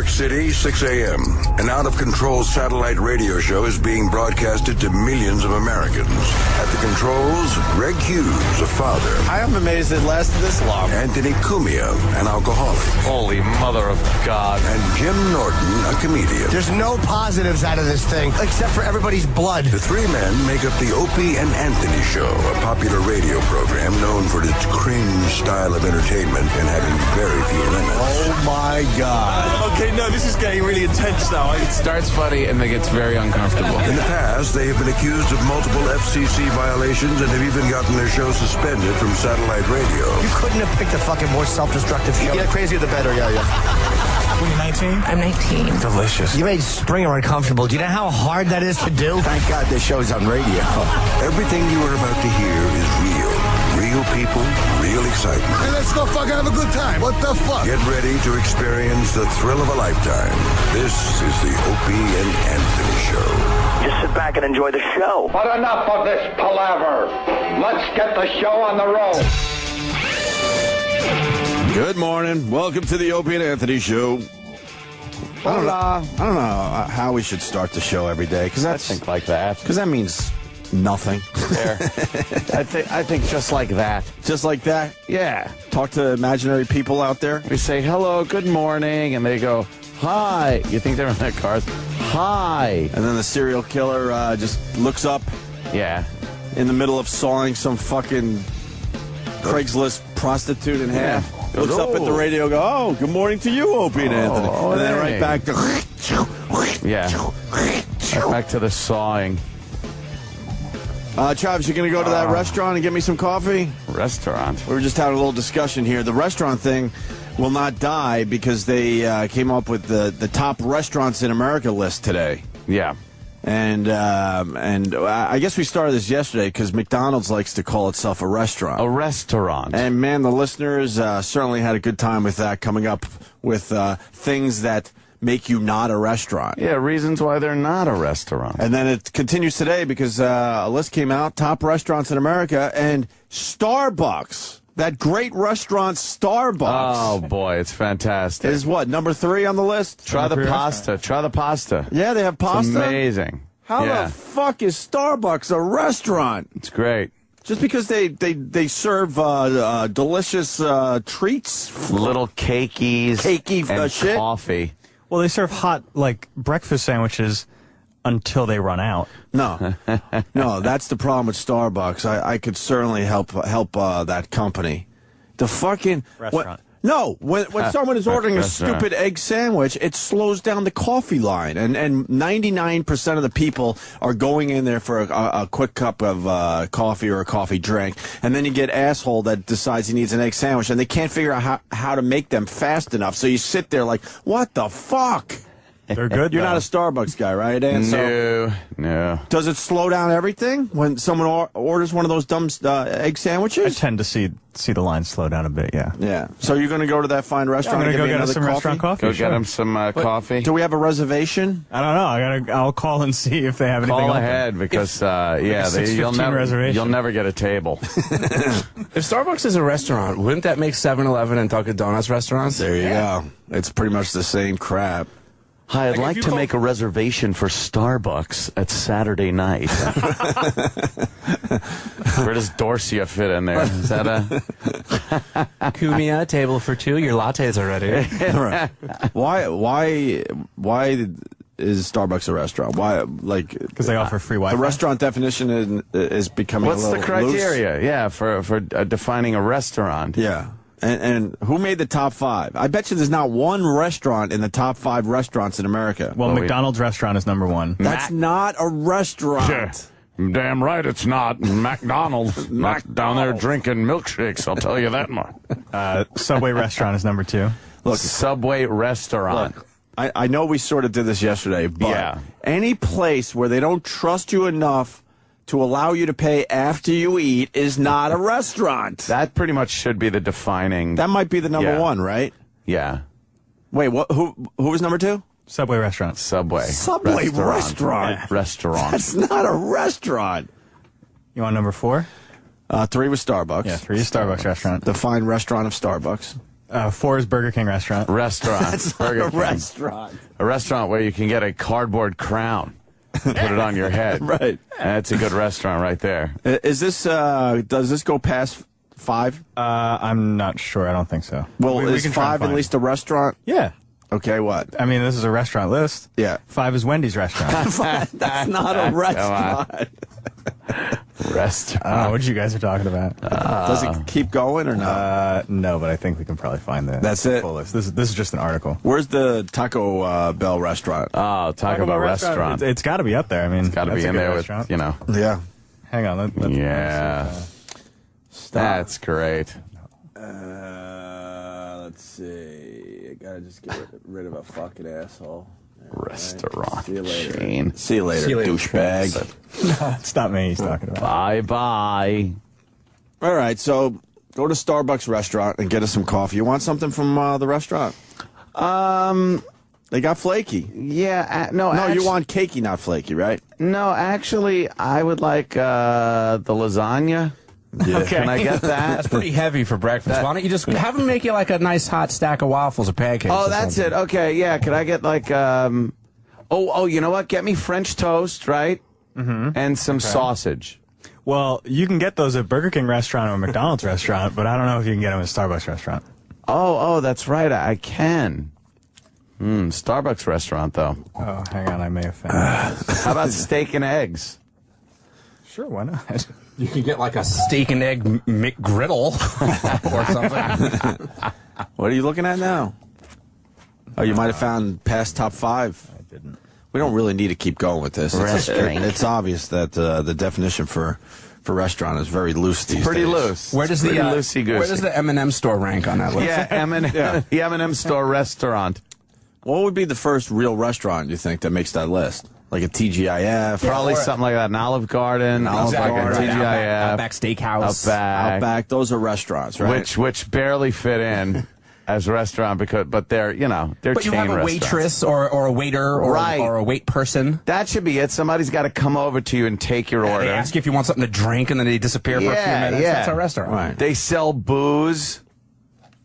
York City, 6 a.m. An out-of-control satellite radio show is being broadcasted to millions of Americans. At the controls, Greg Hughes, a father. I am amazed it lasted this long. Anthony Cumia, an alcoholic. Holy mother of God. And Jim Norton, a comedian. There's no positives out of this thing, except for everybody's blood. The three men make up the Opie and Anthony Show, a popular radio program known for its cringe style of entertainment and having very few limits. Oh, my God. Okay, no, this is getting really intense now. It starts funny and then gets very uncomfortable. In the past, they have been accused of multiple FCC violations and have even gotten their show suspended from satellite radio. You couldn't have picked a fucking more self-destructive show. Yeah, crazier the better, yeah. What are you, 19? I'm 19. Delicious. You made Springer uncomfortable. Do you know how hard that is to do? Thank God this show's on radio. Everything you are about to hear is real. Real people, real excitement. Hey, let's go fucking have a good time. What the fuck? Get ready to experience the thrill of a lifetime. This is the Opie and Anthony Show. Just sit back and enjoy the show. But enough of this palaver. Let's get the show on the road. Good morning. Welcome to the Opie and Anthony Show. I don't know how we should start the show every day, because I think like that. Because that means nothing. There. I think just like that. Just like that? Yeah. Talk to imaginary people out there. We say, hello, good morning, and they go, hi. You think they're in their cars? Hi. And then the serial killer just looks up Yeah. in the middle of sawing some fucking Craigslist prostitute in half. Looks up at the radio, go, oh, good morning to you, Opie and Anthony. And then right back to... Yeah. Right back to the sawing. Travis, you going to go to that restaurant and get me some coffee? Restaurant? We were just having a little discussion here. The restaurant thing will not die because they came up with the top restaurants in America list today. Yeah. And I guess we started this yesterday because McDonald's likes to call itself a restaurant. A restaurant. And, man, the listeners certainly had a good time with that, coming up with things that make you not a restaurant. Yeah, reasons why they're not a restaurant. And then it continues today because a list came out, top restaurants in America, and Starbucks, that great restaurant Starbucks. Oh, boy, it's fantastic. Is what, number 3 on the list? Try the pasta. Try the pasta. Yeah, they have pasta? It's amazing. How the fuck is Starbucks a restaurant? It's great. Just because they serve delicious treats? Little cakeys and shit? coffee. Well, they serve hot, like, breakfast sandwiches until they run out. No. No, that's the problem with Starbucks. I could certainly help that company. The fucking... Restaurant. When someone is ordering a stupid egg sandwich, it slows down the coffee line. And 99% of the people are going in there for a quick cup of coffee or a coffee drink. And then you get asshole that decides he needs an egg sandwich, and they can't figure out how to make them fast enough. So you sit there like, what the fuck? They're good, You're not a Starbucks guy, right, Dan? No. Does it slow down everything when someone orders one of those dumb egg sandwiches? I tend to see the line slow down a bit, yeah. Yeah. So you're going to go to that fine restaurant I'm and going to get go me get us some another restaurant coffee? Go sure. get him some coffee. Do we have a reservation? I don't know. I'll call and see if they have anything Call open. ahead because, you'll never get a table. If Starbucks is a restaurant, wouldn't that make 7-Eleven and Dunkin' Donuts restaurants? There you go. It's pretty much the same crap. Hi, I'd like to make a reservation for Starbucks at Saturday night. Where does Dorsia fit in there? Is that a... Kumia, table for 2, your lattes are ready. Right. Why is Starbucks a restaurant? Why, like... Because they offer free Wi-Fi. The restaurant definition is becoming What's a little the criteria? loose. Yeah, for defining a restaurant. Yeah. And who made the top 5? I bet you there's not one restaurant in the top 5 restaurants in America. Well, McDonald's restaurant is number 1. That's not a restaurant. Sure. Damn right it's not. McDonald's. Not down there drinking milkshakes, I'll tell you that much. Subway restaurant is number 2. Look, Subway restaurant. Look, I know we sort of did this yesterday, but any place where they don't trust you enough to allow you to pay after you eat is not a restaurant. That pretty much should be the defining... That might be the number 1, right? Yeah. Wait, what? Who was number 2? Subway restaurant. Subway restaurant. Yeah. Restaurant. That's not a restaurant. You want number 4? 3 was Starbucks. Yeah, 3 is Starbucks restaurant. The fine restaurant of Starbucks. 4 is Burger King restaurant. That's not a restaurant. A restaurant where you can get a cardboard crown, put it on your head. Right. That's a good restaurant right there. Is this? Does this go past 5? I'm not sure. I don't think so. Well, we is can try and 5 at find least a restaurant? Yeah. Okay, what? I mean, this is a restaurant list. Yeah. 5 is Wendy's restaurant. That's not a restaurant. Restaurant. I don't know what you guys are talking about. Does it keep going or no? No, but I think we can probably find the That's it? full list. This is just an article. Where's the Taco Bell restaurant? Oh, Taco Bell restaurant. It's got to be up there. I mean, Got to that's be a in good there restaurant. with, you know. Yeah. Hang on. Let's Yeah. That's great. Let's see. I gotta just get rid of a fucking asshole. Restaurant. See you later. Chain. See you later, douchebag. No, it's not me he's talking about. Bye-bye. All right, so go to Starbucks restaurant and get us some coffee. You want something from the restaurant? They got flaky. Yeah, No, you want cakey, not flaky, right? No, actually, I would like the lasagna. Yeah. Okay. Can I get that? That's pretty heavy for breakfast. Why don't you just have them make you like a nice hot stack of waffles or pancakes? Oh, or that's something. it. Okay, yeah. Could I get like you know what? Get me French toast, right? Mm-hmm. And some sausage. Well, you can get those at Burger King restaurant or McDonald's restaurant, but I don't know if you can get them at Starbucks restaurant. Oh, that's right. I can. Starbucks restaurant though. Oh, hang on. I may have found it. How about steak and eggs? Sure, why not? You can get like a steak and egg McGriddle or something. What are you looking at now? Oh, you might have found past top 5. I didn't. We don't really need to keep going with this. It's obvious that the definition for restaurant is very loose these Pretty days. loose. Where does the Pretty loosey-goosey. where does the M&M store rank on that list? Yeah, the M&M store restaurant. What would be the first real restaurant you think that makes that list? Like a TGIF? Probably something like that. An Olive Garden. Exactly. Like a Right. TGIF. Outback Steakhouse. Outback. Those are restaurants, right? Which barely fit in as a restaurant but they're they're But you chain have a restaurants. waitress or a waiter or a wait person. That should be it. Somebody's got to come over to you and take your order. They ask you if you want something to drink, and then they disappear for a few minutes. Yeah. That's a restaurant. Right. They sell booze.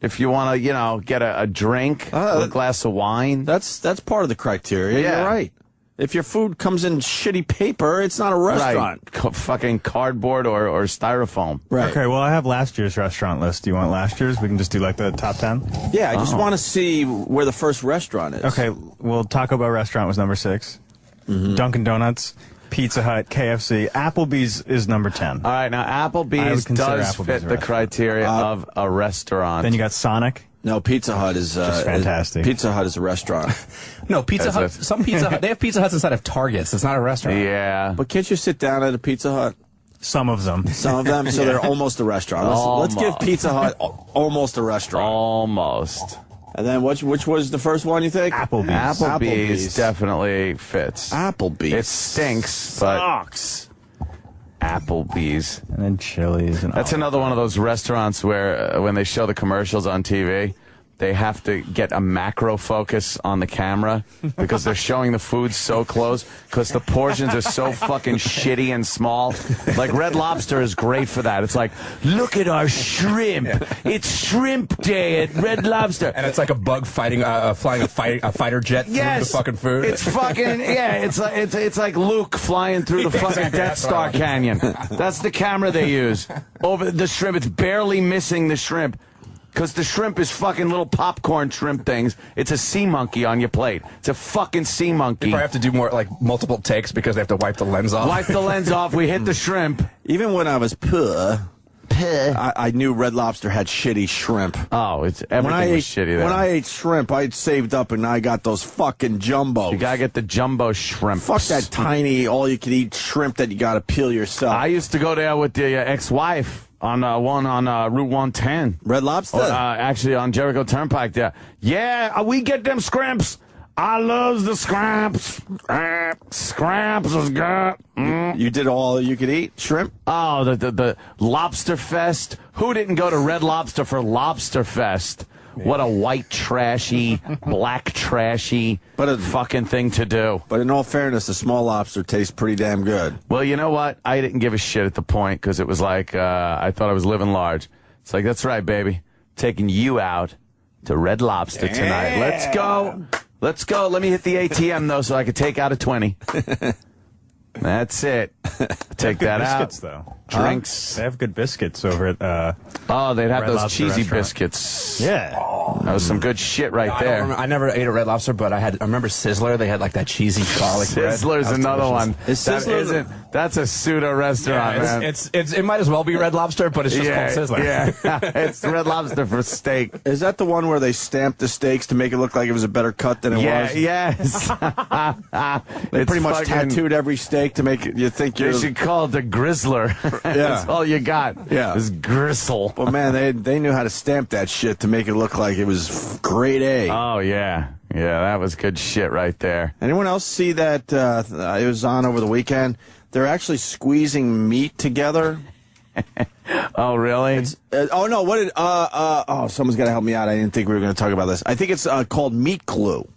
If you want to, get a drink, a glass of wine. That's part of the criteria. Yeah. You're right. If your food comes in shitty paper, it's not a restaurant. Right. Fucking cardboard or styrofoam. Right. Okay, well, I have last year's restaurant list. Do you want last year's? We can just do like the top 10. Yeah, I just want to see where the first restaurant is. Okay, well, Taco Bell restaurant was number 6. Dunkin' Donuts, Pizza Hut, KFC. Applebee's is number 10. All right, now I Applebee's would consider does Applebee's fit a the restaurant. criteria of a restaurant. Then you got Sonic. No, Pizza Hut is Just fantastic. Pizza Hut is a restaurant. No, Pizza Hut. That's it. Some Pizza Hut. They have Pizza Huts inside of Targets. It's not a restaurant. Yeah. But can't you sit down at a Pizza Hut? Some of them. Some of them, so they're almost a restaurant. Let's give Almost. Pizza Hut almost a restaurant. Almost. And then which was the first one you think? Applebee's. Applebee's definitely fits. Applebee's. It stinks, but Sucks. Applebee's. And then Chili's. And That's another one of those restaurants where when they show the commercials on TV, they have to get a macro focus on the camera because they're showing the food so close because the portions are so fucking shitty and small. Like Red Lobster is great for that. It's like, look at our shrimp. It's shrimp day at Red Lobster. And it's like a bug flying a fighter jet through the fucking food. It's fucking it's like Luke flying through the fucking Exactly, Death that's Star right. Canyon. That's the camera they use over the shrimp. It's barely missing the shrimp because the shrimp is fucking little popcorn shrimp things. It's a sea monkey on your plate. It's a fucking sea monkey. You probably have to do more like multiple takes because they have to wipe the lens off. Wipe the lens off. We hit the shrimp. Even when I was poor, I knew Red Lobster had shitty shrimp. Oh, everything was shitty there. When I ate shrimp, I saved up and I got those fucking jumbos. You gotta get the jumbo shrimp. Fuck that tiny, all-you-can-eat shrimp that you gotta peel yourself. I used to go there with the ex-wife on Route 110. Red Lobster? Actually, on Jericho Turnpike there. Yeah, we get them scramps. I loves the scramps. Scramps is good. You did all you could eat shrimp? Oh, the Lobster Fest. Who didn't go to Red Lobster for Lobster Fest? What a white trashy, black trashy fucking thing to do. But in all fairness, the small lobster tastes pretty damn good. Well, you know what? I didn't give a shit at the point because it was like I thought I was living large. It's like, that's right, baby. Taking you out to Red Lobster tonight. Let's go. Let's go. Let me hit the ATM, though, so I can take out a 20. That's it. Take that out. Biscuits, though. Drinks. They have good biscuits over at they'd have Red those Lobster cheesy restaurant. biscuits. Yeah. That was some good shit right there. I never ate a Red Lobster, but I remember Sizzler. They had like that cheesy garlic bread. Sizzler's That was another delicious. one. That's a pseudo restaurant, man. It might as well be Red Lobster, but it's just called Sizzler. Yeah, it's Red Lobster for steak. Is that the one where they stamped the steaks to make it look like it was a better cut than it was? Yes. They pretty much tattooed every steak to make it, you think you're... You should call it the Grizzler. That's all you got. Yeah. Is gristle. Well, man, they knew how to stamp that shit to make it look like it was grade A. Oh, yeah. Yeah, that was good shit right there. Anyone else see that it was on over the weekend? They're actually squeezing meat together. Oh, really? Oh, no, what did... someone's got to help me out. I didn't think we were going to talk about this. I think it's called meat glue.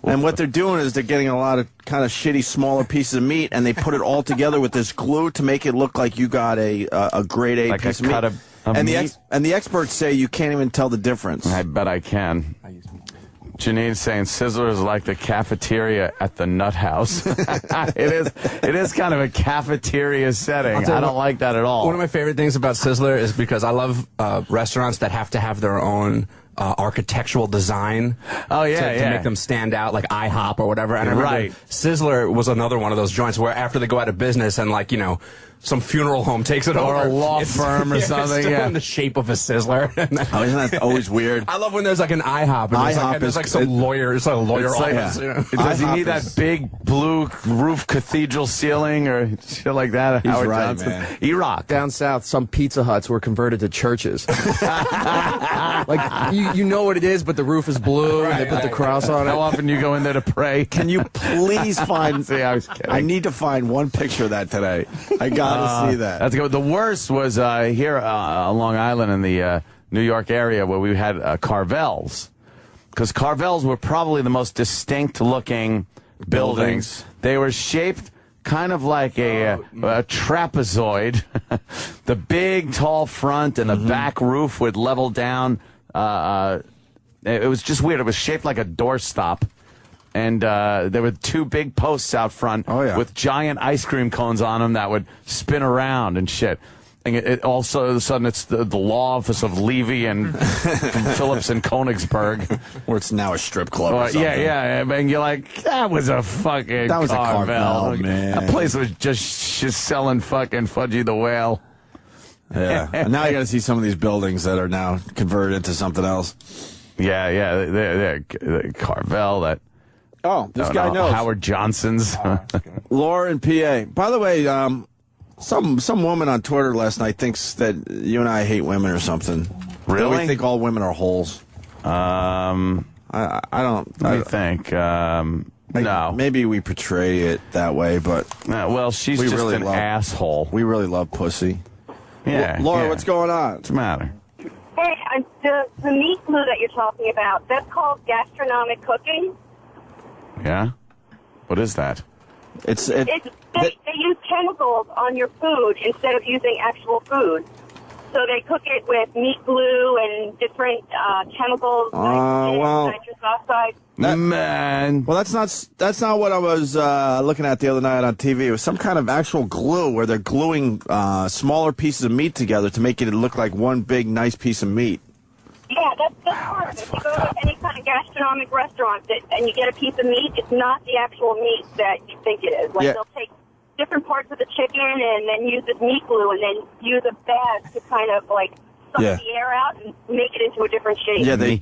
And what they're doing is they're getting a lot of kind of shitty smaller pieces of meat, and they put it all together with this glue to make it look like you got a grade A Like piece a of cut meat. of meat? And the experts say you can't even tell the difference. I bet I can. Janine's saying Sizzler is like the cafeteria at the Nut House. It is kind of a cafeteria setting. I don't like that at all. One of my favorite things about Sizzler is because I love restaurants that have to have their own architectural design to make them stand out, like IHOP or whatever. And I remember Sizzler was another one of those joints where after they go out of business and, like, you know, some funeral home takes it over. Or a law firm or something. It's still in the shape of a Sizzler. Oh, isn't that always weird? I love when there's like an IHOP and there's like some lawyer. It's like a lawyer office. You know? Does he need that big blue roof cathedral ceiling or shit like that? He's Howard right, Johnson? man. E-Rock. Down south, some Pizza Huts were converted to churches. Like, you know what it is, but the roof is blue, and they put the cross on it. How often do you go in there to pray? Can you please find... See, I was kidding. I need to find one picture of that today. I got to see that. That's good. The worst was here on Long Island in the New York area where we had Carvel's. Because Carvel's were probably the most distinct-looking buildings. They were shaped kind of like a trapezoid. The big, tall front and the back roof would level down. It was just weird. It was shaped like a doorstop. And there were two big posts out front with giant ice cream cones on them that would spin around and shit. And it also, all of a sudden, it's the law office of Levy and Phillips and Königsberg. Where it's now a strip club or something. Yeah. And you're like, that was a fucking That was a Carvel, man. That place was just selling fucking Fudgy the Whale. Yeah. And now you got to see some of these buildings that are now converted into something else. Yeah. They're Carvel, that... Oh, this guy knows. Howard Johnson's. Laura in PA. By the way, some woman on Twitter last night thinks that you and I hate women or something. Really? We think all women are holes. I don't. Let me think. No. Maybe we portray it that way, but well, she's just really an asshole. We really love pussy. Yeah. Laura, what's going on? What's the matter? Hey, the meat glue that you're talking about, that's called gastronomic cooking. Yeah? What is that? They use chemicals on your food instead of using actual food. So they cook it with meat glue and different chemicals, nitrous oxide. Man. Well, that's not what I was looking at the other night on TV. It was some kind of actual glue where they're gluing smaller pieces of meat together to make it look like one big, nice piece of meat. Yeah, that's part of it. If you go to any kind of gastronomic restaurant and you get a piece of meat, it's not the actual meat that you think it is. Like, they'll take different parts of the chicken and then use this meat glue and then use a bag to kind of, like, suck the air out and make it into a different shape. Yeah, they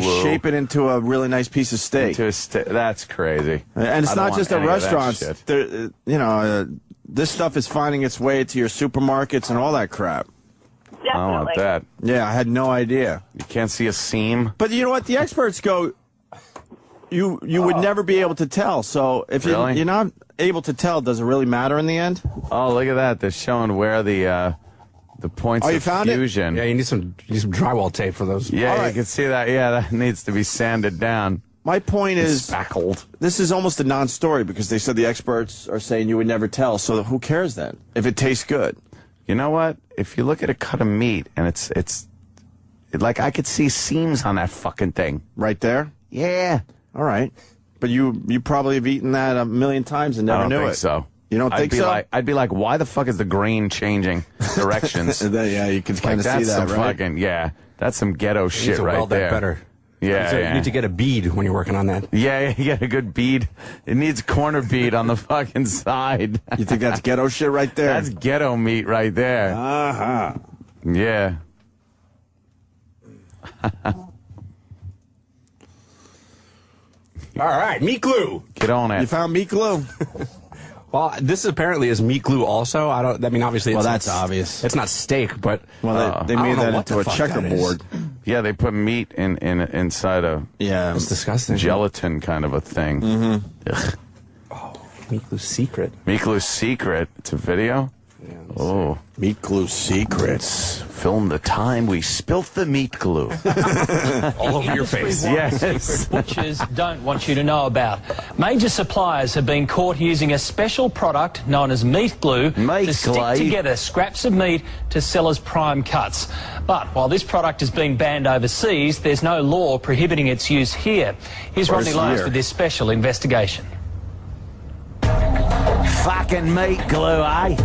shape it into a really nice piece of steak. That's crazy. And it's not just at restaurants. This stuff is finding its way to your supermarkets and all that crap. Definitely. I don't want that. Yeah, I had no idea. You can't see a seam. But you know what? The experts go, you would never be able to tell. So if you're not able to tell, does it really matter in the end? Oh, look at that. They're showing where the points of fusion. Yeah, you need some drywall tape for those. Yeah, you can see that. Yeah, that needs to be sanded down. My point is, spackled. This is almost a non-story because they said the experts are saying you would never tell. So who cares then if it tastes good? You know what? If you look at a cut of meat and Like, I could see seams on that fucking thing. Right there? Yeah. All right. But you probably have eaten that a million times and never knew it. I don't think so. You don't think so? I'd be like, why the fuck is the grain changing directions? Yeah, you can kind of see that, right? Yeah, that's some ghetto shit right weld there. That better. Yeah, You need to get a bead when you're working on that. Yeah, you get a good bead. It needs corner bead on the fucking side. You think that's ghetto shit right there? That's ghetto meat right there. Uh-huh. Yeah. All right, meat glue. Get on it. You found meat glue? Well, this apparently is meat glue also. I mean, obviously, that's obvious. It's not steak, but they made that into a checkerboard. Yeah, they put meat inside a it's disgusting gelatin kind of a thing. Mm-hmm. Oh, meat glue secret. Meat glue secret. It's a video. Yeah, meat glue secrets. Film the time we spilt the meat glue all over your face. Yes. Butchers don't want you to know about. Major suppliers have been caught using a special product known as meat glue to stick together scraps of meat to sell as prime cuts. But while this product has been banned overseas, there's no law prohibiting its use here. Here's Rodney Lyons with this special investigation. Fucking meat glue, eh?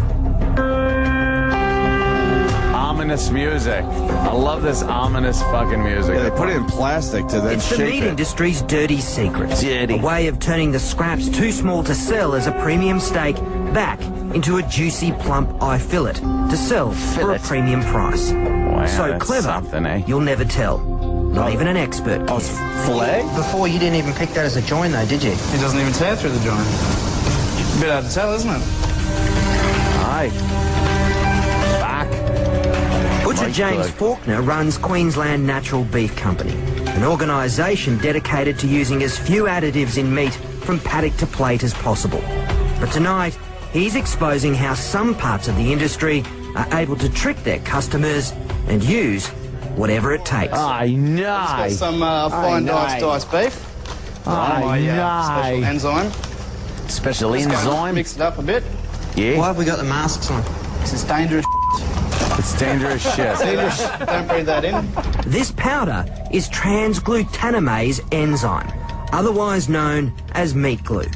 Ominous music. I love this ominous fucking music. Yeah, they put it in plastic to then It's shape the meat industry's dirty secret. A way of turning the scraps too small to sell as a premium steak back into a juicy, plump eye fillet to sell for a premium price. Wow, so clever, you'll never tell. Not even an expert. Oh, it's filet? Before, you didn't even pick that as a joint, though, did you? It doesn't even tear through the joint. A bit hard to tell, isn't it? Aye. Butcher James Faulkner runs Queensland Natural Beef Company, an organisation dedicated to using as few additives in meat from paddock to plate as possible. But tonight, he's exposing how some parts of the industry are able to trick their customers and use whatever it takes. I know. Got some fine diced beef. Special enzyme. Special enzyme. Mix it up a bit. Yeah. Why have we got the masks on? It's dangerous. It's dangerous shit. Don't breathe that in. This powder is transglutaminase enzyme, otherwise known as meat glue.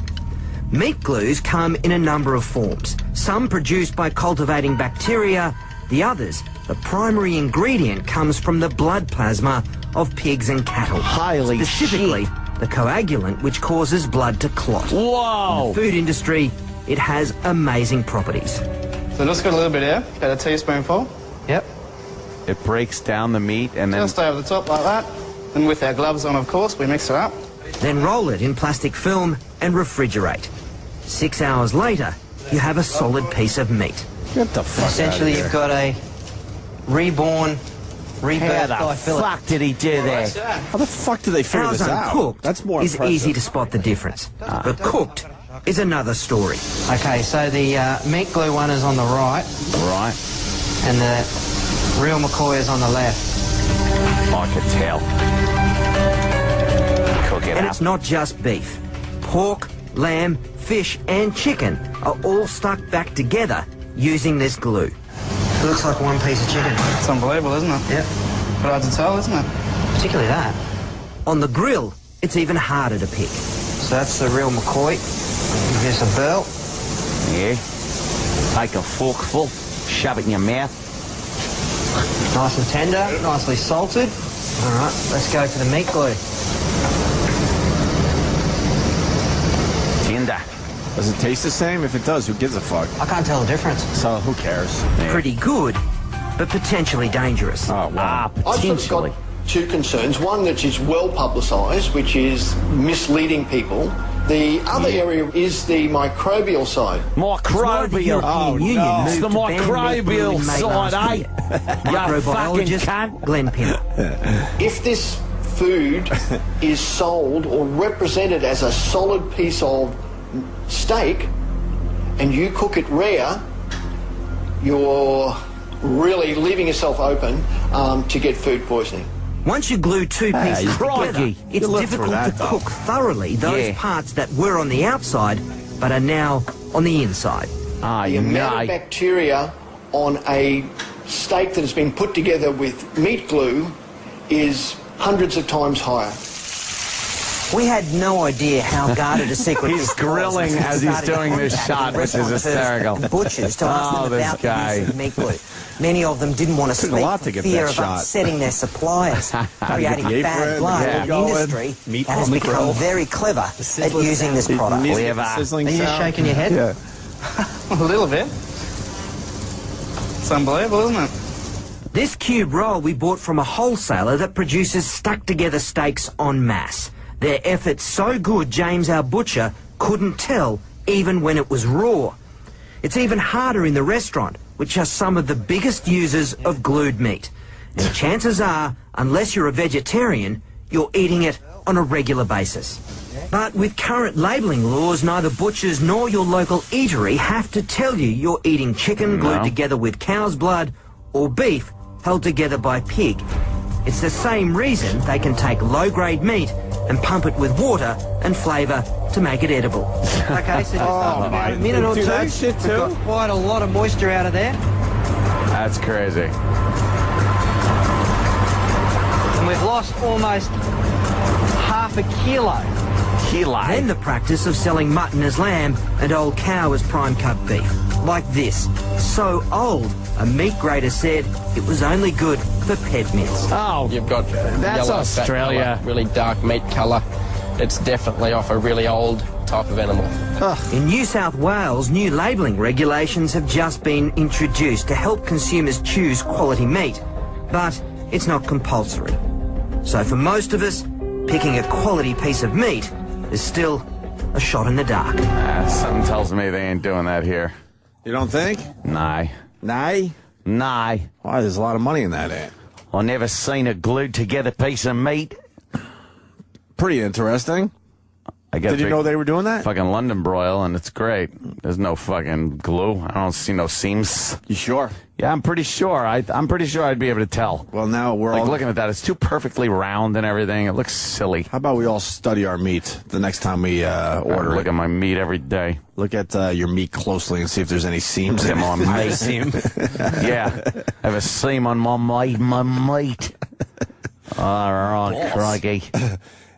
Meat glues come in a number of forms, some produced by cultivating bacteria, the others, the primary ingredient comes from the blood plasma of pigs and cattle. Specifically, the coagulant which causes blood to clot. Whoa! In the food industry, it has amazing properties. So just got a little bit here, about a teaspoonful. Yep. It breaks down the meat and then... Just over the top like that. And with our gloves on, of course, we mix it up. Then roll it in plastic film and refrigerate. 6 hours later, you have a solid piece of meat. Get the fuck Essentially, out of you've got a reborn, rebirthed How the fuck did he do that? How the fuck do they figure Ours this out? uncooked That's more is impressive. easy to spot the difference. But cooked is another story. Okay, so the meat glue one is on the right. Right. And the real McCoy is on the left. I could tell. Cook it And up. it's not just beef. Pork, lamb, fish and chicken are all stuck back together using this glue. It looks like one piece of chicken. It's unbelievable, isn't it? Yep. But hard to tell, isn't it? Particularly that. On the grill, it's even harder to pick. So that's the real McCoy. Give this a burl. Yeah. Take a forkful, shove it in your mouth. Nice and tender, nicely salted. All right, let's go for the meat glue. Tender. Does it taste the same? If it does, who gives a fuck? I can't tell the difference. So who cares? Pretty good, but potentially dangerous. Oh, wow. Potentially. I've got two concerns. One that is well publicised, which is misleading people. The other area is the microbial side. Microbial. Oh, no. It's the microbial side, eh? You fucking cunt. Glenn Pinner. If this food is sold or represented as a solid piece of steak and you cook it rare, you're really leaving yourself open to get food poisoning. Once you glue two pieces together, it's difficult to cook thoroughly those parts that were on the outside but are now on the inside. The amount of bacteria on a steak that has been put together with meat glue is hundreds of times higher. We had no idea how guarded a secret He's grilling as he's doing this shot, which is hysterical. Butchers to ask them about the use of meat glue. Many of them didn't want to speak for fear of upsetting their suppliers, creating bad blood in an industry that has become very clever at using this product. Are you just shaking your head? Yeah. A little bit. It's unbelievable, isn't it? This cube roll we bought from a wholesaler that produces stuck-together steaks en masse. Their effort's so good, James, our butcher, couldn't tell even when it was raw. It's even harder in the restaurant, which are some of the biggest users of glued meat. And chances are, unless you're a vegetarian, you're eating it on a regular basis. But with current labelling laws, neither butchers nor your local eatery have to tell you you're eating chicken glued together with cow's blood or beef held together by pig. It's the same reason they can take low-grade meat and pump it with water and flavour to make it edible. Okay, so just after about a minute or two, that shit too? we've got quite a lot of moisture out of there. That's crazy. And we've lost almost half a kilo. Then the practice of selling mutton as lamb and old cow as prime cut beef. Like this. So old, a meat grader said it was only good for pet mints. Oh, you've got that's yellow, Australia. Colour, really dark meat colour. It's definitely off a really old type of animal. In New South Wales, new labelling regulations have just been introduced to help consumers choose quality meat. But it's not compulsory. So for most of us, picking a quality piece of meat is still a shot in the dark. Something tells me they ain't doing that here. You don't think? Nah. Nah? Nah. Why, there's a lot of money in that, ain't? I never seen a glued together piece of meat. Pretty interesting. Did you know they were doing that? Fucking London broil, and it's great. There's no fucking glue. I don't see no seams. You sure? Yeah, I'm pretty sure. I'm pretty sure I'd be able to tell. Well, now we're all looking at that. It's too perfectly round and everything. It looks silly. How about we all study our meat the next time we order? Look at my meat every day. Look at your meat closely and see if there's any seams in my meat. Seam. Yeah, I have a seam on my meat. All right, crikey.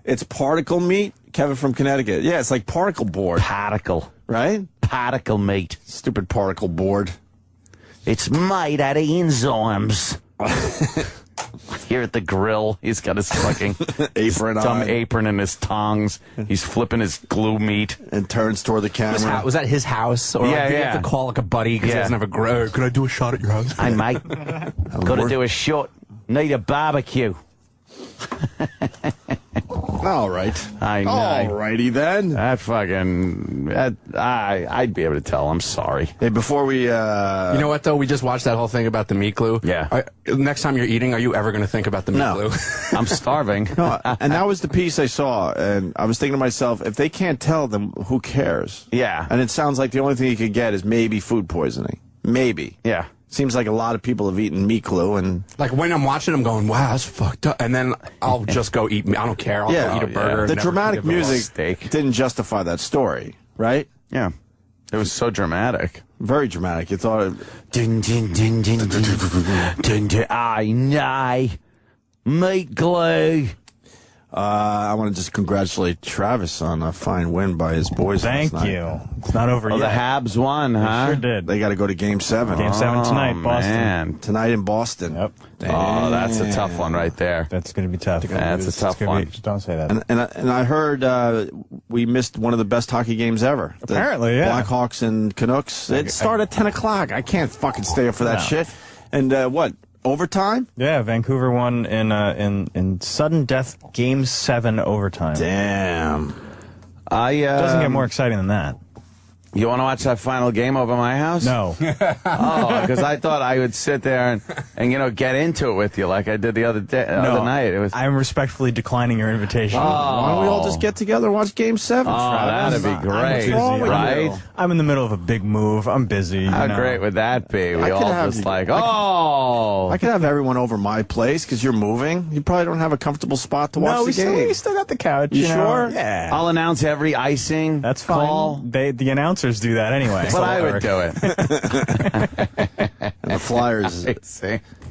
It's particle meat. Kevin from Connecticut. Yeah, it's like particle board. Particle. Right? Particle meat. Stupid particle board. It's made out of enzymes. Here at the grill, he's got his fucking apron dumb on. apron and his tongs. He's flipping his glue meat. And turns toward the camera. Was that his house? Or did he have to call like a buddy because he doesn't have a grill? Could I do a shot at your house? Hey, mate. Got to do a shot. Need a barbecue. All right. I know. All righty then. That fucking... I'd be able to tell. I'm sorry. Hey, before we... You know what, though? We just watched that whole thing about the meat glue. Yeah. Next time you're eating, are you ever going to think about the meat glue? I'm starving. No, and that was the piece I saw, and I was thinking to myself, if they can't tell them, who cares? Yeah. And it sounds like the only thing you could get is maybe food poisoning. Maybe. Yeah. Seems like a lot of people have eaten meat glue, and like when I'm watching, I'm going, "Wow, that's fucked up," and then I'll just go eat. I don't care. I'll go eat a burger. The dramatic music didn't justify that story, right? Yeah, it was so dramatic, very dramatic. You thought, dun, dun, dun, dun, dun, dun, dun, dun, I know meat glue. I want to just congratulate Travis on a fine win by his boys last night. Thank you. It's not over yet. The Habs won, huh? They sure did. They got to go to Game 7. Game 7 tonight, Boston. Man. Tonight in Boston. Yep. Oh, that's a tough one right there. That's going to be tough. That's a tough one. Don't say that. And I heard we missed one of the best hockey games ever. Apparently, yeah. Blackhawks and Canucks. It started at 10 o'clock. I can't fucking stay up for that shit. And what? Overtime? Yeah, Vancouver won in sudden death Game 7 overtime. Damn. Doesn't get more exciting than that. You want to watch that final game over my house? No. Oh, because I thought I would sit there and you know get into it with you like I did the other night. It was. I'm respectfully declining your invitation. Why don't we all just get together and watch Game 7? That'd be great, right? I'm in the middle of a big move. I'm busy. How great would that be? We all just like, I could have everyone over my place because you're moving. You probably don't have a comfortable spot to watch the game. We still got the couch. You sure? Yeah. I'll announce every icing. That's fine. Call. The announcers do that anyway. But I would do it. And the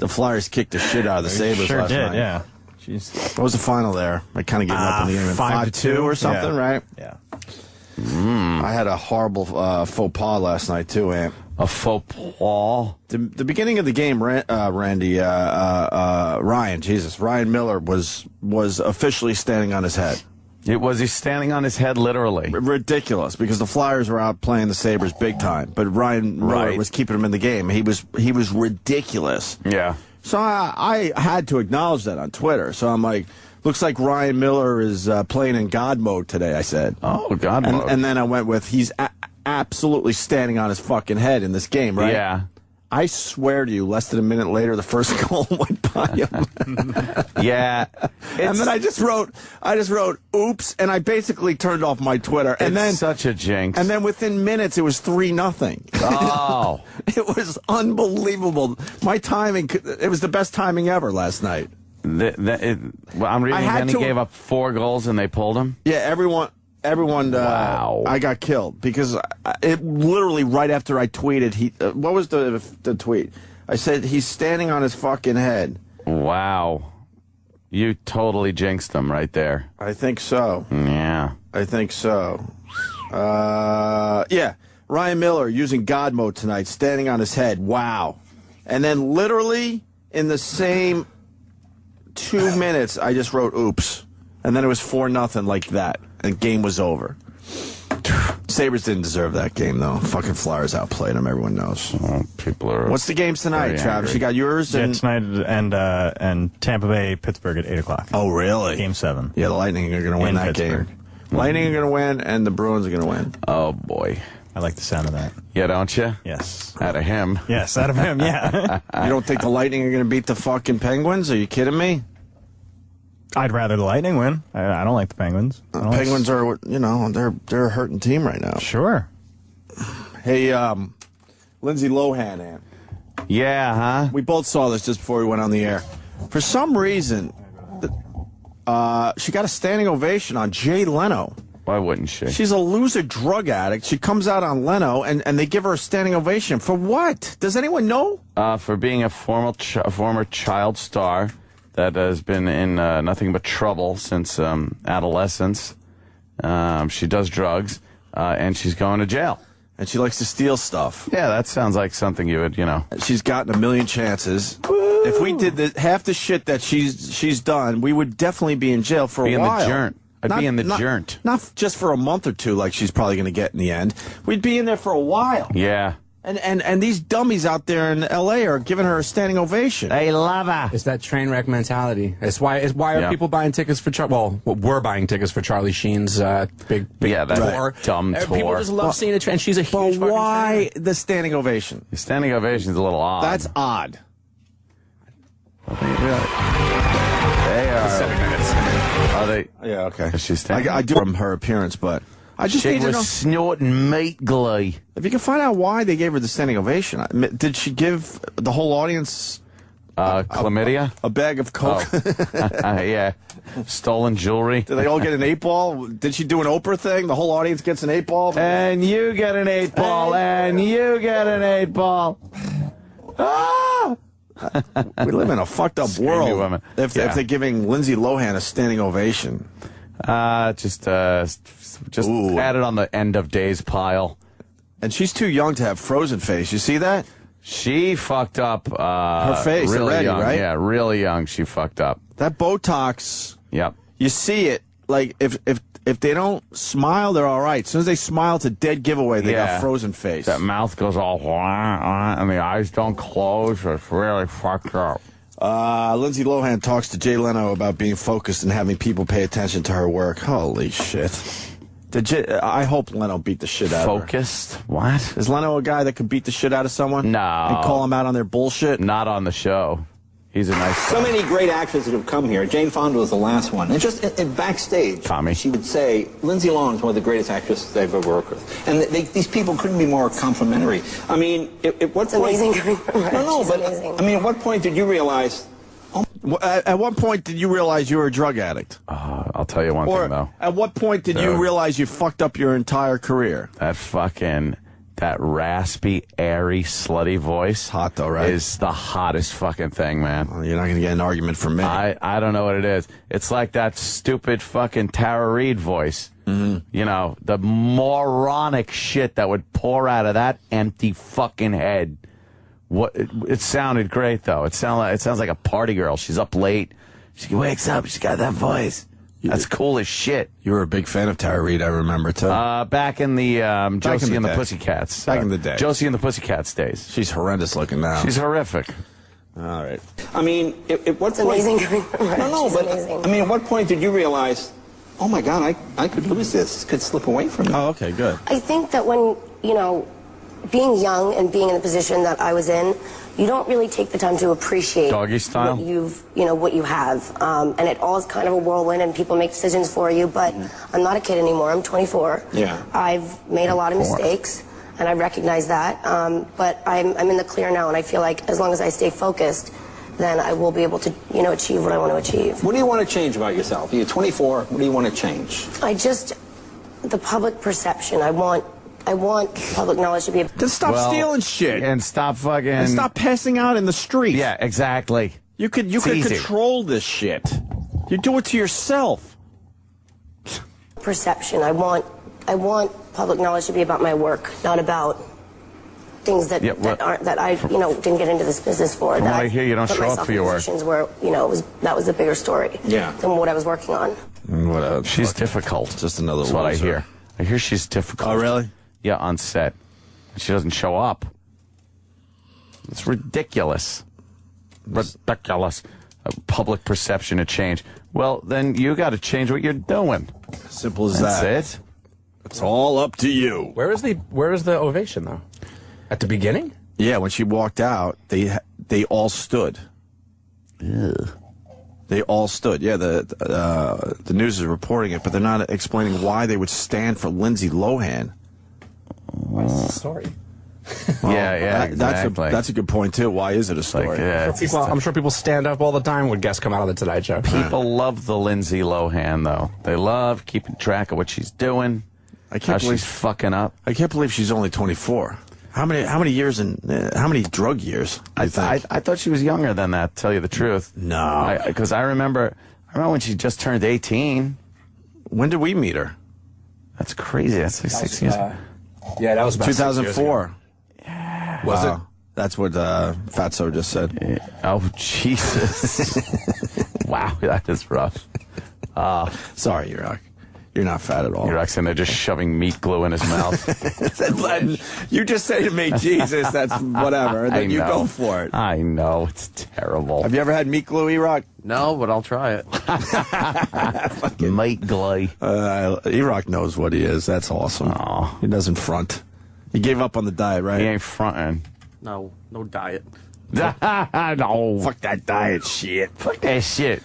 Flyers kicked the shit out of the Sabres sure last did, night. Yeah. Jeez. What was the final there? I kind of gave up on the game. 5-2 or something, right? Yeah. I had a horrible faux pas last night, too, Ant. A faux pas? The beginning of the game, Randy, Ryan Miller was officially standing on his head. Was he standing on his head literally? Ridiculous, because the Flyers were out playing the Sabres big time, but Ryan Miller was keeping him in the game. He was ridiculous. Yeah. So I had to acknowledge that on Twitter. So I'm like, looks like Ryan Miller is playing in God mode today, I said. Oh, God mode. And then I went with, he's absolutely standing on his fucking head in this game, right? Yeah. I swear to you, less than a minute later, the first goal went by him. Yeah. And then I just wrote, oops, and I basically turned off my Twitter. And then such a jinx. And then within minutes, it was 3-0. Oh. It was unbelievable. My timing, it was the best timing ever last night. I'm reading then he gave up 4 goals and they pulled him? Yeah, everyone. Wow. I got killed because it literally right after I tweeted. What was the tweet? I said he's standing on his fucking head. Wow, you totally jinxed him right there. I think so. Yeah, I think so. Yeah, Ryan Miller using God mode tonight, standing on his head. Wow, and then literally in the same 2 minutes, I just wrote oops, and then it was 4-0 like that. The game was over. Sabres didn't deserve that game, though. Fucking Flyers outplayed them. Everyone knows. People are. What's the games tonight, Travis? You got yours? Yeah, tonight and Tampa Bay, Pittsburgh at 8 o'clock. Oh, really? Game 7. Yeah, the Lightning are going to win that Pittsburgh. game. Lightning are going to win, and the Bruins are going to win. Oh, boy. I like the sound of that. Yeah, don't you? Yes. Out of him. Yes, out of him, yeah. You don't think the Lightning are going to beat the fucking Penguins? Are you kidding me? I'd rather the Lightning win. I don't like the Penguins. Penguins are, they're a hurting team right now. Sure. Hey, Lindsay Lohan, Ann. Yeah, huh? We both saw this just before we went on the air. For some reason, she got a standing ovation on Jay Leno. Why wouldn't she? She's a loser drug addict. She comes out on Leno, and they give her a standing ovation. For what? Does anyone know? For being a former child star that has been in nothing but trouble since adolescence. She does drugs, and she's going to jail. And she likes to steal stuff. Yeah, that sounds like something you would, She's gotten a million chances. Woo! If we did half the shit that she's done, we would definitely be in jail for a while. Be in the joint. I'd be in the joint. Not just for a month or two like she's probably going to get in the end. We'd be in there for a while. Yeah. And these dummies out there in L.A. are giving her a standing ovation. They love her. It's that train wreck mentality. It's why are people buying tickets for we're buying tickets for Charlie Sheen's big tour. Dumb tour. People just love seeing a train. She's a huge. But why the standing ovation? The standing ovation is a little odd. That's odd. They are. 7 minutes. Are they? Yeah. Okay. Is she standing? I do from her appearance, but. I just need to know. Snorting meat glue. If you can find out why they gave her the standing ovation. Did she give the whole audience chlamydia? A bag of coke? Oh. Yeah. Stolen jewelry. Did they all get an 8-ball? Did she do an Oprah thing? The whole audience gets an 8-ball? And you get an 8-ball. And you get an 8-ball. Ah! We live in a fucked up world. If they're giving Lindsay Lohan a standing ovation. Just add it on the end of days pile. And she's too young to have frozen face. You see that? She fucked up her face really already, young. right? Yeah, really young. She fucked up. That Botox. Yep. You see it. Like if they don't smile, they're all right. As soon as they smile, it's a dead giveaway. They got frozen face. That mouth goes all and the eyes don't close. It's really fucked up. Lindsay Lohan talks to Jay Leno about being focused and having people pay attention to her work. Holy shit. I hope Leno beat the shit out of her. Focused? What? Is Leno a guy that could beat the shit out of someone? No. And call them out on their bullshit? Not on the show. He's a nice guy. So many great actors that have come here. Jane Fonda was the last one. And just in backstage, she would say, Lindsay Lohan is one of the greatest actresses they've ever worked with. And these people couldn't be more complimentary. I mean, at what point... Amazing coming from her. No, but amazing. I mean, at what point did you realize... At what point did you realize you were a drug addict? I'll tell you one thing, though. At what point did you realize you fucked up your entire career? That that raspy, airy, slutty voice. Hot though, right? Is the hottest fucking thing, man. Well, you're not going to get an argument from me. I don't know what it is. It's like that stupid fucking Tara Reid voice. Mm-hmm. You know, the moronic shit that would pour out of that empty fucking head. It sounded great though. It sounds like a party girl. She's up late. She wakes up. She's got that voice. That's cool as shit. You were a big fan of Tara Reid, I remember, too. Back in the Josie and the Pussycats. Back in the day. Josie and the Pussycats days. She's horrendous looking now. She's horrific. All right. I mean, at what point... amazing. I mean, at what point did you realize, oh, my God, I could lose this, could slip away from me? Oh, okay, good. I think that when, you know, being young and being in the position that I was in, you don't really take the time to appreciate doggy style what you have, and it all is kind of a whirlwind, and people make decisions for you. But I'm not a kid anymore. I'm 24. Yeah. I've made a lot of mistakes, and I recognize that. But I'm in the clear now, and I feel like as long as I stay focused, then I will be able to, achieve what I want to achieve. What do you want to change about yourself? You're 24. What do you want to change? The public perception. I want public knowledge to be... Then stop stealing shit. And stop fucking... And stop passing out in the street. Yeah, exactly. You could control this shit. You do it to yourself. Perception. I want public knowledge to be about my work, not about things that I didn't get into this business for. From what I hear, you don't show up for your work. Where that was the bigger story. Yeah. Than what I was working on. She's difficult. Just another. That's what I hear. I hear she's difficult. Oh, really? Yeah, on set. She doesn't show up. It's ridiculous. Ridiculous. Public perception to change. Well, then you got to change what you're doing. Simple as that. That's it. It's all up to you. Where is the ovation though? At the beginning? Yeah, when she walked out, they all stood. Ugh. They all stood. Yeah, the news is reporting it, but they're not explaining why they would stand for Lindsay Lohan. What's the story? Well, yeah, exactly. That's a good point too. Why is it a story? I'm sure people stand up all the time when guests come out of the Tonight Show. People love the Lindsay Lohan though. They love keeping track of what she's doing. I can't believe she's fucking up. I can't believe she's only 24. How many years how many drug years? I thought she was younger than that. To tell you the truth, no. Because I remember when she just turned 18. When did we meet her? That's crazy. That's like 6 years. Yeah, that was about 2004. Yeah. Was it? That's what Fatso just said. Yeah. Oh Jesus! Wow, that is rough. Sorry, Iraq. You're not fat at all. You're actually there just shoving meat glue in his mouth. You just say to me, Jesus, that's whatever, and then you go for it. I know. It's terrible. Have you ever had meat glue, Iraq? No, but I'll try it. Meat glue. Iraq knows what he is. That's awesome. Aww. He doesn't front. He gave up on the diet, right? He ain't fronting. No diet. No. Fuck that diet shit. Fuck that shit.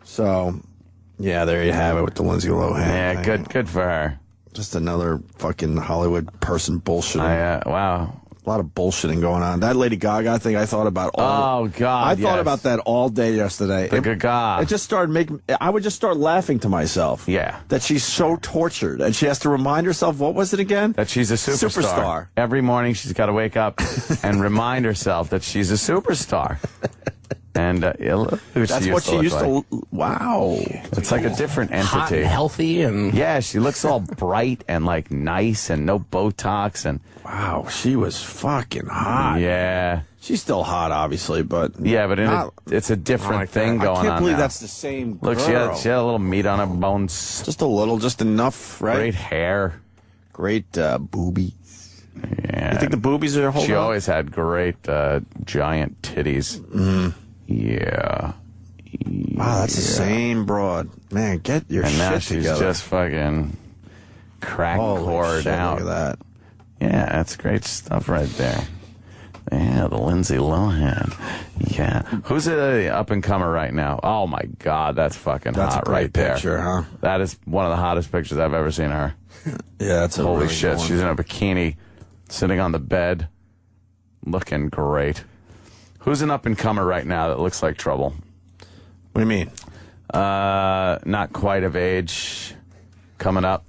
So... yeah, there you have it with the Lindsay Lohan. Yeah, good for her. Just another fucking Hollywood person bullshitting. Wow. A lot of bullshitting going on. That Lady Gaga thing I thought about all... oh, God, I thought about that all day yesterday. The Gaga. It just started making... I would just start laughing to myself. Yeah. That she's so tortured. And she has to remind herself, what was it again? That she's a superstar. Every morning she's got to wake up and remind herself that she's a superstar. And that's what she used to. Wow, it's like a different entity. Hot and healthy, and yeah, she looks all bright and like nice, and no Botox, and wow, she was fucking hot. Yeah, she's still hot, obviously, but yeah, but it's a different thing going on. I can't believe now. That's the same girl. Look, she had a little meat on her bones, just a little, just enough, right? Great hair, great boobies. Yeah, you think the boobies are holding? She always had great giant titties. Mm-hmm. Yeah. Wow, that's the same broad. Man, get your shit together. And now she's just fucking crack poured out. Look at that. Yeah, that's great stuff right there. Yeah, the Lindsay Lohan. Yeah. Who's the up-and-comer right now? Oh, my God, that's fucking hot right there. That's a great picture, huh? That is one of the hottest pictures I've ever seen of her. Yeah, that's a holy really shit. good one. She's in a bikini, sitting on the bed, looking great. Who's an up-and-comer right now that looks like trouble? What do you mean? Not quite of age, coming up.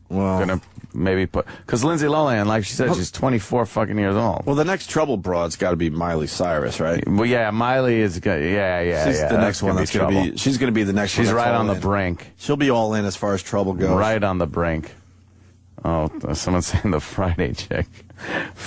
Well, gonna maybe because Lindsay Lohan, like she said, she's 24 fucking years old. Well, the next trouble broad's got to be Miley Cyrus, right? Well, yeah, Miley is good. Yeah. She's the next one that's going to be. She's going to be the next one. She's right on the in. brink. She'll be all in as far as trouble goes. Right on the brink. Oh, someone's saying the Friday chick.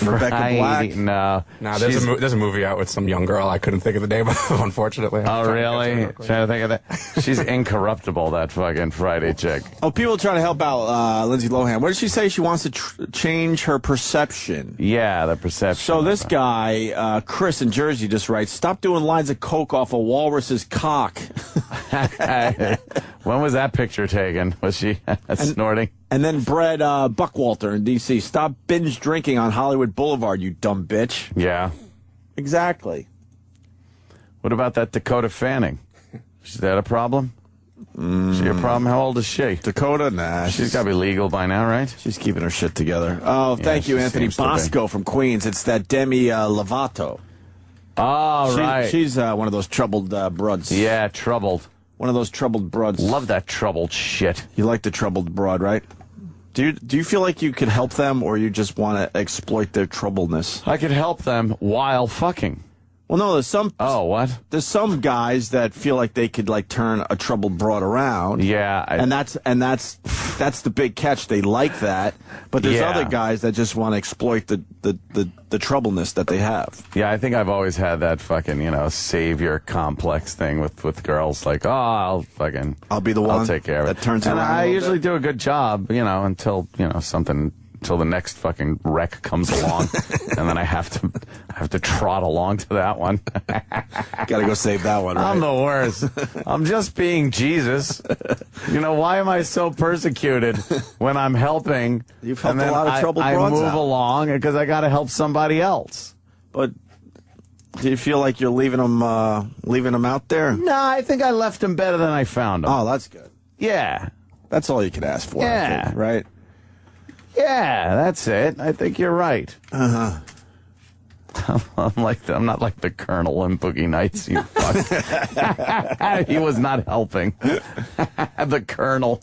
Rebecca Black? No, there's a movie out with some young girl. I couldn't think of the name of, unfortunately. Oh, really? Trying to think of that. She's incorruptible, that fucking Friday chick. Oh, people trying to help out Lindsay Lohan. What did she say? She wants to change her perception. Yeah, the perception. So this guy, Chris in Jersey, just writes, "Stop doing lines of coke off a walrus's cock." When was that picture taken? Was she snorting? And then Brett Buckwalter in D.C., "Stop binge drinking on Hollywood Boulevard, you dumb bitch." Yeah. Exactly. What about that Dakota Fanning? Is that a problem? Is she a problem? How old is she? Dakota? Nah. She's got to be legal by now, right? She's keeping her shit together. Oh, thank you, Anthony Bosco from Queens. It's that Demi Lovato. Oh, right. She's one of those troubled broads. Yeah, troubled. One of those troubled broads. Love that troubled shit. You like the troubled broad, right? Do you feel like you could help them, or you just want to exploit their troubledness? I could help them while fucking. Well, no, there's some. Oh, what? There's some guys that feel like they could like turn a troubled broad around. Yeah, and that's the big catch. They like that, but there's other guys that just want to exploit the troubleness that they have. Yeah, I think I've always had that fucking savior complex thing with girls. Like, I'll be the one. I'll take care of it. That turns and around. I usually do a good job, until until the next fucking wreck comes along, and then I have to trot along to that one. Gotta go save that one. Right? I'm the worst. I'm just being Jesus. Why am I so persecuted when I'm helping? You've helped a lot of troubled broads I move out. along because I got to help somebody else. But do you feel like you're leaving them out there? No, I think I left them better than I found them. Oh, that's good. Yeah, that's all you could ask for. Yeah, I think, right. Yeah, that's it. I think you're right. I'm not like the Colonel in Boogie Nights. You fuck. He was not helping. The Colonel.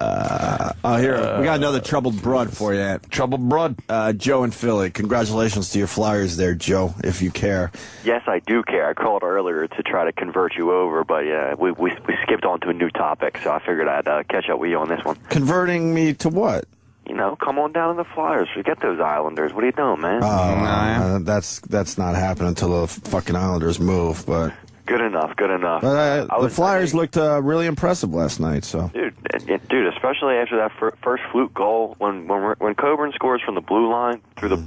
Here we got another troubled broad for you. Troubled broad. Joe in Philly. Congratulations to your Flyers there, Joe. If you care. Yes, I do care. I called earlier to try to convert you over, but we skipped on to a new topic, so I figured I'd catch up with you on this one. Converting me to what? Come on down to the Flyers. Forget those Islanders. What are you doing, man? That's not happening until the fucking Islanders move. But good enough. But the Flyers looked really impressive last night. So, dude, especially after that first fluke goal, when Coburn scores from the blue line through the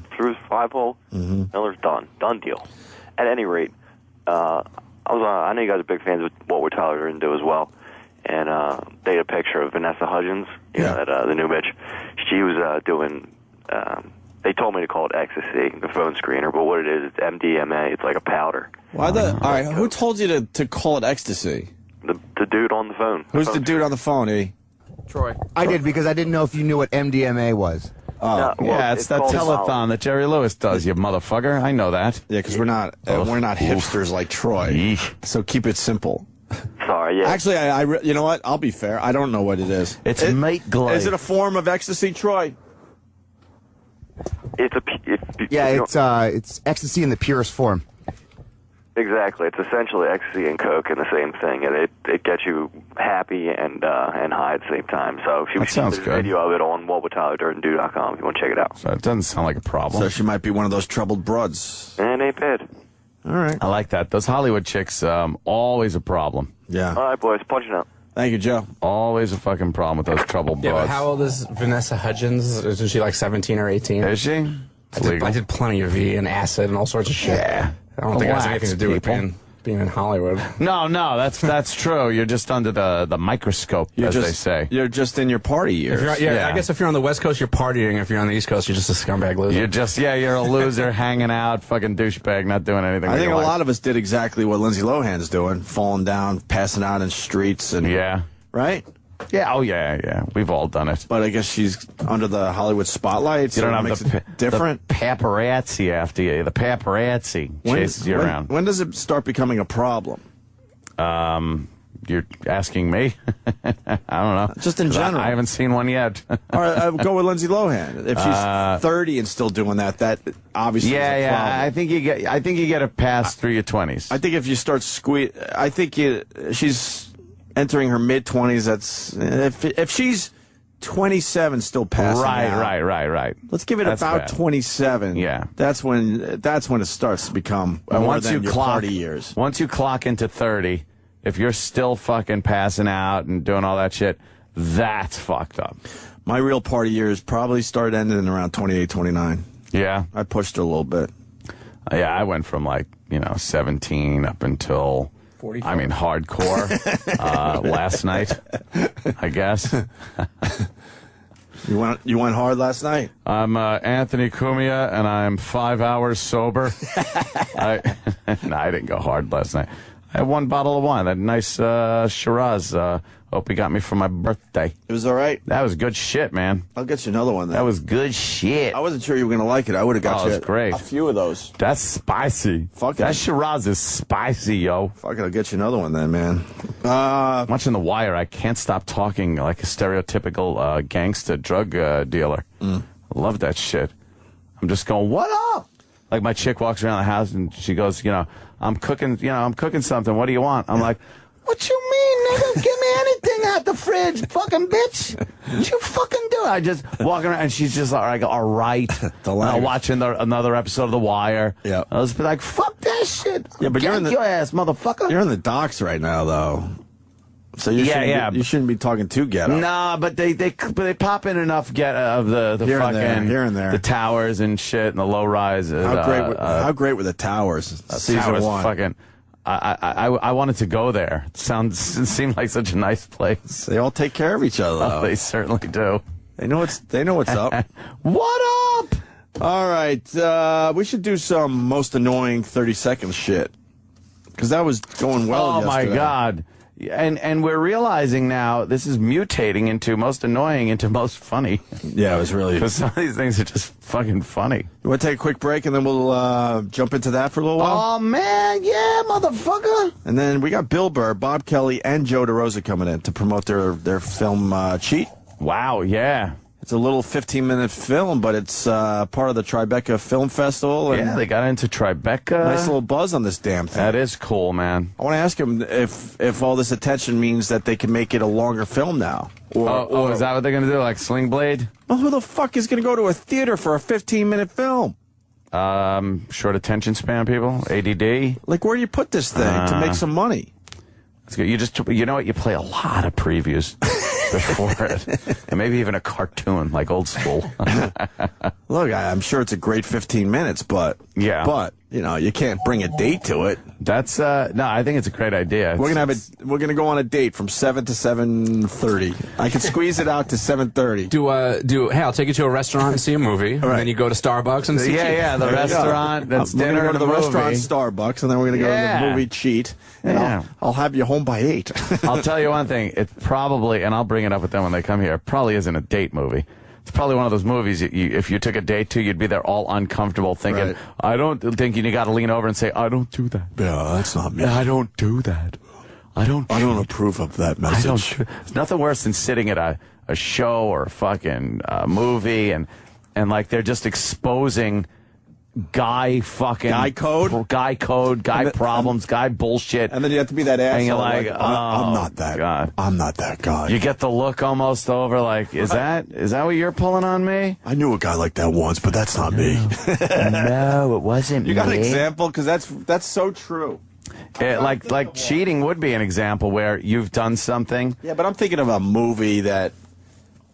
5-hole, Miller's done deal. At any rate, I know you guys are big fans of what we're Tyler didn't do as well. And they had a picture of Vanessa Hudgens, the new bitch. She was doing, they told me to call it ecstasy, the phone screener, but what it is, it's MDMA. It's like a powder. All right, who told you to call it ecstasy? The dude on the phone. Who's the dude on the phone, eh? Troy. I did, because I didn't know if you knew what MDMA was. Oh, it's that telethon that Jerry Lewis does, you motherfucker. I know that. Yeah, because we're not hipsters like Troy. So keep it simple. Sorry, yeah. Actually, you know what? I'll be fair. I don't know what it is. It's mate glide. Is it a form of ecstasy, Troy? It's ecstasy in the purest form. Exactly. It's essentially ecstasy and coke in the same thing, and it gets you happy and high at the same time. So that sounds good. There's a video of it on whatwoldtylerDurdenDo.com if you want to check it out. So it doesn't sound like a problem. So she might be one of those troubled broads. And ain't bad. All right. I like that. Those Hollywood chicks, always a problem. Yeah. All right, boys. Punching out. Thank you, Joe. Always a fucking problem with those troubled broads. Yeah, but how old is Vanessa Hudgens? Isn't she like 17 or 18? Is she? I did plenty of V and acid and all sorts of shit. Yeah. I don't think it has anything to do with being in Hollywood. No, that's true. You're just under the microscope, they say. You're just in your party years. I guess if you're on the West Coast, you're partying. If you're on the East Coast, you're just a scumbag loser. You're a loser, hanging out, fucking douchebag, not doing anything. I think a lot of us did exactly what Lindsay Lohan's doing, falling down, passing out in streets, and right? Yeah, yeah. We've all done it. But I guess she's under the Hollywood spotlight. You So don't have makes it different. The paparazzi after you. The paparazzi chases you around. When does it start becoming a problem? You're asking me? I don't know. Just in general. I haven't seen one yet. All right, I'll go with Lindsay Lohan. If she's 30 and still doing that obviously is a problem. I think you get a pass through your 20s. I think if you start she's entering her mid-20s. That's if she's 27 still passing out. Right. Let's give it about 27. Yeah. That's when it starts to become more than your party years. Once you clock into 30, if you're still fucking passing out and doing all that shit, that's fucked up. My real party years probably started ending around 28, 29. Yeah. I pushed it a little bit. Yeah, I went from 17 up until 45. I mean, hardcore last night, I guess. You went hard last night? I'm Anthony Cumia, and I'm 5 hours sober. I didn't go hard last night. I had one bottle of wine, that nice Shiraz. Opie got me for my birthday. It was all right? That was good shit, man. I'll get you another one then. That was good shit. I wasn't sure you were going to like it. I would have got you great. a few of those. That's spicy. Fuck that it. Shiraz is spicy, yo. Fuck it, I'll get you another one then, man. Watching The Wire, I can't stop talking like a stereotypical gangsta drug dealer. I love that shit. I'm just going, what up? Like my chick walks around the house and she goes, I'm cooking something. What do you want? I'm like, what you mean, nigga? Give me anything out the fridge, fucking bitch. What you fucking do? I just walk around and she's just like, all right. Watching another episode of The Wire. Yeah. I was like, fuck that shit. Yeah, but Get your ass, motherfucker. You're in the docks right now, though. So you shouldn't be talking too ghetto. Nah, but they pop in enough of the here fucking here and there, the towers and shit and the low rises. How great were the towers? Season one. Fucking. I wanted to go there. It seemed like such a nice place. They all take care of each other. Oh, they certainly do. They know what's up. What up? All right, we should do some most annoying 30-second shit because that was going well. Oh my god. And we're realizing now this is mutating into most annoying into most funny. Yeah, it was really... Because some of these things are just fucking funny. You want to take a quick break and then we'll jump into that for a little while? Oh, man, yeah, motherfucker. And then we got Bill Burr, Bob Kelly, and Joe DeRosa coming in to promote their film Cheat. Wow, yeah. It's a little 15-minute film, but it's part of the Tribeca Film Festival. And yeah, they got into Tribeca. Nice little buzz on this damn thing. That is cool, man. I want to ask him if all this attention means that they can make it a longer film now. Or is that what they're going to do, like Sling Blade? Well, who the fuck is going to go to a theater for a 15-minute film? Short attention span people, ADD. Like, where do you put this thing to make some money? That's good. You know what? You play a lot of previews before it, and maybe even a cartoon like old school. Look, I'm sure it's a great 15 minutes, but you can't bring a date to it. That's no, I think it's a great idea. We're gonna go on a date from 7 to 7:30. I can squeeze it out to 7:30. Hey, I'll take you to a restaurant and see a movie, and then you go to Starbucks and see. The restaurant. That's dinner. We're gonna go to the movie. restaurant Starbucks, and then we're gonna go to the movie Cheat. And I'll have you home by 8. I'll tell you one thing. It probably, and I'll bring it up with them when they come here. It probably isn't a date movie. It's probably one of those movies if you took a date to, you'd be there all uncomfortable thinking, right. I don't think you got to lean over and say, I don't do that. Yeah, that's not me. I don't do that. I don't approve of that message. There's nothing worse than sitting at a show or a fucking movie and like they're just exposing guy code, guy problems, guy bullshit. And then you have to be that asshole. And you're like, I'm not that. God. I'm not that guy. You get the look almost over like, is that what you're pulling on me? I knew a guy like that once, but that's not me. No, it wasn't me. You got an example? Because that's so true. Like cheating would be an example where you've done something. Yeah, but I'm thinking of a movie that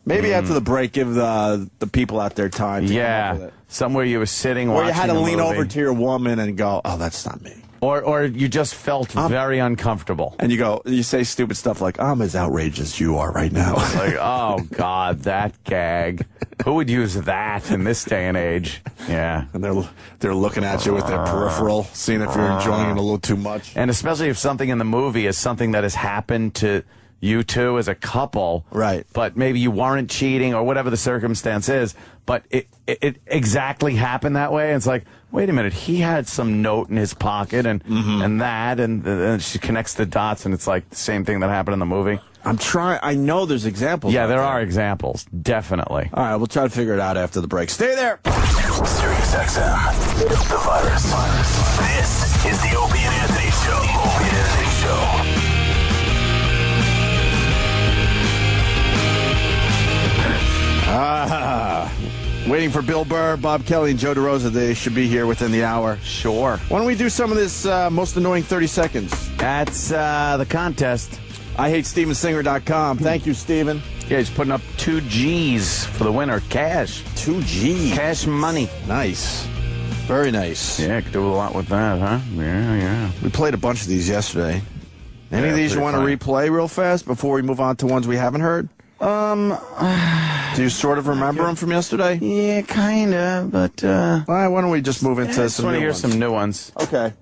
maybe after the break, give the people out there time to come up with it. Somewhere you were sitting or watching you had to lean movie. over to your woman and go, oh, that's not me. Or you just felt very uncomfortable. And you say stupid stuff like, I'm as outraged as you are right now. Like, oh, God, that gag. Who would use that in this day and age? Yeah. And they're looking at you with their peripheral, seeing if you're enjoying it a little too much. And especially if something in the movie is something that has happened to you two as a couple. Right. But maybe you weren't cheating or whatever the circumstance is, but it exactly happened that way. And it's like, wait a minute, he had some note in his pocket and that, and then she connects the dots, and it's like the same thing that happened in the movie. I know there's examples. Yeah, there are examples, definitely. All right, we'll try to figure it out after the break. Stay there. Sirius XM, the virus. This is the Opie and Anthony Show. Opie and Anthony Show. Waiting for Bill Burr, Bob Kelly, and Joe DeRosa. They should be here within the hour. Sure. Why don't we do some of this most annoying 30 seconds? That's the contest. IHateStevenSinger.com. Thank you, Steven. Yeah, he's putting up 2 G's for the winner. Cash. 2 G's. Cash money. Nice. Very nice. Yeah, could do a lot with that, huh? Yeah. We played a bunch of these yesterday. Any of these you want to replay real fast before we move on to ones we haven't heard? Do you sort of remember them from yesterday? Yeah, kind of, but... All right, why don't we just move into some new ones? Hear some new ones. Okay.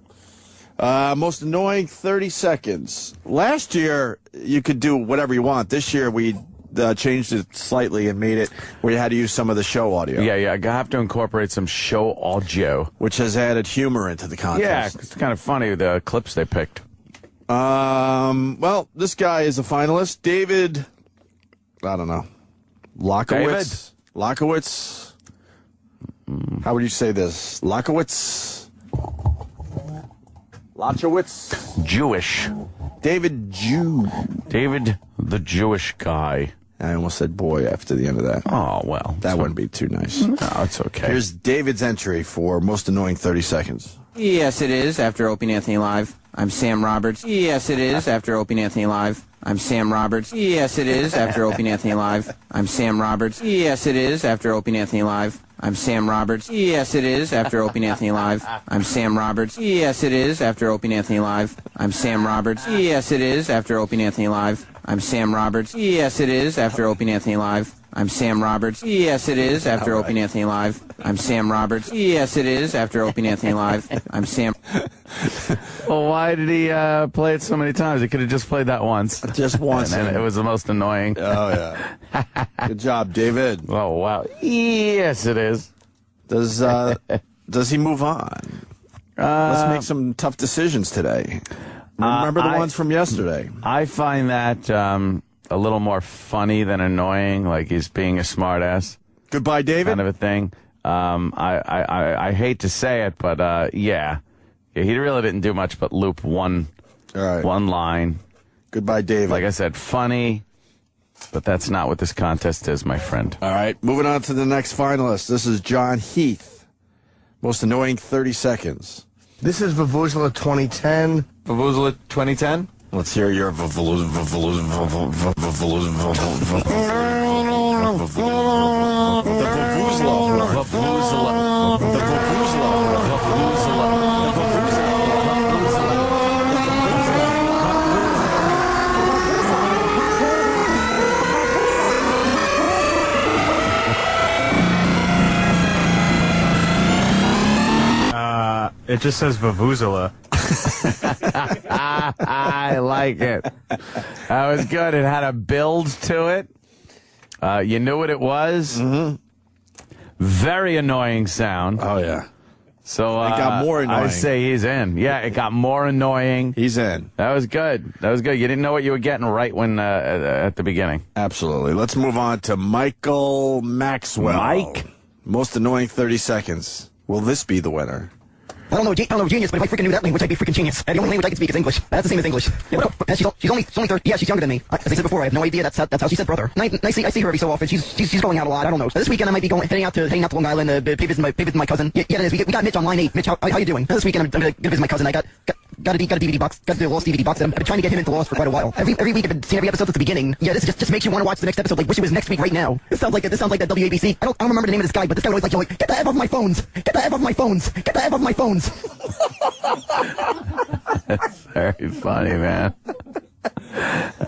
Most annoying 30 seconds. Last year, you could do whatever you want. This year, we changed it slightly and made it where you had to use some of the show audio. Yeah, I have to incorporate some show audio. Which has added humor into the contest. Yeah, it's kind of funny, the clips they picked. Well, this guy is a finalist. David, I don't know. Lockowitz? Lockowitz? How would you say this? Lockowitz? Lockowitz? Jewish. David David the Jewish guy. I almost said boy after the end of that. Oh, well. That wouldn't be too nice. No, it's okay. Here's David's entry for most annoying 30 seconds. Yes, it is. After Opie and Anthony Live, I'm Sam Roberts. Yes, it is. After Opie and Anthony Live, I'm Sam Roberts. Yes, it is. After Opie and Anthony Live, I'm Sam Roberts. Yes, it is. After Opie and Anthony Live, I'm Sam Roberts. Yes, it is. After Opie and Anthony Live, I'm Sam Roberts. Yes, it is. After Opie and Anthony Live, I'm Sam Roberts. Yes, it is. After Opie and Anthony Live, I'm Sam Roberts. Yes, it is. After Opie and Anthony Live, I'm Sam Roberts. Yes, it is. After Opie and Anthony Live, I'm Sam Roberts. Yes, it is. After Opie and Anthony Live, I'm Sam. Well, why did he play it so many times? He could have just played that once. Just once. And it was the most annoying. Oh, yeah. Good job, David. Oh, wow. Yes, it is. Does he move on? Let's make some tough decisions today. Remember the ones from yesterday. I find that a little more funny than annoying, like he's being a smartass. Goodbye, David? Kind of a thing. I hate to say it, but yeah, he really didn't do much but loop one line. Goodbye, David. Like I said, funny, but that's not what this contest is, my friend. All right, moving on to the next finalist. This is John Heath. Most annoying 30 seconds. This is Vuvuzela 2010. Vuvuzela 2010? Let's hear your Vuvuzela. It just says Vuvuzela. I like it. That was good. It had a build to it. You knew what it was. Mm-hmm. Very annoying sound. Oh, yeah. So it got more annoying. I say he's in. Yeah, it got more annoying. He's in. That was good. That was good. You didn't know what you were getting right when at the beginning. Absolutely. Let's move on to Michael Maxwell. Mike. Most annoying 30 seconds. Will this be the winner? I don't know genius, but if I freaking knew that language, I'd be freaking genius. The only language I can speak is English. That's the same as English. Yeah, she's only 30. Yeah, she's younger than me. As I said before, I have no idea. That's how she said brother. And I see her every so often. She's going out a lot. I don't know. This weekend I might be heading out to Long Island. Pay visit my cousin. Yeah, it is. We got Mitch on line 8. Mitch, how you doing? This weekend I'm gonna visit my cousin. I got a DVD box. Got the Lost DVD box. I've been trying to get him into Lost for quite a while. Every week I've been seeing every episode at the beginning. Yeah, this just makes you want to watch the next episode. Like, wish it was next week right now. This sounds like that WABC. I don't remember the name of this guy, but this guy would always like, get the F off my phones. Get the F off my phones. Get the F off my phones. That's very funny, man.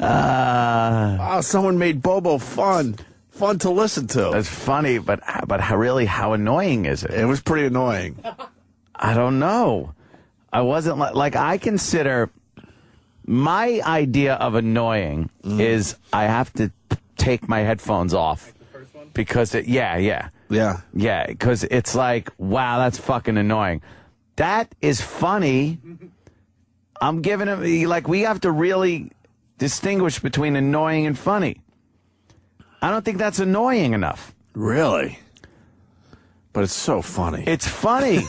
Wow, someone made Bobo fun to listen to. That's funny, but really, how annoying is it? It was pretty annoying. I don't know. I wasn't like I consider My idea of annoying is I have to take my headphones off because because it's like, wow, that's fucking annoying. That is funny. I'm giving him, like, we have to really distinguish between annoying and funny. I don't think that's annoying enough. Really? But it's so funny. It's funny,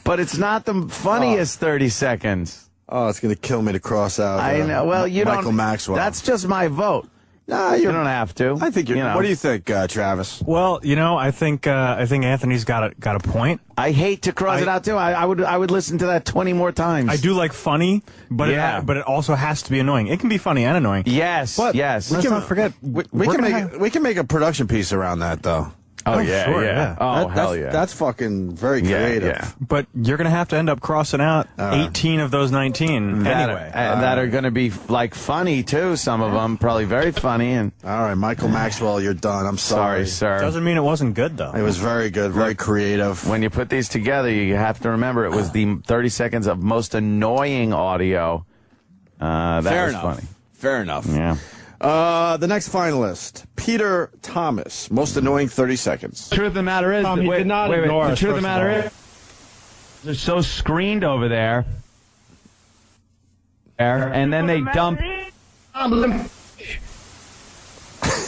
but it's not the funniest 30 seconds. Oh, it's going to kill me to cross out. I know. Well, you don't. Michael Maxwell. That's just my vote. Nah, you don't have to. I think you're. What do you think, Travis? Well, I think Anthony's got a point. I hate to cross it out too. I would listen to that 20 more times. I do like funny, but but it also has to be annoying. It can be funny and annoying. Yes, but yes. Let's not forget we can make a production piece around that though. Oh yeah, sure, yeah. Oh hell yeah. That's fucking very creative. Yeah. But you're gonna have to end up crossing out 18 of those 19 anyway. That are gonna be like funny too. Some of them probably very funny. And all right, Michael Maxwell, you're done. I'm sorry, sir. Doesn't mean it wasn't good though. It was very good, very creative. When you put these together, you have to remember it was the 30 seconds of most annoying audio. That was funny. Fair enough. Yeah. The next finalist, Peter Thomas. Most annoying 30 seconds. The truth of the matter is, he did not ignore us, the truth of the matter is, they're so screened over there, and then they dump, and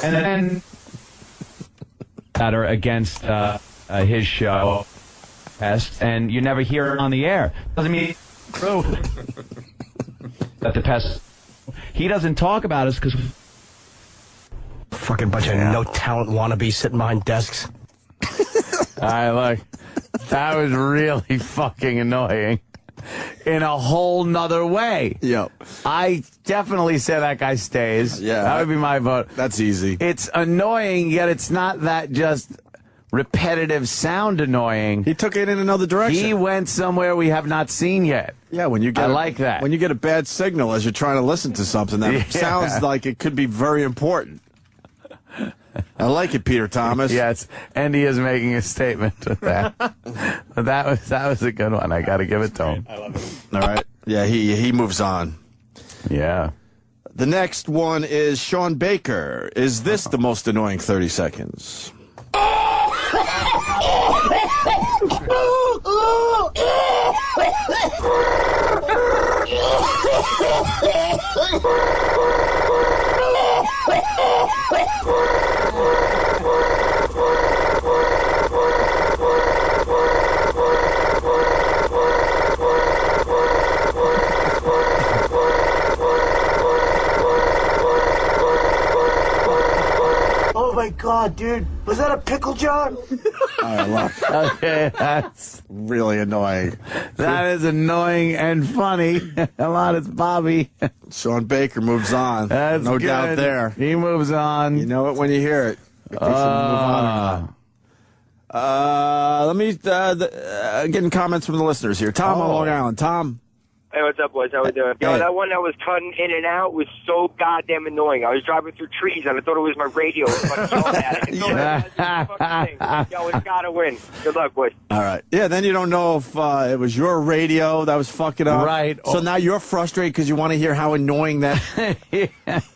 then that are against his show, and you never hear it on the air. Doesn't mean it's true that the pest. He doesn't talk about us because. Fucking bunch of no-talent wannabes sitting behind desks. All right, look. That was really fucking annoying in a whole nother way. Yep. I definitely say that guy stays. Yeah. That would be my vote. That's easy. It's annoying, yet it's not that just repetitive sound annoying. He took it in another direction. He went somewhere we have not seen yet. Yeah, when you get I like that. When you get a bad signal as you're trying to listen to something that sounds like it could be very important. I like it, Peter Thomas. Yes, and he is making a statement with that. But that was a good one. I got to give it to him. I love it. All right. Yeah, he moves on. Yeah. The next one is Sean Baker. Is this the most annoying 30 seconds? Oh my God, dude. Was that a pickle jar? All right, look. Okay, that's really annoying. That is annoying and funny. A lot of Bobby. Sean Baker moves on. That's no good. doubt there. He moves on. You know it when you hear it. If they should move on or not. Let me getting comments from the listeners here. Tom on Long Island. Tom. Hey, what's up, boys? How we doing? Yo, that one that was cutting in and out was so goddamn annoying. I was driving through trees, and I thought it was my radio. Yo, it's got to win. Good luck, boys. All right. Yeah, then you don't know if it was your radio that was fucking up. Right. So now you're frustrated because you want to hear how annoying that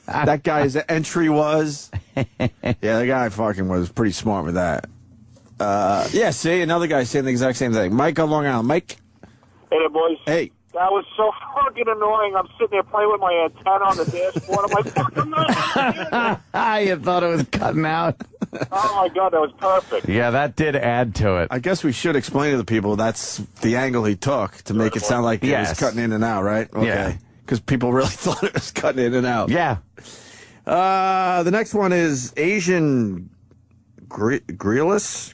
that guy's entry was. Yeah, the guy fucking was pretty smart with that. Yeah, see, another guy saying the exact same thing. Mike on Long Island. Mike? Hey there, boys. Hey. That was so fucking annoying. I'm sitting there playing with my antenna on the dashboard. I'm like, fucking no. You thought it was cutting out? Oh, my God, that was perfect. Yeah, that did add to it. I guess we should explain to the people that's the angle he took to make it sound like it was cutting in and out, right? Okay. Yeah. Because people really thought it was cutting in and out. Yeah. The next one is Asian Greeless?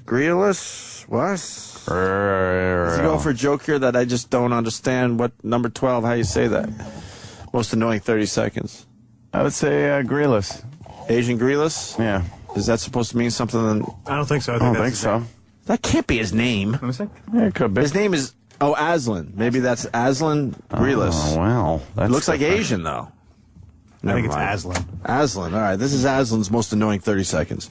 What? Does he go for a joke here that I just don't understand? What, number 12, how you say that? Most annoying 30 seconds. I would say Greeless. Asian Greeless? Yeah. Is that supposed to mean something? I don't think so. I don't think so. That can't be his name. Let me see. Yeah, it could be. His name is, Aslan. Maybe that's Aslan Greeless. Oh, wow. It looks like Asian, though. I think it's Aslan. Aslan. All right. This is Aslan's most annoying 30 seconds.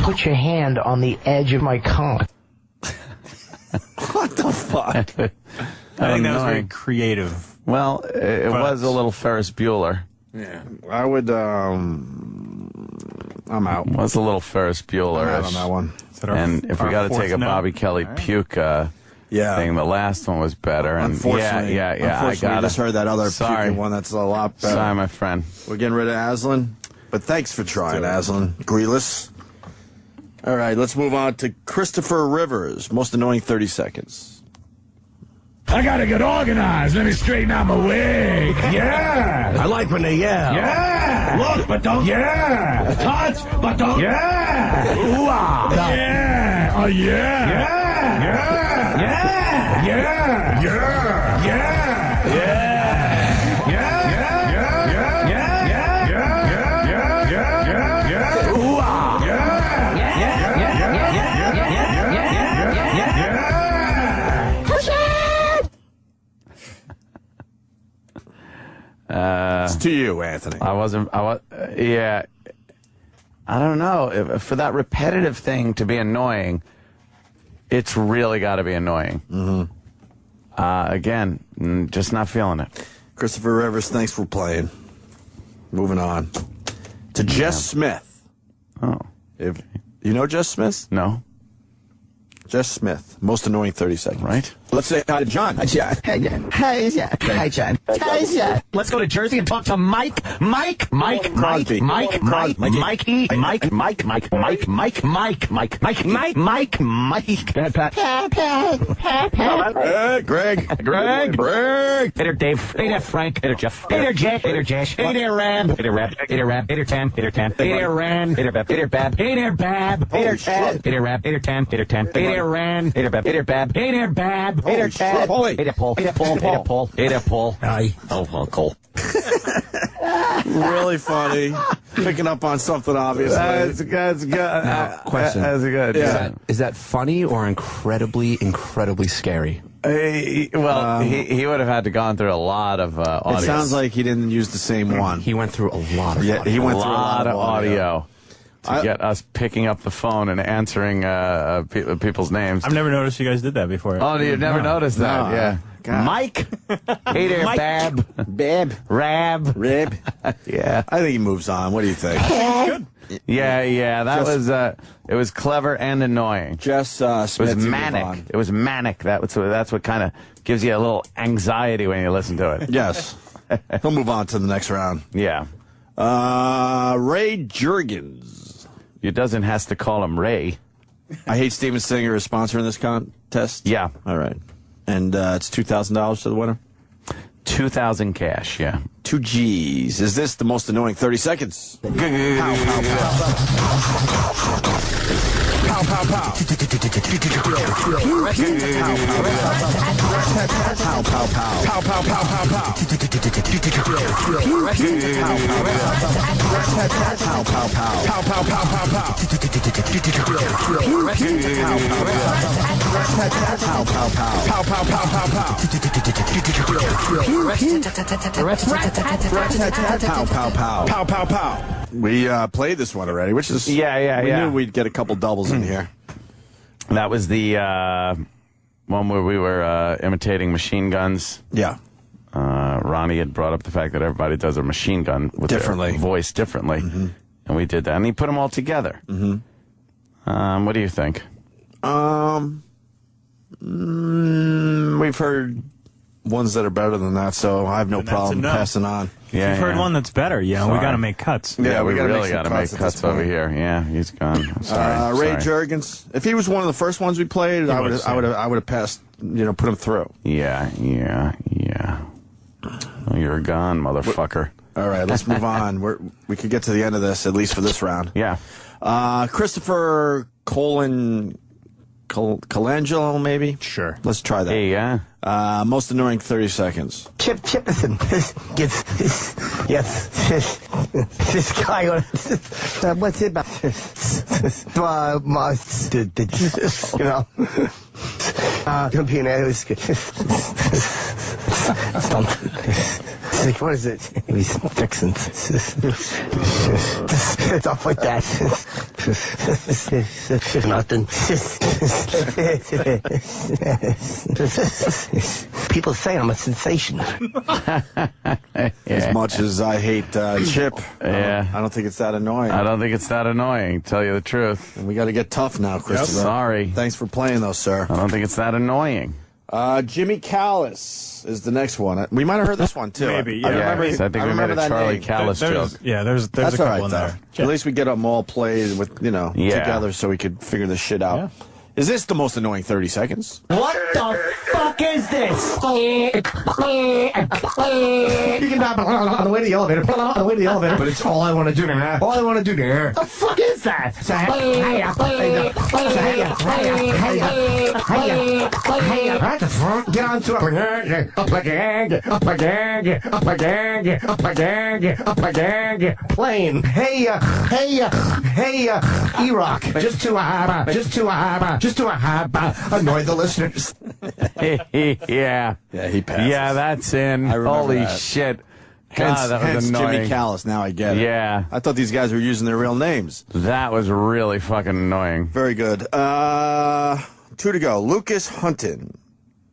Put your hand on the edge of my cock. What the fuck? I think that was very creative. Well, it was a little Ferris Bueller. Yeah, I would. I'm out. It was a little Ferris Bueller. I'm out on that one. And if we got to take a Bobby Kelly puke thing, the last one was better. And unfortunately, yeah. Unfortunately, I just heard that other puking one that's a lot better. Sorry, my friend. We're getting rid of Aslan, but thanks for trying, Aslan. Greeless. All right, let's move on to Christopher Rivers. Most annoying 30 seconds. I gotta get organized. Let me straighten out my wig. Yeah. I like when they yell. Yeah. Look, but don't. Yeah. Touch, but don't. Yeah. Ooh-ah. Yeah. Oh, yeah. Yeah. Yeah. Yeah. Yeah. Yeah. Yeah. Yeah. It's to you, Anthony. Yeah. I don't know. For that repetitive thing to be annoying, it's really got to be annoying. Again, just not feeling it. Christopher Rivers, thanks for playing. Moving on to Jess Smith. Oh. If you know Jess Smith? No. Jess Smith, most annoying 30 seconds. Right. Let's say hi to John. Hi, John. Hey, John. Hi, John. Hi, John. Hi, John. Let's go to Jersey and talk to Mike. Crosby. Mike. Pat. Greg. Hey there, Dave. Hey there, Frank. Hey there, Jeff. Hey there, Jack. Hey there, Jash. Hey there, Rab. Hey there, Rab. Hey there, Rab. Hey there, Tam. Hey there, Tam. Hey there, Ran. Hey there, Bab. Hey there, Bab. Hey there, Bab. Hey there, Chad. Hey there, Rab. Hey there, Tam. Hey there, Tam. Hey there, Ran. Hey there, Bab. Hey there, Bab. Hey there, Bab. Hey there, Chad. Hey there, Paul. Hey there, Paul. Hey there, Paul. Hey there, Paul. Hi. Oh, Uncle. Really funny. Picking up on something obvious. That's good. Now, question. That's good. Yeah. Is that funny or incredibly scary? He would have had to gone through a lot of audio. It sounds like he didn't use the same one. He went through a lot of audio. He went through a lot of audio. To get us picking up the phone and answering people's names. I've never noticed you guys did that before. Oh, you've never noticed that? No. Yeah. God. Mike. Hey there, Mike. Bab. Rab. Rib. Yeah. I think he moves on. What do you think? Good. Yeah. That it was clever and annoying. Jess Smith. It was manic. It was manic. That's what kind of gives you a little anxiety when you listen to it. Yes. He'll move on to the next round. Yeah. Ray Juergens. It doesn't has to call him Ray. I Hate Steven Singer is sponsoring this contest? Yeah. All right. And it's $2,000 to the winner? $2,000 cash, yeah. 2 G's. Is this the most annoying 30 seconds? Pow, pow, Pow, pow, pow. pow, pow, pow. Pow, pow, pow, pow, pow. We played this one already, which is... Yeah. We knew we'd get a couple doubles in here. That was the one where we were imitating machine guns. Yeah. Ronnie had brought up the fact that everybody does a machine gun with differently. Their voice differently. Mm-hmm. And we did that. And he put them all together. Mm-hmm. What do you think? We've heard ones that are better than that, so I have no problem passing on. Yeah, if you've heard one that's better, we got to make cuts. Yeah, we really got to make cuts over here. Yeah, he's gone. Sorry. Ray Juergens. If he was one of the first ones we played, I would have passed. Put him through. Yeah. Oh, you're gone, motherfucker. All right, let's move on. We could get to the end of this, at least for this round. Yeah. Christopher Colangelo, maybe? Sure. Let's try that. Hey, yeah. Most annoying 30 seconds. Chip Chippison gets this guy on what's it about? You know, what is it? He's fixing stuff like that. Nothing. People say I'm a sensation. As much as I hate Chip, yeah, I don't think it's that annoying. I don't think it's that annoying, tell you the truth. And we got to get tough now, Christopher. Sorry. Thanks for playing, though, sir. I don't think it's that annoying. Jimmy Callis is the next one. We might have heard this one, too. Maybe, yeah. I think we made a Charlie Callis joke. Yeah, there's That's a couple all right, in there. At least we get them all played with, together so we could figure this shit out. Yeah. Is this the most annoying 30 seconds? What the fuck is this? You can die on the way to the elevator, on the way to the elevator, but it's all I want to do now. All I want to do now. The fuck is that? Get on to a plane. Hey, E-Rock. Just to annoy the listeners. Yeah. Yeah, he passed. Yeah, that's in. Holy that. shit. God, that was annoying. Jimmy Callis. Now I get it. Yeah. I thought these guys were using their real names. That was really fucking annoying. Very good. 2 to go. Lucas Hunton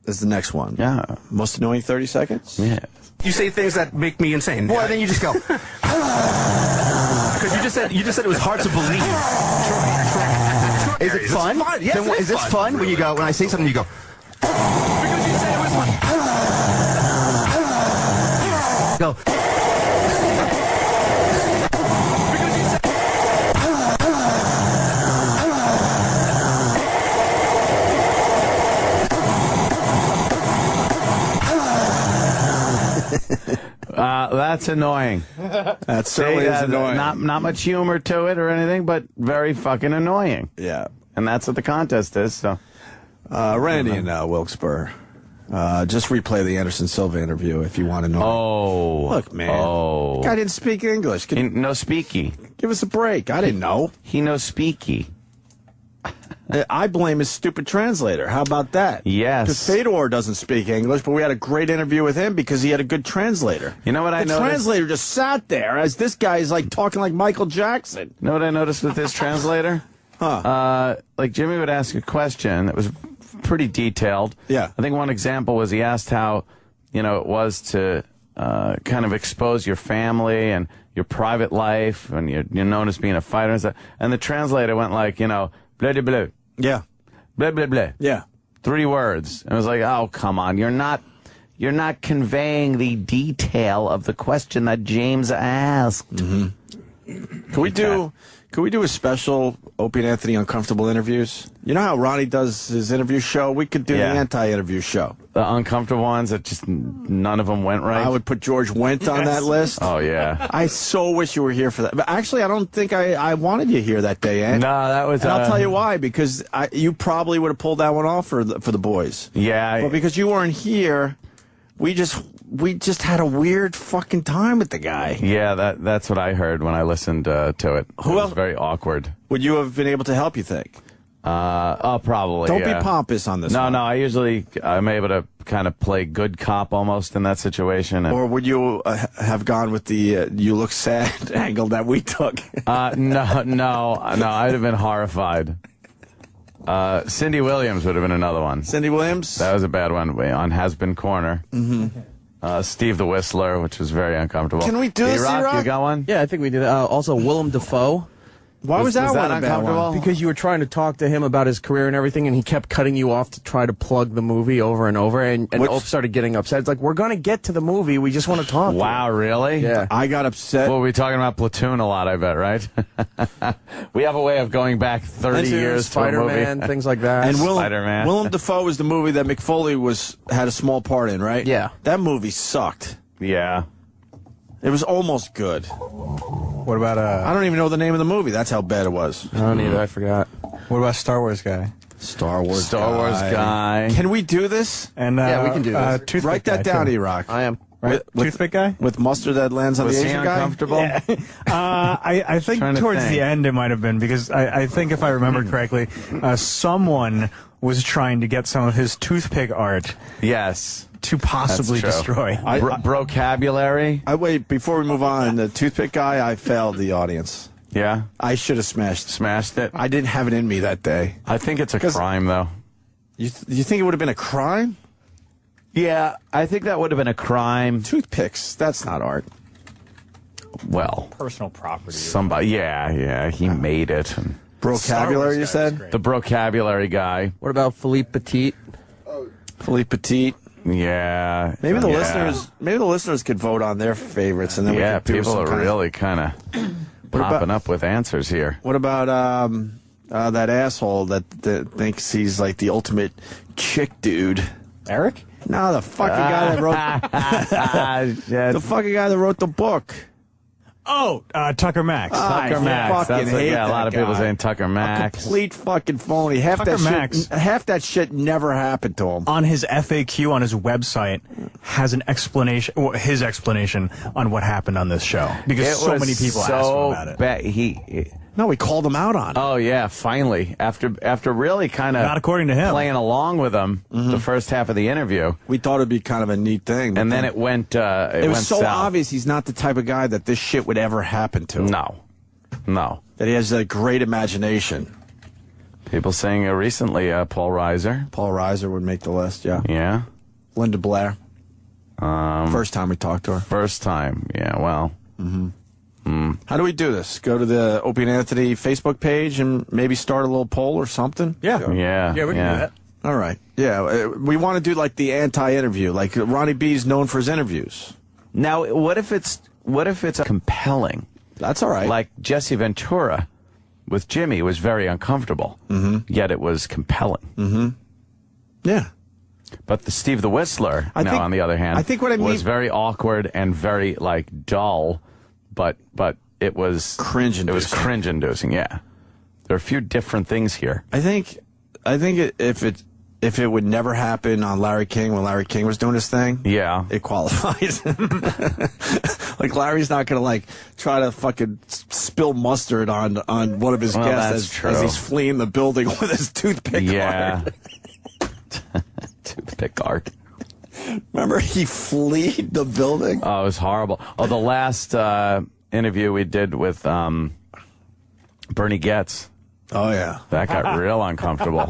is the next one. Yeah. Most annoying 30 seconds? Yeah. You say things that make me insane. Boy, then you just go. Because you just said it was hard to believe. Is it fun? Yes, is this fun when you go, when I say something, you go. Because you said it was fun. Go. That's annoying. That certainly is annoying. Not much humor to it or anything, but very fucking annoying. Yeah. And that's what the contest is, so. Randy in Wilkes-Barre. Just replay the Anderson Silva interview if you want to know. Oh. Look, man. Oh. Guy didn't speak English. No speaky. Give us a break. I didn't know. He no speaky. I blame his stupid translator. How about that? Yes. Because Fedor doesn't speak English, but we had a great interview with him because he had a good translator. You know what I noticed? The translator just sat there as this guy is like talking like Michael Jackson. You know what I noticed with this translator? Like Jimmy would ask a question that was pretty detailed. Yeah. I think one example was he asked how, it was to kind of expose your family and your private life, and you're known as being a fighter and stuff. And the translator went like, blah, blah, blah. Yeah. Blah, blah, blah. Yeah. 3 words. And it was like, oh, come on. You're not conveying the detail of the question that James asked. Mm-hmm. Can we do a special Opie and Anthony uncomfortable interviews? You know how Ronnie does his interview show? We could do the anti-interview show. The uncomfortable ones that just none of them went right? I would put George Wendt on that list. Oh, yeah. I so wish you were here for that. But actually, I don't think I wanted you here that day, Ant. No, that was... And I'll tell you why. Because you probably would have pulled that one off for the boys. Yeah. But because you weren't here, we just had a weird fucking time with the guy. Yeah, that's what I heard when I listened to it. Who else? It was very awkward. Would you have been able to help, you think? Probably. Don't be pompous on this one. No, I'm able to kind of play good cop almost in that situation. Or would you have gone with the you look sad angle that we took? No, I'd have been horrified. Cindy Williams would have been another one. Cindy Williams? That was a bad one on Has Been Corner. Mm-hmm. Steve the Whistler, which was very uncomfortable. Can we do this, E-Rock, you got one? Yeah, I think we did. Also, Willem Dafoe. Why was that one uncomfortable? Because you were trying to talk to him about his career and everything, and he kept cutting you off to try to plug the movie over and over, and Ope started getting upset. It's like, we're going to get to the movie. We just want to talk. Wow, really? Yeah. I got upset. Well, we're talking about Platoon a lot, I bet, right? We have a way of going back 30 years to a movie. Spider-Man, things like that. And Spider-Man. Willem Dafoe was the movie that McFoley had a small part in, right? Yeah. That movie sucked. Yeah. It was almost good. What about I don't even know the name of the movie. That's how bad it was. I don't either. I forgot. What about Star Wars guy? Star Wars guy. Can we do this? And yeah, we can do this. Write that down, E-Rock. I am. Right? Toothpick guy? With mustard that lands on the Asian guy? Uncomfortable? Yeah. I think towards the end it might have been, because I think if I remember correctly, someone was trying to get some of his toothpick art. Yes. To possibly destroy. Vocabulary? Wait, before we move on, the toothpick guy, I failed the audience. Yeah? I should have smashed it? I didn't have it in me that day. I think it's a crime, though. You think it would have been a crime? Yeah, I think that would have been a crime. Toothpicks, that's not art. Well, personal property. Somebody, yeah, he made it. And vocabulary, you said? The vocabulary guy. What about Philippe Petit? Philippe Petit. Yeah. Maybe the listeners could vote on their favorites, and then we could do people some are really kind of popping up with answers here. What about that asshole that thinks he's like the ultimate chick dude? Eric? No, the fucking guy that wrote the fucking guy that wrote the book. Oh, Tucker Max. Tucker Max. Fucking hate a lot of people saying Tucker Max. A complete fucking phony. Half that shit never happened to him. On his FAQ on his website has an explanation, his explanation on what happened on this show, because so many people asked him about it. No, we called him out on it. Oh yeah, finally. After really kind of not according to him playing along with him the first half of the interview, we thought it'd be kind of a neat thing. And then it went. It was so south. obvious he's not the type of guy that this shit would ever happen to. No. That he has a great imagination. People saying recently, Paul Reiser. Paul Reiser would make the list. Yeah. Yeah. Linda Blair. First time we talked to her. First time. Yeah. Well. How do we do this? Go to the Opie and Anthony Facebook page and maybe start a little poll or something? Yeah, we can do that. All right. Yeah, we want to do like the anti-interview. Like Ronnie B's known for his interviews. Now, what if it's compelling? That's all right. Like Jesse Ventura with Jimmy was very uncomfortable, yet it was compelling. Yeah. But the Steve the Whistler, on the other hand, I think what I mean was very awkward and very dull. But it was cringe-inducing. It was cringe-inducing. Yeah, there are a few different things here. I think if it would never happen on Larry King when Larry King was doing his thing, it qualifies. Like Larry's not gonna try to fucking spill mustard on one of his guests as he's fleeing the building with his toothpick. Yeah, toothpick art. Remember, he fled the building? Oh, it was horrible. Oh, the last interview we did with Bernie Getz. Oh, yeah. That got real uncomfortable.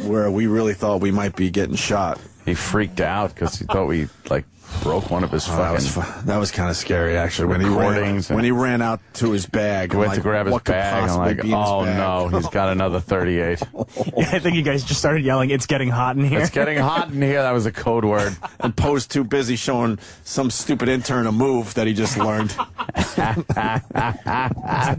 Where we really thought we might be getting shot. He freaked out because he thought we, broke one of his fucking... That was kind of scary, actually. When he ran out to his bag. Went to grab his bag. I'm like, oh, no, he's got another 38. Yeah, I think you guys just started yelling, "It's getting hot in here." It's getting hot in here. That was a code word. And Poe's too busy showing some stupid intern a move that he just learned.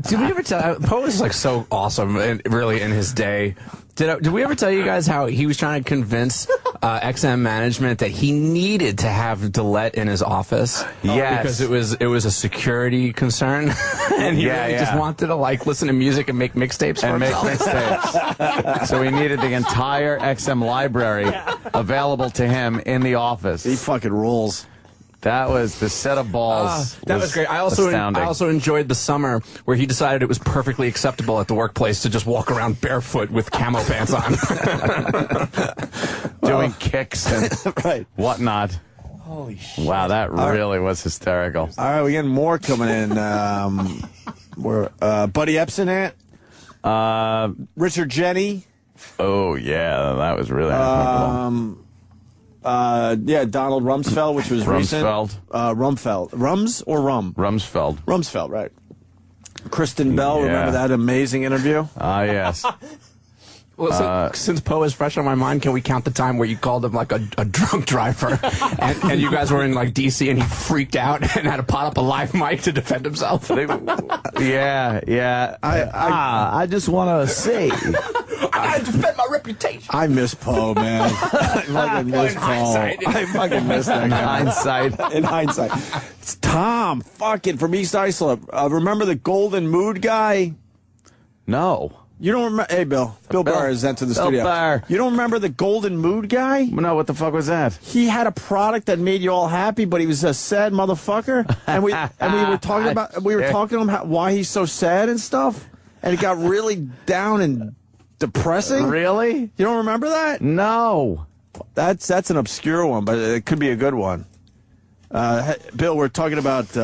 Did we ever tell... Poe was so awesome, really, in his day. Did we ever tell you guys how he was trying to convince XM management that he needed to have Dillette in his office? Yes. Because it was a security concern. And he just wanted to listen to music and make mixtapes for himself. So he needed the entire XM library available to him in the office. He fucking rules. That was the set of balls. That was great. I also enjoyed the summer where he decided it was perfectly acceptable at the workplace to just walk around barefoot with camo pants on, doing kicks and whatnot. Holy shit! Wow, that really was hysterical. All right, we got more coming in. We're Buddy Epson Richard Jenny. Oh yeah, that was really uncomfortable. Donald Rumsfeld, which was recent. Rumfeld. Rums or Rum? Rumsfeld. Rumsfeld, right. Kristen Bell, remember that amazing interview? Ah, yes. Well, since Poe is fresh on my mind, can we count the time where you called him a drunk driver and you guys were in D.C. and he freaked out and had to pot up a live mic to defend himself? Yeah. I just want to say... I gotta defend my reputation. I miss Poe, man. I fucking miss Poe. I fucking miss that guy. In hindsight. It's Tom fucking from East Islip. Remember the Golden Mood guy? No. You don't remember? Hey, Bill. Bill Burr has entered the studio. Burr. You don't remember the Golden Mood guy? No, what the fuck was that? He had a product that made you all happy, but he was a sad motherfucker. And we were talking about talking to him why he's so sad and stuff. And it got really down and depressing. Really? You don't remember that? No. That's an obscure one, but it could be a good one. Bill, we're talking about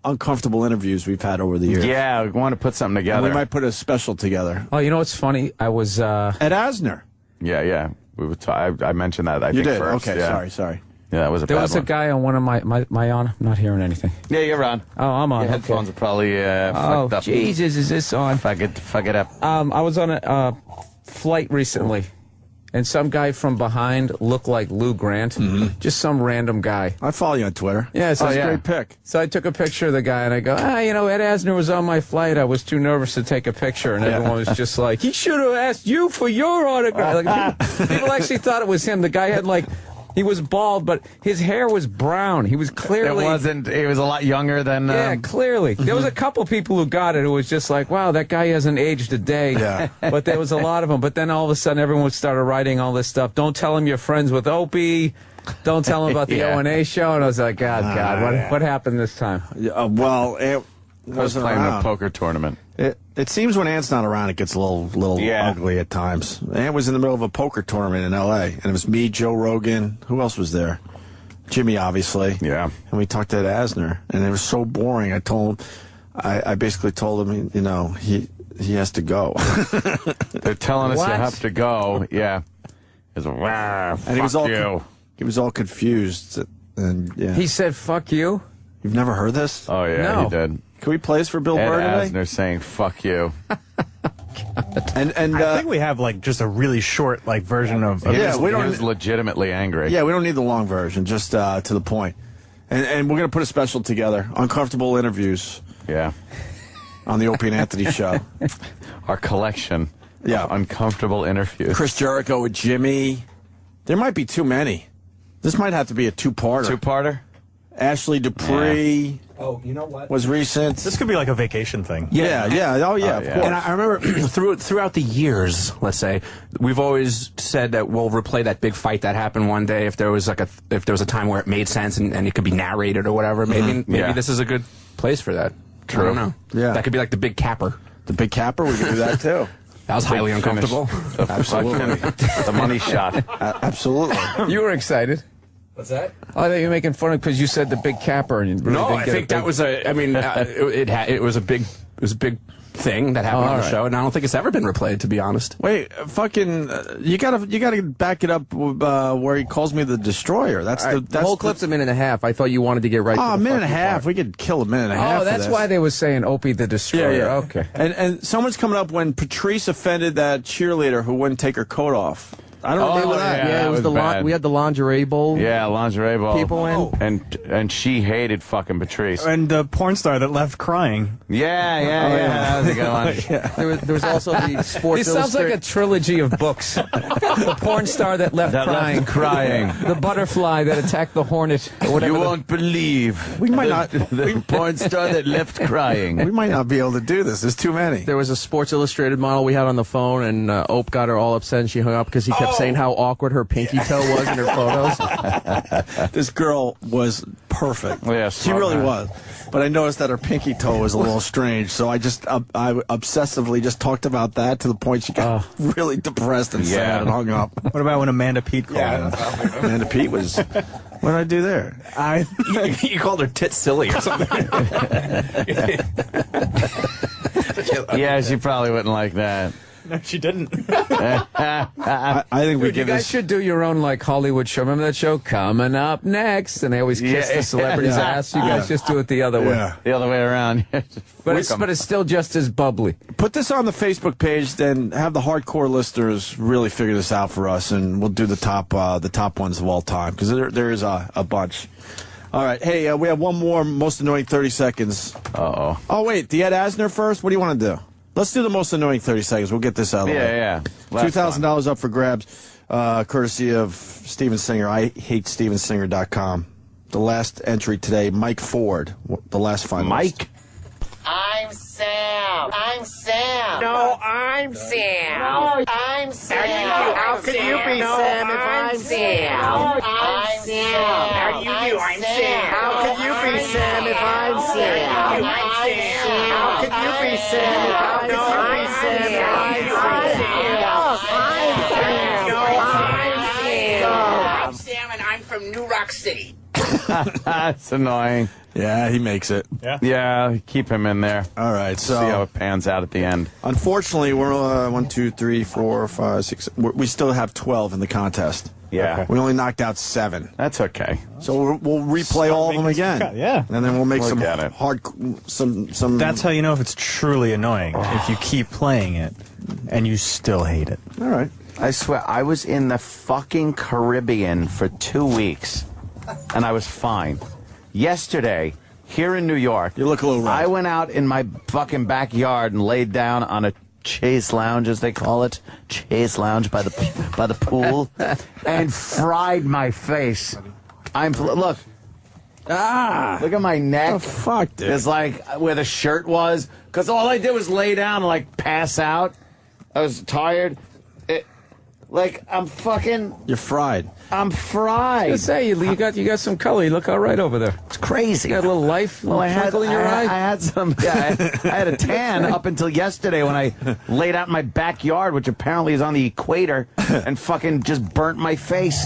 uncomfortable interviews we've had over the years. Yeah, we want to put something together. And we might put a special together. Oh, you know what's funny? I was at Asner. Yeah. We would I mentioned that. You think did. first. Okay, yeah. sorry. Yeah, that was a There bad was one. a guy on one of my on. I'm not hearing anything. Yeah, you're on. Oh, I'm on. Your headphones are probably Oh, fucked up. Jesus, is this on? Fuck it up. I was on a flight recently, and some guy from behind looked like Lou Grant. Just some random guy. I follow you on Twitter. Yeah, so that's a great pick. So I took a picture of the guy, and I go, Ed Asner was on my flight. I was too nervous to take a picture, and everyone was just like, he should have asked you for your autograph. Like, people actually thought it was him. The guy had he was bald, but his hair was brown. He was clearly... He was a lot younger than... Yeah, clearly. There was a couple people who got it who was just like, wow, that guy hasn't aged a day. Yeah. But there was a lot of them. But then all of a sudden, everyone started writing all this stuff. Don't tell him you're friends with Opie. Don't tell him about the O&A show. And I was like, God, what happened this time? Well, it I was playing a poker tournament. It seems when Ant's not around, it gets a little ugly at times. Ant was in the middle of a poker tournament in L.A., and it was me, Joe Rogan. Who else was there? Jimmy, obviously. Yeah. And we talked to Ed Asner, and it was so boring. I basically told him, he has to go. They're telling us you have to go. Yeah. And he was all confused. And yeah. He said, fuck you? You've never heard this? Oh, yeah, No. he did. Can we play this for Bill Ed Burr today? Asner saying, fuck you. And I think we have just a really short version of He was legitimately angry. Yeah, we don't need the long version, just to the point. And we're going to put a special together, uncomfortable interviews. Yeah. On the Opie and Anthony show. Our collection. Yeah. Of uncomfortable interviews. Chris Jericho with Jimmy. There might be too many. This might have to be a two-parter. Two-parter? Ashley Dupree. Yeah. Oh, you know what? Was recent. This could be like a vacation thing. Yeah. Oh, yeah, of course. And I remember throughout the years, let's say, we've always said that we'll replay that big fight that happened one day if there was a time where it made sense and it could be narrated or whatever. Maybe this is a good place for that. True. I don't know. Yeah. That could be like the big capper. The big capper, we could do that too. That was highly uncomfortable. Absolutely. The money shot. Absolutely. You were excited. What's that? Oh, I thought you were making fun of because you said the big capper. And you really No, didn't I get think that was it was a big thing that happened on the show, and I don't think it's ever been replayed, to be honest. Wait, you gotta back it up where he calls me the Destroyer. That's the whole clip's a minute and a half. I thought you wanted to get right to the a minute and a fucking half. part. We could kill a minute and a half. Oh, that's why they were saying Opie the Destroyer. Yeah. Okay. And someone's coming up when Patrice offended that cheerleader who wouldn't take her coat off. I don't remember that. Yeah, it was we had the lingerie bowl. Yeah, lingerie bowl. People in. And she hated fucking Patrice. And the porn star that left crying. Yeah. That was a good one. There was also the Sports It sounds like a trilogy of books. The porn star that left crying. The butterfly that attacked the hornet. Or whatever. You won't believe. We might not. The porn star that left crying. We might not be able to do this. There's too many. There was a Sports Illustrated model we had on the phone, and Ope got her all upset, and she hung up because he kept saying how awkward her pinky toe was in her photos. This girl was perfect. Yeah, she really was. But I noticed that her pinky toe was a little strange, so I obsessively just talked about that to the point she got really depressed and sad and hung up. What about when Amanda Peet called in? Amanda Peet was... What did I do there? You called her tit silly or something. Yeah, she probably wouldn't like that. No, she didn't. I think we You guys should do your own Hollywood show. Remember that show? Coming up next, and they always kiss the celebrity's ass. You guys just do it the other way. The other way around. But it's still just as bubbly. Put this on the Facebook page, then have the hardcore listeners really figure this out for us, and we'll do the top ones of all time, because there is a bunch. All right, hey, we have one more most annoying 30 seconds. Uh-oh. Oh, wait, the Ed Asner first? What do you want to do? Let's do the most annoying 30 seconds. We'll get this out of the way. Yeah. $2,000 up for grabs, courtesy of Steven Singer. IHateStevenSinger.com. The last entry today, Mike Ford, the last finalist. Mike? I'm Sam. I'm Sam. No, I'm Sam. No, I'm Sam. How could you be Sam if I'm Sam? I'm Sam. How do you do? I'm Sam. How could you be Sam if I'm Sam? I'm Sam. How could you be Sam if I'm I'm Sam, and I'm from New Rock City. That's annoying. Yeah, he makes it. Yeah, keep him in there. All right, so see how it pans out at the end. Unfortunately, we're 1, 2, 3, 4, 5, 6. We still have 12 in the contest. Yeah, we only knocked out 7. That's okay. So we'll replay all of them again. Yeah, and then we'll make some at it. some. That's how you know if it's truly annoying. If you keep playing it and you still hate it. All right. I swear, I was in the fucking Caribbean for 2 weeks, and I was fine. Yesterday, here in New York, you look a little red. I went out in my fucking backyard and laid down on a Chase Lounge, as they call it, Chase Lounge by the pool, and fried my face. Look. Look at my neck. Oh, fuck, dude. It's like where the shirt was, because all I did was lay down and like pass out. I was tired. I'm fucking. You're fried. I'm fried. I was gonna say, you got some color. You look all right over there. It's crazy. You got a little life, a little twinkle in your eye. I had some. Yeah, I had a tan up until yesterday when I laid out in my backyard, which apparently is on the equator, and fucking just burnt my face.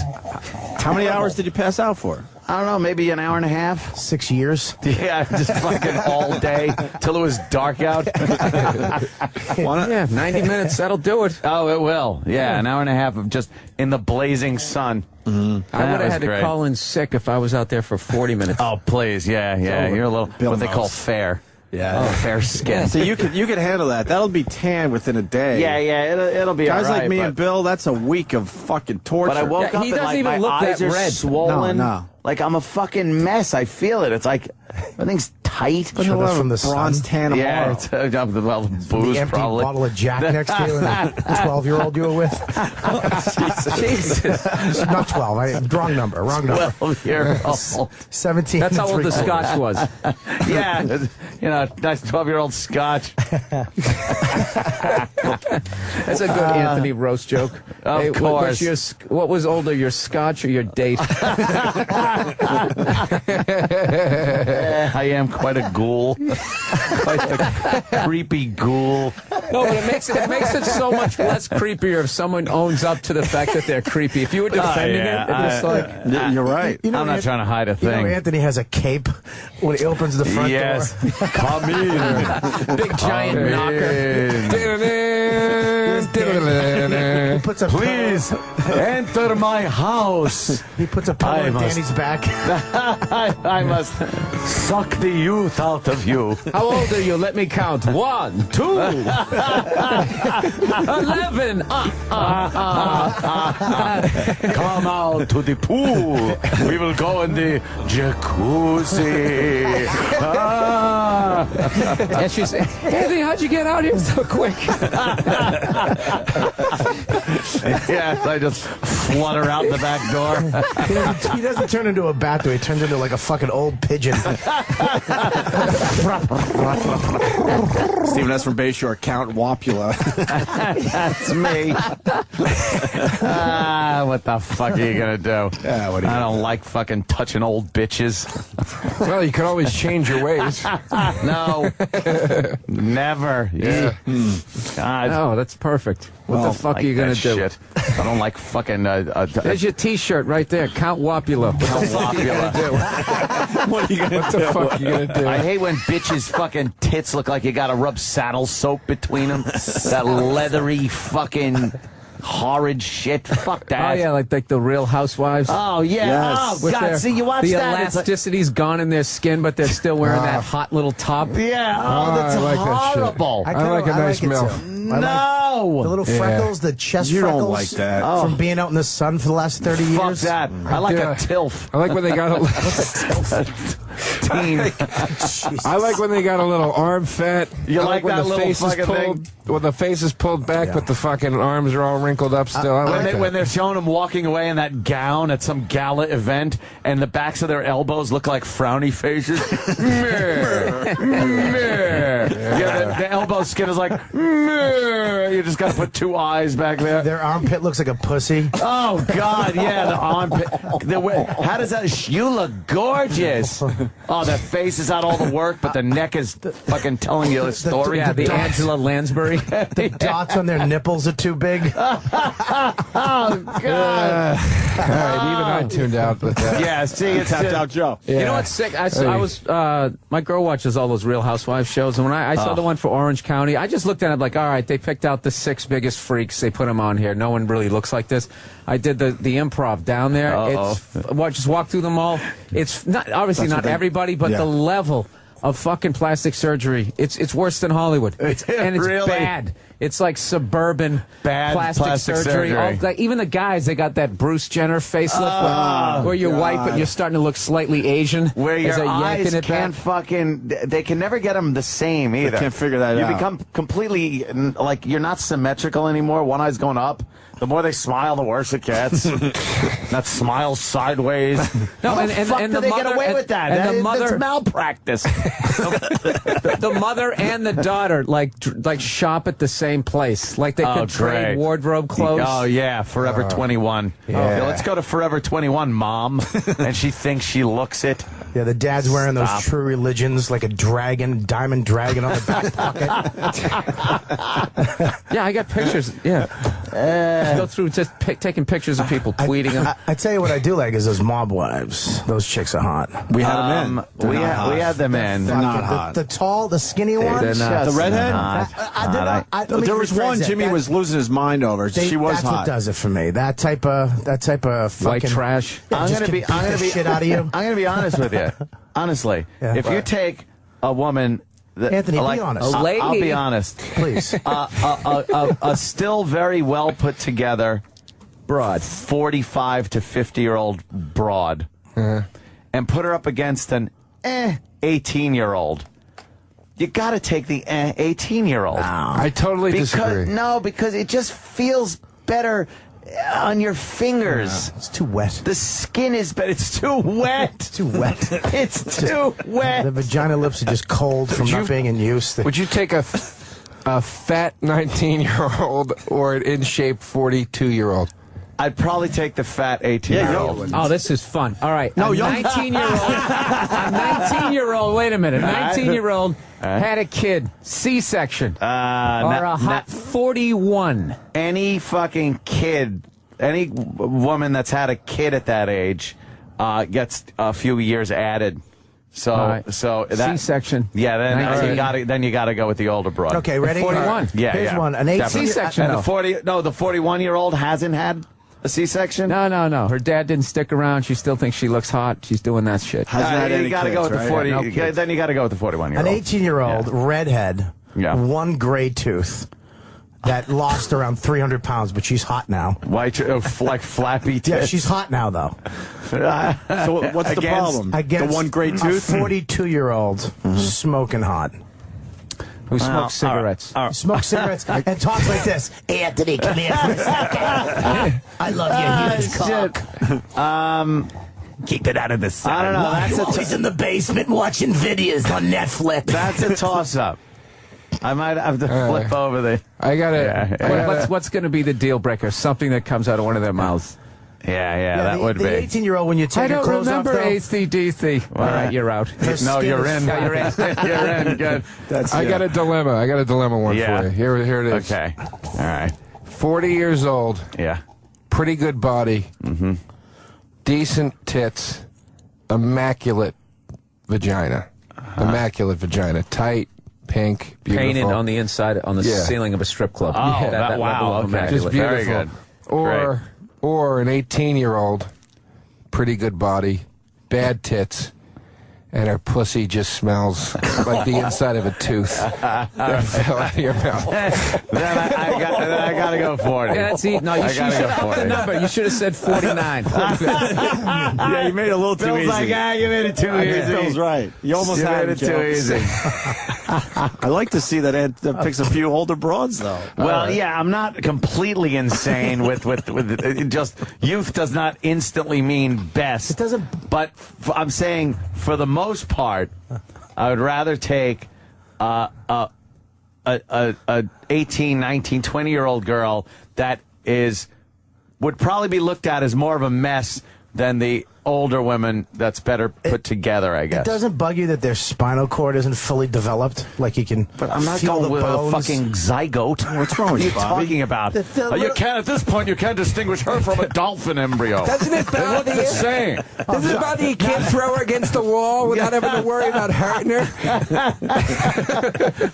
How many hours did you pass out for? I don't know, maybe an hour and a half. 6 years. Yeah, just fucking all day till it was dark out. Yeah, 90 minutes, that'll do it. Oh, it will. Yeah, an hour and a half of just in the blazing sun. Mm-hmm. I would have had to call in sick if I was out there for 40 minutes. Oh, please. Yeah. You're a little, Bill what they knows. call fair. Yeah, fair skin. So you could handle that. That'll be tan within a day. Yeah, it'll be guys all right, like me but, and Bill. That's a week of fucking torture. But I woke up he and doesn't like even my look eyes that are red. swollen. No. Like I'm a fucking mess. I feel it. It's like everything's tight. Sure, that's from the bronze sun. tan tomorrow. Yeah, it's well, booze The empty probably. bottle of Jack next to you and the 12-year-old you were with. Jesus. Not 12. Wrong number. 12-year-old. 17. That's how old the scotch was. Yeah, nice 12-year-old scotch. That's a good Anthony roast joke. Of course. What was older, your scotch or your date? I am quite a ghoul. Quite a creepy ghoul. No, but it makes it so much less creepier if someone owns up to the fact that they're creepy. If you were defending it's like... You're right. You know, I'm not trying to hide a thing. You know, Anthony has a cape when he opens the front door. Come in. Big giant knocker. He puts a Please enter my house. He puts a pillow on Danny's back. I must suck the youth out of you. How old are you? Let me count. 1, 2, 11. Come out to the pool. We will go in the jacuzzi. And she said, Anthony, how'd you get out here so quick? Yes, I just flutter out the back door. He doesn't turn into a bat, though. He turns into like a fucking old pigeon. Stephen S. from Bayshore, Count Wapula. That's me. What the fuck are you gonna do? Yeah, what are you I don't like fucking touching old bitches. Well, you can always change your ways. No, never. Yeah. God. Oh, that's perfect. What the fuck are you gonna do? Shit. I don't like fucking. There's your T-shirt right there, Count Wapula. What the fuck are you gonna do? What are you gonna do? What the fuck are you gonna do? I hate when bitches' fucking tits look like you gotta rub saddle soap between them. That leathery fucking horrid shit. Fuck that. Oh yeah, like the Real Housewives. Oh yeah. Yes. Oh With God. See, you watch the that. It's like- elasticity's gone in their skin, but they're still wearing that hot little top. Yeah. Oh, that's I like that shit. horrible. I like a nice milk. No. The little freckles, the chest You freckles. don't like that. From being out in the sun for the last 30 years. Fuck that. I like a tilf. I like when they got Teen. I like when they got a little arm fat. You I like when that the little face is fucking pulled. thing? when the face is pulled back, but the fucking arms are all wrinkled up still. When they're showing them walking away in that gown at some gala event, and the backs of their elbows look like frowny faces. The elbow skin is like, you just got to put 2 eyes back there. Their armpit looks like a pussy. Oh, God, yeah, the armpit. How does that? You look gorgeous. Oh, the face is out all the work, but the neck is fucking telling you a story. Yeah, the Angela Lansbury. The dots on their nipples are too big. Oh, God. All right, even I tuned out with that. Yeah, see, it's tapped out Joe. You know what's sick? I was my girl watches all those Real Housewives shows, and when I saw the one for Orange County, I just looked at it like, all right, they picked out the 6 biggest freaks, they put them on here. No one really looks like this. I did the improv down there. Just walk through them all. It's not obviously not everybody, but the level of fucking plastic surgery, it's worse than Hollywood. It's really bad. It's like suburban bad plastic surgery. Even the guys, they got that Bruce Jenner facelift where you're white, but you're starting to look slightly Asian. Where your eyes can't they can never get them the same either. They can't figure that out. You become completely, like, you're not symmetrical anymore. One eye's going up. The more they smile, the worse it gets. That smile sideways. No, How the fuck do they get away with that? And the mother, that's malpractice. the mother and the daughter like shop at the same place. Like they could trade wardrobe clothes. Oh yeah, Forever 21. Yeah. Let's go to Forever 21, Mom. And she thinks she looks it. Yeah, the dad's wearing those True Religions, like a dragon, diamond dragon on the back pocket. Yeah, I got pictures. Yeah. Go through just taking pictures of people, tweeting them. I tell you what I do like is those mob wives. Those chicks are hot. We had them in. We had them in. They're not hot. The tall, the skinny ones? The redhead? There was one Jimmy was losing his mind over. She was that's hot. What does it for me. That type of fucking white trash. I'm gonna be shit out of you. I'm gonna be honest with you. Honestly, if you take a woman. Anthony, be honest. A lady. I'll be honest. Please. A still very well put together broad, 45 to 50-year-old broad, and put her up against an 18-year-old. You got to take the 18-year-old. I totally disagree. No, because it just feels better on your fingers. It's too wet. The skin is better. It's too wet. It's too wet. It's too wet. The vagina lips are just cold from not being in use. Would you take a fat 19-year-old or an in-shape 42-year-old? I'd probably take the fat 18-year-old. Oh, this is fun. All right. No, 19-year-old. Wait a minute. 19-year-old had a kid, C-section, or a hot 41. Any fucking kid, any woman that's had a kid at that age gets a few years added. So that C-section. Yeah, then you gotta go with the older broad. Okay, ready? 41. Here's one. An 18 C-section. And the 41-year-old hasn't had a C-section? No. Her dad didn't stick around. She still thinks she looks hot. She's doing that shit. You got to go with the 40. Then you got to go with the 41-year-old. An 18-year-old redhead, one gray tooth that lost around 300 pounds, but she's hot now. White, like flappy tits. Yeah, she's hot now though. So what's the problem? Against the one gray tooth? A 42-year-old smoking hot. Who smokes cigarettes. Smokes cigarettes and talks like this. Anthony, come here for a second. I love your huge cock. Keep it out of the sun. I don't know. That's always in the basement watching videos on Netflix. That's a toss-up. I might have to flip over the... I gotta... What's going to be the deal breaker? Something that comes out of one of their mouths. Yeah, that would be. The 18-year-old, when you take your clothes off, I don't remember ACDC. All right, you're out. No, you're in. You're in. You're in. Good. I got a dilemma. I got a dilemma one for you. Here it is. Okay. All right. 40 years old. Yeah. Pretty good body. Mm-hmm. Decent tits. Immaculate vagina. Immaculate vagina. Tight, pink, beautiful. Painted on the inside, on the ceiling of a strip club. Oh, wow. Okay. Just beautiful. Very good. Or an 18-year-old, pretty good body, bad tits, and her pussy just smells like the inside of a tooth that fell out of your mouth. Then I got to go 40. Yeah, that's it. No, you should have upped the number. You should have said 49. Yeah, you made it a little too easy. Bill's like, you made it too easy. Bill's right. You almost had it too easy. I like to see that Ed picks a few older broads, though. Well, yeah, I'm not completely insane with just youth does not instantly mean best. It doesn't. But I'm saying for the most part, I would rather take a 18, 19, 20-year-old girl that would probably be looked at as more of a mess than the older women that's better put together, I guess. It doesn't bug you that their spinal cord isn't fully developed? Like you can But I'm not feel going the with bones? a fucking zygote. What's wrong with you, What are you talking about? You can't, at this point, you can't distinguish her from a dolphin embryo. Doesn't it They look bother the you? same. Doesn't it bother you can't throw her against the wall without having to worry about hurting her?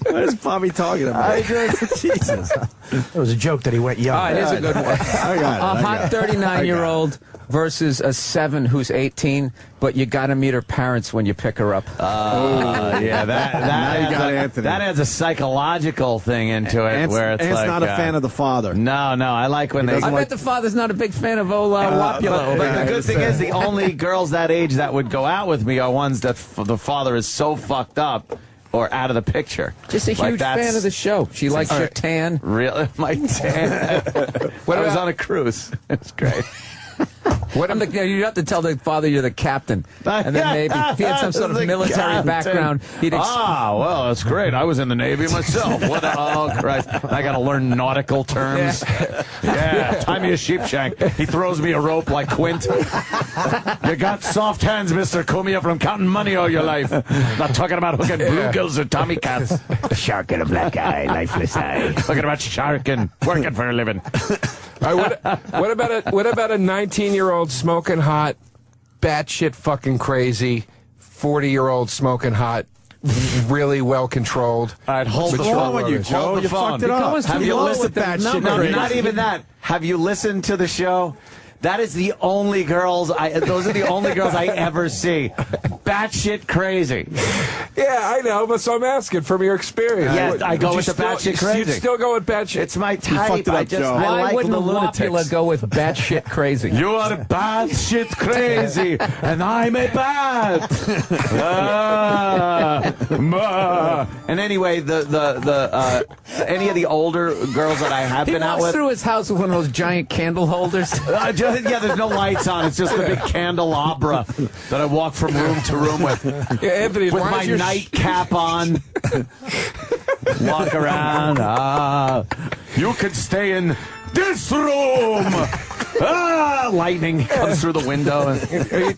What is Bobby talking about? Jesus. It was a joke that he went young. Oh, it is a good one. I got it. A hot 39-year-old versus a 7 who's 18, but you got to meet her parents when you pick her up. Yeah, that adds a psychological thing into it, where it's Ant's like not a fan of the father. No, I like when they. I bet the father's not a big fan of Wapula. But the good thing is, the only girls that age that would go out with me are ones that the father is so fucked up or out of the picture. Just a huge fan of the show. She likes your tan. Really? My tan? I was on a cruise. It's great. You have to tell the father you're the captain, and then maybe if he had some sort of military background, he'd. Well, that's great. I was in the Navy myself. Oh Christ! I got to learn nautical terms. Yeah, tie me a sheepshank. He throws me a rope like Quint. You got soft hands, Mister. Comey, from counting money all your life. Not talking about hooking bluegills or Tommy cats. A shark and a black eye, lifeless eye. Talking about sharking, working for a living. All right, what about a 19-year-old smoking hot, batshit fucking crazy, 40-year-old smoking hot, really well controlled? All right, hold the What's wrong phone. with you, Joe? You fucked it up. Have you listened? No, not even that. Have you listened to the show? That is the only girls those are the only girls I ever see. Batshit crazy. Yeah, I know, but so I'm asking from your experience. Yes, I go with the batshit crazy. You still go with batshit? It's my type. fucked it up, Joe. I Why like wouldn't the Wapula lunatics. go with batshit crazy? You are batshit crazy, and I'm a bat. And anyway, any of the older girls that I have He been out walks with. through his house with one of those giant candle holders. There's no lights on. It's just the big candelabra that I walk from room to room with. Yeah, Anthony, With why my is your nightcap on. Walk around. You could stay in this room. Lightning comes through the window.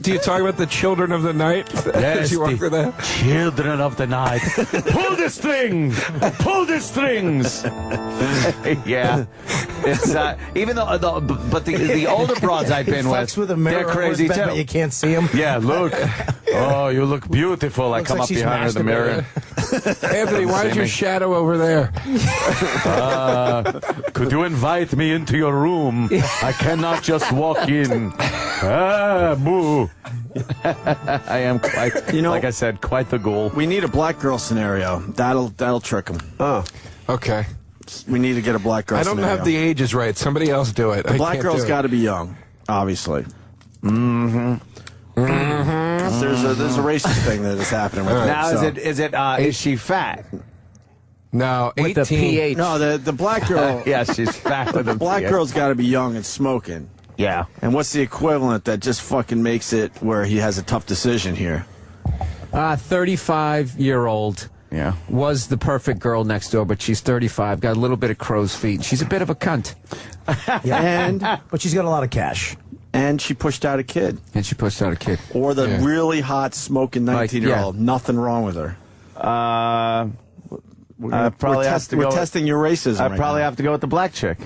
Do you talk about the children of the night? Yes, you walk the through that? children of the night. Pull the strings. Pull the strings. Yeah, it's even though the older broads I've been with, a mirror they're crazy too. but you can't see him. Yeah, look. Oh, you look beautiful. I come like up she's behind her in the mirror. Anthony, why is your shadow over there? Could you invite me into your room? I cannot just walk in. Boo. I am quite, like I said, quite the ghoul. We need a black girl scenario. That'll trick them. Oh, okay. We need to get a black girl I don't scenario. have the ages right. Somebody else do it. The black girl's got to be young, obviously. There's a racist thing that is happening with her. Now, so. is she fat? No, With 18. the PH. No, the black girl. Yeah, she's fat with The a black PH. girl's got to be young and smoking. Yeah. And what's the equivalent that just fucking makes it where he has a tough decision here? 35-year-old. Yeah. Was the perfect girl next door, but she's 35, got a little bit of crow's feet. She's a bit of a cunt. But she's got a lot of cash. And she pushed out a kid. Or the really hot smoking 19-year-old. Nothing wrong with her. We're testing your racism. I probably have to go with the black chick.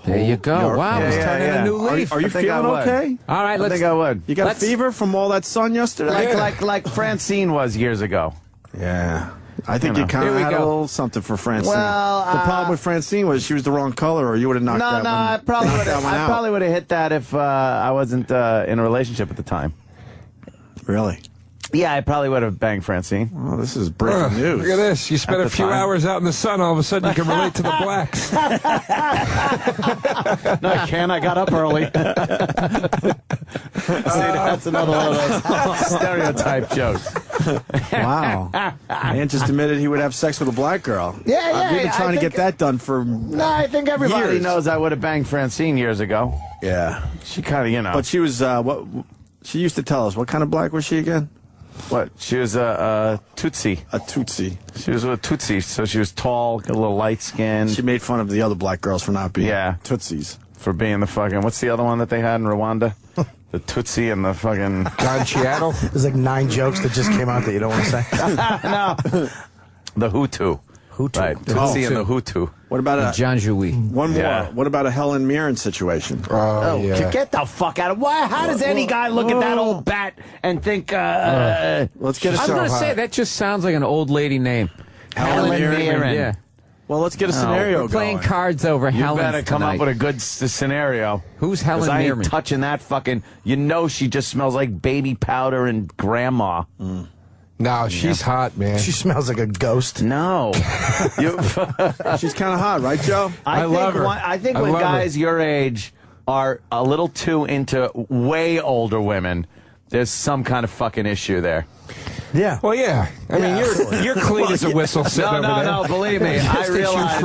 There you go. Wow, he's turning a new leaf. Are you feeling okay? All right, I think I would. You got a fever from all that sun yesterday? Like Francine was years ago. Yeah. I think you kind of had a little something for Francine. Well, the problem with Francine was she was the wrong color, or you would have knocked that one. I probably would have hit that if I wasn't in a relationship at the time. Really? Yeah, I probably would have banged Francine. Oh, this is breaking news. Look at this. You spent a few hours out in the sun. All of a sudden, you can relate to the blacks. No, I can't. I got up early. See, that's another one of those stereotype jokes. Wow. Ant just admitted he would have sex with a black girl. Yeah, We've been trying to get that done for I think everybody knows I would have banged Francine years ago. Yeah. She kind of, you know. But she was, what? She used to tell us. What kind of black was she again? What? She was a Tootsie. A Tootsie. She was a Tootsie, so she was tall, a little light-skinned. She made fun of the other black girls for not being Tootsies. For being the fucking... What's the other one that they had in Rwanda? The Tootsie and the fucking... Seattle? There's like 9 jokes that just came out that you don't want to say. No. The Hutu. Right. Tootsie and the Hutu. What about a... Janjaweed. One more. Yeah. What about a Helen Mirren situation? Get the fuck out of... Why? How does any guy look at that old bat and think... Let's get I was going to say, that just sounds like an old lady name. Helen Mirren. Yeah. Well, let's get a scenario We're playing going. cards over Helen. You better come up with a good scenario. Who's Helen I ain't Mirren? touching that fucking... You know she just smells like baby powder and grandma. No, she's hot, man. She smells like a ghost. No. She's kind of hot, right, Joe? I love her. I think I when love guys your age are a little too into way older women, there's some kind of fucking issue there. Yeah. Well, yeah. I mean, you're clean as a whistle sitting over there. No, believe me. I realize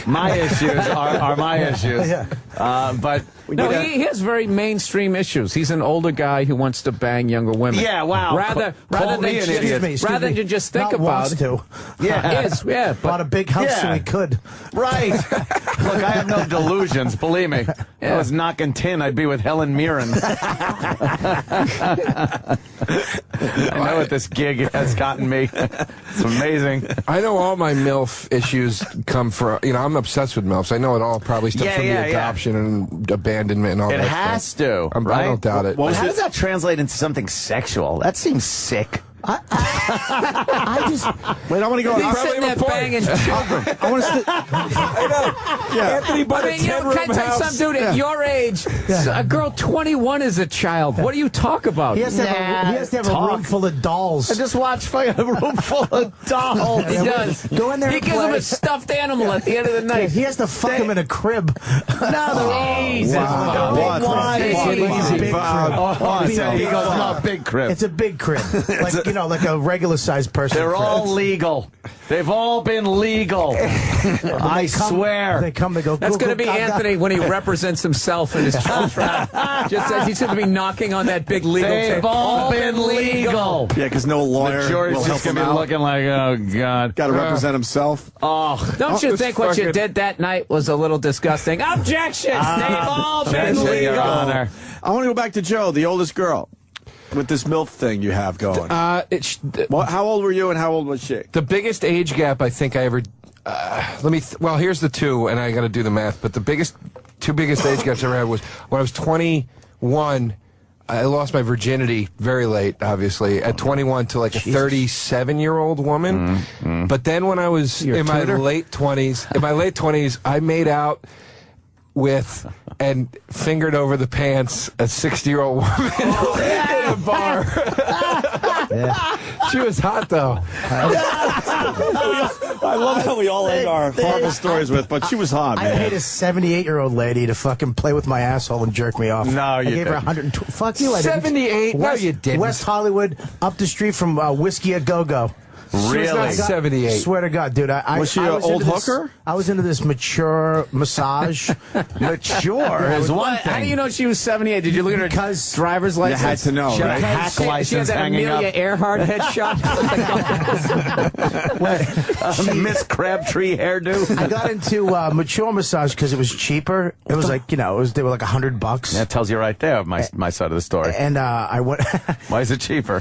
my issues are my issues. But No, he has very mainstream issues. He's an older guy who wants to bang younger women. Yeah, wow. Rather than just think Not about wants it. to. Yeah, Bought a big house so he could. Right. Look, I have no delusions, believe me. If I was knocking tin, I'd be with Helen Mirren. I know what this gig has gotten me. It's amazing. I know all my MILF issues come from, I'm obsessed with MILFs. I know it all probably stems from the adoption and abandonment and all that It has stuff. to, right? I don't doubt it. But how does that translate into something sexual? That seems sick. I just... Wait, I want to go... He's sitting there banging children. I want to... I know. Yeah. Anthony bought a 10-room can I tell you something, dude? At your age, a girl 21 is a child. What do you talk about? He has to have a room full of dolls. I just watched a room full of dolls. He does. Go in there He and gives play. him a stuffed animal at the end of the night. He has to fuck him in a crib. Jesus. He goes, no, big crib. It's a big crib. Like a regular sized person. They're all legal. They've all been legal. I swear. They come, they go. That's going to be Gaga. Anthony when he represents himself in his contract. Just as he's going to be knocking on that big legal They've table. all been legal. Yeah, because no lawyer The jury's will help just him going to be out. looking like, oh, God. Got to represent himself. Oh, Don't you think what you did that night was a little disgusting? Objection! They've all been legal. Your Honor. I want to go back to Joe, the oldest girl, with this MILF thing you have going. How old were you and how old was she? The biggest age gap I think I ever... well, here's the two, and I got to do the math, but the two biggest age gaps I ever had was when I was 21... I lost my virginity very late, obviously, at 21 to like a 37-year-old woman. But then when I was in my late 20s, I made out with and fingered over the pants a 60-year-old woman in a bar. She was hot, though. I love how we all end our horrible stories with, but she was hot, man. I paid a 78-year-old lady to fucking play with my asshole and jerk me off. No, you I gave her didn't. 120. Fuck you, I didn't. 78? No, you didn't. West Hollywood, up the street from Whiskey a Go-Go. Really? She was not 78. Swear to God, dude. Was she an old hooker? I was into this mature massage. Mature is one thing. How do you know she was 78? Did you look at her driver's license? You had to know, She had right? a hack license. She had that Amelia Earhart headshot. Miss Crabtree hairdo. I got into mature massage because it was cheaper. It was like, they were like $100. That tells you right there my side of the story. And I went. Why is it cheaper?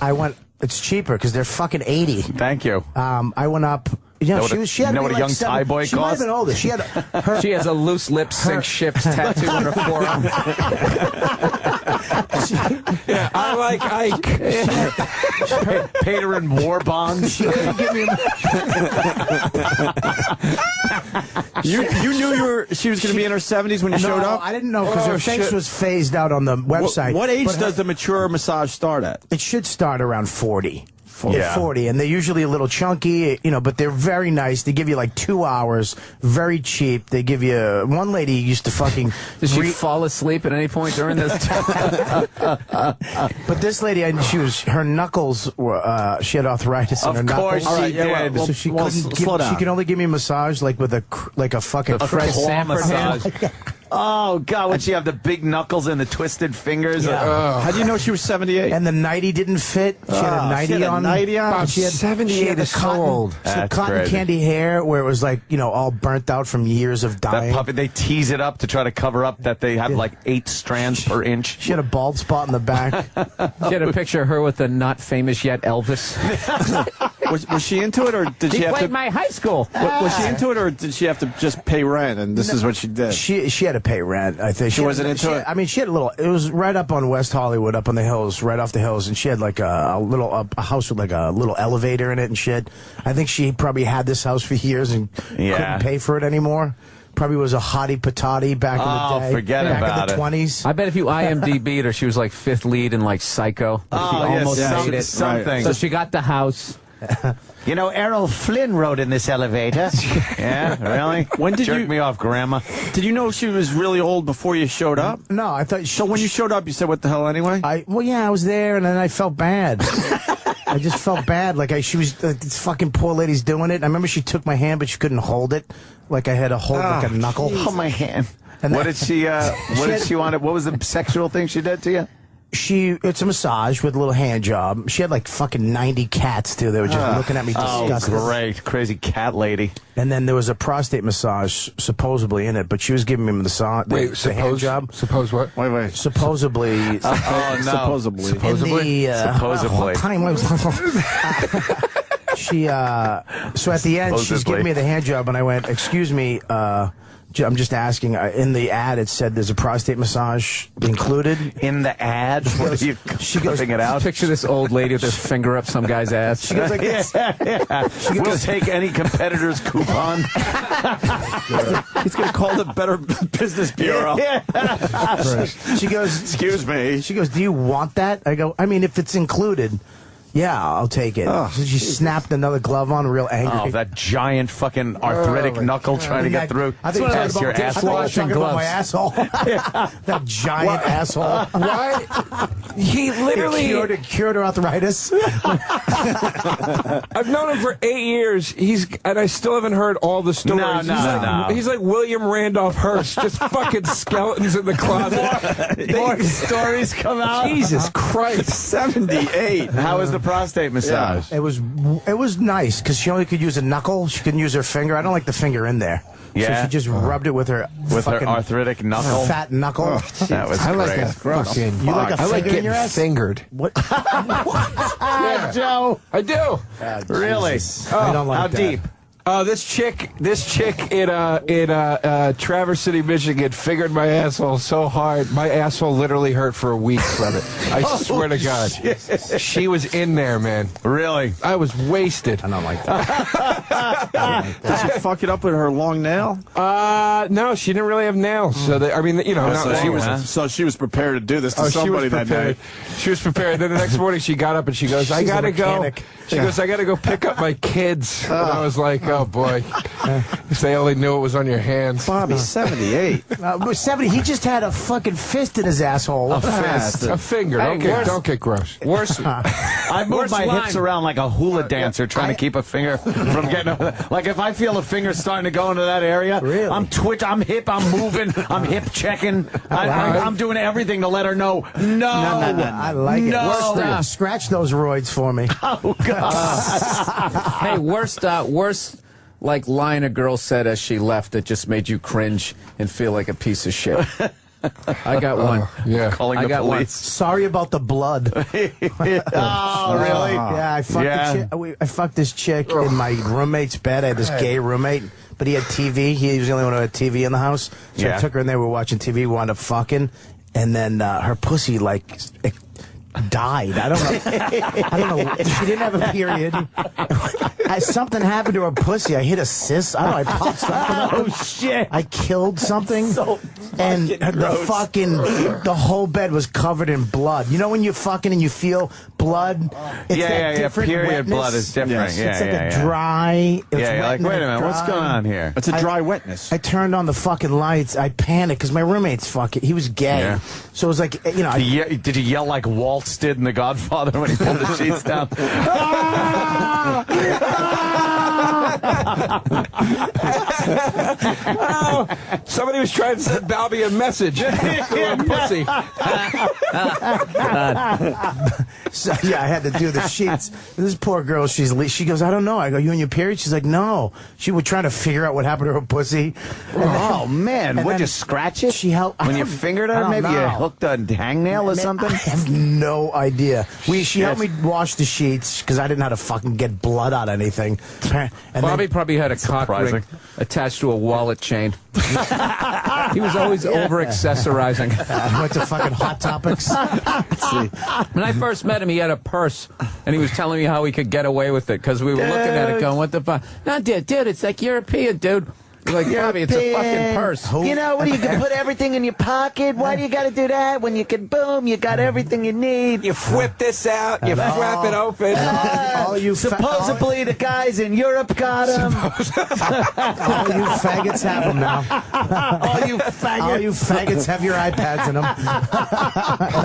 It's cheaper because they're fucking 80. Thank you. I went up. She had you know what a young Thai boy She might have costs? been older. She had She has a loose lip sink ships tattoo on her forearm. I like Ike. Paid her in war bonds. She couldn't give me You knew she was going to be in her 70s when you showed up? I didn't know because her face was phased out on the website. What age does the mature massage start at? It should start around 40. 40, and they're usually a little chunky, you know, but they're very nice. They give you like 2 hours, very cheap. They give you, one lady used to fucking... Did she fall asleep at any point during this time? But this lady, her knuckles were, she had arthritis in her knuckles. Of course she did. So she she could only give me a massage like with a fucking Fred Sanford massage. hand. Oh, God, would she have the big knuckles and the twisted fingers? Yeah. How do you know she was 78? And the nightie didn't fit. She had a nightie on. About 78 is so old. She had cotton candy hair where it was like, you know, all burnt out from years of dying. That puppy, they tease it up to try to cover up that they have like 8 strands per inch. She had a bald spot in the back. She had a picture of her with the not famous yet Elvis. Was she into it, or did she have to... my high school. Was she into it, or did she have to just pay rent, and this is what she did? She had to pay rent, I think. She wasn't into it? I mean, she had a little... It was right up on West Hollywood, up on the hills, right off the hills, and she had like a house with like a little elevator in it and shit. I think she probably had this house for years and couldn't pay for it anymore. Probably was a hottie patati back in the day. Forget about in the 20s. I bet if you IMDb'd her, she was like 5th lead in like Psycho. She almost made it. Something. Right. So she got the house. You know, Errol Flynn rode in this elevator. Yeah, really? When did Jerk me off, Grandma. Did you know she was really old before you showed up? No, I thought... So when you showed up, you said, what the hell, anyway? Well, yeah, I was there, and then I felt bad. I just felt bad. Like, she was... this fucking poor lady's doing it. I remember she took my hand, but she couldn't hold it. Like, I had to hold like a knuckle. Hold my hand. And What did she want? What was the sexual thing she did to you? It's a massage with a little hand job. She had like fucking 90 cats too. They were just looking at me disgusted. Oh, great. Crazy cat lady. And then there was a prostate massage supposedly in it, but she was giving me the hand job. Suppose what? Wait. Supposedly. Oh, no. Supposedly. Supposedly. She, so at the end, she's giving me the hand job, and I went, excuse me, I'm just asking, in the ad it said there's a prostate massage included. In the ad? What are you clipping it out? Picture this old lady with her finger up some guy's ass. She goes like this. We'll take any competitor's coupon. He's going to call the Better Business Bureau. She goes, excuse me. She goes, do you want that? I go, I mean, if it's included... Yeah, I'll take it. So she snapped another glove on, real angry. Oh, that giant fucking arthritic knuckle trying to get through. I think past your talking about my asshole. That giant asshole. Why? He literally cured her arthritis. I've known him for 8 years. And I still haven't heard all the stories. He's like William Randolph Hearst, just fucking skeletons in the closet. More stories come out. Jesus Christ. 78. How was the prostate massage? Yeah. It was nice because she only could use a knuckle. She couldn't use her finger. I don't like the finger in there. Yeah. So she just rubbed it with her arthritic knuckle. Fat knuckle. That was I like great. that fucking. You like a I like finger in your getting ass? fingered. What? Yeah. Joe. I do. Really? I don't like How that. deep? This chick in Traverse City, Michigan, fingered my asshole so hard, my asshole literally hurt for a week from it. I swear to God, she was in there, man. Really? I was wasted. I don't like that. Did she fuck it up with her long nail? No, she didn't really have nails. So she was prepared to do this to somebody that night. She was prepared. Then the next morning, she got up and she goes, "I gotta go." She goes, "I gotta go pick up my kids." And I was like, "Oh boy, if they only knew it was on your hands." Bobby, 78. 70. He just had a fucking fist in his asshole. A finger. Don't get gross. Worse. I move my hips around like a hula dancer trying to keep a finger from getting. Like if I feel a finger starting to go into that area, really? I'm hip, I'm moving, I'm hip checking. I'm doing everything to let her know. No. I like it. Scratch those roids for me. Oh God. Hey, worst like line a girl said as she left that just made you cringe and feel like a piece of shit. I got one. Yeah. Calling I the got police. one. Sorry about the blood. Oh, really? Yeah, I fucked this chick in my roommate's bed. I had this gay roommate, but he had TV. He was the only one who had TV in the house. So I took her in there. We were watching TV. We wound up fucking. And then her pussy, like, it died. I don't know. She didn't have a period. Something happened to her pussy. I hit a cyst. I don't know. I popped something up. Oh, shit. I killed something. The whole bed was covered in blood. You know when you're fucking and you feel blood. It's that different period wetness. blood is different. Yes. Yeah, It's like a dry. It's you're like, wet wait a and minute, what's dry. going on here? It's a dry wetness. I turned on the fucking lights. I panicked because my roommate's fucking. He was gay, Yeah. so it was like, you know. Did you yell like Waltz did in The Godfather when he pulled the sheets down? Oh, somebody was trying to send Balby a message. Pussy. So, yeah, I had to do the sheets. This poor girl, she goes, I don't know. I go, you on your period? She's like, no. She was trying to figure out what happened to her pussy. Oh, man. And Would then you scratch it? She helped. When you fingered her, maybe you hooked a hangnail or something? I have no idea. She helped me wash the sheets because I didn't know how to fucking get blood out of anything. And Bobby probably had a cock ring attached to a wallet chain. He was always over-accessorizing. I went to fucking Hot Topics. When I first met him, he had a purse, and he was telling me how he could get away with it, because we were looking at it going, what the fuck? No, dude, it's like European, dude. We're like, Bobby, it's a fucking purse. You know what? You can put everything in your pocket. Why do you got to do that when you can, boom, you got everything you need. You whip this out, you flap it open. Supposedly the guys in Europe got them. All you faggots have them now. All you faggots. All you faggots have your iPads in them. And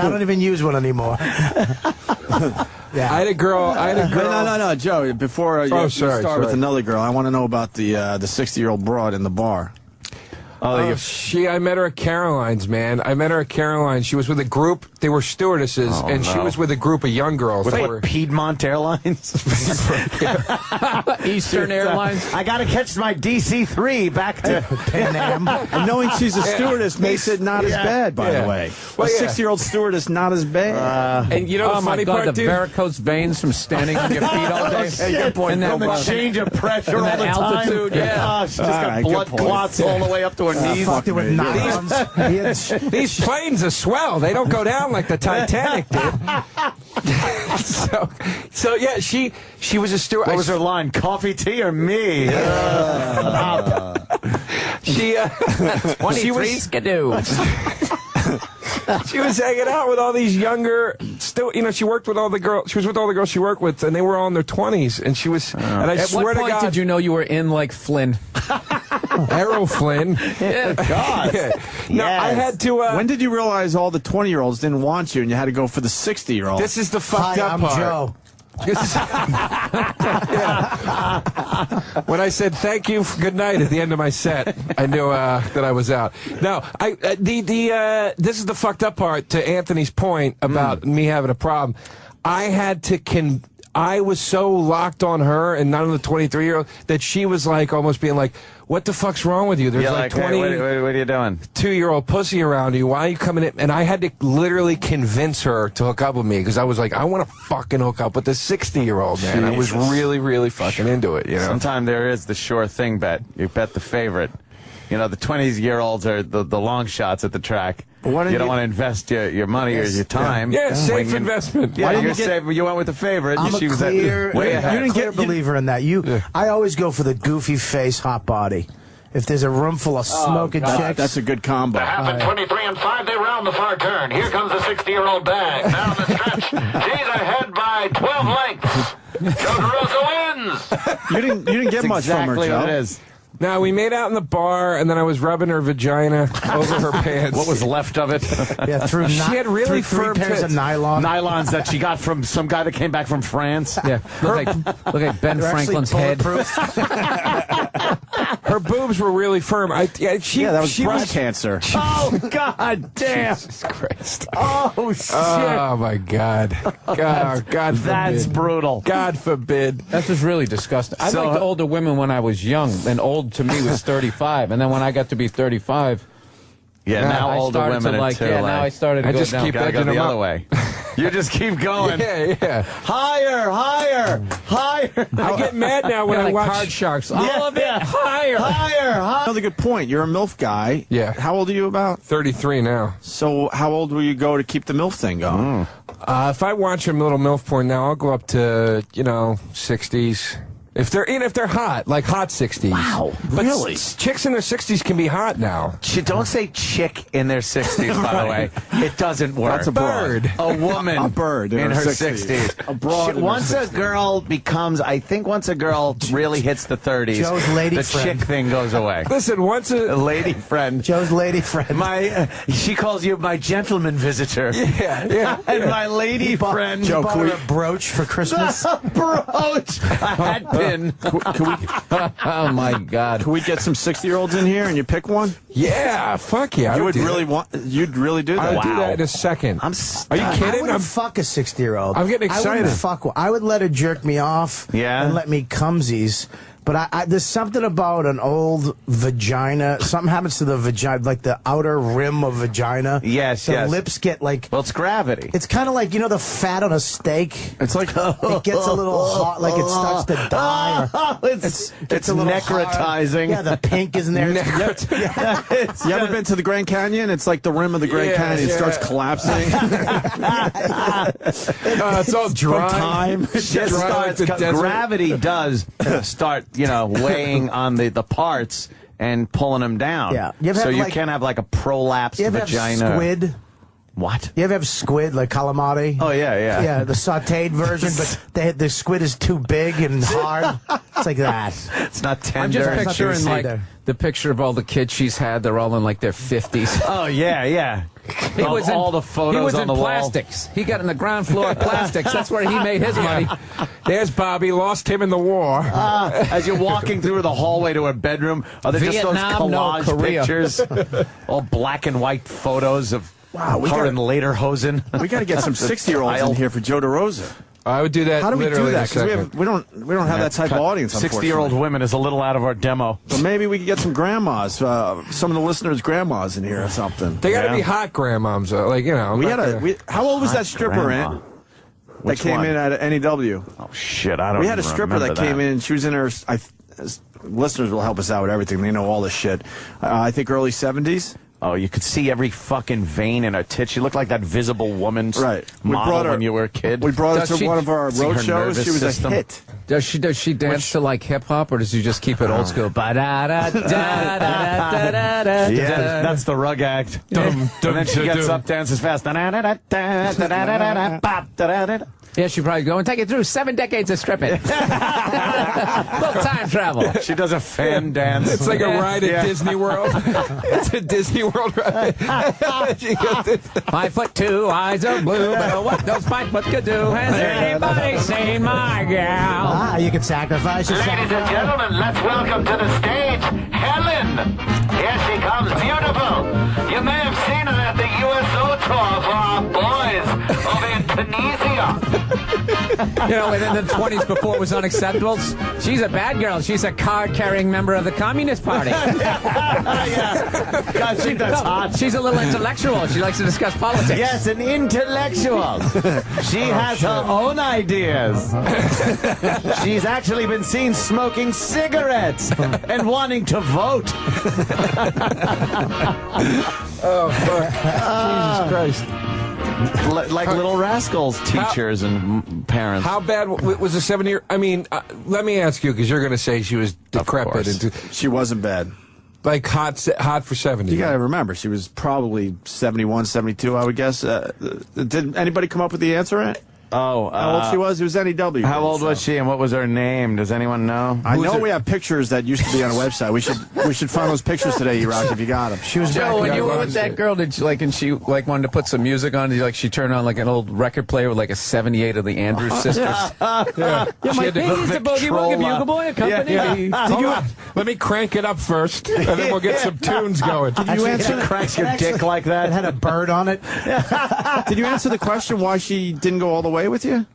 I don't even use one anymore. Yeah. I had a girl. No, Joe. Before you sorry. start with another girl, I want to know about the 60-year-old broad in the bar. I met her at Caroline's, man. I met her at Caroline's. She was with a group. They were stewardesses, and she was with a group of young girls. With Piedmont Airlines? Eastern Airlines? I got to catch my DC-3 back to Pan Am. And knowing she's a stewardess makes it not as bad, by the way. Well, a 60-year-old stewardess, not as bad. And you know oh the funny my God, part, the dude? varicose veins from standing on your feet all day. Good point. And the change of pressure all the altitude, time. yeah. She just got blood clots all the way up to her knees. Fucked it with nylons. These planes are swell. They don't go down like the Titanic did. so yeah, she was a steward. What was her line? Coffee, tea, or me? She 23 skidoo. She was hanging out with all these younger, she worked with all the girls. She was with all the girls she worked with, and they were all in their 20s. And she was, and I At swear what to point God, did you know you were in like Flynn? Errol Flynn. Yeah, God. Yeah. No, I had to. When did you realize all the 20-year-olds didn't want you, and you had to go for the 60-year-old? This is the fucked up I'm part. Joe. When I said thank you, good night at the end of my set, I knew that I was out. No, this is the fucked up part. To Anthony's point about me having a problem, I had to I was so locked on her and none of the 23-year-olds that she was like almost being like, what the fuck's wrong with you? There's like 20 what are you doing? 2-year-old pussy around you. Why are you coming in? And I had to literally convince her to hook up with me because I was like, I want to fucking hook up with this 60-year-old, man. I was really, really fucking into it, you know? Sometimes there is the sure thing bet. You bet the favorite. You know, the 20-year-olds are the long shots at the track. You don't want to invest your money or your time. Yeah, safe investment. Yeah, you went with the favorite. I'm she a was clear, way ahead. you didn't get a believer in that. I always go for the goofy face, hot body. If there's a room full of smoking chicks, that's a good combo. They're half at 23 and 5. They round the far turn. Here comes the 60-year-old bag. Down the stretch. She's ahead by 12 lengths. Joe DeRosa wins. You didn't get much from her, Joe. What it is. Now, we made out in the bar, and then I was rubbing her vagina over her pants. What was left of it? yeah, she had really firm three pairs tits. of nylon. Nylons that she got from some guy that came back from France. Yeah, look like Ben They're Franklin's head. Her boobs were really firm. That was breast cancer. Oh, God damn. Jesus Christ. Oh, shit. Oh, my God. God forbid. That's brutal. God forbid. That's just really disgusting. I liked older women when I was young, and old to me was 35. And then when I got to be 35, now I older started women to are too. now I started to I go just down. keep Gotta go edging the them other up. way. You just keep going. Yeah. Higher, higher, higher. I get mad now when I like watch card sharks. All of it higher. Higher. Another good point. You're a MILF guy. Yeah. How old are you about? 33 now. So how old will you go to keep the MILF thing going? If I watch a little MILF porn now, I'll go up to, 60s. If they're hot, like hot 60s. Wow, but really? Chicks in their 60s can be hot now. Don't say chick in their 60s, by the way. It doesn't work. That's a bird. A woman. A bird in her 60s. A broad. Once a girl becomes, I think once a girl really hits the 30s, Joe's lady the friend. chick thing goes away. Listen, once a lady friend. Joe's lady friend. She calls you my gentleman visitor. Yeah. And my lady friend. Joe, bought her a brooch for Christmas. A brooch. A hat pin. oh my God! Can we get some 60-year-olds in here and you pick one? Yeah, fuck yeah! You'd really do that? I would do that in a second. Are you kidding? I wouldn't fuck a 60-year-old. I'm getting excited. I would let her jerk me off. Yeah. And let me cumsies. But there's something about an old vagina. Something happens to the vagina, like the outer rim of vagina. Yes, the lips get like. Well, it's gravity. It's kind of like, you know, the fat on a steak. It's like it gets a little hot, like it starts to die. It's a little necrotizing. Hard. Yeah, the pink is in there. You ever been to the Grand Canyon? It's like the rim of the Grand Canyon starts collapsing. It's all dry. From time. Gravity does start, weighing on the parts and pulling them down. Yeah. So you can't have like a prolapsed vagina. Have squid? What? You ever have squid, like calamari? Oh, yeah. Yeah, the sautéed version, but the squid is too big and hard. It's like that. It's not tender. I'm just picturing like the picture of all the kids she's had. They're all in like their 50s. Oh, yeah. He was all the photos on the wall. plastics. He got in the ground floor of plastics. That's where he made his money. There's Bobby, lost him in the war. As you're walking through the hallway to her bedroom, are there just those collage pictures? All black and white photos of her and Lederhosen. We got to get some 60-year-olds in here for Joe DeRosa. I would do that. How do we do literally that? Because we don't have that type of audience. 60-year-old women is a little out of our demo. But maybe we could get some grandmas, some of the listeners' grandmas in here or something. They got to be hot grandmoms, how old was that stripper, Aunt? That came in at NEW. Oh shit! I don't. We had a stripper that came in. She was in her. Listeners will help us out with everything. They know all this shit. I think early 70s. Oh, you could see every fucking vein in her tit. She looked like that Visible Woman model when you were a kid. We brought her to one of our road shows. She was a hit. Does she dance to like hip hop, or does she just keep it old school? Yeah, that's the rug act. And then she gets up, dances fast. Yeah, she'd probably go and take it through 7 decades of stripping. Little time travel. She does a fan dance. It's like a ride at Disney World. It's a Disney World ride. 5'2", eyes are blue, but what those 5 foot could do? Has anybody seen my gal? You can sacrifice yourself. Ladies and gentlemen, let's welcome to the stage Helen. Here she comes, beautiful. You may have seen her at the USO tour for our boys over in Tunisia. Within the 20s before it was unacceptable. She's a bad girl. She's a card-carrying member of the Communist Party. God, that's hot. She's a little intellectual. She likes to discuss politics. Yes, an intellectual. She has her own ideas. She's actually been seen smoking cigarettes and wanting to vote. Oh, fuck. Jesus Christ. Like Little Rascals teachers and parents. How bad was the 7-year? I mean, let me ask you, because you're going to say she was decrepit. She wasn't bad. Like hot for 70. You got to remember, she was probably 71, 72, I would guess. Did anybody come up with the answer, Ant? Oh, how old she was? It was NEW. How old was she, and what was her name? Does anyone know? I know we have pictures that used to be on a website. We should find those pictures today, E-Rock, if you got them. She was Joe, when you were with that girl, did you and she wanted to put some music on? Did she turn on like an old record player with like a 78 of the Andrews Sisters? Yeah, my baby's a boogie woogie bugle boy accompany me. Let me crank it up first, and then we'll get some tunes going. Did you answer that? Cracks your dick like that? It had a bird on it. Did you answer the question why she didn't go all the way with you?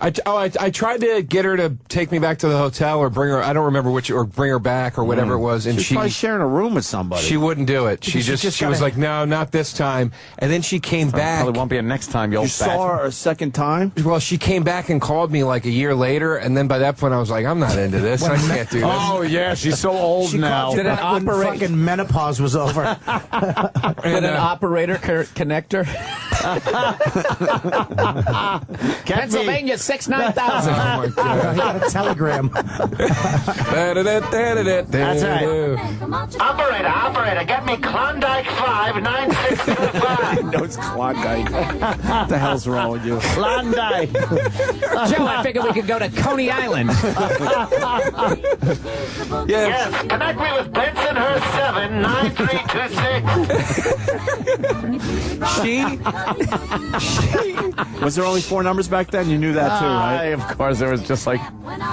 I tried to get her to take me back to the hotel or bring her. I don't remember which, or bring her back or whatever it was. And she was probably sharing a room with somebody. She wouldn't do it. She was like, no, not this time. And then she came back. Probably won't be a next time. You saw her a second time. Well, she came back and called me like a year later, and then by that point I was like, I'm not into this. I can't do this. Oh yeah, she's so old now. Did an fucking menopause was over. Did an operator connect her? Pennsylvania 69000. Oh my God! I got a telegram. That's right. Operator, get me Klondike 59625. No, it's Klondike. What the hell's wrong with you? Klondike. Joe, I figured we could go to Coney Island. Yes, connect me with Bensonhurst 79326. Was there only 4 numbers back then? You knew that too, right? Of course, there was just like,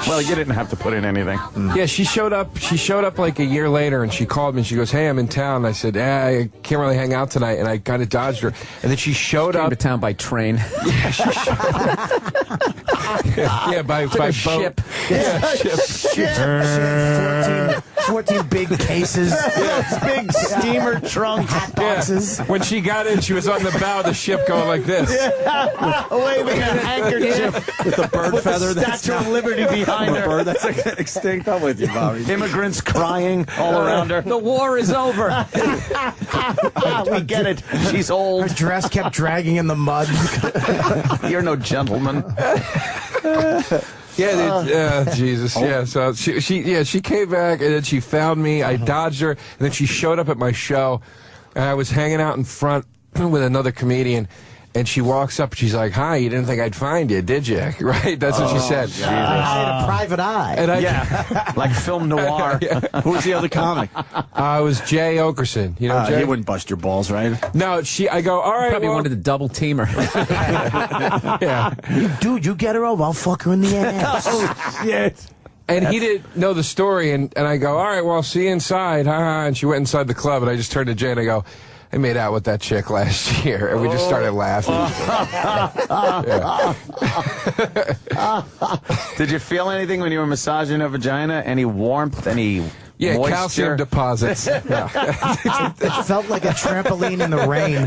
well, you didn't have to put in anything. Yeah, she showed up. She showed up like a year later, and she called me. And she goes, "Hey, I'm in town." I said, I can't really hang out tonight, and I kind of dodged her. And then she showed up to town by train. Yeah, she yeah, by boat. Ship. Yeah, ship. 14 big cases. Yeah. Big steamer trunk hat boxes. Yeah. When she got in, she was on the bow of the ship going like this. Waving a handkerchief with the bird feather. The Statue of Liberty behind her. Bird that's extinct. I'm with you, Bobby. Immigrants crying all around her. The war is over. We get it. She's old. Her dress kept dragging in the mud. You're no gentleman. Jesus. Yeah, so she came back, and then she found me. I dodged her, and then she showed up at my show, and I was hanging out in front with another comedian. And she walks up and she's like, "Hi, you didn't think I'd find you, did you?" Right? That's what she said. I had a private eye. And like film noir. Who was the other comic? It was Jay Okerson. You know, Jay? He wouldn't bust your balls, right? No, I go, all right. Probably wanted to double team her. Yeah. Dude, you get her over, I'll fuck her in the ass. Oh, shit. And he didn't know the story, and I go, all right, well, I'll see you inside. And she went inside the club, and I just turned to Jay and I go, I made out with that chick last year, and we just started laughing. Did you feel anything when you were massaging her vagina? Any warmth? Any moisture? Calcium deposits. It felt like a trampoline in the rain.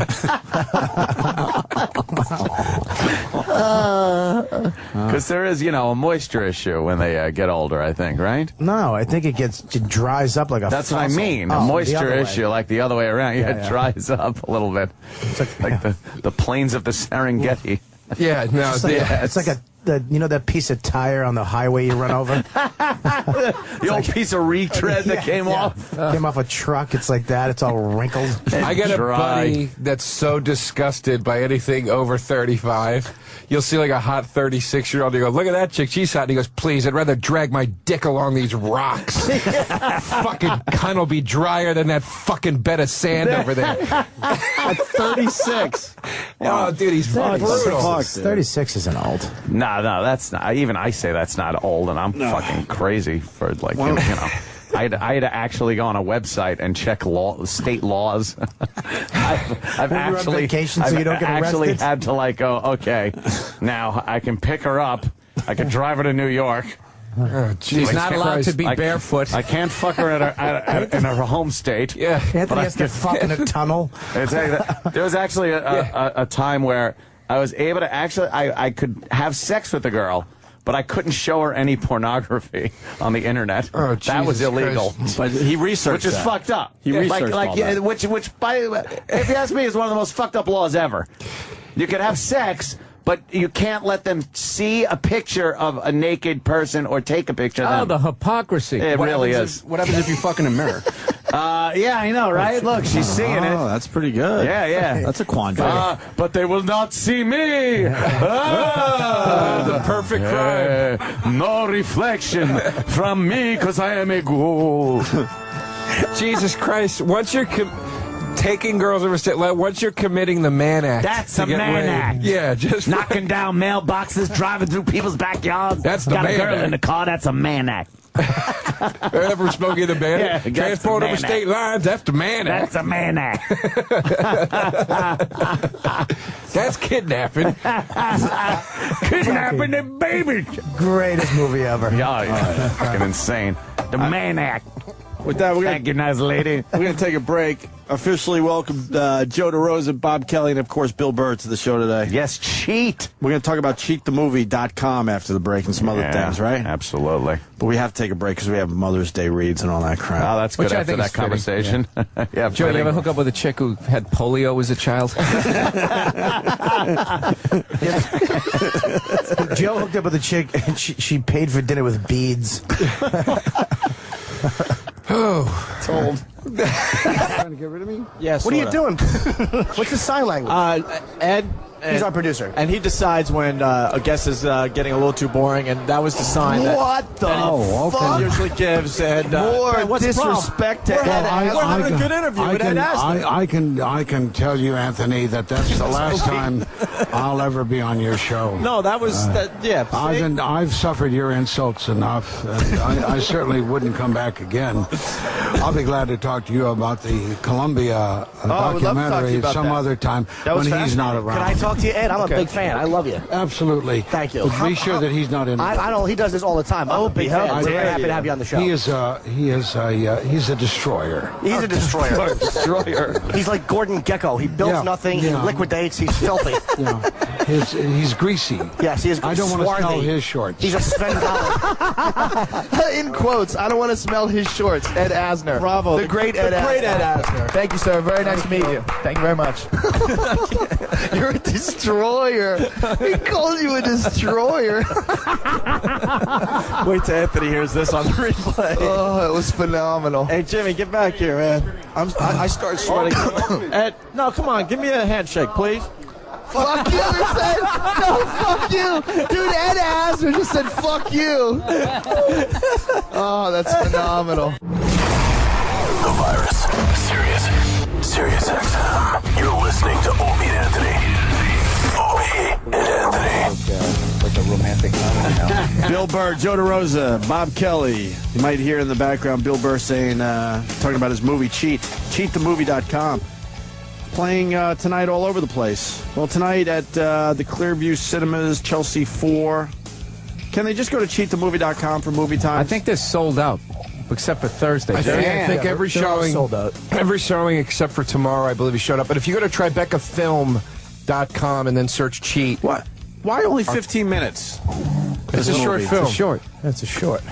Because there is, a moisture issue when they get older, I think, right? No, I think it dries up like a That's fossil. what I mean. A moisture issue, like the other way around. Yeah, it dries up a little bit. It's like the plains of the Serengeti. Yeah, no, it's like that piece of tire on the highway you run over? The old piece of retread that came off. Came off a truck. It's like that. It's all wrinkled. I got a buddy that's so disgusted by anything over 35. You'll see like a hot 36-year-old. You go, look at that chick. She's hot. And he goes, please, I'd rather drag my dick along these rocks. Fucking cunt will be drier than that fucking bed of sand over there. At 36. Oh, dude, he's brutal. 36 isn't old. No, that's not. Even I say that's not old, and I'm fucking crazy for like I had to actually go on a website and check state laws. I've actually, on vacation so you don't get actually arrested? had to like go, okay, now I can pick her up. I can drive her to New York. Oh, She's not allowed to be barefoot. I can't fuck her in her home state. Yeah, Anthony has to fuck in a tunnel. There was actually a time where I was able to I could have sex with a girl, but I couldn't show her any pornography on the internet. Oh, that was illegal. But he researched which is fucked up. He researched all that. Which if you ask me, is one of the most fucked up laws ever. You could have sex, but you can't let them see a picture of a naked person or take a picture of them. Oh, the hypocrisy. It really is. What happens if you fuck in a mirror? Yeah, I know, right? Look, she's seeing it. Oh, that's pretty good. Yeah. That's a quandary. But they will not see me. The perfect crime. No reflection from me because I am a ghoul. Jesus Christ. Once you're taking girls over state, once you're committing the man act. That's a man act. Yeah, just knocking down mailboxes, driving through people's backyards. That's the Got man a girl act. in the car. That's a man act. Ever smoking a man? Yeah, transport over state lines. That's the man act. That's a man act. That's kidnapping. Kidnapping the baby. Greatest movie ever. Yeah, fucking insane. The man act. With that, Thank you, nice lady. We're going to take a break. Officially welcome Joe DeRosa, Bob Kelly, and, of course, Bill Burr to the show today. Yes, cheat. We're going to talk about cheatthemovie.com after the break and some other things, right? Absolutely. But we have to take a break because we have Mother's Day reads and all that crap. Oh, that's good. Which I after think that is fitting. conversation. Yeah, Joe, you ever hook up with a chick who had polio as a child? Joe hooked up with a chick, and she paid for dinner with beads. Oh, told. Trying to get rid of me? Yes. What are you doing? What's the sign language? Ed. He's our producer. And he decides when a guest is getting a little too boring, and that was the sign What the fuck? he usually gives. And More what's the problem? disrespect to We're Ed having a good interview with Ed Asner. I can tell you, Anthony, that's the last time I'll ever be on your show. No, that was yeah. I've suffered your insults enough, and I certainly wouldn't come back again. I'll be glad to talk to you about the Columbia documentary some other time when he's not around. Can I talk to you, Ed? I'm a big fan. I love you. Absolutely. Thank you. But be sure that he's not in. I don't. He does this all the time. I'm a big fan. We're very happy to have you on the show. He's a destroyer. He's a destroyer. Destroyer. He's like Gordon Gekko. He builds nothing. He liquidates. He's filthy. He's greasy. Yes, he is. I don't want to swarthy. smell his shorts. He's a Sven Dollar. In quotes, I don't want to smell his shorts. Ed Asner. Bravo. The great Ed Asner. Great Ed Asner. Thank you, sir. Very nice to meet you. Thank you very much. You're a destroyer. He called you a destroyer. Wait till Anthony hears this on the replay. Oh, it was phenomenal. Hey, Jimmy, get back here, man. I start sweating. Ed, no, come on. Give me a handshake, please. Fuck you, he said. No, fuck you. Dude, Ed Asner just said fuck you. Oh, that's phenomenal. The virus. Sirius XM. You're listening to Opie Anthony. Opie and Anthony. Like a romantic comedy. Bill Burr, Joe DeRosa, Bob Kelly. You might hear in the background Bill Burr saying, talking about his movie Cheat. CheatTheMovie.com. Playing tonight all over the place. Well, tonight at the Clearview Cinemas, Chelsea 4. Can they just go to CheatTheMovie.com for movie time? I think they're sold out, except for Thursday. I think every showing, sold out. Every showing except for tomorrow, I believe, he showed up. But if you go to TribecaFilm.com and then search Cheat. What? Why only 15 minutes? It's a short film. It's a short. That's a short.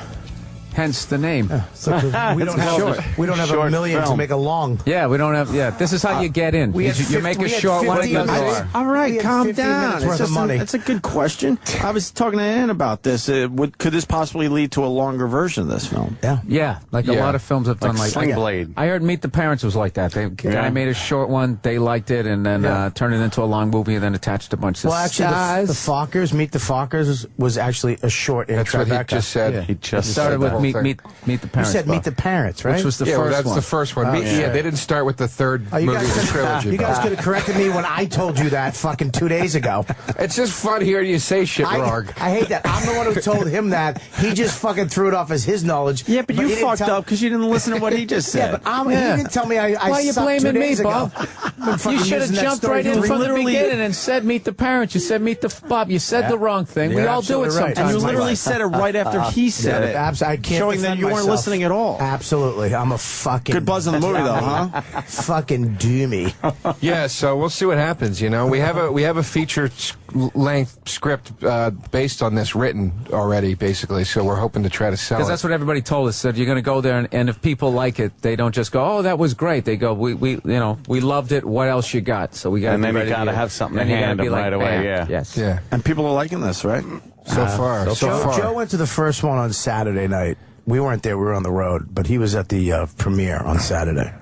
Hence the name. We don't have a million to make a long. Yeah, we don't have. Yeah, this is how you get in. You make a short one. All right, calm down. It's worth of money. That's a good question. I was talking to Ann about this. Could this possibly lead to a longer version of this film? Yeah, like a lot of films have done. Like Sling Blade. I heard Meet the Parents was like that. I made a short one. They liked it, and then turned it into a long movie, and then attached a bunch of. Well, actually, the Fockers, Meet the Fockers, was actually a short. That's what he just said. Yeah. He just started with Meet the Parents. You said Meet the Parents, right? Which was the first one. That's the first one. They didn't start with the third movie of the trilogy. You guys could have corrected me when I told you that fucking 2 days ago. It's just fun hearing you say shit wrong. I hate that. I'm the one who told him that. He just fucking threw it off as his knowledge. Yeah, but you fucked up because you didn't listen to what he just said. Yeah, but he didn't tell me I Why are you blaming me, Bob? You should have jumped right in from the beginning and said Meet the Parents. You said Meet the Bob. You said the wrong thing. We all do it sometimes. And you literally said it right after he said it. I can't showing that you weren't listening at all. Absolutely. I'm a fucking... Good buzz in the movie, though, huh? Fucking doomy. Yeah, so we'll see what happens, you know. We have a feature-length script based on this written already, basically, so we're hoping to try to sell it. Because that's what everybody told us, that you're going to go there, and if people like it, they don't just go, oh, that was great. They go, we loved it. What else you got? So we got to And then you got to have something to hand them right away, Yes. Yeah. And people are liking this, right? So far. Joe went to the first one on Saturday night. We weren't there. We were on the road. But he was at the premiere on Saturday.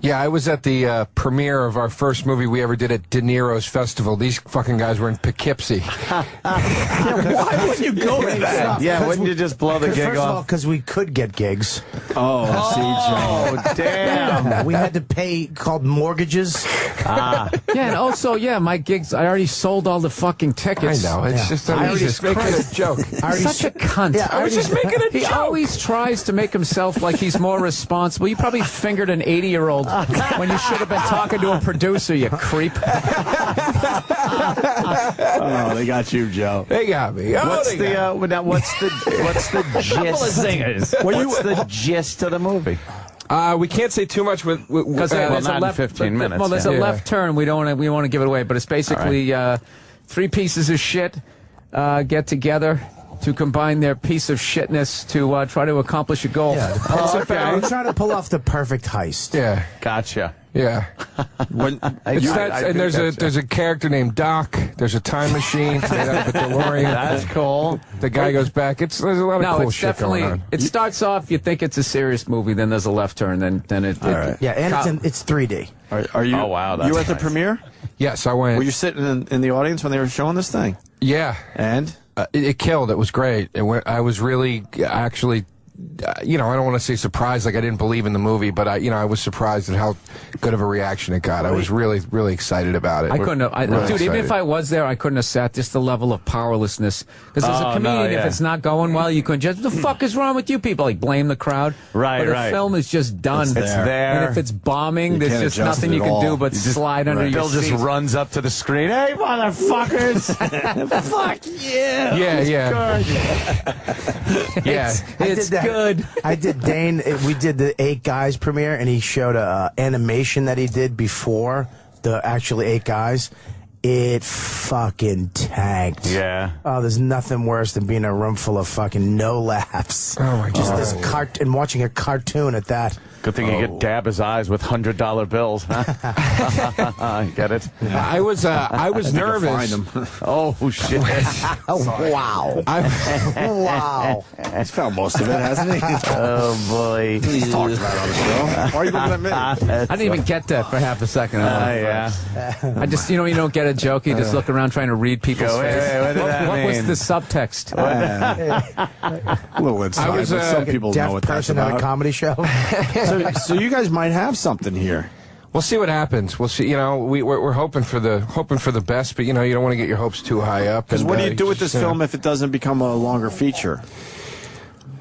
Yeah, I was at the premiere of our first movie we ever did at De Niro's Festival. These fucking guys were in Poughkeepsie. Why would you go to that? Yeah, wouldn't you just blow the gig First of all, off? because we could get gigs. Oh, see, Joe. Damn. We had to pay called mortgages. Yeah, and also, my gigs, I already sold all the fucking tickets. I know. It's just just making a joke. Such a cunt. Yeah, I was just making a joke. He always tries to make himself like he's more responsible. You probably fingered an 80-year-old when you should have been talking to a producer, you creep. Oh, they got you, Joe. They got me. What's the gist? What's the gist of the movie? We can't say too much because there's not in 15 minutes. Well, there's a left turn. We want to give it away, but it's basically three pieces of shit get together to combine their piece of shitness to try to accomplish a goal. Yeah, we're trying to pull off the perfect heist. Yeah. Gotcha. Yeah. And there's a character named Doc There's a time machine made out of a DeLorean. That's cool. The guy goes back. There's a lot of cool shit going on. It starts off, you think it's a serious movie, then there's a left turn, then it. Yeah, and it's 3D. Are you? Oh wow, that's you were at the nice. premiere? Yes, I went. Were you sitting in the audience when they were showing this thing? Yeah, and it killed. It was great. I was really actually. I don't want to say surprised, like I didn't believe in the movie, but I was surprised at how good of a reaction it got. I was really, really excited about it. I couldn't have, dude, even if I was there, I couldn't have sat. Just the level of powerlessness. Because as a comedian, if it's not going well, you couldn't just, what the fuck is wrong with you people? Like, blame the crowd. Right, but the film is just done. It's there. And if it's bombing, there's just nothing you can do but slide under your Bill seat. just runs up to the screen. Hey, motherfuckers! Fuck you! Yeah. It's good. I did Dane. We did the 8 Guys premiere, and he showed a animation that he did before the actually 8 Guys. It fucking tanked. Yeah. Oh, there's nothing worse than being in a room full of fucking no laughs. Oh my God. Just this and watching a cartoon at that. Good thing you could dab his eyes with $100 bills, huh? Get it? I was nervous. Find him. Oh shit! Wow. Wow. He's found most of it, hasn't he? Oh boy! He's talked about it on the show. Why are you looking at me? I didn't even get that for half a second. Yeah. I just, you don't get a joke. You just look around trying to read people's faces. What did that What was mean? the subtext? A little inside, I was, but some people Deaf know what that's person at a about. comedy show. So you guys might have something here. We'll see what happens. We'll see. We're hoping for the best, but you don't want to get your hopes too high up. Because what do you do with this film if it doesn't become a longer feature?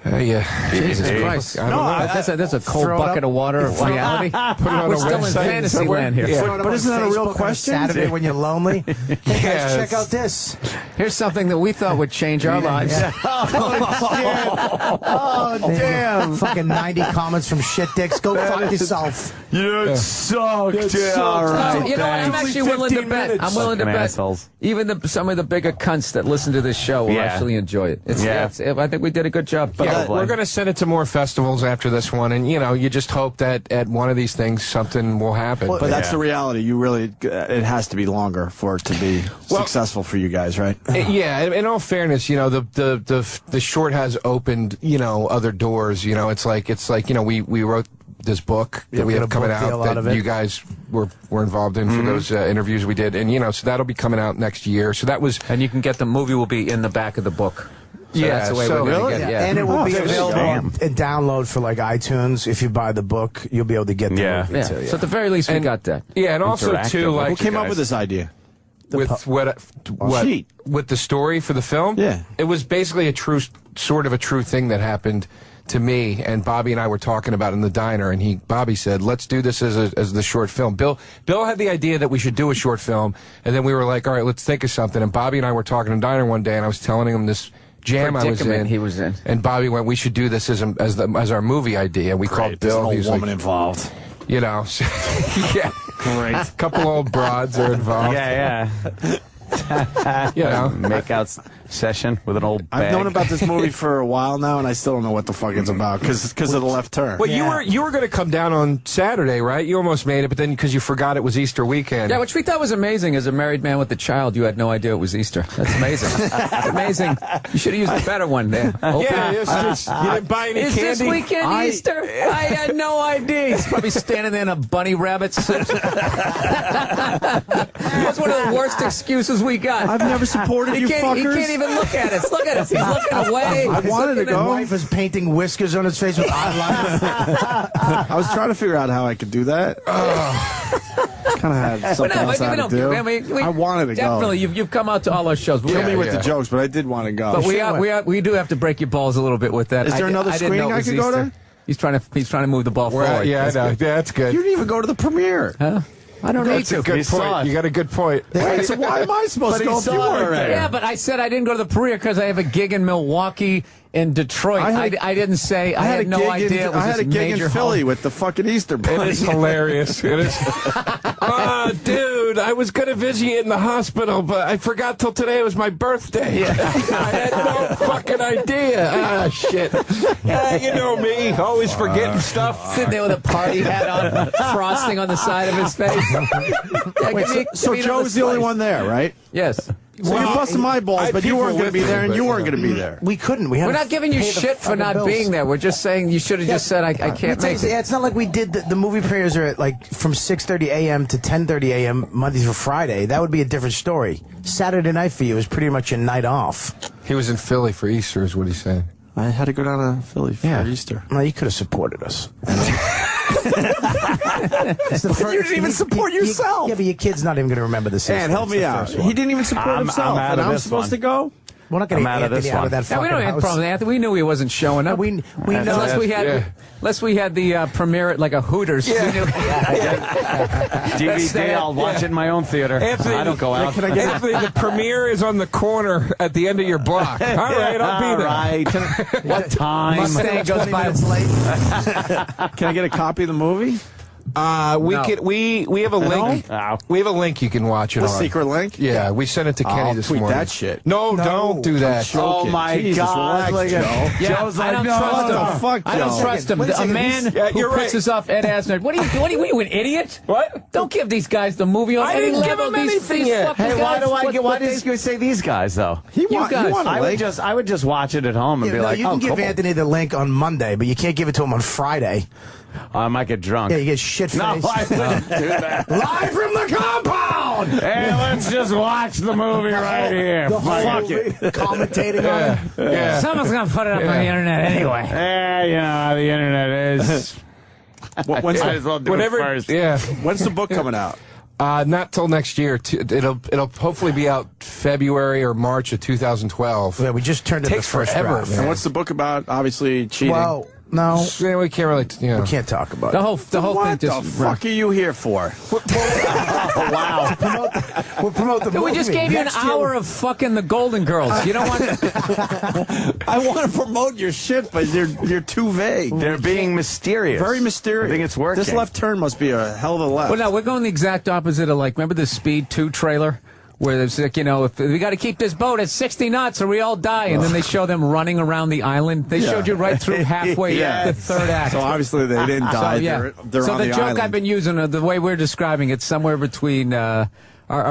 Yeah. Jesus Christ. I don't know. That's a cold bucket of water of reality. Put it on We're a still in website. fantasy land here. Yeah. But isn't that a real Facebook question? on a Saturday when you're lonely. Hey guys, check out this. Here's something that we thought would change our lives. Oh damn! Fucking 90 comments from shit dicks. Go fuck yourself. You sucked. All right. You know what? I'm actually willing to bet. I'm willing to Fucking bet. assholes. Even some of the bigger cunts that listen to this show will actually enjoy it. I think we did a good job. Yeah, we're going to send it to more festivals after this one, and you just hope that at one of these things something will happen. But that's the reality. You really, it has to be longer for it to be successful for you guys, right? Yeah. In all fairness, the short has opened other doors. It's like we wrote this book that we have coming out that you guys were involved in for those interviews we did, and so that'll be coming out next year. So that was, and you can get the movie will be in the back of the book. So yeah, that's the way we're going to get it. Yeah. And it will be available and download for like iTunes. If you buy the book, you'll be able to get the movie too. So at the very least, we got that. Yeah, and also too, like, who came up with this idea? With with the story for the film? Yeah, it was basically a true thing that happened to me, and Bobby and I were talking about it in the diner, and Bobby said, let's do this as the short film. Bill had the idea that we should do a short film, and then we were like, all right, let's think of something. And Bobby and I were talking in the diner one day, and I was telling him this jam I was in. He was in. And Bobby went, we should do this as our movie idea. We called Bill. There's an old woman involved. Yeah. Great. Couple old broads are involved. Yeah. Make out session with an old bag. I've known about this movie for a while now, and I still don't know what the fuck it's about because of the left turn. Well, you were going to come down on Saturday, right? You almost made it, but then because you forgot it was Easter weekend. Yeah, which we thought was amazing. As a married man with a child, you had no idea it was Easter. That's amazing. It's amazing. You should have used a better one there. Yeah, you didn't buy any candy. Is this weekend Easter? I had no idea. He's probably standing there in a bunny rabbit suit. That's one of the worst excuses we got. I've never supported you fuckers. He can't even look at us. Look at us. He's looking away. I wanted to go. His wife is painting whiskers on his face with eyeliner. I was trying to figure out how I could do that. Kind of had something else I had to do. I wanted to go. Definitely, you've come out to all our shows. Kill me with the jokes, but I did want to go. But we do have to break your balls a little bit with that. Is there another screening I could go to? He's trying to move the ball forward. Yeah, I know. That's good. You didn't even go to the premiere. Huh? I don't need That's to. a good point. You got a good point. Wait, so why am I supposed to go if you weren't there? Yeah, but I said I didn't go to the premiere because I have a gig in Milwaukee and Detroit. I didn't say. I had no idea it was I had a gig in Philly with the fucking Easter Bunny. It is hilarious. It is. Oh, dude. dude, I was going to visit you in the hospital, but I forgot till today it was my birthday. I had no fucking idea. Ah, shit. You know me, always forgetting stuff. Sitting there with a party hat on, frosting on the side of his face. Wait, so Joe's the only one there, right? Yes. So you're busting my balls, but you weren't going to be there, and you weren't going to be there. We couldn't. We're not giving you shit for not being there. We're just saying you should have just said, I can't make it. Yeah, it's not like we did the movie premieres are at like from 6:30 a.m. to 10:30 a.m. Monday through Friday. That would be a different story. Saturday night for you is pretty much a night off. He was in Philly for Easter, is what he's saying. I had to go down to Philly for Easter. No, you could have supported us. You didn't even support yourself. Yeah, but your kid's not even going to remember the Man, help me out. He didn't even support himself, and I'm supposed to go? We're not going to get Anthony out of that fucking we don't have a problem with Anthony. We knew he wasn't showing up. We know. Unless we had the premiere at like a Hooters. DVD, I'll watch it in my own theater. Anthony, I don't go out. Anthony, the premiere is on the corner at the end of your block. All right, I'll be there. All right. What time? Mustang goes by late. Can I get a copy of the movie? We have a link. No? We have a link you can watch it A on. secret link? Yeah, we sent it to Kenny this morning. Tweet that shit. No, don't do that. Oh my God! Joe's like, I don't trust him. What the fuck, I don't Joe? trust him. A man who pisses off Ed Asner. What are you, an idiot? What? Don't give these guys the movie on I any didn't give level. him anything these yet. fucking guys, Why did you say these guys though? I would just watch it at home and be like, you can give cool. Anthony the link on Monday, but you can't give it to him on Friday. I might get drunk. Yeah, you get shit faced. No, I wouldn't do that. Live from the compound! Hey, let's just watch the movie right here. Fuck it. Commentating on it. Yeah. Someone's going to put it up on the internet anyway. You know how the internet is. When's Might as well do it first. Yeah. When's the book coming out? Not till next year. It'll hopefully be out February or March of 2012. Yeah, we just turned in the Takes first forever, draft. man. And what's the book about? Obviously cheating. Well, no. Yeah, we can't really. We can't talk about The it. whole What thing the just. fuck are you here for? Wow. We'll promote the movie. We just gave you an hour of fucking the Golden Girls. You don't want. I want to promote your shit, but you're too vague. They're being mysterious. Very mysterious. I think it's working. This left turn must be a hell of a left. Well, no, we're going the exact opposite of like. Remember the Speed 2 trailer? Where it's like, if we got to keep this boat at 60 knots or we all die. And then they show them running around the island. They showed you right through halfway the third act. So obviously they didn't die. So, yeah. They're so on the joke island. I've been using, the way we're describing it, somewhere between our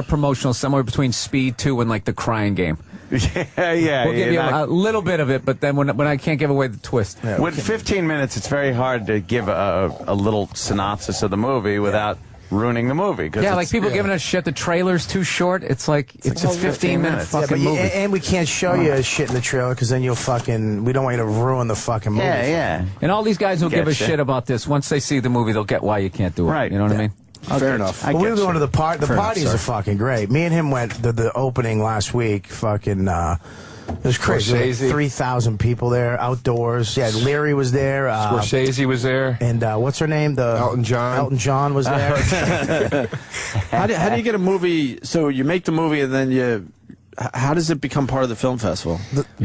promotional, somewhere between Speed 2 and like the Crying Game. Yeah. We'll give you a little bit of it, but then when I can't give away the twist. Yeah, with 15 minutes, it's very hard to give a little synopsis of the movie without ruining the movie. Yeah, like people giving us shit. The trailer's too short. It's like it's a 15-minute fucking movie. And we can't show you shit in the trailer because then you'll fucking. We don't want you to ruin the fucking movie. Yeah. And all these guys who give a Getcha. shit about this, once they see the movie, they'll get why you can't do it. Right. You know what I mean? Fair enough. We were going to the party. The Fair enough, parties sir. are fucking great. Me and him went to the opening last week. Fucking. It was crazy. There were like 3,000 people there, outdoors. Yeah, Leary was there. Scorsese was there. And what's her name? Elton John. Elton John was there. How do you get a movie? So you make the movie and then you. How does it become part of the film festival?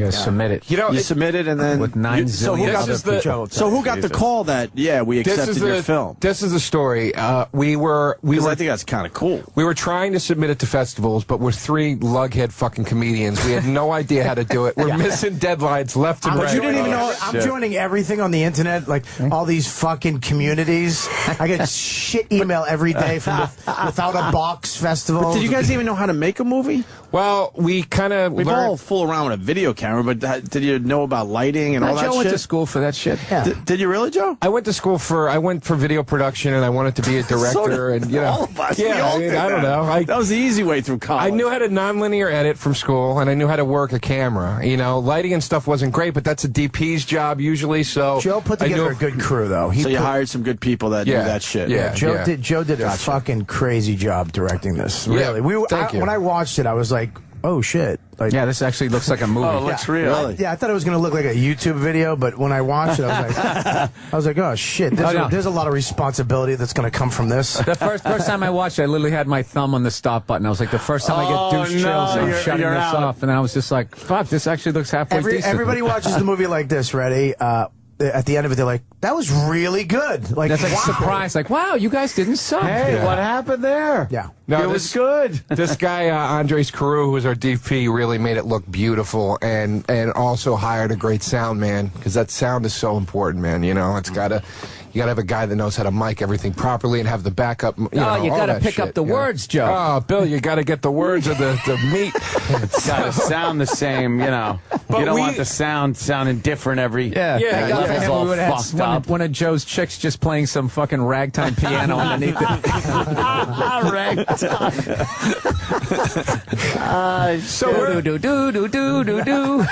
Submit it. You submit it and then with 9 so who zillion got other people. So who got the call that we accepted your film? This is the story. We were. I think that's kind of cool. We were trying to submit it to festivals, but we're 3 lughead fucking comedians. We had no idea how to do it. We're missing deadlines left and right. You didn't even know. I'm joining everything on the internet, like all these fucking communities. I get shit email every day from Without a Box Festival. But did you guys even know how to make a movie? Well, we kind of We've all fool around with a video camera, but did you know about lighting and all that Joe shit? went to school for that shit. Yeah. Did you really, Joe? I went for video production, and I wanted to be a director. And all of us. Yeah, I don't know. That was the easy way through college. I knew how to nonlinear edit from school, and I knew how to work a camera. Lighting and stuff wasn't great, but that's a DP's job usually. So Joe put together a good crew, though. So you hired some good people that knew that shit. Yeah, Joe did a fucking crazy job directing this. Really, when I watched it, I was like, oh shit! Like, Yeah, this actually looks like a movie. Oh, it looks real. Really? yeah, I thought it was going to look like a YouTube video, but when I watched it, I was like, oh shit! There's a lot of responsibility that's going to come from this. The first time I watched it, I literally had my thumb on the stop button. I was like, the first time I get douche chills, I'm shutting this off. And I was just like, fuck, this actually looks halfway decent. Everybody watches the movie like this. Ready? At the end of it, they're like, "That was really good." Like that's like wow. surprise. Like, wow, you guys didn't suck. Hey, what happened there? Yeah. No, it was good. This guy, Andres Carew, who was our DP, really made it look beautiful, and also hired a great sound man, because that sound is so important, man. You know, you gotta have a guy that knows how to mic everything properly and have the backup. You gotta pick up the words, Joe. Oh, Bill, you gotta get the words of the meat. It's gotta sound the same, you know. But you don't want the sound sounding different every. Yeah. all fucked up. One of Joe's chicks just playing some fucking ragtime piano underneath it. Ragtime. So do do do do do do.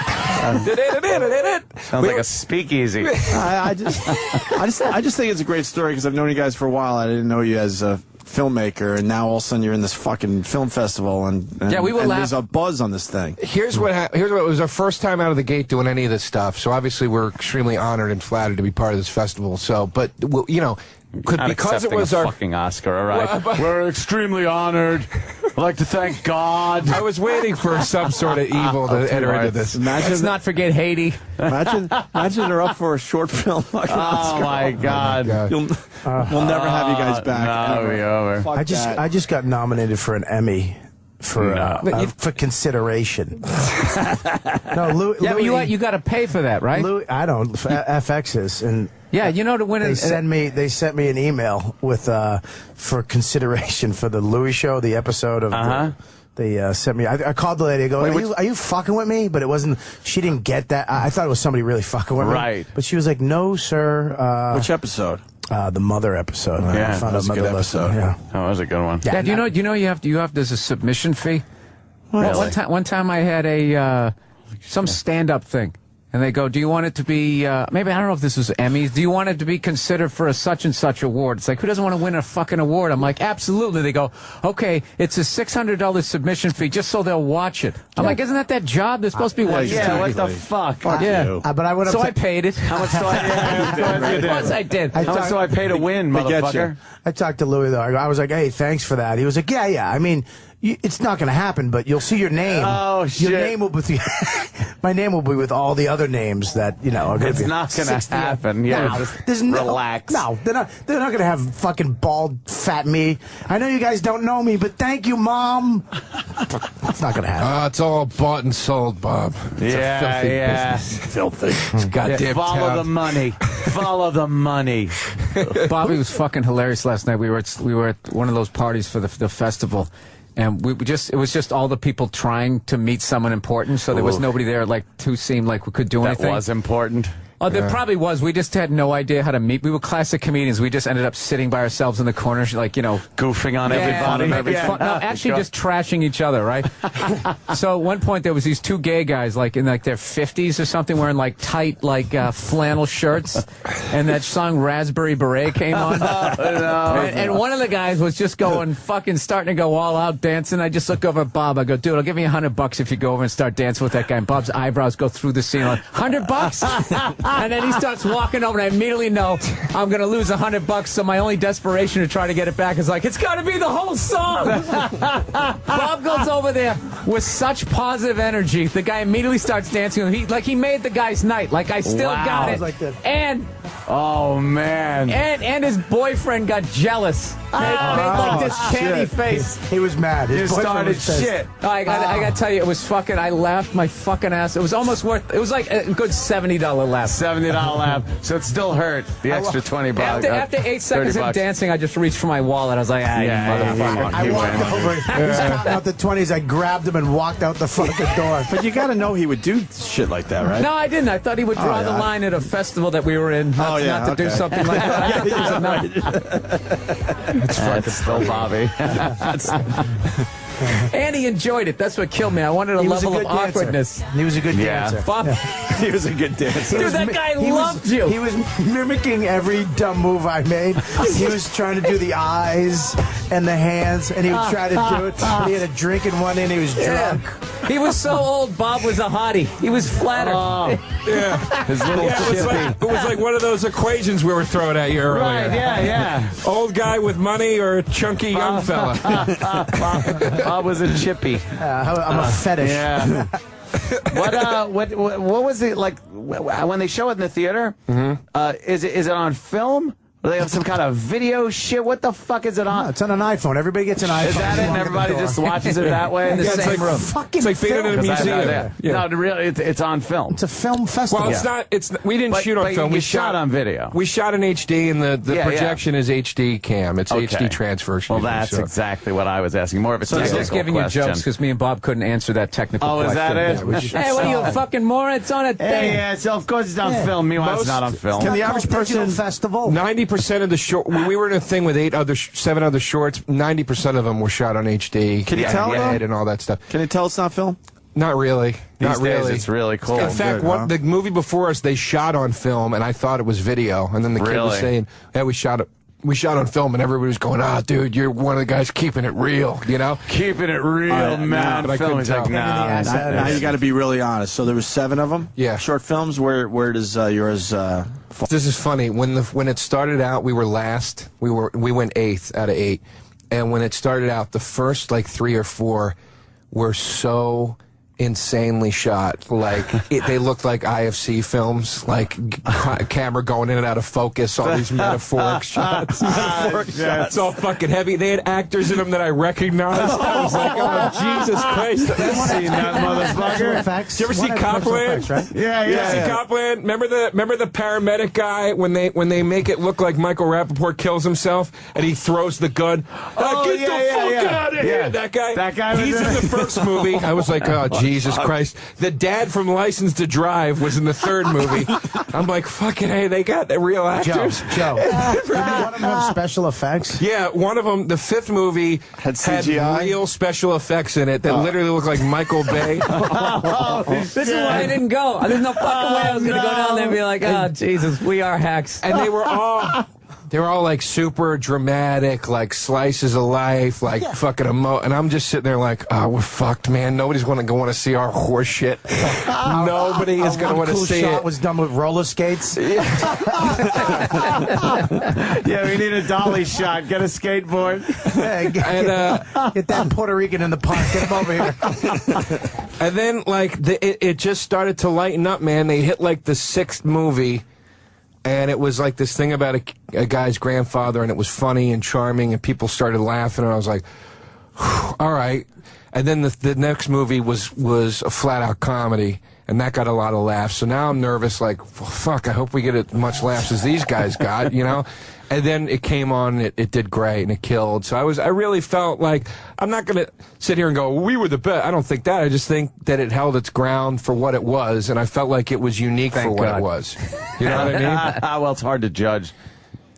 Sounds like a speakeasy. I just think it's a great story because I've known you guys for a while. I didn't know you as a filmmaker, and now all of a sudden you're in this fucking film festival, and there's a buzz on this thing. Here's what it was our first time out of the gate doing any of this stuff. So obviously we're extremely honored and flattered to be part of this festival. So, but you know. Because it was a our fucking Oscar, all right? We're extremely honored. I'd like to thank God. I was waiting for some sort of evil to enter into this. Let's not forget Haiti. Imagine they're up for a short film. Like oh my God! We'll never have you guys back. No, it'll be over. I just got nominated for an Emmy. For consideration. No, Louis, but you got to pay for that, right? I don't. FX is, and you know, to win they sent me an email with for consideration for the Louis show, the episode of. They sent me. I called the lady. I go, are you fucking with me? But it wasn't. She didn't get that. I thought it was somebody really fucking with me. Right. But she was like, no, sir. Which episode? The Mother episode. Yeah, I found that was out a good episode. Yeah. That was a good one. Yeah, do you know you have there's a submission fee. Really? One time I had a some stand-up thing. And they go, do you want it to be, maybe, I don't know if this was Emmys, do you want it to be considered for a such and such award? It's like, who doesn't want to win a fucking award? I'm like, absolutely. They go, okay, it's a $600 submission fee just so they'll watch it. I'm like, isn't that job? They're supposed to be watching Yeah, TV. what the fuck? You. But I went up So I paid it. How much do I Of course I did. How much do I pay to win, motherfucker? I talked to Louis, though. I was like, hey, thanks for that. He was like, yeah. I mean, it's not going to happen, but you'll see your name. Oh, shit. Your name will be my name will be with all the other names that, are going to be. It's not going to happen. Yeah, just relax. No, they're not going to have fucking bald, fat me. I know you guys don't know me, but thank you, Mom. It's not going to happen. It's all bought and sold, Bob. It's a filthy business. Filthy. It's goddamn Follow the money. Follow the money. Bobby was fucking hilarious last night. We were at one of those parties for the festival. And it was just all the people trying to meet someone important, so there was nobody there who seemed like we could do anything. That was important. Oh, there probably was. We just had no idea how to meet. We were classic comedians. We just ended up sitting by ourselves in the corner, goofing on everybody. No, actually just trashing each other, right? So at one point there was these two gay guys, in their 50s or something, wearing tight flannel shirts, and that song "Raspberry Beret" came on. And one of the guys was just starting to go all out dancing. I just look over at Bob. I go, dude, I'll give you $100 if you go over and start dancing with that guy. And Bob's eyebrows go through the ceiling. $100? And then he starts walking over, and I immediately know I'm going to lose $100. So my only desperation to try to get it back is it's got to be the whole song. Bob goes over there with such positive energy. The guy immediately starts dancing. He made the guy's night. I still got it. And oh man. And his boyfriend got jealous. Made this candy face. He was mad. You started shit. I got to tell you, it was I laughed my fucking ass. It was almost worth. It was like a good $70 laugh. $70 laugh. So it still hurt. The extra $20. After 8 seconds of dancing, I just reached for my wallet. I was like, you motherfucker. I walked over. He was counting out the 20s. I grabbed him and walked out the fucking door. But you got to know he would do shit like that, right? No, I didn't. I thought he would draw the line at a festival that we were in. Not to do something like that. That's still Bobby. And he enjoyed it. That's what killed me. I wanted a level of awkwardness. He was a good dancer. Bob, he was a good dancer. Dude, that guy loved you. He was mimicking every dumb move I made. He was trying to do the eyes and the hands, and he would try to do it. He had a drink in one end. He was drunk. He was so old, Bob was a hottie. He was flattered. His little chippy. It was like one of those equations we were throwing at you earlier. Right, yeah. Old guy with money or chunky young fella? Bob was a chippy. I'm a fetish. Yeah. What was it like when they show it in the theater? Is it on film Do they have some kind of video shit? What the fuck is it on? No, it's on an iPhone. Everybody gets an iPhone. Is that it? And everybody just watches it that way in the same room? Fucking it's like being in a museum. No, really, it's on film. It's a film festival. Well, it's not. We didn't shoot on film. We shot on video. We shot in HD, and the projection is HD cam. It's HD transfer. Well, that's exactly what I was asking. More of a technical just giving question. you jokes because me and Bob couldn't answer that technical question. Is that it? Hey, what are you, a fucking moron? It's on a thing. Yeah, so of course it's on film. Meanwhile, it's not on film. Can the average person festival? 90% of the short. When we were in a thing with 7 other shorts, 90% of them were shot on HD. Can you tell and all that stuff? Can you tell it's not film? Not really. These Not days really. it's really cool. In fact, the movie before us, they shot on film, and I thought it was video. And then the kid was saying, "Yeah, we shot on film," and everybody was going, dude, you're one of the guys keeping it real, you know? Keeping it real, man. But I couldn't tell. Now you got to be really honest. So there was 7 of them? Yeah. Short films? Where does yours fall? This is funny. When it started out, we were last. We went 8th out of 8. And when it started out, the first, 3 or 4 were so insanely shot. They looked like IFC films, camera going in and out of focus, all these metaphoric shots. It's all fucking heavy. They had actors in them that I recognized. I was like, oh, Jesus Christ. I've seen that motherfucker. Did you ever see Copland? Right? Yeah. See Copland? Remember the paramedic guy when they make it look like Michael Rappaport kills himself and he throws the gun? Get the fuck out of here! That guy. He's in the first movie. I was like, oh, Jesus Christ. The dad from License to Drive was in the 3rd movie. I'm like, fucking hey, they got the real actors. Joe. One of them have special effects? Yeah, one of them, the 5th movie, had real special effects in it that literally looked like Michael Bay. This is why I didn't go. There's no fucking way I was going to go down there and be like, oh, Jesus, we are hacks. And they were all super dramatic, slices of life, fucking and I'm just sitting there we're fucked, man. Nobody's going to want to see our horse shit. Nobody is going to want to see shot it. Was done with roller skates. Yeah, we need a dolly shot. Get a skateboard. Get that Puerto Rican in the park. Get him over here. And then, it just started to lighten up, man. They hit, the 6th movie. And it was this thing about a guy's grandfather, and it was funny and charming, and people started laughing, and I was like, all right. And then the next movie was a flat-out comedy, and that got a lot of laughs. So now I'm nervous, fuck, I hope we get as much laughs as these guys got, you know? And then it came on, it did great, and it killed. So I really felt like, I'm not going to sit here and go, we were the best. I don't think that. I just think that it held its ground for what it was, and I felt like it was unique for what it was. You know what I mean? Well, it's hard to judge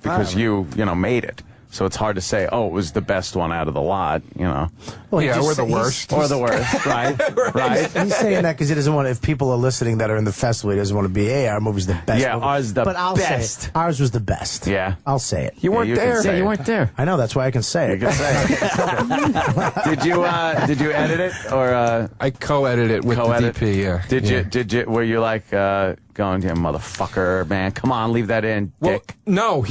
because you made it. So it's hard to say, oh, it was the best one out of the lot, you know. Well, yeah, or the worst. Or the worst, right? Right. He's saying that because he doesn't want, if people are listening that are in the festival, he doesn't want to be, hey, our movie's the best. Yeah, movie. ours the but I'll best. Say it. Ours was the best. Yeah. I'll say it. You weren't there. Yeah, you weren't there. I know, that's why I can say it. You can say it. Did you edit it? Or I co-edited it with the DP, yeah. Did you, were you going, yeah, motherfucker, man, come on, leave that in, dick. Well,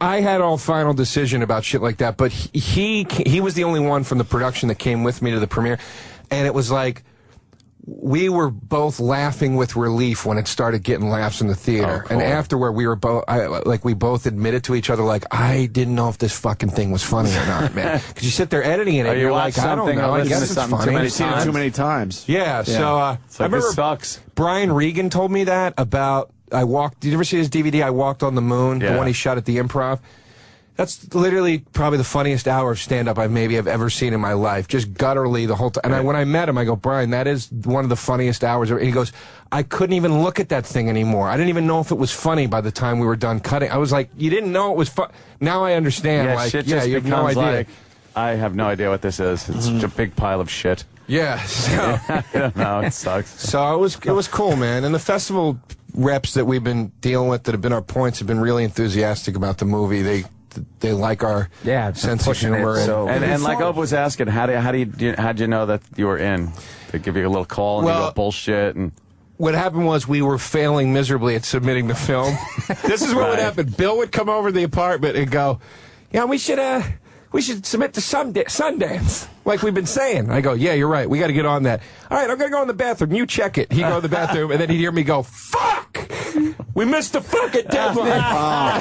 I had all final decision about shit like that, but he was the only one from the production that came with me to the premiere, and it was we were both laughing with relief when it started getting laughs in the theater. Oh, cool. And afterward, we were both, we both admitted to each other, I didn't know if this fucking thing was funny or not, man. Because you sit there editing it, and you're like, I don't know, I guess it's funny. You've seen it too many times. Yeah, so, I remember this sucks. Brian Regan told me that about, did you ever see his DVD, I Walked on the Moon, the one he shot at the Improv? That's literally probably the funniest hour of stand-up I've ever seen in my life. Just gutturally the whole time. And when I met him, I go, Brian, that is one of the funniest hours. And he goes, I couldn't even look at that thing anymore. I didn't even know if it was funny by the time we were done cutting. I was like, you didn't know it was fun. Now I understand. Yeah, shit just you have no idea. I have no idea what this is. It's such a big pile of shit. Yeah. So, I don't know. It sucks. So it was cool, man. And the festival reps that we've been dealing with that have been our points have been really enthusiastic about the movie. They like our sense of humor. And like Opie was asking, how'd you know that you were in? They give you a little call and you go bullshit and. What happened was we were failing miserably at submitting the film. This is what would happen. Bill would come over to the apartment and go, yeah, we should submit to Sundance, like we've been saying. I go, yeah, you're right. We got to get on that. All right, I'm going to go in the bathroom. You check it. He'd go to the bathroom, and then he'd hear me go, fuck! We missed the fucking deadline. Yeah.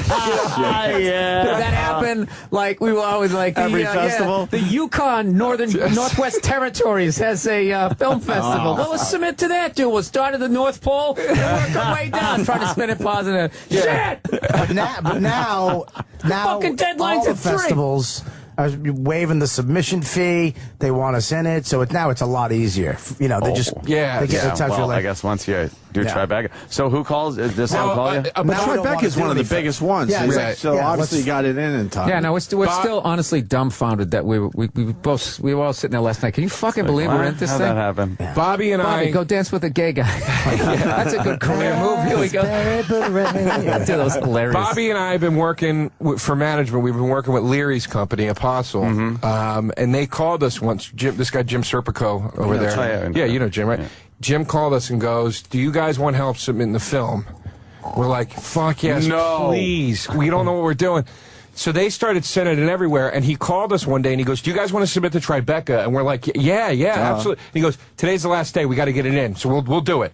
Did that happen? Like, we were always like, Every festival? the Yukon Northwest Territories has a film festival. Well, let's submit to that, dude. We'll start at the North Pole and work our way down, trying to spin it positive. Shit! But now fucking deadlines all the at 3. festivals are waiving the submission fee. They want us in it, so now it's a lot easier. You know, they just they get the time well, like, I guess once you do Tribeca. So who calls? Is this all call you? But Tribeca is one of the biggest ones. Yeah, so obviously you got it in time. Yeah, no, we're still honestly dumbfounded that we were all sitting there last night. Can you fucking believe we're in this How'd thing? that happen? Yeah. Bobby, go dance with a gay guy. That's a good career move. Here we go. That was hilarious. Bobby and I have been working for management. We've been working with Leary's company, Apostle, and they called us once. This guy Jim Serpico over there. Yeah, you know Jim, right? Yeah. Jim called us and goes, "Do you guys want help submitting the film?" We're like, "Fuck yes, please." We don't know what we're doing. So they started sending it everywhere, and he called us one day, and he goes, "Do you guys want to submit to Tribeca?" And we're like, "Yeah, absolutely." And he goes, "Today's the last day. We got to get it in, so we'll do it."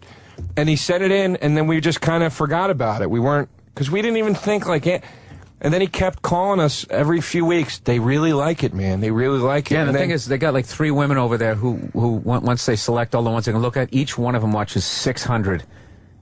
And he sent it in, and then we just kind of forgot about it. We weren't, because we didn't even think like it. And then he kept calling us every few weeks. They really like it, man. They really like it. Yeah, and the thing is, they got like 3 women over there who once they select all the ones they can look at, each one of them watches 600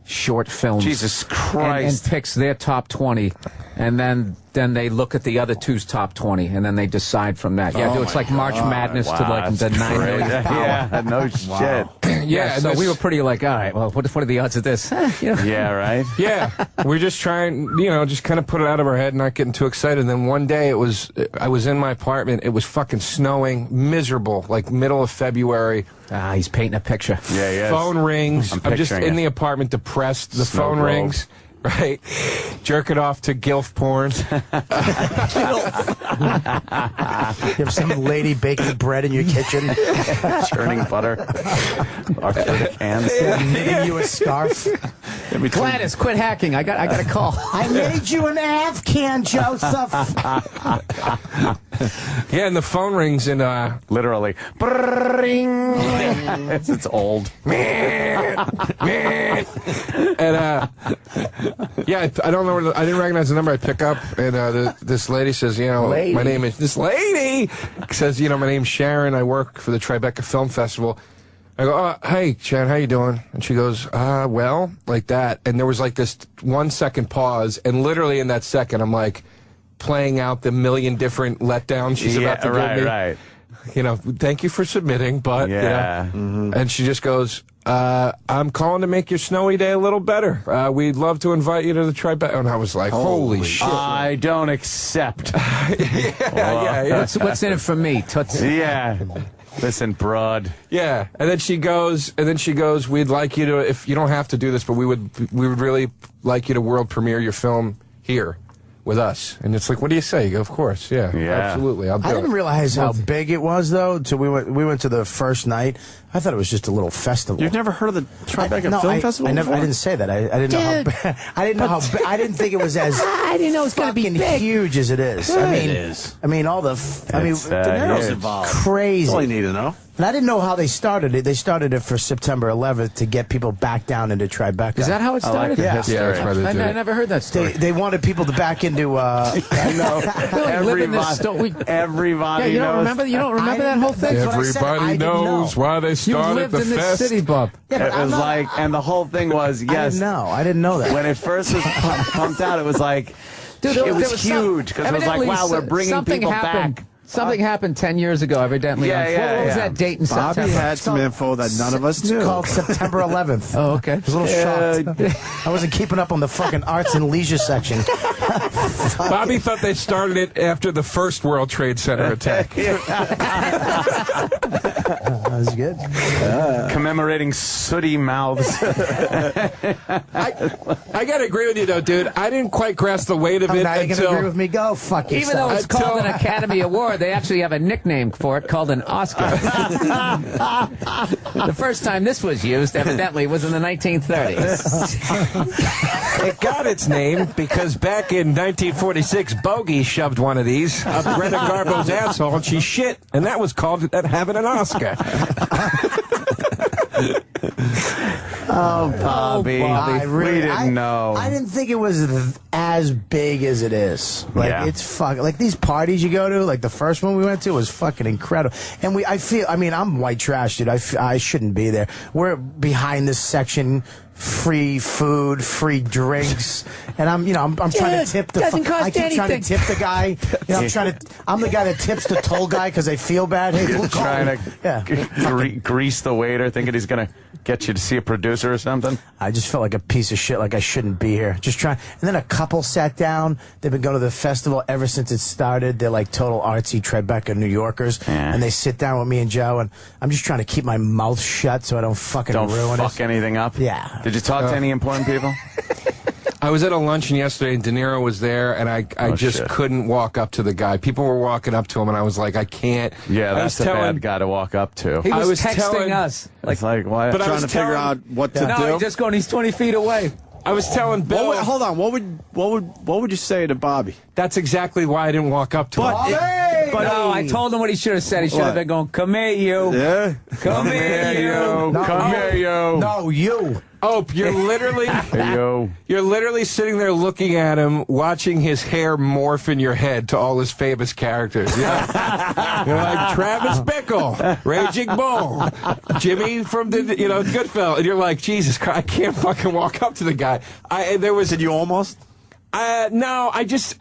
short films. Jesus Christ. And picks their top 20. And then they look at the other two's top 20, and then they decide from that. Yeah, it's like March Madness to like the 9 million. Yeah, no shit. Yeah, so we were pretty like, all right, well, what are the odds of this? Yeah, right? Yeah, we're just trying, just kind of put it out of our head, not getting too excited. And then one day I was in my apartment, it was fucking snowing, miserable, like middle of February. He's painting a picture. Yeah, yeah. Phone rings. I'm just in the apartment, depressed. The phone rings. Right, jerk it off to GILF porn. You have some lady baking bread in your kitchen, churning butter, arthritic hands, knitting you a scarf. Gladys, quit hacking. I got a call. I made you an Afghan, Joseph. Yeah, and the phone rings, and literally, it's old. And yeah, I don't know. I didn't recognize the number. I pick up, and this lady says, my name is. This lady says, my name's Sharon. I work for the Tribeca Film Festival. I go, "Oh, hey, Sharon, how you doing?" And she goes, well, like that. And there was like this 1 second pause, and literally in that second, I'm like playing out the million different letdowns she's about to give me. Right. Thank you for submitting, but and she just goes, I'm calling to make your snowy day a little better. We'd love to invite you to the Tribeca. And I was like, holy shit. I don't accept. Yeah. What's in it for me, Tootsie? Yeah. Listen, broad. Yeah. And then she goes, we'd like you to, if you don't have to do this, but we would really like you to world premiere your film here with us. And it's like, what do you say? You go, of course, yeah. Absolutely, I'll do it. I didn't realize how big it was, though, until we went to the first night. I thought it was just a little festival. You've never heard of the Tribeca Film Festival? I didn't say that. I didn't know how. I didn't know how. I didn't think it was as. I didn't know it was going to be big. Huge as it is. It is. I mean, all the. Dinero's involved. Crazy. That's all you need to know. And I didn't know how they started it. They started it for September 11th to get people back down into Tribeca. Is that how it started? Yeah. That's why they did I it. never heard that story. They wanted people to back into. I know. Everybody you don't knows. remember? You don't remember that whole thing? Everybody knows why they started lived the in this city, Bob. Yeah, it was like, and the whole thing was, yes. I didn't know that. When it first was pumped out, it was like, dude, it was huge because it was like, wow, we're bringing people back. Something happened 10 years ago, evidently. What was that date in September? Bobby had some info that none of us knew. It's called September 11th. Oh, okay. I was a little shocked. I wasn't keeping up on the fucking arts and leisure section. Bobby thought they started it after the first World Trade Center attack. That was good. Commemorating sooty mouths. I got to agree with you, though, dude. I didn't quite grasp the weight of it now you're until... going to agree with me? Go fuck yourself. Even though it's called an Academy Award, they actually have a nickname for it called an Oscar. The first time this was used, evidently, was in the 1930s. It got its name because back in 1946, Bogey shoved one of these up Greta Garbo's asshole, and she shit, and that was called having an Oscar. Oh, Bobby. We didn't know. I didn't think it was as big as it is. Like it's like these parties you go to. Like the first one we went to was fucking incredible. And I mean, I'm white trash, dude. I shouldn't be there. We're behind this section. Free food, free drinks, and I'm trying to tip the. I keep trying to tip the guy. You know, I'm the guy that tips the toll guy because I feel bad. Hey, you're trying to grease the waiter, thinking he's gonna get you to see a producer or something. I just felt like a piece of shit, like I shouldn't be here. Just trying. And then a couple sat down. They've been going to the festival ever since it started. They're like total artsy Tribeca New Yorkers, and they sit down with me and Joe, and I'm just trying to keep my mouth shut so I don't fucking ruin it. Don't fuck anything up. Yeah. Did you talk to any important people? I was at a luncheon yesterday, and De Niro was there, and I just couldn't walk up to the guy. People were walking up to him, and I was like, I can't. Yeah, that's a bad guy to walk up to. He was texting us. Like why? But trying to figure out what to do. No, he's 20 feet away. I was telling Bill. Hold on. What would you say to Bobby? That's exactly why I didn't walk up to him. But no, I told him what he should have said. He should have been going, "Come here, you. Yeah. Come here, you. Come here, you. No, you. Oh, you're literally you're literally sitting there looking at him, watching his hair morph in your head to all his famous characters. Yeah. You're like Travis Bickle, Raging Bull, Jimmy from the Goodfellas, and you're like, Jesus Christ, I can't fucking walk up to the guy. Did you almost? No, I just,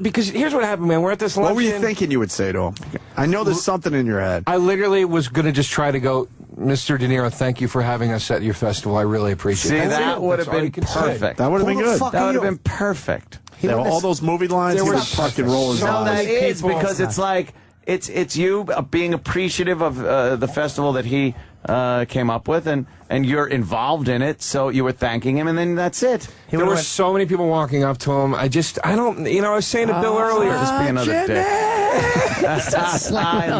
because here's what happened, man. We're at this luncheon. What were you thinking you would say to him? I know there's something in your head. I literally was going to just try to go, Mr. De Niro, thank you for having us at your festival. I really appreciate it. See, that would have been perfect. That would have been good. That would have been perfect. All those movie lines, he was fucking rolling. No, that is because it's like, it's you being appreciative of the festival that he came up with, and you're involved in it, so you were thanking him, and then that's it. There were so many people walking up to him. I was saying to Bill earlier, just be another dick. In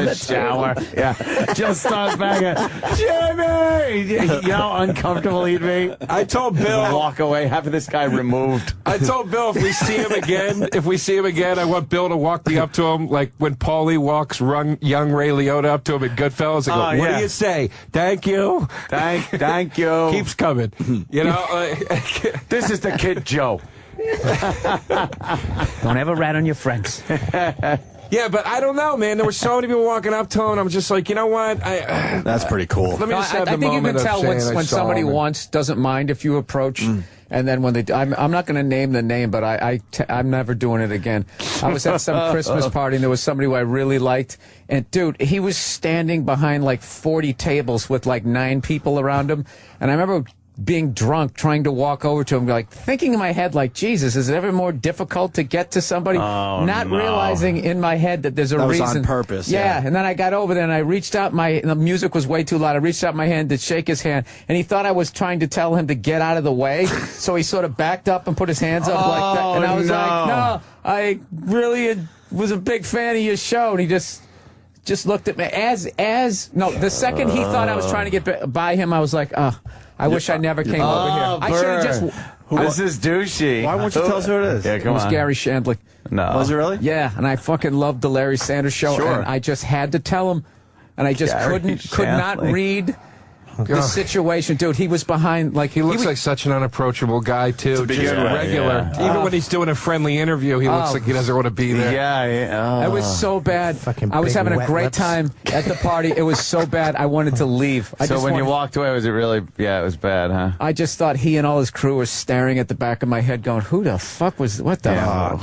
the shower. Yeah. Just start banging, Jimmy! You know how uncomfortable he'd be? I told Bill. Walk away, have this guy removed. I told Bill if we see him again, I want Bill to walk me up to him, like when Paulie walks young Ray Liotta up to him at Goodfellas. I go, what do you say? Thank you. Thank you. Keeps coming. This is the kid Joe. Don't ever rat on your friends. Yeah, but I don't know, man. There were so many people walking up to him, and I'm just like, you know what? That's pretty cool. Let me just have I the think you moment can tell of saying when somebody once doesn't mind if you approach, and then when they, I'm not going to name the name, but I'm never doing it again. I was at some Christmas party, and there was somebody who I really liked, and dude, he was standing behind like 40 tables with like 9 people around him, and I remember being drunk, trying to walk over to him, like thinking in my head, like, Jesus, is it ever more difficult to get to somebody? Not realizing in my head that there's a reason. That was on purpose. Yeah, and then I got over there and I reached out the music was way too loud. I reached out my hand to shake his hand, and he thought I was trying to tell him to get out of the way, so he sort of backed up and put his hands up like that. And I was like, no, I really was a big fan of your show. And he just looked at me the second he thought I was trying to get by him, I was like, I wish I never came over here. I should have just. This is douchey. Why won't you tell us who it is? Yeah, It was Gary Shandling. No. Was it really? Yeah, and I fucking loved the Larry Sanders Show, and I just had to tell him, and I just could not read the situation, dude. He was behind, like he looks like such an unapproachable guy too. Just regular. Yeah. Even when he's doing a friendly interview, he looks like he doesn't want to be there. It was so bad. I was having a great time at the party. It was so bad. I wanted to leave. So when you walked away, was it really? Yeah, it was bad, huh? I just thought he and all his crew were staring at the back of my head, going, "Who the fuck was? What the? Who How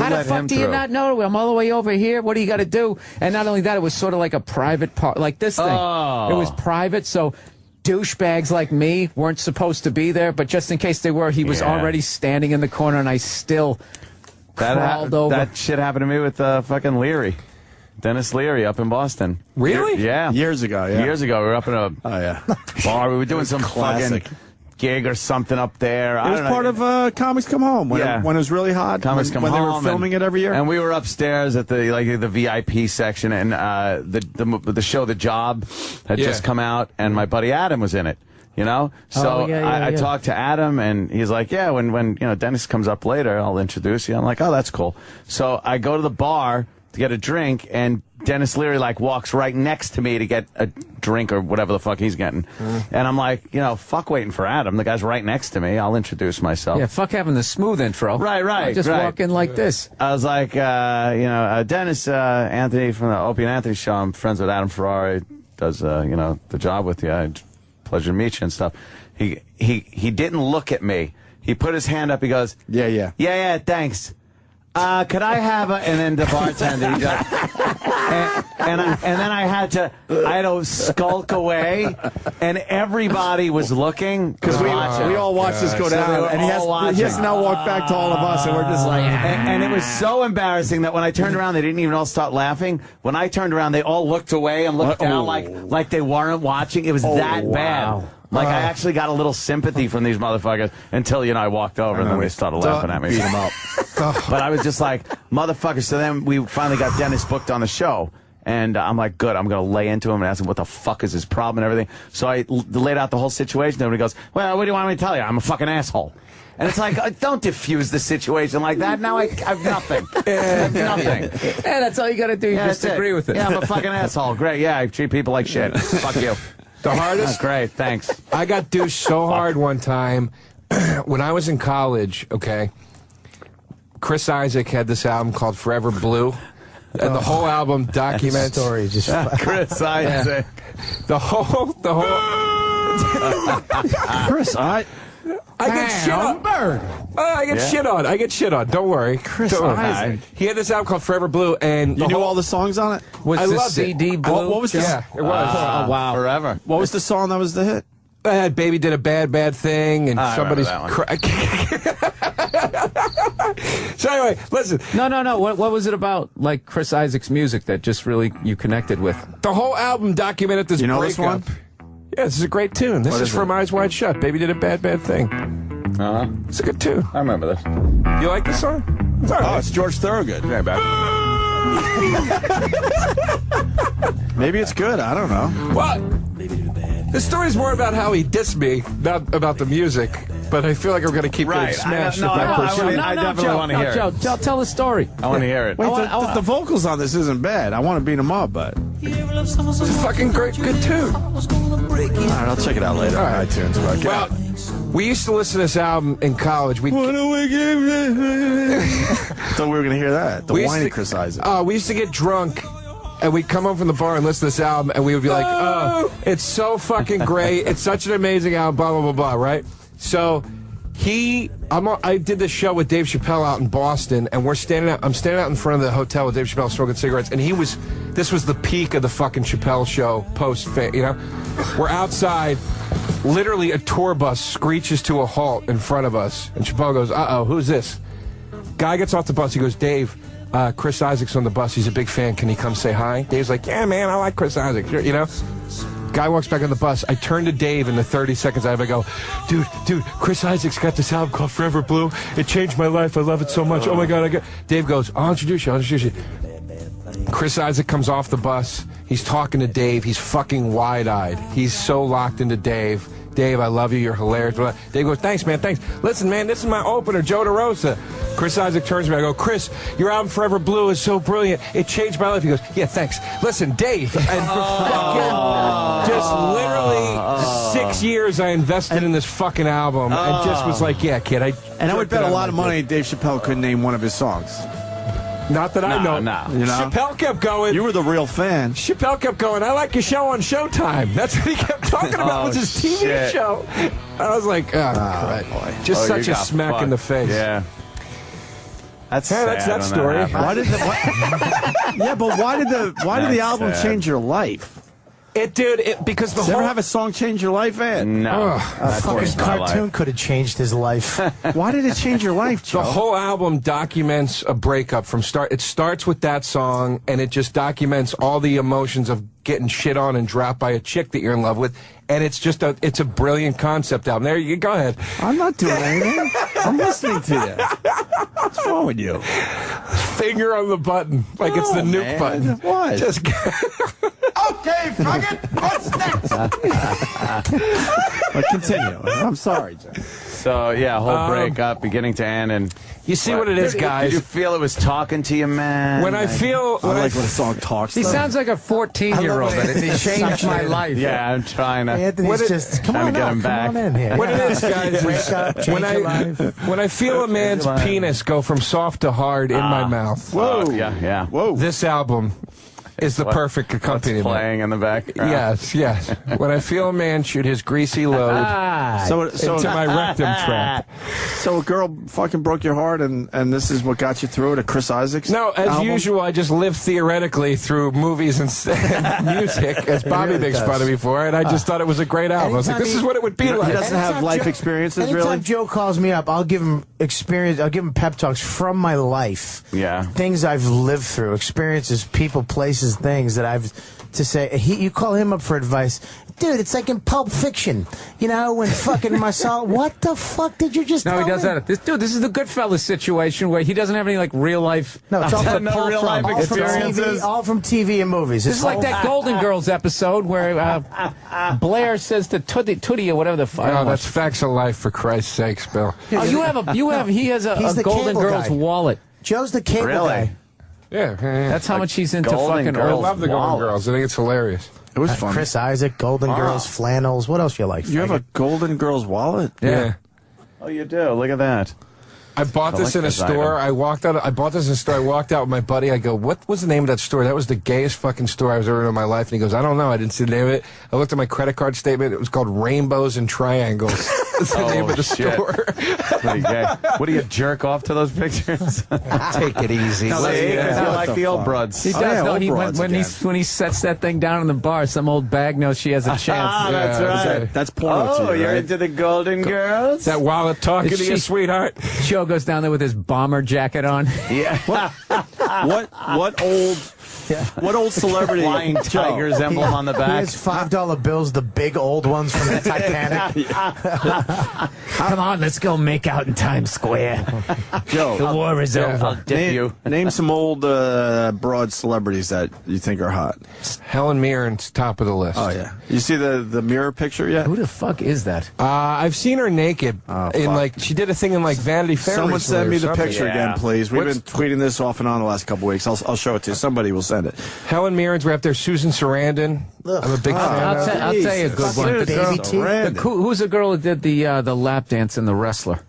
the fuck do you not know? I'm all the way over here. What do you got to do?" And not only that, it was sort of like a private part, like this thing. It was private, so douchebags like me weren't supposed to be there, but just in case they were, he was already standing in the corner, and I still crawled over. That shit happened to me with fucking Leary. Dennis Leary up in Boston. Really? Yeah. Years ago, yeah. Years ago, we were up in a bar. We were doing some classic fucking gig or something up there. It was part of Comics Come Home when it was really hot. Comics Come Home. When they were filming it every year. And we were upstairs at the VIP section, and the show The Job had just come out, and my buddy Adam was in it. So I talked to Adam, and he's like, yeah, when Dennis comes up later, I'll introduce you. I'm like, oh, that's cool. So I go to the bar to get a drink, and Dennis Leary like walks right next to me to get a drink or whatever the fuck he's getting. And I'm like, you know, fuck waiting for Adam. The guy's right next to me. I'll introduce myself. Yeah, fuck having the smooth intro. Right. I'll just walk in like this. I was like, Dennis Anthony from the Opie Anthony show. I'm friends with Adam Ferrari. Does the job with you. Pleasure to meet you and stuff. He didn't look at me. He put his hand up. He goes, yeah, thanks. Could I have a... And then the bartender, he goes... And then I had to skulk away, and everybody was looking. Because we all watched this go down, and he has to now walk back to all of us, and we're just like... And it was so embarrassing that when I turned around, they didn't even all start laughing. When I turned around, they all looked away and looked down like they weren't watching. It was that bad. Like, I actually got a little sympathy from these motherfuckers until, I walked over and then they started laughing at me. Beat him up. But I was just like, motherfuckers. So then we finally got Dennis booked on the show. And I'm like, good, I'm going to lay into him and ask him what the fuck is his problem and everything. So I laid out the whole situation. And he goes, well, what do you want me to tell you? I'm a fucking asshole. And it's like, don't diffuse the situation like that. Now I have nothing. I have nothing. Yeah, that's all you got to do. You just agree with it. Yeah, I'm a fucking asshole. Great. Yeah, I treat people like shit. Fuck you. The hardest? Great, thanks. I got douched so hard one time when I was in college, okay? Chris Isaak had this album called Forever Blue. And the whole album documents... story just... Chris Isaak. The whole... Chris, I get shit on. I get shit on. Don't worry. Chris Isaak. He had this album called Forever Blue, and you knew all the songs on it. Was I the loved CD it. blue? What was the? Yeah, it was. Oh wow, Forever. What was the song that was the hit? Baby did a bad thing, and somebody's. So anyway, listen. No. What was it about, like Chris Isaak's music that just really you connected with? The whole album documented this breakup. This one? Yeah, this is a great tune. This is from Eyes Wide Shut. Baby did a bad thing. It's a good tune. I remember this. You like this song? It's all right. It's George Thorogood. Yeah, back. Maybe it's good. I don't know. Well, the story's more about how he dissed me, not about the music. But I feel like I'm going to keep getting smashed. I definitely want to hear it. Joe, tell the story. I want to hear it. Wait, the vocals on this isn't bad. I want to beat him up, but it's a fucking good tune. All right, I'll check it out later on iTunes. Well, we used to listen to this album in college. What do we give? Thought we were going to hear that. The whiny Chris Isaak. We used to get drunk. And we'd come home from the bar and listen to this album, and we would be like, oh, it's so fucking great. It's such an amazing album, blah, blah, blah, blah, right? So I did this show with Dave Chappelle out in Boston, and I'm standing out in front of the hotel with Dave Chappelle smoking cigarettes, and this was the peak of the fucking Chappelle show We're outside, literally a tour bus screeches to a halt in front of us, and Chappelle goes, uh-oh, who's this? Guy gets off the bus, he goes, Dave, Chris Isaak's on the bus, he's a big fan, can he come say hi? Dave's like, yeah, man, I like Chris Isaak, Guy walks back on the bus. I turn to Dave in the 30 seconds I have. I go, dude, Chris Isaak's got this album called Forever Blue. It changed my life. I love it so much. Oh, my God. Dave goes, I'll introduce you. Chris Isaak comes off the bus. He's talking to Dave. He's fucking wide-eyed. He's so locked into Dave. Dave, I love you. You're hilarious. Dave goes, thanks, man, thanks. Listen, man, this is my opener, Joe DeRosa. Chris Isaak turns to me. I go, Chris, your album Forever Blue is so brilliant. It changed my life. He goes, yeah, thanks. Listen, Dave, and for fucking just literally 6 years I invested in this fucking album and just was like, yeah, kid. I would bet a lot of money Dave Chappelle couldn't name one of his songs. Not that I know. No. Chappelle kept going. You were the real fan. Chappelle kept going, I like your show on Showtime. That's what he kept talking about, was his TV show. I was like, boy. Just such a smack in the face. Yeah. That's that story. Why did the album change your life? It did, because the whole... ever have a song change your life, Ed? No. A fucking cartoon could have changed his life. Why did it change your life, Joe? The whole album documents a breakup from start. It starts with that song, and it just documents all the emotions of getting shit on and dropped by a chick that you're in love with. And it's just it's a brilliant concept album. There you go. Ahead. I'm not doing anything. I'm listening to you. What's wrong with you? Finger on the button, like it's the nuke button. What? Just okay, faggot. What's next? But continue. I'm sorry, Joe. So, yeah, whole breakup, beginning to end. And you see what it is, guys. Did you feel it was talking to you, man? When I feel... I like when a song talks to He sounds like a 14-year-old. It changed my life. Yeah, I'm trying to... Anthony's just... Come on get him back. Come on in here. What it is, guys, is when I feel a man's penis go from soft to hard in my mouth. Whoa. Yeah. Whoa. This album is the perfect accompaniment. Playing in the background. Yes. When I feel a man shoot his greasy load into my rectum trap. So a girl fucking broke your heart, and this is what got you through it, a Chris Isaacs No, as album? usual, I just live theoretically through movies and music, as Bobby makes fun of me for, and I just thought it was a great album. I was like, this is what it would be like. He doesn't have life experiences, anytime really? Joe calls me up, I'll give him experience. I'll give him pep talks from my life. Yeah. Things I've lived through, experiences, people, places, things that I've to say. You call him up for advice. Dude, it's like in Pulp Fiction. You know, when fucking Marcel... What the fuck did you just tell No, he does me? that. This is the Goodfellas situation where he doesn't have any, like, real life... No, it's all from, no real life experiences. all from TV and movies. This is like that Golden Girls episode where Blair says to Tootie or whatever the fuck. Oh, that's facts of life, for Christ's sakes, Bill. Oh, he has a Golden Girls wallet. Joe's the cable guy. Yeah. That's how much he's into Golden fucking Girls. I love the Golden Girls. I think it's hilarious. It was fun. Chris Isaac, Golden Girls, flannels. What else you like? You have a Golden Girls wallet? Yeah. Oh, you do? Look at that. I bought this in a store. I bought this in a store. I walked out with my buddy. I go, what was the name of that store? That was the gayest fucking store I've ever in my life. And he goes, I don't know. I didn't see the name of it. I looked at my credit card statement. It was called Rainbows and Triangles. That's the name of the store. Pretty gay. What do you jerk off to those pictures? Take it easy. No, you like the old broads. He does. When he sets that thing down in the bar, some old bag knows she has a chance. That's right. That's porno to you, you're right? into the Golden Girls? That wallet talking to you, sweetheart. Joe goes down there with his bomber jacket on. Yeah. What old celebrity? Flying Tigers emblem on the back. He has $5 bills, the big old ones from the Titanic. Come on, let's go make out in Times Square. Joe, the war is over. I'll dip you. Name some old broad celebrities that you think are hot. Helen Mirren's top of the list. Oh yeah. You see the mirror picture yet? Who the fuck is that? I've seen her naked in she did a thing in like Vanity Fair. Someone send me the picture Yeah. again, please. We've been tweeting this off and on the last couple weeks. I'll show it to you. Somebody will send it. Helen Mirren's right up there. Susan Sarandon. I'm a big fan of her. I'll tell you a good one. Who's the girl who did the lap dance in The Wrestler?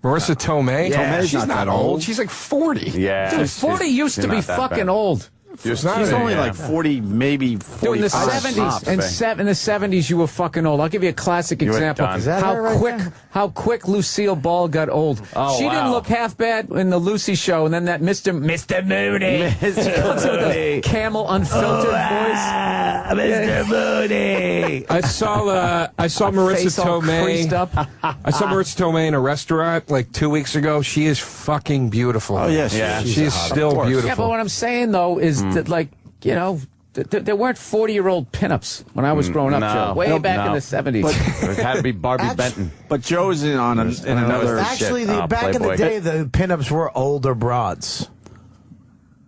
Marissa Tomei? Yeah, she's not old. She's like 40. Yeah. Dude, 40 used to be fucking old. She's only like 40, maybe 45. Dude, in the 70s, in the 70s, you were fucking old. I'll give you a classic example. Is that How quick Lucille Ball got old. Oh, she didn't look half bad in the Lucy show, and then that Mr. Moody. She comes with a Camel unfiltered voice. Mr. Moody. I saw Marissa Tomei. I saw Marissa Tomei in a restaurant like 2 weeks ago. She is fucking beautiful. Oh yes, she's still beautiful. Yeah, but what I'm saying though is that, like, you know, there weren't 40-year-old pinups when I was growing up, Joe. Way back in the 70s. It had to be Barbie Benton. But Joe's in another. Actually, back in the day, the pinups were older broads.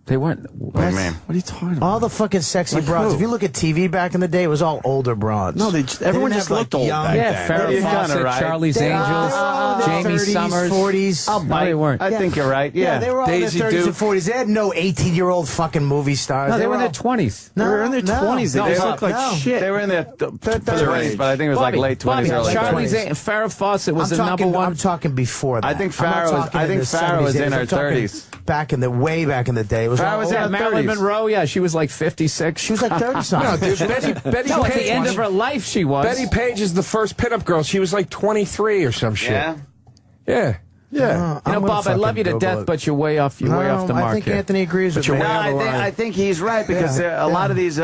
They weren't. What do you mean? What are you talking about? All the fucking sexy Like broads. who? If you look at TV back in the day, it was all older broads. No, everyone didn't just have, looked like, old young- back Yeah, then. Farrah You're Fawcett, kinda right. Charlie's Angels, Jamie 30s, Summers. 40s. No, they weren't. I think you're right. Yeah. they were all Daisy in their 30s Duke. and 40s. They had no 18-year-old fucking movie stars. No, they were in all- their 20s. No, They were in their 20s. They just looked like no. shit. They were in their for their Bobby, age, but I think it was like late 20s, early Charlie's 20s. Farrah Fawcett was I'm the talking, number one. I'm talking before that. I think I'm not Farrah was- talking I in think the Farrah 70s, was in 80s. her I'm talking 30s. way back in the day. It was Farrah all was in her Marilyn 30s. Monroe, yeah, she was like 56. She was like 30-something. No, dude, Betty No, at Page. the end of her life, she was. Betty Page is the first pinup girl. She was like 23 or some shit. Yeah. Yeah. Yeah. You know, Bob, I love you to death, but you're way off. You're way off the mark I think here. Anthony agrees with me. No, I think he's right because a lot of these,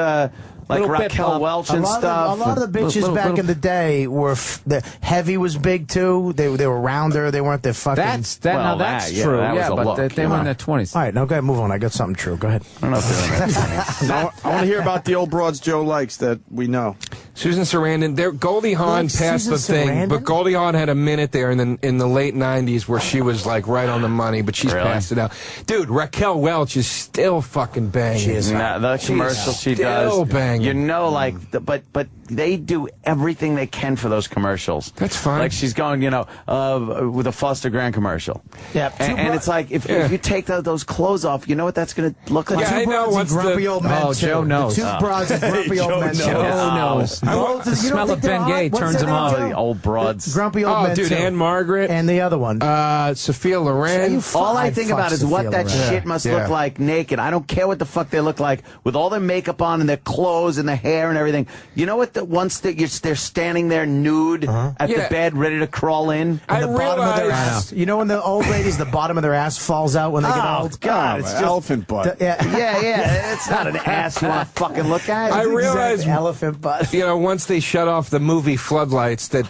like Little bit, Raquel Bob. Welch A and lot stuff. of the bitches back in the day were the Heavy was big too. They were rounder. They weren't the fucking. That's Well, that's that, yeah, true. that was Yeah, a but look, they were in their 20s. All right, now go ahead, move on. I got something true. Go ahead. I don't know if they're in their 20s. I want to hear about the old broads Joe likes that we know. Susan Sarandon. Goldie Hawn passed the Susan thing, Sarandon? but Goldie Hawn had a minute there in the late 90s where she was like right on the money, but she's Really? passed it out. Dude, Raquel Welch is still fucking banging. She is. Nah, the commercial she does, still banging. you know, like, but they do everything they can for those commercials. That's fine. Like she's going, you know, with a Foster Grant commercial. Yeah, and it's like if you take those clothes off, you know what that's going to look like. Yeah, I know what's grumpy old men. Joe knows. The two broads and grumpy old men. Joe knows. The smell of Ben Gay turns him on. The old broads. Grumpy old men. Oh, dude, too. Anne Margaret. And the other one. Sophia Loren. All I think about is what that Loren. shit must look like naked. I don't care what the fuck they look like with all their makeup on and their clothes and their hair and everything. You know what? Once they're standing there nude at the bed, ready to crawl in. And the bottom of their ass. You know when the old ladies, the bottom of their ass falls out when they get old? God, it's just elephant butt. Yeah. It's not an ass you want to fucking look at. I realize, elephant butt. you know, once they shut off the movie floodlights, that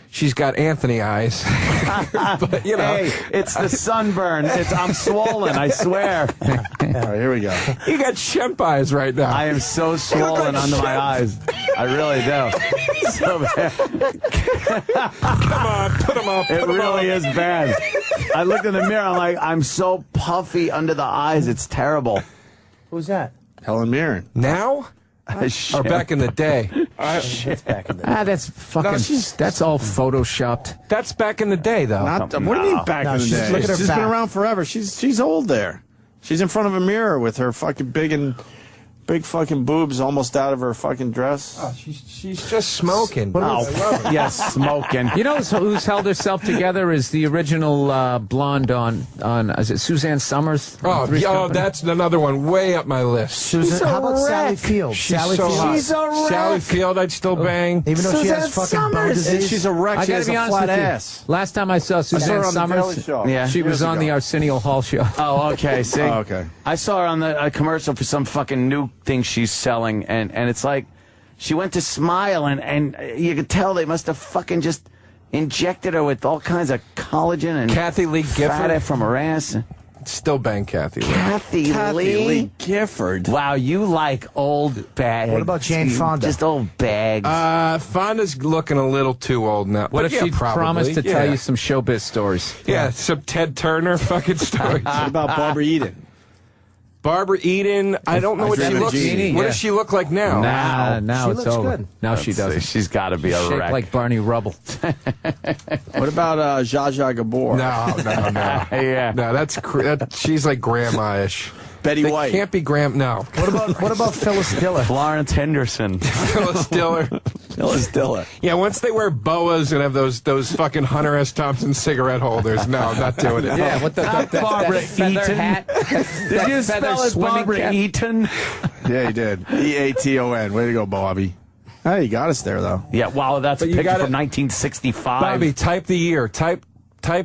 she's got Anthony eyes. But, you know. Hey, it's the sunburn. I'm swollen, I swear. All right, here we go. You got Shemp eyes right now. I am so swollen under my eyes. I really do. So bad. Come on, put them up. It really is bad. I looked in the mirror, I'm like, I'm so puffy under the eyes, it's terrible. Who's that? Helen Mirren. Now? Or back in the day? It's back in the day. That's fucking. That's all photoshopped. That's back in the day, though. What do you mean back in the day? look at her She's back. been around forever. She's old there. She's in front of a mirror with her fucking big fucking boobs almost out of her fucking dress. Oh, she's just smoking. Yes, smoking. You know who's held herself together is the original blonde on is it Suzanne Summers? Oh, that's another one way up my list. Susan, how about Sally Field? She's Sally so Field. hot. She's a wreck. Sally Field, I'd still bang. Even though she has fucking bone disease. She's a wreck. I She gotta has be a honest flat with you. ass. Last time I saw saw her Suzanne on the Daily Summers, Show. Yeah. she was Years on the ago. Arsenio Hall show. Oh, okay. See, okay. I saw her on the commercial for some fucking new thing she's selling, and it's like she went to Smile, and you could tell they must have fucking just injected her with all kinds of collagen and Kathy Lee fat Gifford. from her ass. Still bang Kathy Lee. Kathy Lee Gifford. Wow, you like old bags. What about Jane Fonda? Just old bags. Fonda's looking a little too old now. What But if yeah, she probably. promised to tell you some showbiz stories? Yeah, some Ted Turner fucking stories. What about Barbara Eden? Barbara Eden, I don't know what she Dream of looks. Jeannie. What does she look like now? Now She it's looks over. good. Now she doesn't. She's got to be a Shaped wreck. like Barney Rubble. What about Zsa Zsa Gabor? No. Yeah. No, she's like grandma-ish. Betty They White. can't be No. What about Phyllis Diller? Florence Henderson. Phyllis Diller. Phyllis Diller. Yeah, once they wear boas and have those fucking Hunter S. Thompson cigarette holders, no, I'm not doing it. Yeah, what that Barbara feather Eaton. hat? Did you spell it Barbara Eaton? Yeah, he did. Eaton. Way to go, Bobby. Hey, you got us there, though. Yeah, wow, that's a But you picture gotta- from 1965. Bobby, type the year. Type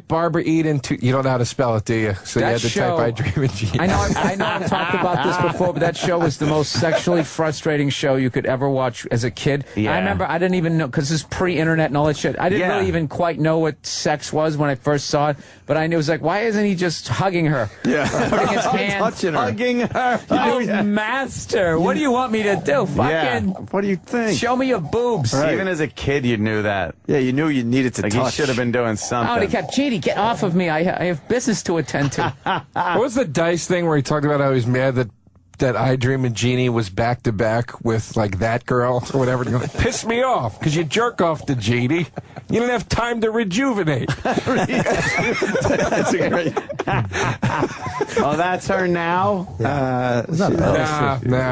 Barbara Eden. You don't know how to spell it, do you? So you That had to show- type I Dream of Jeannie. I know I've talked about this before, but that show was the most sexually frustrating show you could ever watch as a kid. Yeah. I remember I didn't even know, because this is pre-internet and all that shit. I didn't really even quite know what sex was when I first saw it, but I knew it was like, why isn't he just hugging her? Yeah. Putting his hand, Touching her. hugging her. Oh, master, what do you want me to do? Yeah. Fucking What do you think? show me your boobs. Right. Even as a kid, you knew that. Yeah, you knew you needed to Like, touch. you should have been doing something. Oh, and he kept, Jeannie, get off of me. I have business to attend to. What was the Dice thing where he talked about how he was mad that I Dream of Jeannie was back to back with like that girl or whatever? He goes, pissed me off because you jerk off to Jeannie. You didn't have time to rejuvenate. That's a great. Oh, that's her now? Nah,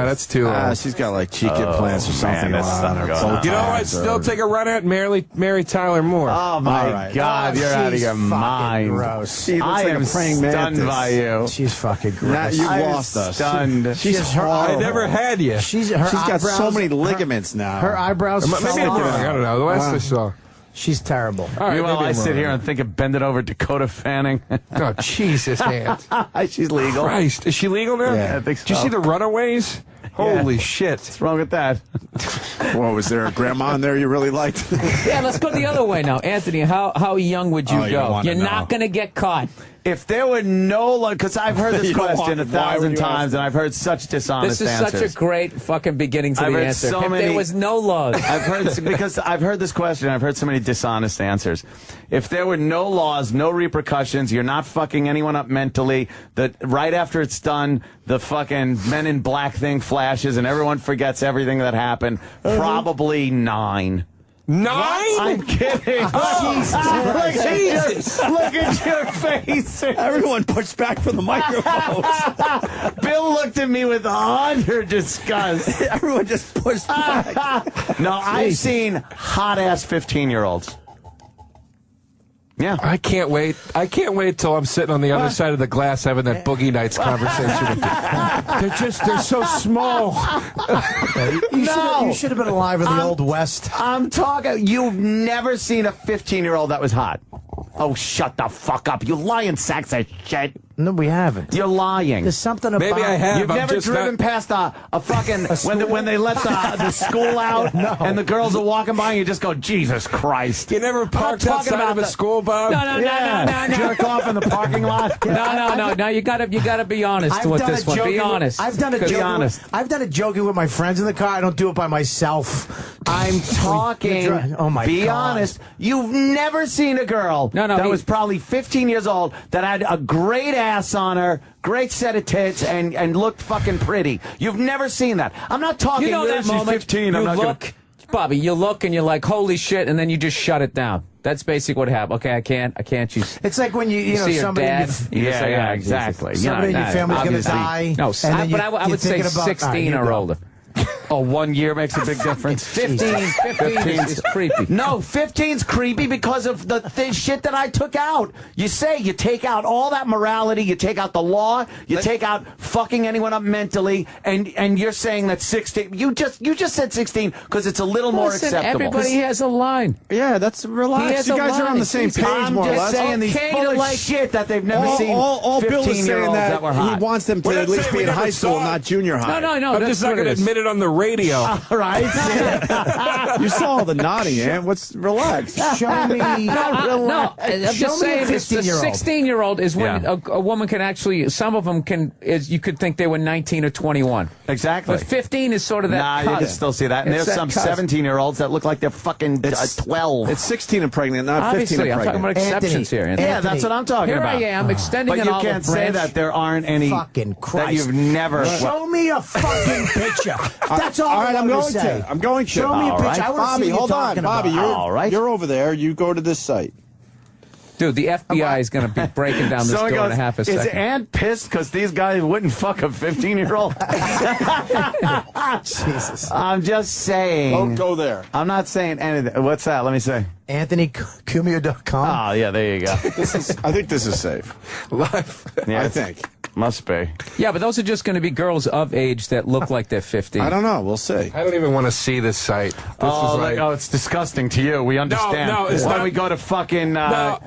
that's too old. She's got like cheek implants or something man, going that's on. something going on. You know, I'd still take a run at Mary Tyler Moore. Oh, my right. God, you're out of your mind. Gross. She looks I like am a praying stunned mantis. by you. She's fucking Now gross. you've I am lost us. stunned. She's her horrible. I never had you. She's She's got so eyebrows- many ligaments now. Her eyebrows Maybe fell I'm wrong. off. I don't know. The last I saw. She's terrible. All right, Meanwhile, maybe I I'm sit wrong. here and think of bending over Dakota Fanning. Oh, Jesus, Aunt. She's legal. Christ. Is she legal now? Yeah, I think Did you so. see the Runaways? Holy shit. What's wrong with that? What, was there a grandma in there you really liked? Yeah, let's go the other way now. Anthony, how young would you Oh, you go? don't wanna You're know. not going to get caught. If there were no, because I've heard this question 1,000 times, and I've heard such dishonest answers. This is such a great fucking beginning to the answer. If there was no laws. I've heard this question. I've heard so many dishonest answers. If there were no laws, no repercussions, you're not fucking anyone up mentally. That right after it's done, the fucking Men in Black thing flashes, and everyone forgets everything that happened. Probably 9. 9? I'm kidding. Jesus. Look at your face. Everyone pushed back from the microphones. Bill looked at me with utter disgust. Everyone just pushed back. No, I've seen hot-ass 15-year-olds. Yeah. I can't wait. I can't wait till I'm sitting on the other side of the glass having that Boogie Nights conversation with you. They're so small. You should have been alive in the Old West. I'm talking, you've never seen a 15-year-old that was hot. Oh, shut the fuck up. You lying sacks of shit. No, we haven't. You're lying. There's something about... Maybe I have. You've never driven past a fucking... when they let the school out and the girls are walking by and you just go, Jesus Christ. You never parked outside of a school, Bob? No. Jerk off in the parking lot? No. You gotta be honest with this one. Be honest. I've done it joking with my friends in the car. I don't do it by myself. I'm talking. Oh my God. Be honest. You've never seen a girl that was probably 15 years old that had a great ass on her, great set of tits, and looked fucking pretty. You've never seen that. I'm not talking. You know that she's moment 15. you I'm not look, Bobby. You look and you're like, holy shit, and then you just shut it down. That's basically what happened. Okay, I can't. It's like when you know see somebody. your dad. Yeah, exactly. Somebody in your family's gonna die. No, but I would say 16 or older. Oh, 1 year makes a big difference. 15 is creepy. No, 15's creepy because of the shit that I took out. You take out all that morality, you take out the law, you take out fucking anyone up mentally, and you're saying that 16. You just said 16 because it's a little more acceptable. Everybody has a line. Yeah, that's relaxed. You guys are on the same page, more or less. I'm just saying these full of shit that they've never seen. All Bill is saying that were hot. He wants them to at least be in high school, not junior high. No. I'm just not going to admit it on the radio. All right. You saw the nodding, man. Relax. Show me. No. I'm just saying, the 16-year-old is when a woman can actually. Some of them you could think they were 19 or 21. Exactly. But 15 is sort of that. Nah, you can still see that. And there's some 17-year-olds that look like they're fucking 12. It's 16 and pregnant, not Obviously, 15 and pregnant. I'm talking about exceptions here. Anthony. Yeah, that's what I'm talking about. Here I am extending but an olive branch. you can't say that there aren't any fucking Christ. that you've never. Show me a fucking picture. That's all. All right, I'm going to. I'm going to. Show me a picture. Right. I want to see hold on, Bobby. You're over there. You go to this site. Dude, the FBI is going to be breaking down this door in a half a second. Is Aunt pissed because these guys wouldn't fuck a 15-year-old? Jesus. I'm just saying. Don't go there. I'm not saying anything. What's that? Let me say. AnthonyCumio.com. Oh, yeah, there you go. I think this is safe. Live. Yeah, I think. Must be. Yeah, but those are just going to be girls of age that look like they're 15. I don't know. We'll see. I don't even want to see this site. It's disgusting to you. We understand. No, it's Why not. We go to fucking...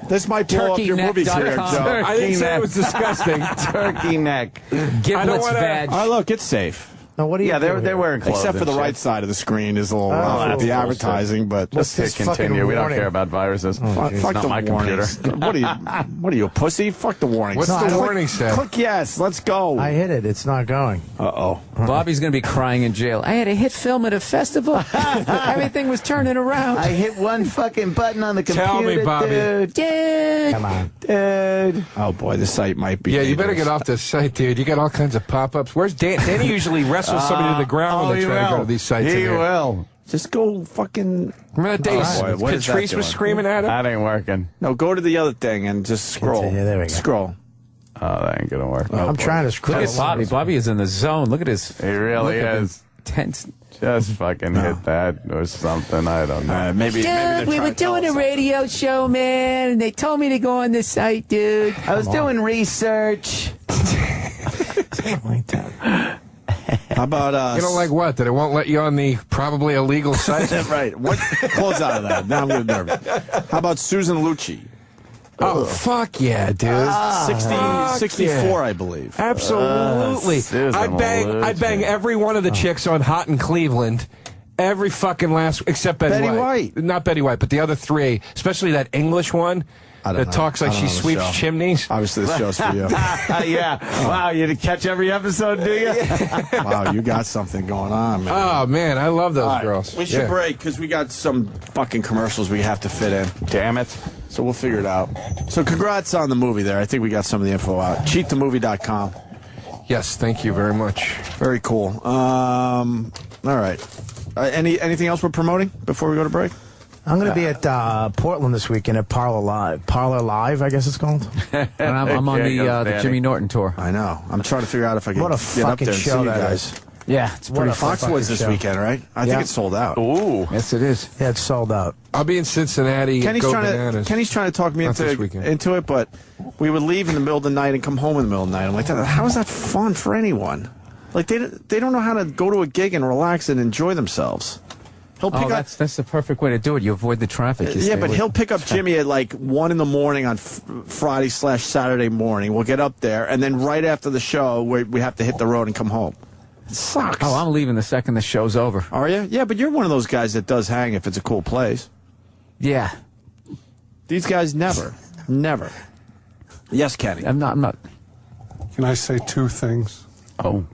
this might blow up your movies here, Joe. I didn't say it was disgusting. Turkey neck. Giblets vag. Oh, look, it's safe. Now, what do you they're wearing clothes. Except for the right side of the screen is a little rough with the advertising, but just hit continue. We don't care about viruses. Fuck not the my warnings. computer. What are you, a pussy? Fuck the warnings. What's the warning say? Click yes. Let's go. I hit it. It's not going. Uh-oh. Bobby's going to be crying in jail. I had a hit film at a festival. Everything was turning around. I hit one fucking button on the computer. Tell me, Bobby. Dude. Yeah. Come on. Dude. Oh, boy, the site might be Yeah, you dangerous. better get off this site, dude. You got all kinds of pop-ups. Where's Dan? Danny usually wrestles somebody to the ground when they try to go to these sites. He will. Just go fucking... Remember that day Patrice was screaming at him? That ain't working. No, go to the other thing and just scroll. Continue. There we go. Scroll. Oh, that ain't gonna work. I'm trying to scroll. Look at Bobby. Bobby is in the zone. Look at his... He really is. Tense. Just fucking hit that or something. I don't know. Maybe we were doing a radio show, man, and they told me to go on this site, dude. I was doing research. How about You don't like what? That it won't let you on the probably illegal site? right. Close out of that. Now I'm getting nervous. How about Susan Lucci? Oh, fuck yeah, dude. 64, I believe. Absolutely. I'd bang every one of the chicks on Hot in Cleveland Every fucking last, except Betty White. Not Betty White, but the other three, especially that English one that talks like she sweeps chimneys. Obviously, this show's for you. Yeah. Wow, you didn't catch every episode, do you? Wow, you got something going on, man. Oh, man, I love those girls. We should break because we got some fucking commercials we have to fit in. Damn it. So we'll figure it out. So congrats on the movie there. I think we got some of the info out. Cheatthemovie.com. Yes, thank you very much. Very cool. All right. Anything else we're promoting before we go to break? I'm going to be at Portland this weekend at Parlor Live, I guess it's called. And I'm on the Jimmy Norton tour. I know. I'm trying to figure out if I can what a get up fucking there and show see you that guys. is. Yeah, it's pretty Foxwoods this weekend, right? I think it's sold out. Ooh. Yes, it is. Yeah, it's sold out. I'll be in Cincinnati. Kenny's trying to talk me into it, but we would leave in the middle of the night and come home in the middle of the night. I'm like, how is that fun for anyone? Like, they don't know how to go to a gig and relax and enjoy themselves. He'll pick up. That's the perfect way to do it. You avoid the traffic. He'll pick up Jimmy at like 1 in the morning on Friday/Saturday morning. We'll get up there, and then right after the show, we have to hit the road and come home. It sucks. Oh, I'm leaving the second the show's over. Are you? Yeah, but you're one of those guys that does hang if it's a cool place. Yeah. These guys never. Yes, Kenny. I'm not. Can I say two things? Oh.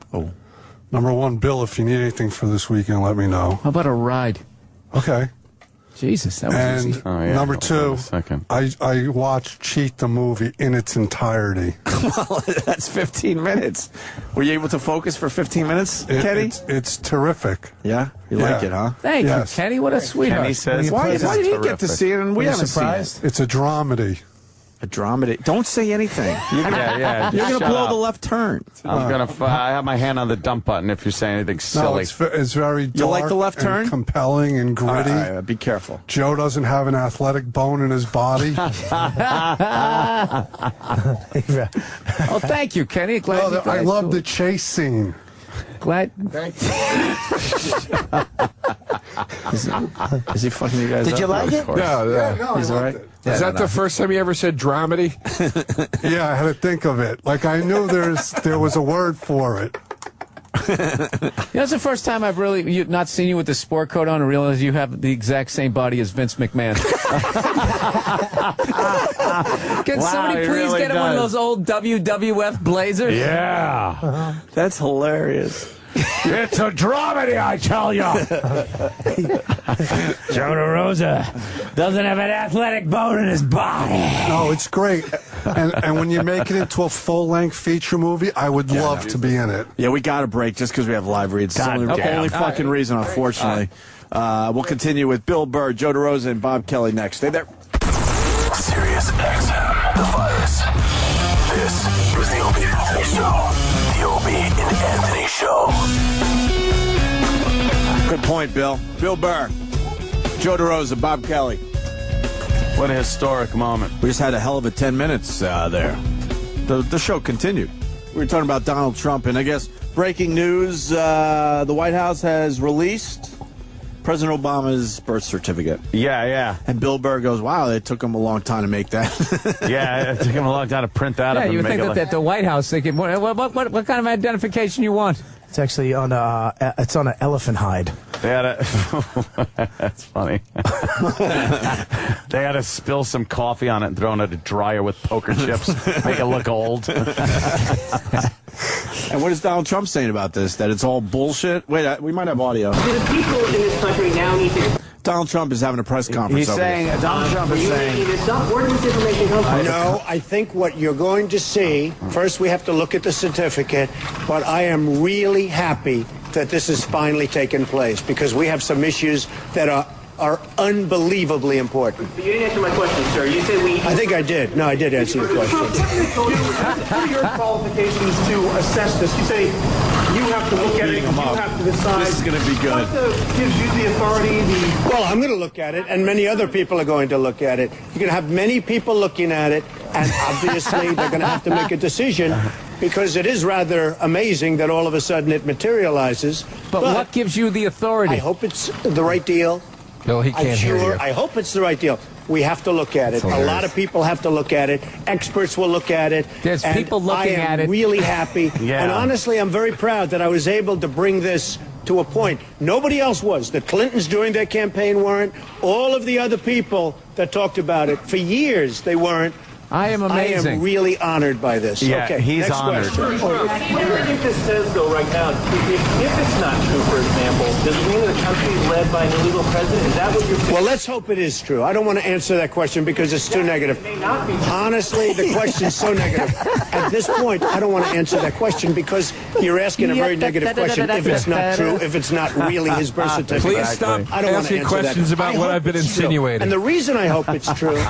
Number one, Bill, if you need anything for this weekend, let me know. How about a ride? Okay. Jesus, that was easy. Number two, I watched Cheat the movie in its entirety. Well, that's 15 minutes. Were you able to focus for 15 minutes, Kenny? It's terrific. Yeah? You like it, huh? Thank you, Kenny. What a sweetheart. Kenny says, why did he get to see it and we haven't seen it? It's a dramedy. A dramedy. Don't say anything. You're going to blow the left turn. I'm going to. I have my hand on the dump button if you're saying anything silly. No, it's very dark. You like the left turn? Compelling and gritty. All right, be careful. Joe doesn't have an athletic bone in his body. Oh, thank you, Kenny. I love the chase scene. Glad. Thank you. Is he fucking you guys Did up? you like it? No, He's all right? Is that the first time you ever said dramedy? Yeah, I had to think of it. Like, I knew there was a word for it. That's the first time I've really not seen you with the sport coat on and realized you have the exact same body as Vince McMahon. Can somebody please get him one of those old WWF blazers? Yeah. That's hilarious. It's a dramedy, I tell you. Joe DeRosa doesn't have an athletic bone in his body. No, it's great. And when you make it into a full-length feature movie, I would love to be in it. Yeah, we got to break just because we have live reads. It's the only fucking reason, unfortunately. We'll continue with Bill Burr, Joe DeRosa, and Bob Kelly next. Stay there. Sirius XM, the virus. This is the Opie Anthony Show. The Opie and Anthony Show. Good point, Bill. Bill Burr, Joe DeRosa, Bob Kelly. What a historic moment. We just had a hell of a 10 minutes there. The show continued. We were talking about Donald Trump, and I guess breaking news, the White House has released President Obama's birth certificate. Yeah. And Bill Burr goes, wow, it took him a long time to make that. Yeah, it took him a long time to print that up. Yeah, and you would make think it that at the White House, they could, what kind of identification you want? It's actually on it's on an elephant hide. They had to. That's funny. They had to spill some coffee on it and throw it in a dryer with poker chips, make it look old. And what is Donald Trump saying about this? That it's all bullshit? Wait, we might have audio. The people in this country now need to... Donald Trump is having a press conference. He's saying, Donald Trump is saying... Where does this information come from? No, I think what you're going to see, first we have to look at the certificate, but I am really happy that this has finally taken place because we have some issues that are unbelievably important. But you didn't answer my question, sir. You said we... I think I did. No, I did answer your question. What are your qualifications to assess this? You say you have to look at it, you have to decide. This is going to be good. What gives you the authority, Well, I'm going to look at it, and many other people are going to look at it. You're going to have many people looking at it, and obviously they're going to have to make a decision because it is rather amazing that all of a sudden it materializes. But what gives you the authority? I hope it's the right deal. No, he can't hear you. I hope it's the right deal. We have to look at it. A lot of people have to look at it. Experts will look at it. There's people looking at it. I am really happy. Yeah. And honestly, I'm very proud that I was able to bring this to a point. Nobody else was. The Clintons during their campaign weren't. All of the other people that talked about it for years, they weren't. I am amazing. I am really honored by this. Yeah, okay, he's next honored. question. What do you think this says, though, right now? If it's not true, for example, does it mean that the country is led by an illegal president? Is that what you're saying? Well, let's hope it is true. I don't want to answer that question because it's too negative. It may not be true. Honestly, the question's so negative. At this point, I don't want to answer that question because you're asking a very negative question. If it's not true, if it's not really his birth certificate. Please stop I don't want to asking answer questions that. about what I've been insinuating. And the reason I hope it's true,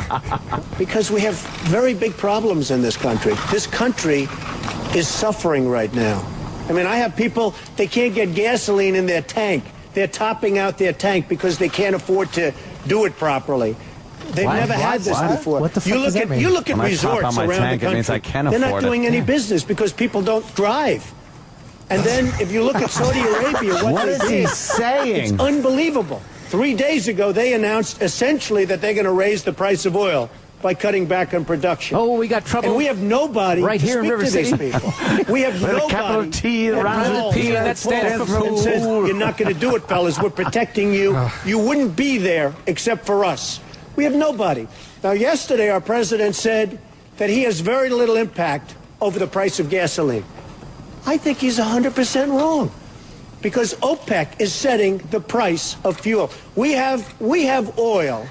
because we have very big problems in this country. This country is suffering right now. I mean, I have people, they can't get gasoline in their tank. They're topping out their tank because they can't afford to do it properly. They've never had this before. What the fuck does that mean? You look at When I top resorts out my around tank, the it means country. I can They're not afford it. doing any business because people don't drive. And then if you look at Saudi Arabia, What is he it's saying? unbelievable. 3 days ago, they announced essentially that they're going to raise the price of oil by cutting back on production. Oh, we got trouble. And we have nobody right to here in speak River to these City. people. We have nobody. capital T around calls the P, and that stands for and says, you're not going to do it, fellas. We're protecting you. You wouldn't be there except for us. We have nobody. Now, yesterday, our president said that he has very little impact over the price of gasoline. I think he's 100% wrong. Because OPEC is setting the price of fuel. We have oil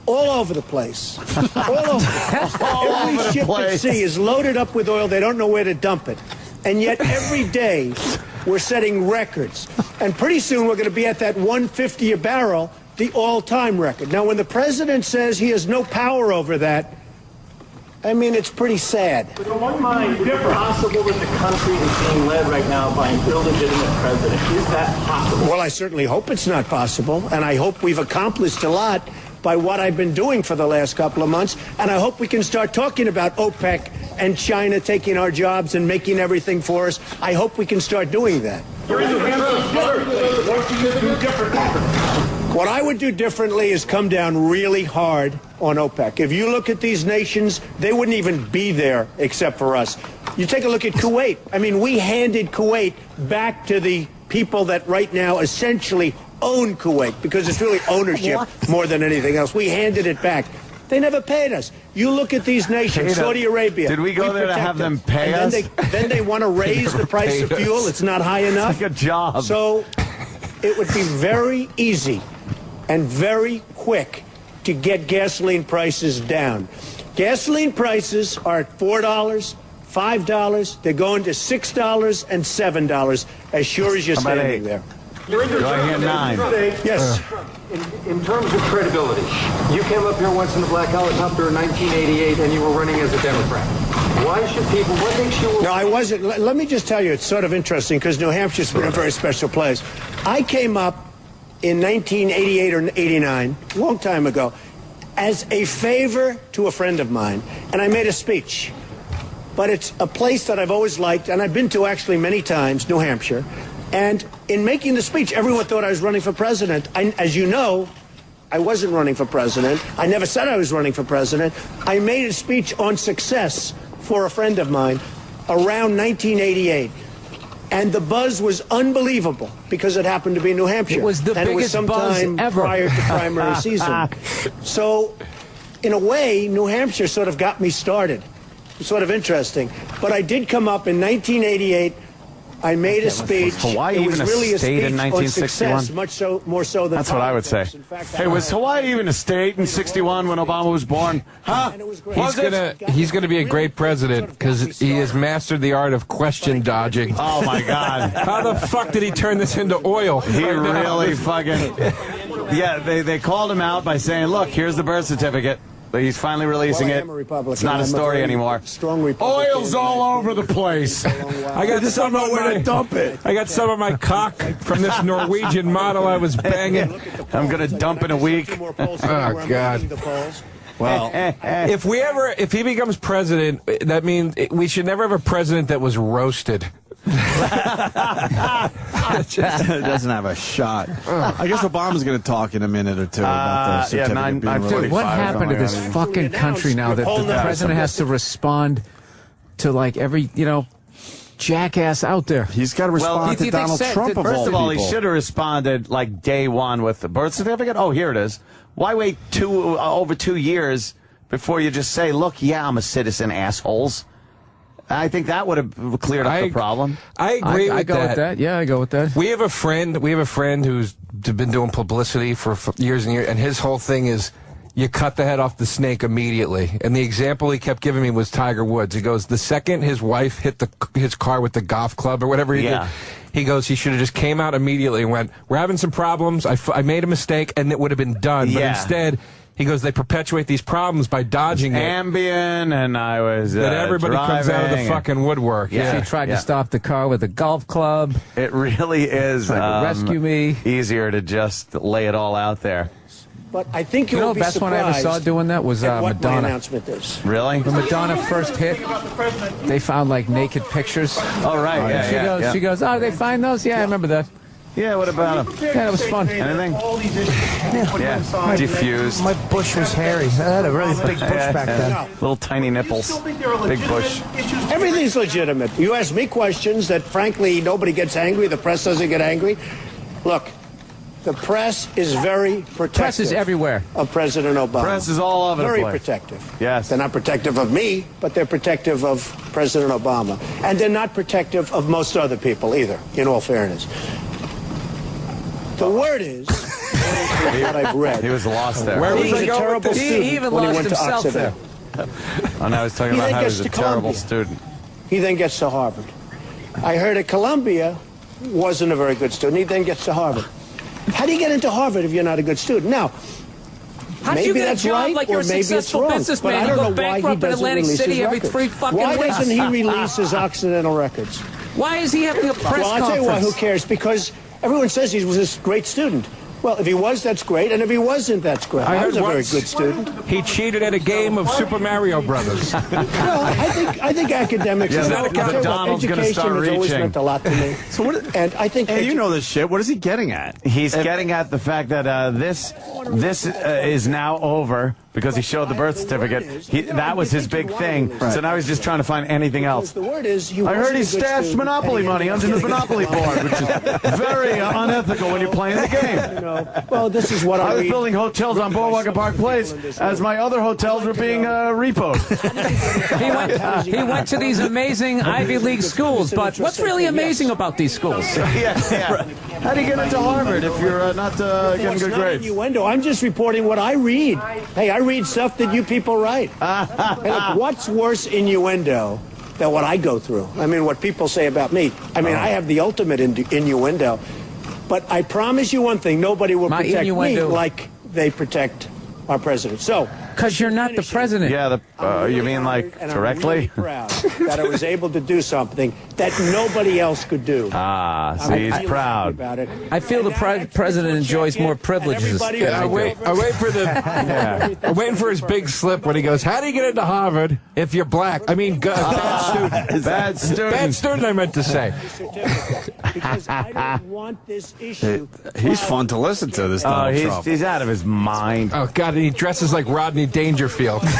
all over the place. All over. Every ship at sea is loaded up with oil. They don't know where to dump it. And yet every day we're setting records. And pretty soon we're going to be at that 150 a barrel, the all-time record. Now, when the president says he has no power over that, I mean, it's pretty sad. But in one mind, is it possible that the country is being led right now by an illegitimate president? Is that possible? Well, I certainly hope it's not possible, and I hope we've accomplished a lot by what I've been doing for the last couple of months, and I hope we can start talking about OPEC and China taking our jobs and making everything for us. I hope we can start doing that. What I would do differently is come down really hard on OPEC. If you look at these nations, they wouldn't even be there except for us. You take a look at Kuwait. I mean, we handed Kuwait back to the people that right now essentially own Kuwait, because it's really ownership more than anything else. We handed it back. They never paid us. You look at these nations, Saudi Arabia. Did we go there to have them pay us? Then they want to raise the price of fuel. It's not high enough. It's like a job. So it would be very easy and very quick to get gasoline prices down. Gasoline prices are at $4, $5. They're going to $6 and $7 as sure as you're standing there. Do I hear 9? Yes. In terms of credibility, you came up here once in the black helicopter in 1988 and you were running as a Democrat. Why should people, what makes you... No, I wasn't. Let me just tell you, it's sort of interesting because New Hampshire's been a very special place. I came up in 1988 or 89, a long time ago, as a favor to a friend of mine, and I made a speech. But it's a place that I've always liked, and I've been to actually many times, New Hampshire. And in making the speech, everyone thought I was running for president. As you know, I wasn't running for president. I never said I was running for president. I made a speech on success for a friend of mine around 1988. And the buzz was unbelievable because it happened to be New Hampshire. It was the biggest buzz ever. Prior to primary season. So, in a way, New Hampshire sort of got me started. It's sort of interesting. But I did come up in 1988. I made a speech. Was Hawaii it was even really a state in 1961? Success, much so, more so than That's what I would say. Hey, was Hawaii even a state in 61 when Obama was born? Huh? He's gonna be a great president because he has mastered the art of question dodging. Oh my God! How the fuck did he turn this into oil? He really fucking. Yeah, they called him out by saying, "Look, here's the birth certificate." But he's finally releasing it. It's not a story anymore. Oil's all over the place. I got some of my dump it. I got some of my cock from this Norwegian model I was banging. I'm gonna dump in a week. Oh God. Well, if he becomes president, that means we should never have a president that was roasted. It doesn't have a shot. I guess Obama's going to talk in a minute or two about the certificate being released. Dude, what happened to this fucking country now that the president has to respond to like every, jackass out there. He's got to respond to Donald Trump of First of all, people. he should have responded like day one with the birth certificate. Oh, here it is. Why wait over 2 years before you just say, look, yeah, I'm a citizen, assholes? I think that would have cleared up the problem. I agree with that. with that. Yeah, I go with that. We have a friend who's been doing publicity for years and years, and his whole thing is you cut the head off the snake immediately. And the example he kept giving me was Tiger Woods. He goes, the second his wife hit his car with the golf club or whatever he did, he goes, he should have just came out immediately and went, we're having some problems. I made a mistake, and it would have been done. But instead, he goes, they perpetuate these problems by dodging it. Ambien, and I was that everybody comes out of the fucking woodwork. Yeah, he tried to stop the car with a golf club. It really is tried to rescue me. Easier to just lay it all out there. But I think you know will the be best one I ever saw doing that was what Madonna. my announcement is. Really? When Madonna first hit, they found like naked pictures. Oh, right. She goes, oh, they find those? Yeah, I remember that. Yeah, what about him? Yeah, it was fun. Anything? Yeah, diffused. My bush was hairy. I had a really big bush back then. Little tiny nipples. Big bush. Everything's legitimate. You ask me questions that, frankly, nobody gets angry. The press doesn't get angry. Look, the press is very protective. Press is everywhere. Of President Obama. Press is all over the place. Very protective. Yes. They're not protective of me, but they're protective of President Obama. And they're not protective of most other people either, in all fairness. The word is, what I've read. He was lost there. Where was he? A terrible student he even when lost he went to himself Occidental. there. Oh, now he's talking about how he's a terrible student. He then gets to Harvard. I heard at Columbia wasn't a very good student. He then gets to Harvard. How do you get into Harvard if you're not a good student? Now, How do you maybe get a that's job right, like or you're a maybe it's successful wrong. businessman? But I You don't go know why he bankrupt in doesn't Atlantic release City his every records. 3 fucking Why weeks. doesn't he release his Occidental records? Why is he having a press Well, I'll tell you what, conference? who cares? Because everyone says he was this great student. Well, if he was, that's great, and if he wasn't, that's great. I was a very good student. He cheated at a game of Super Mario Brothers. Well, I think academics. Yeah, is that McDonald's going to start education has always reaching. meant a lot to me. So what? And I think. Hey, you know this shit. What is he getting at? He's getting at the fact that this is now over because he showed the birth certificate. That was his big thing. Right. So now he's just trying to find anything else. The word is, I heard he stashed Monopoly money under the Monopoly board, which is very unethical when you're playing the game. Well, this is what I was building hotels on Boardwalk and Park Place as my other hotels were being repoed. He went to these amazing Ivy League schools, but what's really amazing about these schools? Yeah. How do you get into Harvard if you're not getting good grades? Innuendo. I'm just reporting what I read. Hey, I read stuff that you people write. Hey, look, what's worse innuendo than what I go through? I mean, what people say about me. I mean, I have the ultimate innuendo. But I promise you one thing, nobody will protect me like they protect our president. So, because you're not the president. Yeah, you mean like directly? I'm really proud that I was able to do something that nobody else could do. See, he's proud. About it. I feel the president enjoys more privileges than I do. I'm waiting for his big slip when he goes, how do you get into Harvard if you're black? I mean, bad student. Bad student. Bad student, I meant to say. Because I don't want this issue. He's fun to listen to, this Donald Trump. He's out of his mind. Oh, God, and he dresses like Rodney Dangerfield. His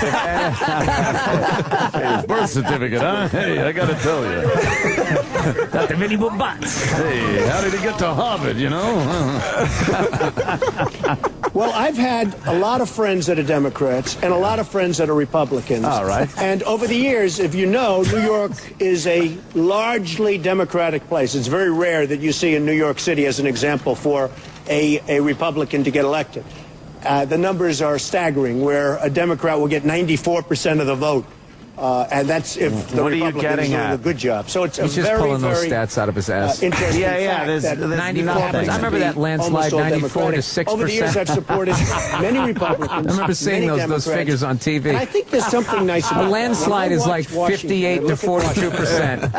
birth certificate, huh? Hey, I got to tell you. Got the mini butts. Hey, how did he get to Harvard, you know? Well, I've had a lot of friends that are Democrats and a lot of friends that are Republicans. All right. And over the years, if you know, New York is a largely Democratic place. It's very rare that you see in New York City, as an example, for a Republican to get elected. The numbers are staggering, where a Democrat will get 94% of the vote. And that's if the Republicans doing a good job. So it's He's just pulling those stats out of his ass. There's 94. I remember that landslide, 94 to 6%. Over the years, I've supported many Republicans. I remember seeing those figures on TV. And I think there's something nice about a landslide is like 58 to 42%.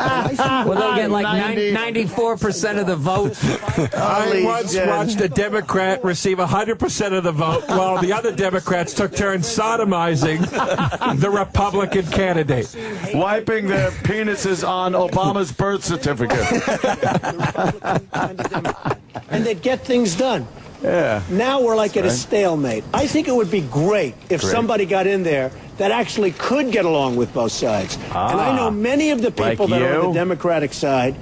Well, they'll get like 94% of the vote. I once watched a Democrat receive 100% of the vote while the other Democrats took turns sodomizing the Republican candidate. Wiping their penises on Obama's birth certificate. And they'd get things done. Yeah. Now we're like at a stalemate. I think it would be great if somebody got in there that actually could get along with both sides. And I know many of the people that are on the Democratic side,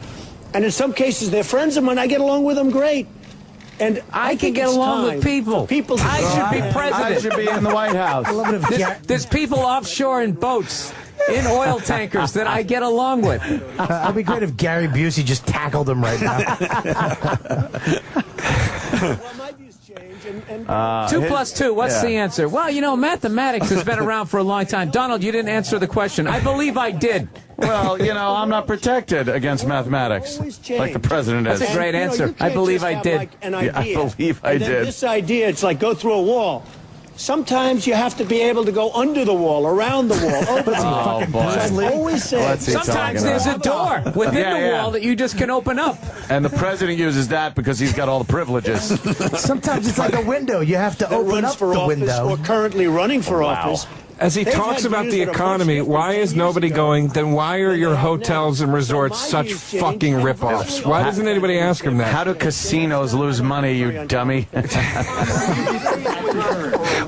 and in some cases they're friends of mine. I get along with them great. And I can get along with people. I should be president. I should be in the White House. There's people offshore in boats, in oil tankers that I get along with. It'd be great if Gary Busey just tackled him right now. 2 plus 2, what's the answer? Well, you know, mathematics has been around for a long time. Donald, you didn't answer the question. I believe I did. Well, you know, I'm not protected against mathematics like the president is. That's a great answer. I believe I did. Like an idea, I believe I did. This idea, it's like go through a wall. Sometimes you have to be able to go under the wall, around the wall, over the wall. Boy. I've always said. Sometimes there's a door within the wall that you just can open up. And the president uses that because he's got all the privileges. Sometimes it's like a window. You have to open up the window. Or currently running for office. As he talks about the economy, why is nobody going, then why are your hotels and resorts such fucking ripoffs? Why doesn't anybody ask him that? How do casinos lose money, you dummy?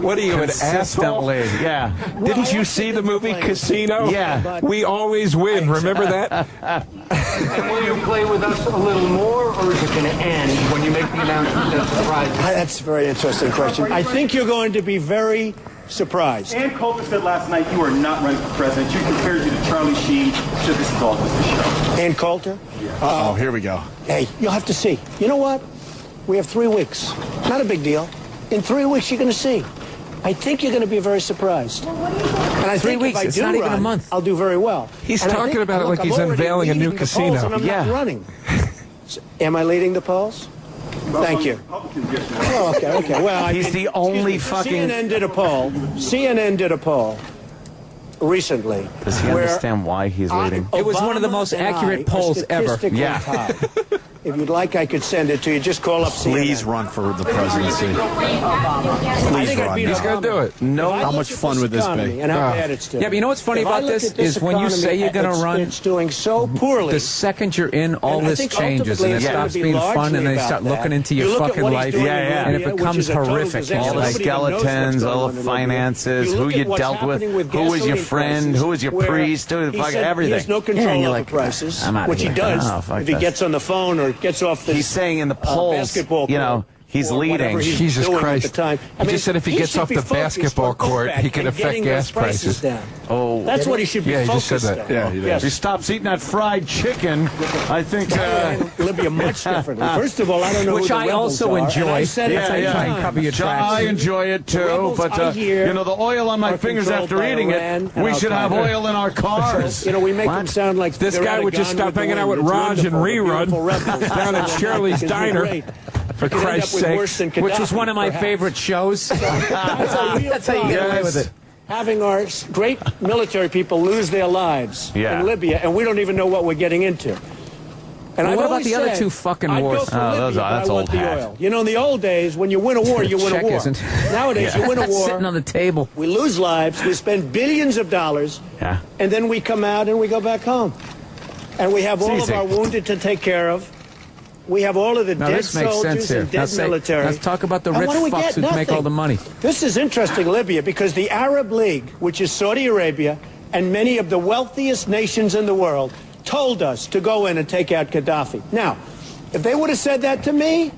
What are you, an asshole? Yeah. Didn't you see the movie Casino? Yeah. We always win, remember that? And will you play with us a little more, or is it going to end when you make the announcement that's surprising? That's a very interesting question. I think you're going to be very surprised. Ann Coulter said last night you are not running for president. You compared you to Charlie Sheen. So this is all just a show. Ann Coulter? Oh, here we go. Hey, you'll have to see. You know what? We have 3 weeks. Not a big deal. In 3 weeks, you're going to see. I think you're going to be very surprised. And I 3 think weeks, if I it's do not even run, a month. I'll do very well. He's And I talking think, about it look, like he's I'm already unveiling a new leading the polls, casino. and I'm not running. Am I leading the polls? Thank you. Oh, okay. Well, he's the only fucking. CNN did a poll. CNN did a poll recently. Does he understand why he's leading? It was one of the most accurate polls ever. Yeah. If you'd like, I could send it to you. Just call up CNN. Please run for the presidency. Please run. He's going to do it. No, how much fun would this be? And how bad it's doing. Yeah, but you know what's funny about this is when you say you're going to run, it's doing so poorly. the second you're in, all And I this think changes, and it ultimately stops it's gonna being be fun, and they largely start about looking that. into You your look at fucking what he's life, doing in and it Libya, which becomes is a total horrific. disaster. All the Nobody even knows what's skeletons, going all on the in Libya. finances, You who look you at what's dealt with, happening with who was your gasoline friend, prices, who was your where priest, who he fuck said everything. He has no control and you're over like, prices, I'm outta which he here. does Oh, fuck if he this. gets on the phone or gets off this. He's saying in the polls, basketball you know, court. he's Or whatever leading. he's Jesus doing Christ. At the time. He just said if he gets should off be the focused basketball on court, he OPEC can and affect getting gas those prices prices. down. Oh, That's what he should be Yeah, he just focused said that. on. Yeah, he did. Yes. if he stops eating that fried chicken, I think. Libya much differently. First of all, I don't know Which who the I rebels also are, and enjoy. I said That's it how you many try and times. cover your tracks. I enjoy it too, rebels but I hear you know, the oil on my are fingers controlled after by eating Iran it, and we should have Al-Qaeda. oil in our cars. You know, we make them sound like This they're guy at a would just gun stop with the hanging out with wind. It's Raj and wonderful. Rerun Beautiful rebels. down at Shirley's It's Diner. great. For You could end Christ's up with sake. worse than Which was Gaddafi, one of my perhaps. favorite shows. That's how you get away with it. Having our great military people lose their lives in Libya, and we don't even know what we're getting into. And Well, I've what about always the other said, two fucking I'd wars? go for Oh, Libya, those are- but that's I want old the hat. oil. You know, in the old days, when you win a war, you win a Check war. isn't. Nowadays, you win a war. Sitting on the table. We lose lives. We spend billions of dollars, and then we come out and we go back home. And we have all of our wounded to take care of. We have all of the Now dead this makes sense soldiers here. and dead military. Let's talk about the And rich what do we fucks get? who make Nothing. all the money. This is interesting, Libya, because the Arab League, which is Saudi Arabia, and many of the wealthiest nations in the world, told us to go in and take out Gaddafi. Now, if they would have said that to me,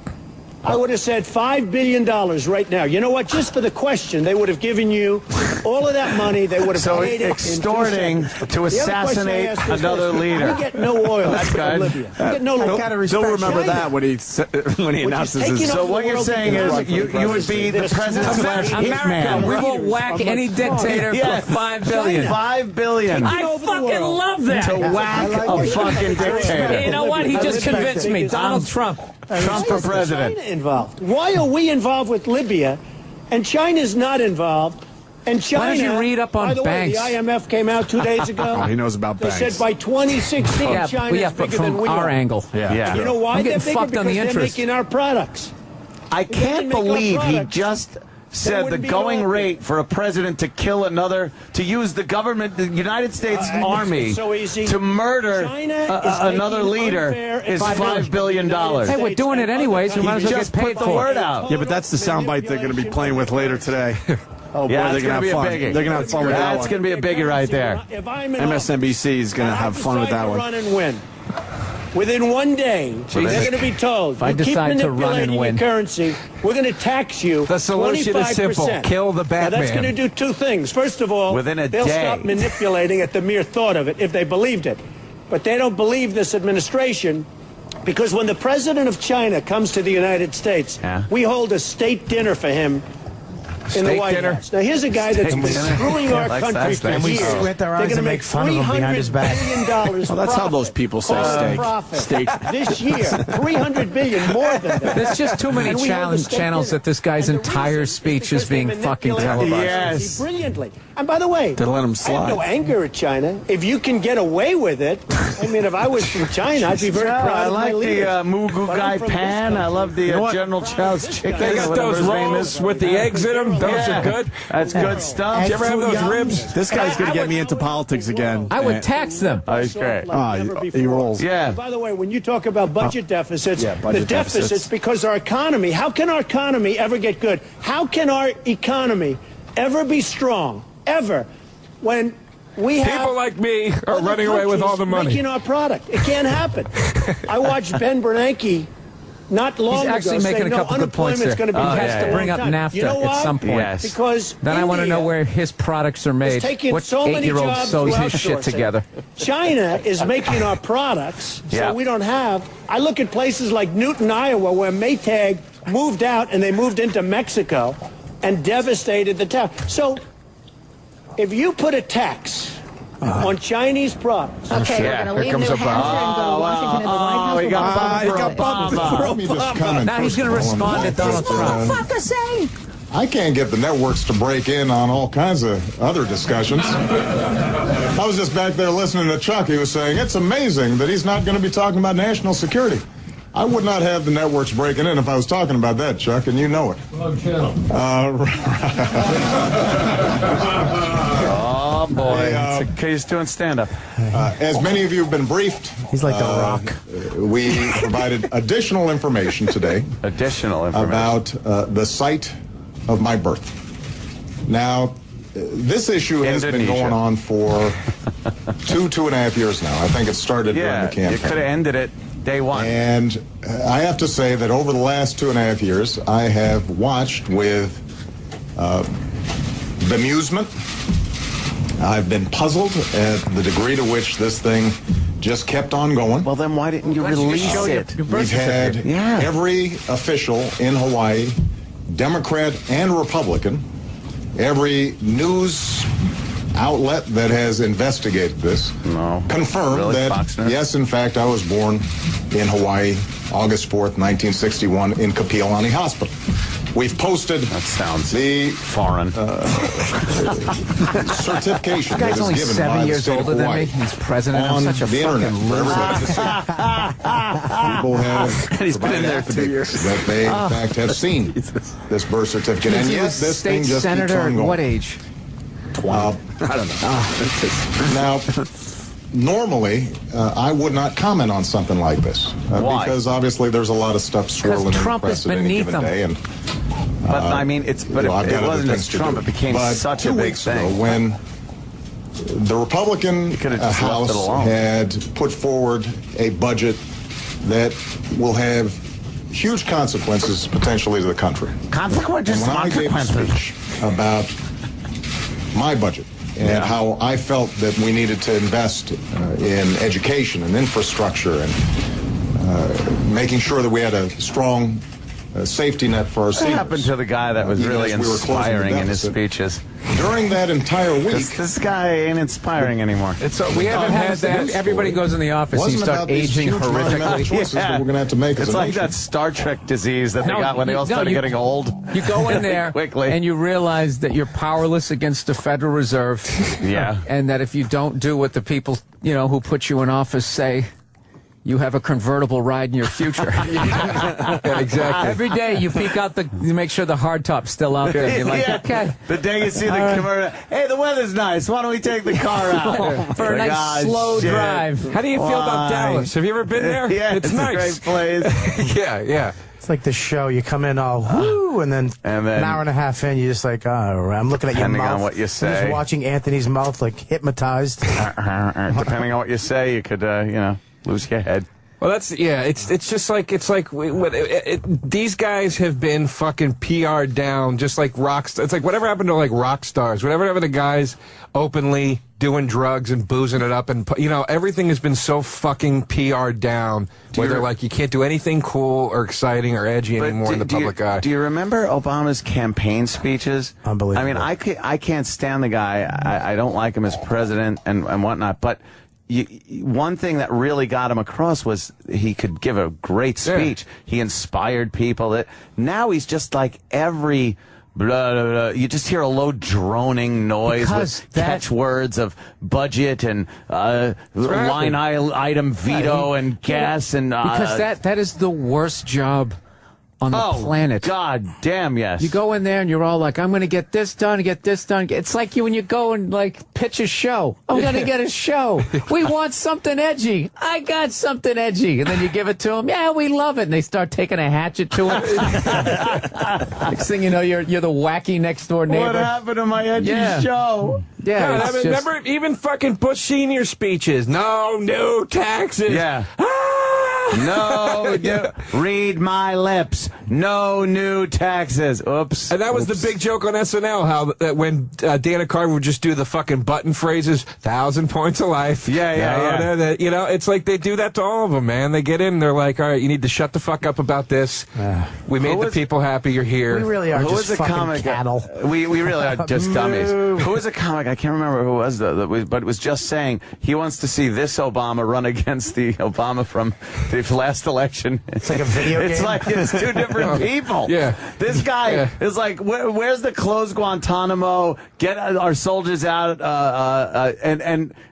I would have said $5 billion right now. You know what? Just for the question, they would have given you all of that money. They would have paid it extorting in 2 seconds. to assassinate another leader. We get no oil That's from good. Libya. We get no oil. They'll remember that when he announces his. So what you're saying is you would be the president slash hitman. We will whack any dictator for $5 billion. $5 billion. I fucking love that. To whack a fucking dictator. You know what? He just convinced me. Donald Trump. Trump for president. China involved? Why are we involved with Libya, and China's not involved? And China. Why don't you read up on by the banks? Way, the IMF came out 2 days ago. Oh, he knows about they banks. said by 2016, China's but bigger from than we our are. angle. Yeah. You know why I'm they're getting bigger? fucked on Because the they're interest. making our products. I can't make our believe he products. just said the going rate for a president to kill another, to use the government, the United States Army, to murder another leader is $5 billion. Hey, we're doing it anyways. We might as well get paid the for word it. out. Yeah, but that's the soundbite they're going to be playing with later today. Oh, boy, yeah, they're going to have fun. Biggie. They're going to have fun with that one. That's going to be a biggie right there. MSNBC is going to have fun with that one. Run and win. Within one day, they're going to be told, if I you keep decide to run and manipulating win, your currency, we're going to tax you. The solution is simple. Kill the Batman. Now, that's going to do two things. First of all, within a they'll day. stop manipulating at the mere thought of it if they believed it. But they don't believe this administration because when the president of China comes to the United States, we hold a state dinner for him in the White House. Now, here's a guy that's been screwing our country for years. Squint their eyes They're and going make to fun of make him behind his back. $300 billion. Well, that's how those people say steak. This year, $300 billion more than that. There's just too many channels that this guy's entire speech is being fucking televised. Yes. Brilliantly. And by the way, to let him slide. I have no anger at China. If you can get away with it, I mean, if I was from China, I'd be very proud of my leaders. I like the Mugu Gai Pan. I love the General Chow's chicken. They got those rolls with the eggs in them. Those are good. That's good stuff. Did you ever have those ribs? This guy's going to get me into politics again. I would tax them. Oh, he's great. He rolls. Yeah. By the way, when you talk about budget deficits, budget the deficits because our economy, how can our economy ever get good? How can our economy ever be strong? Ever? When we have people like me are running away with all the money. Making our product. It can't happen. I watched Ben Bernanke not long ago. He's actually making a couple good points there. Going to be He has to bring up NAFTA you know at some point. Yes. Because then I want to know where his products are made. What so 8-year-old sews his shit together? China is making our products, so we don't have. I look at places like Newton, Iowa, where Maytag moved out and they moved into Mexico and devastated the town. So if you put a tax on Chinese products. Okay, we're going to leave New Hampshire and go to Washington and the White House. He got bumped. Now he's going to respond to Donald Trump. Motherfucker say. I can't get the networks to break in on all kinds of other discussions. I was just back there listening to Chuck. He was saying, it's amazing that he's not going to be talking about national security. I would not have the networks breaking in if I was talking about that, Chuck, and you know it. Oh, boy. He's doing stand-up. As many of you have been briefed, he's like The Rock. We provided additional information today. About the site of my birth. Now, this issue has been going on for 2.5 years now. I think it started during the campaign. You could have ended it day one. And I have to say that over the last 2.5 years, I have watched with bemusement. I've been puzzled at the degree to which this thing just kept on going. Well, then why didn't you release it? We've had every official in Hawaii, Democrat and Republican, every news outlet that has investigated this confirmed that, yes, in fact, I was born in Hawaii, August 4th, 1961, in Kapiolani Hospital. We've posted the foreign certification This guy's that is only given 7 by the years state of older than Hawaii me. He's president. on I'm such a the internet fucking for loser. everyone to see. People have He's been in there 2 years. that they, in fact, have seen this birth certificate. And He's yet, a this thing state just keeps senator on at going. what age? I don't know. Now, normally, I would not comment on something like this. Why? Because obviously there's a lot of stuff swirling in the Trump press is at any beneath given him. day. And, But I mean, it wasn't just Trump. It became but such a 2 big weeks thing. ago, when the Republican just House left it alone. had put forward a budget that will have huge consequences potentially to the country. Consequences. And when I gave a speech about my budget and how I felt that we needed to invest in education and infrastructure and making sure that we had a strong safety net for our What seniors. happened to the guy that was really inspiring in his speeches? During that entire week, This guy ain't inspiring anymore. We haven't had that. Everybody goes in the office and you start aging horrifically. choices that we're going to have to make as It's a like nation. that Star Trek disease that they got when they all started getting old. You go in there quickly, and you realize that you're powerless against the Federal Reserve. Yeah. And that if you don't do what the people, who put you in office say, you have a convertible ride in your future. Yeah, exactly. Every day you peek out you make sure the hardtop's still out there. You're like, okay. The day you see the convertible, hey, the weather's nice. Why don't we take the car out For a nice slow drive. How do you feel about Dallas? Have you ever been there? Yeah, it's nice. a great place. Yeah. It's like the show. You come in all woo, and then an hour and a half in, you're just like, oh, I'm looking at your mouth. Depending on what you say. I'm just watching Anthony's mouth, like hypnized. Depending on what you say, you could, lose your head. Well, it's just like these guys have been fucking PR'd down, just like rock stars. It's like whatever happened to like rock stars, whatever happened to guys openly doing drugs and boozing it up, and everything has been so fucking PR'd down. Where they're like, you can't do anything cool or exciting or edgy anymore in the public eye. Do you remember Obama's campaign speeches? Unbelievable. I mean, I can't stand the guy. I don't like him as president and whatnot, but. One thing that really got him across was he could give a great speech. Yeah. He inspired people. Now he's just like every blah, blah, blah. You just hear a low droning noise with catchwords of budget and line item veto and gas and because that is the worst job on the planet. God damn, yes. You go in there and you're all like, I'm going to get this done, get this done. It's like when you go and like pitch a show. I'm going to get a show. We want something edgy. I got something edgy. And then you give it to them. Yeah, we love it. And they start taking a hatchet to it. Next thing you know, you're the wacky next door neighbor. What happened to my edgy show? Yeah, God, remember even fucking Bush Senior speeches. No new taxes. Yeah. No, read my lips. No new taxes. Oops. And that was the big joke on SNL, how when Dana Carvey would just do the fucking button phrases, 1,000 points of life. Yeah. It's like they do that to all of them, man. They get in, they're like, all right, you need to shut the fuck up about this. We made the people happy. You're here. We really are just fucking comic? cattle. We really are just dummies. Who was a comic? I can't remember who it was, but it was just saying he wants to see this Obama run against the Obama from the last election. It's like a video game. It's like it's two different people. Yeah. This guy is like, where's the closed Guantanamo? Get our soldiers out.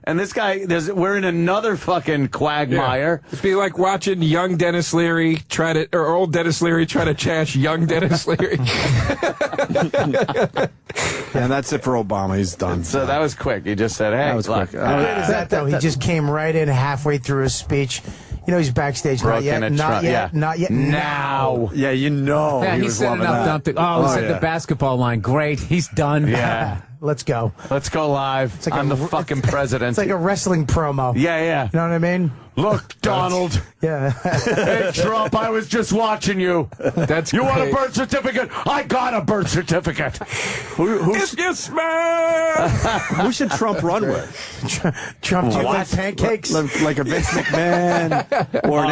And this guy, we're in another fucking quagmire. Yeah. It'd be like watching young Dennis Leary or old Dennis Leary try to chash young Dennis Leary. Yeah, and that's it for Obama. He's done. So that was quick. He just said, hey, that was quick. Is that though? He just came right in halfway through his speech. He's backstage. Not yet. Not yet. Now. Yeah, Yeah, he said enough dumping. He said the basketball line. Great. He's done. Yeah. Let's go. Let's go live. It's like I'm the fucking president. It's like a wrestling promo. Yeah. You know what I mean? Look, Donald. Yeah. Hey, Trump, I was just watching you. That's You great. want a birth certificate? I got a birth certificate. Who should Trump run with? Trump, do you like pancakes? Like a Vince McMahon, or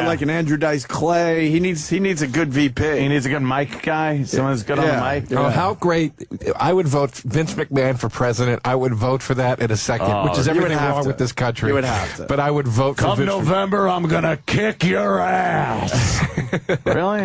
like an Andrew Dice Clay. He needs a good VP. He needs a good mic guy. Someone who's good on the mic. Oh, how great. I would vote Vince McMahon for president. I would vote for that in a second, which is everything wrong with this country. You would have to. But I would vote for Vince November, I'm going to kick your ass. Really?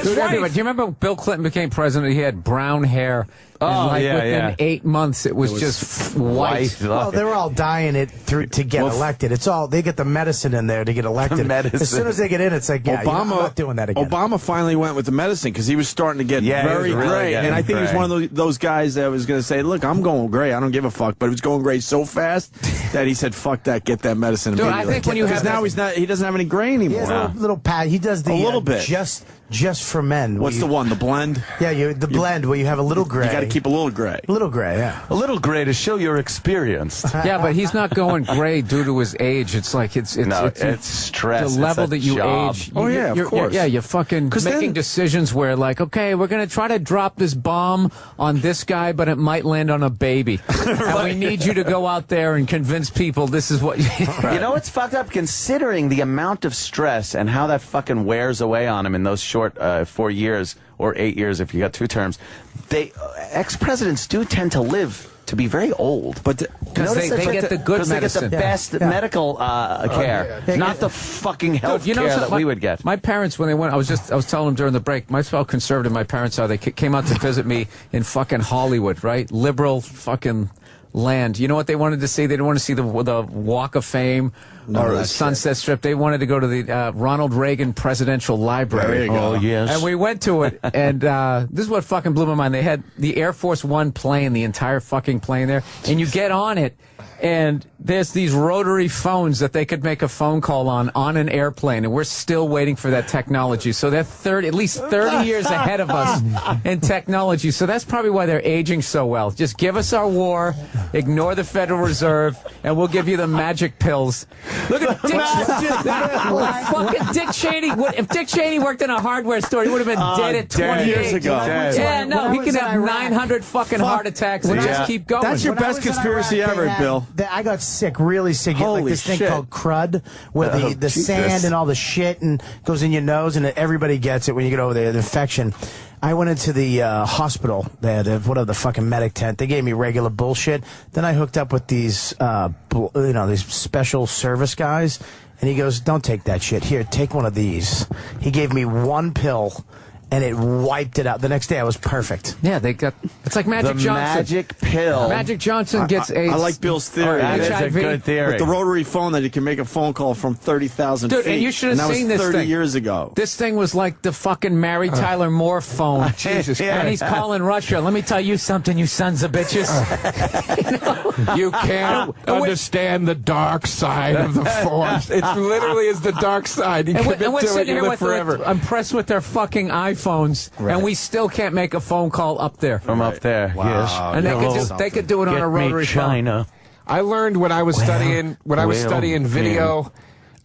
Do you remember when Bill Clinton became president? He had brown hair. And within 8 months, it was just white. Well, they were all dying to get elected. It's all they get the medicine in there to get elected. As soon as they get in, it's like, I'm not doing that again. Obama finally went with the medicine because he was starting to get very gray. And I think he was one of those guys that was going to say, look, I'm going gray. I don't give a fuck. But it was going gray so fast that he said, fuck that, get that medicine immediately. I think when you have now he doesn't have any gray anymore. He has a little pad. He does the a little bit. Just for men. What's the one? The blend? Yeah, the blend where you have a little gray. You got to keep a little gray. A little gray, yeah. A little gray to show you're experienced. Yeah, but he's not going gray due to his age. It's like it's stress. The level that you job. age. Oh yeah, of course. You're fucking making decisions where like, okay, we're gonna try to drop this bomb on this guy, but it might land on a baby. And we need you to go out there and convince people this is what. You know what's fucked up? Considering the amount of stress and how that fucking wears away on him in those short 4 years or 8 years if you got 2 terms, ex-presidents do tend to live to be very old, but because they get the good medicine, they get the best medical care, not the fucking health care that we would get. My parents, when they went, I was telling them during the break, how conservative my parents are. They came out to visit me in fucking Hollywood, right? Liberal fucking land. You know what they wanted to see? They didn't want to see the Walk of Fame or Sunset Strip. They wanted to go to the Ronald Reagan Presidential Library. There you go. Oh, yes. And we went to it, and this is what fucking blew my mind. They had the Air Force One plane, the entire fucking plane there, and you get on it, and there's these rotary phones that they could make a phone call on an airplane, and we're still waiting for that technology. So they're at least 30 years ahead of us in technology. So that's probably why they're aging so well. Just give us our war, ignore the Federal Reserve, and we'll give you the magic pills. Look at fucking Dick Cheney. If Dick Cheney worked in a hardware store, he would have been dead at 28 years ago. Yeah, no, he can have 900 fucking heart attacks and just keep going. That's your best conspiracy ever, Bill. I got sick, really sick. You get like this thing called crud, where the sand and all the shit and goes in your nose, and everybody gets it when you get over there, the infection. I went into the hospital, whatever the fucking medic tent. They gave me regular bullshit. Then I hooked up with these, these special service guys, and he goes, "Don't take that shit. Here, take one of these." He gave me one pill, and it wiped it out. The next day, I was perfect. Yeah, it's like Magic Johnson. Magic pill. Magic Johnson gets AIDS. I like Bill's theory. That is a good theory. With the rotary phone that you can make a phone call from 30,000 feet. Dude, and you should have seen this thing. That was 30 years ago. This thing was like the fucking Mary Tyler Moore phone. Jesus Christ. And he's calling Russia. Let me tell you something, you sons of bitches. You can't understand the dark side of the Force. It literally is the dark side. You commit to it, you live forever. I'm impressed with their fucking iPhones, and we still can't make a phone call up there. From up there, Wow. yes. And they could do it on a rotary phone. I learned when I was studying video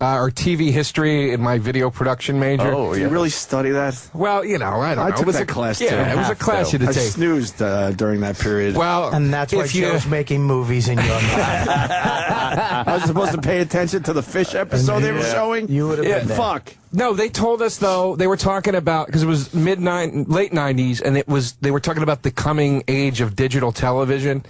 or TV history in my video production major. Oh, you really study that? Well, I don't know. I took that class too. Yeah, it was a class you had to take. I snoozed during that period. Well, and that's why Joe's making movies in your mind. I was supposed to pay attention to the fish episode they were showing. You would have been there. Fuck. No, they told us though they were talking about because it was late '90s, and they were talking about the coming age of digital television.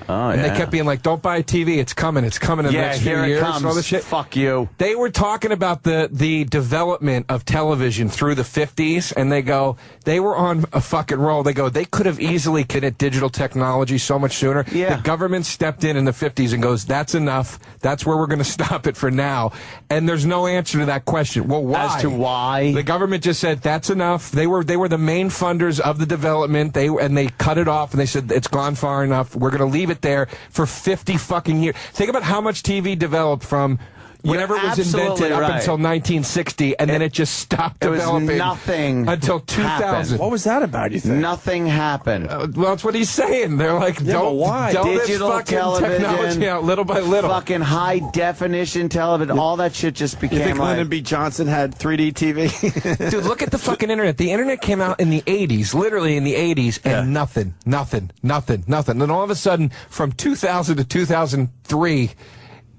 Oh, and they kept being like, "Don't buy a TV, it's coming in the next few years." Comes. And all this shit. Fuck you. They were talking about the development of television through the 50s, and they were on a fucking roll. They could have easily committed digital technology so much sooner. Yeah. The government stepped in the 50s and goes, "That's enough. That's where we're going to stop it for now." And there's no answer to that question. Well, why? As to why? The government just said, "That's enough." They were the main funders of the development. They cut it off, and they said, "It's gone far enough. We're going to leave it there for 50 fucking years." Think about how much TV developed from whenever it was invented up until 1960, and then it just stopped developing. Nothing until 2000. happened. What was that about, you think? Nothing happened. Well, that's what he's saying. They're like, don't Digital this fucking television, technology out little by little. Fucking high definition television, all that shit just became You think like... Lyndon B. Johnson had 3D TV? Dude, look at the fucking internet. The internet came out in the 80s, literally in the 80s, and nothing. And then all of a sudden, from 2000 to 2003,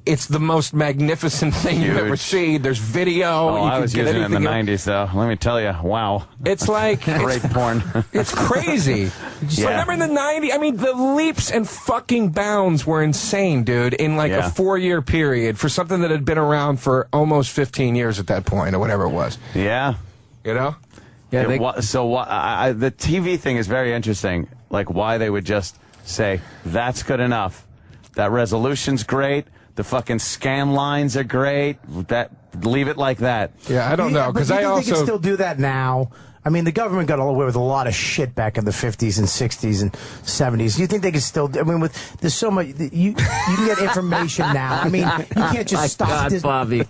it's the most magnificent thing you've ever seen. There's video. I was using it in the 90s, though. Let me tell you. Wow. It's like... Great porn. It's crazy. Remember in the 90s? I mean, the leaps and fucking bounds were insane, dude, in like a 4-year period for something that had been around for almost 15 years at that point, or whatever it was. Yeah. You know? Yeah. The TV thing is very interesting. Like, why they would just say, that's good enough. That resolution's great. The fucking scan lines are great. Leave it like that. Yeah, I don't know, because I also... they can still do that now. I mean, the government got all away with a lot of shit back in the 50s and 60s and 70s. Do you think they could still... I mean, there's so much... You can get information now. I mean, you can't just stop this... Bobby.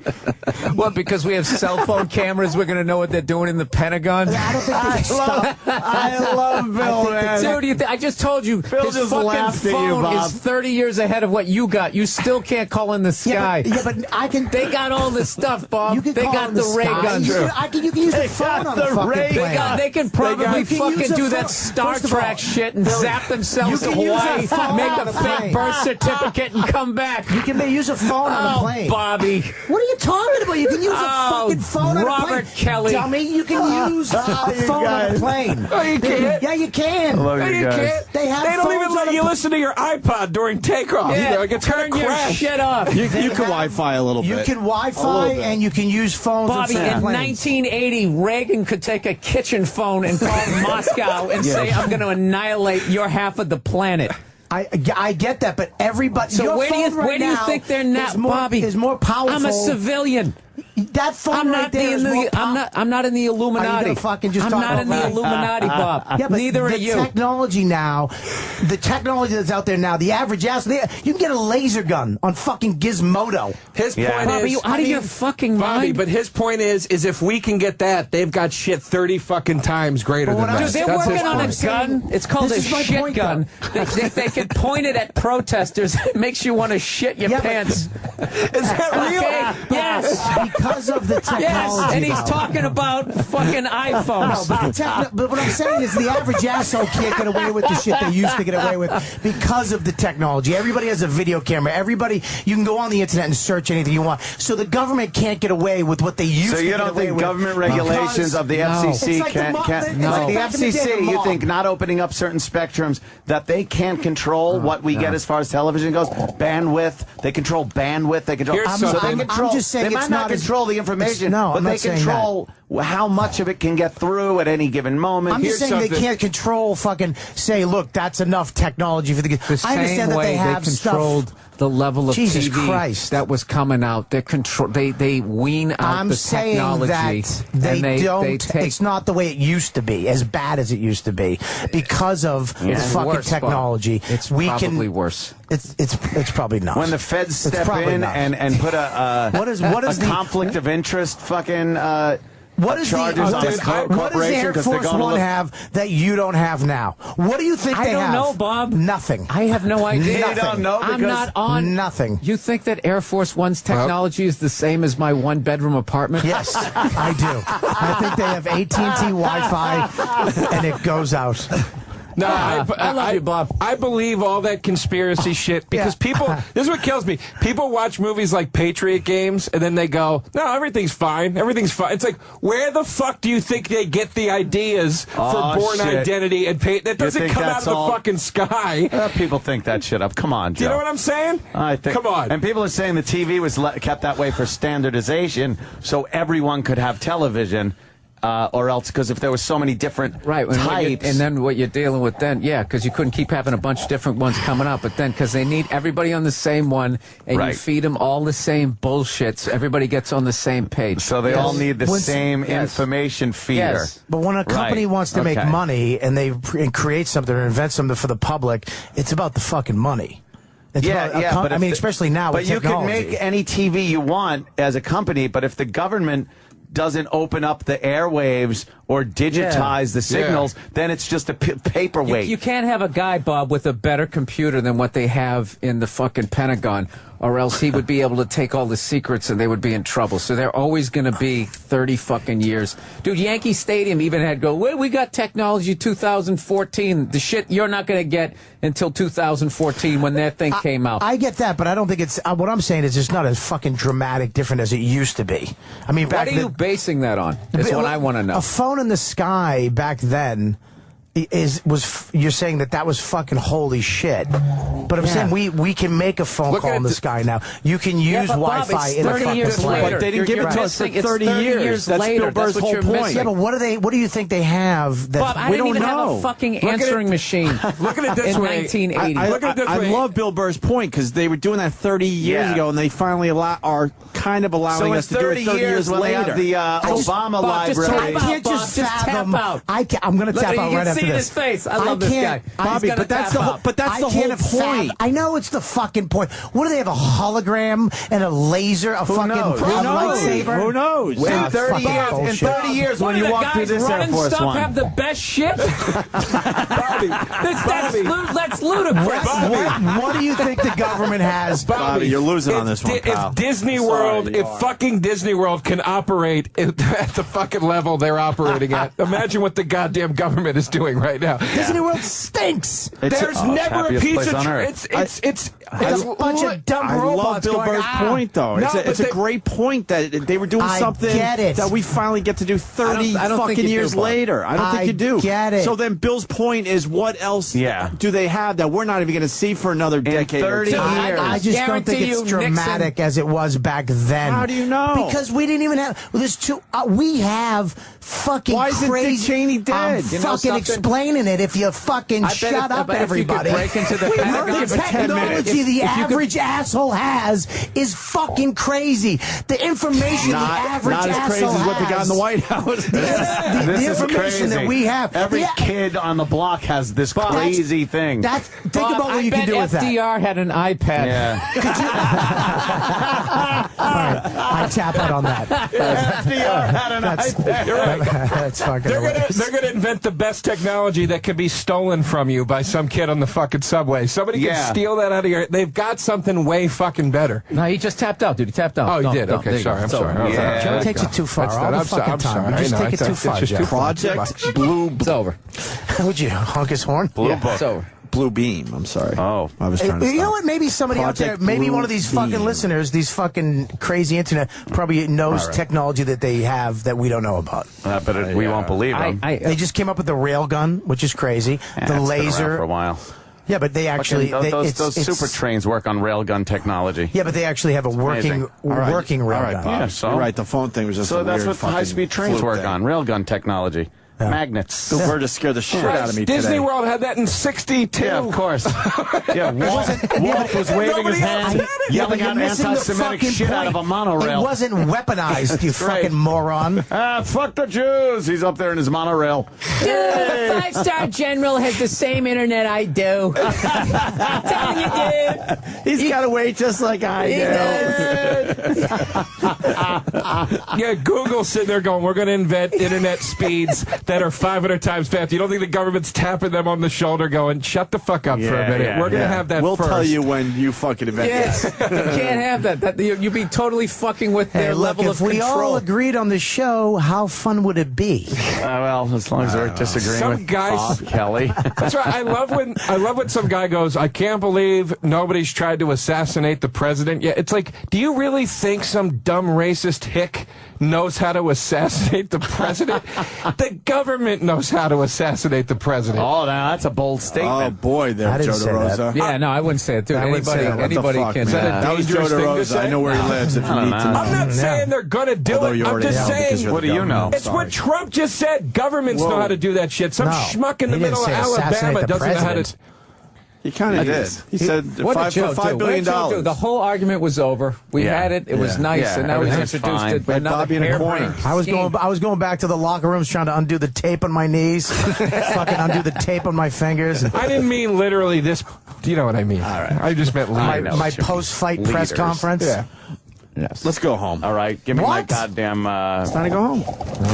What, because we have cell phone cameras, we're going to know what they're doing in the Pentagon? I don't think they can stop... I love Bill, man. Dude, I just told you, Bill his just fucking laughed at you, phone Bob. is 30 years ahead of what you got. You still can't call in the sky. But I can... They got all this stuff, Bob. You can they call got in the ray sky. guns. You can use the phone on the fucking plane. They can probably fucking do that Star First of all, Trek shit and zap themselves to Hawaii, make a fake birth certificate, and come back. You can use a phone on a plane. Bobby. What are you talking about? You can use a fucking phone on a plane. Robert Kelly. Dummy, you can use a phone on a plane. Oh, you can't? Yeah, you can. No, you can't. They don't even let you listen to your iPod during takeoff. Yeah, Like, it's turn your shit off. You can Wi-Fi a little bit. You can Wi-Fi and you can use phones. Bobby, in 1980, Reagan could take a kitchen phone and call Moscow and say, "I'm going to annihilate your half of the planet." I get that, but everybody. So your where do you phone right now think they're not, Bobby? Is more powerful. I'm a civilian. That phone right there is more I'm not in the Illuminati. Are you gonna fucking just I'm talk not about in the that? Illuminati, Bob. Yeah, but neither are you. The technology that's out there now, the average ass, you can get a laser gun on fucking Gizmodo. His point is, are you out of your fucking mind? Bobby, but his point is if we can get that, they've got shit 30 fucking times greater than that. Dude, they're working on a gun. It's called a shit gun. They can point it at protesters. It makes you want to shit your pants. Is that real? Okay. Yes. Because of the technology. Yes, and he's talking about fucking iPhones. But what I'm saying is the average asshole can't get away with the shit they used to get away with because of the technology. Everybody has a video camera. Everybody, you can go on the internet and search anything you want. So the government can't get away with what they used to So you get don't away think with government regulations of the FCC can't like the FCC, you think not opening up certain spectrums that they can't control what we get as far as television goes? Bandwidth, they control bandwidth, they control. I'm just saying they might not control the information, but they control how much of it can get through at any given moment. I'm just saying they can't control fucking say, look, that's enough technology for the I understand that they have controlled the level of Jesus TV Christ. that was coming out. They wean out the technology. I'm saying that they don't. It's not the way it used to be, as bad as it used to be, because of the fucking worse, technology. Bob. It's probably worse. It's probably not. When the feds step in and put a conflict of interest fucking what does the Air Force One have that you don't have now? What do you think they have? I don't know, Bob. Nothing. I have no idea. You don't know because I'm not on nothing. You think that Air Force One's technology is the same as my one-bedroom apartment? Yes, I do. I think they have AT&T Wi-Fi, and it goes out. No, I love you, Bob. I believe all that conspiracy shit because people. This is what kills me. People watch movies like Patriot Games and then they go, "No, everything's fine. Everything's fine." It's like, where the fuck do you think they get the ideas for Born Identity and That doesn't come out of the fucking sky. People think that shit up. Come on, Joe. Do you know what I'm saying? I think. Come on. And people are saying the TV was kept that way for standardization, so everyone could have television. Or else, because if there were so many different types. And then what you're dealing with then, because you couldn't keep having a bunch of different ones coming up, but then, because they need everybody on the same one, and you feed them all the same bullshit, so everybody gets on the same page. So they all need the same information feeder. Yes. But when a company wants to make money, and they create something or invent something for the public, it's about the fucking money. It's but I mean, especially now with technology. But you can make any TV you want as a company, but if the government doesn't open up the airwaves or digitize the signals, then it's just a paperweight. You can't have a guy, Bob, with a better computer than what they have in the fucking Pentagon, or else he would be able to take all the secrets and they would be in trouble. So they're always going to be 30 fucking years. Dude, Yankee Stadium even had we got technology 2014. The shit you're not going to get until 2014 when that thing came out. I get that, but I don't think it's... what I'm saying is it's not as fucking dramatic different as it used to be. I mean, what are you basing that on? That's what I want to know. A phone in the sky back then you're saying that was fucking holy shit. But I'm saying we can make a phone call in the sky now. You can use Wi-Fi in a fucking plane. But they didn't give it to us for 30 years. That's Bill Burr's whole point. Yeah, but what do you think they have that Bob, we don't even know? Have a fucking answering machine. Look at it this in way. 1980. Look at it this way. I love Bill Burr's point because they were doing that 30 years ago, and they finally are kind of allowing us to do it 30 years when later. They have the Obama library. I can't just fathom. I'm going to tap out right after this. You can see his face. I love this guy. Bobby, but that's the whole point. I know it's the fucking point. What do they have, a hologram and a laser, a fucking lightsaber? Who knows? In 30 years, when you walk through this Air Force One, have the best shit. Bobby, that's ludicrous. What do you think the government has? Bobby, you're losing on this one, pal. If Disney World, if fucking Disney World can operate at the fucking level they're operating at, imagine what the goddamn government is doing right now. Disney World stinks. There's never a pizza. It's a bunch of dumb robots. I love Bill Burr's point, though. It's a great point that they were doing something that we finally get to do 30 fucking years later. I don't think you do. Get it. So then Bill's point is, what else do they have that we're not even going to see for another decade? 30 years. I just don't think it's dramatic as it was back then. How do you know? Because we didn't even have. We have fucking Why isn't Dick Cheney dead? I'm fucking explaining explaining it if you fucking shut up, everybody. Break into the The technology the average asshole has is fucking crazy. The information the average not as crazy asshole as what they got in the White House. the information that we have. Every kid on the block has this crazy thing. Think about what you can do with that. FDR had an iPad. Yeah. All right, I tap out on that. FDR had an iPad. You're right. That's fucking They're gonna invent the best technology that can be stolen from you by some kid on the fucking subway. Somebody can steal that out of your. They've got something way fucking better. No, he just tapped out, dude. He tapped out. Oh, he No, did. no, Okay, there you sorry. go. I'm So- sorry. Yeah. Joe takes it too far all the fucking time. You just take it too far, Joe. Project Blue. It's over. Would you honk his horn? Blue Yeah, it's over. Blue Beam. I'm sorry. Oh, I was trying to. You know stop. what? Maybe somebody out there, Project maybe Blue one of these Beam. fucking listeners, these fucking crazy internet, probably knows technology that they have that we don't know about. But we won't believe them. They just came up with the rail gun, which is crazy. Yeah, the it's been around laser. for a while. Yeah, but they actually those super trains work on railgun technology. Yeah, but they actually have a working working rail gun. Bob. Yeah, so You're right. The phone thing was just so a that's weird what high-speed trains fluke work thing. on. Railgun technology. Magnets. Bill Burr just scared the shit out of me Disney today. World had that in '62. Yeah, of course. Yeah, Walt was waving his hand, yelling out anti-Semitic shit out of a monorail. It wasn't weaponized, you fucking moron. Fuck the Jews. He's up there in his monorail. Dude, the five-star general has the same internet I do. I'm telling you, dude. He's got to wait just like I do. Yeah, Google's sitting there going, we're going to invent internet speeds that are 500 times faster. You don't think the government's tapping them on the shoulder going, shut the fuck up for a minute. We're going to have that We'll first. tell you when you fucking invent Yes, this. you can't have that. You'd be totally fucking with Hey, their look, level if of we control. all agreed on the show, how fun would it be? Well, as long as we're disagreeing Some with guys- Bob Kelly. That's right. I love when some guy goes, I can't believe nobody's tried to assassinate the president. Yeah, it's like, do you really think some dumb racist hick knows how to assassinate the president? The government knows how to assassinate the president. Oh, now that's a bold statement. Oh, boy, there, I didn't Joe say that. DeRosa. Yeah, no, I wouldn't say it, dude. I wouldn't say that. What the Anybody fuck, can. man? That was Joe dangerous thing to DeRosa. say? I know where he lives if you need to know. I'm not saying they're going to do Although it. you I'm already just know because saying. you're What the do you government. know? It's what Trump just said. Governments know how to do that shit. Some No, schmuck in the he didn't middle of say assassinate Alabama the doesn't know how to. president. He kind of did. He said What did Joe $5 do? billion. What did Joe do? The whole argument was over. We had it. It was nice, Yeah, and now he's everything's introduced fine. it. We had Another Bobby in a corner. harebrained I was going back to the locker rooms trying to undo the tape on my knees, fucking undo the tape on my fingers. I didn't mean literally this. You know what I mean? All right. I just meant My leaders. post-fight press Leaders. conference. Yeah. Yes. Let's go home. All right, give me my What? goddamn. It's time to go home.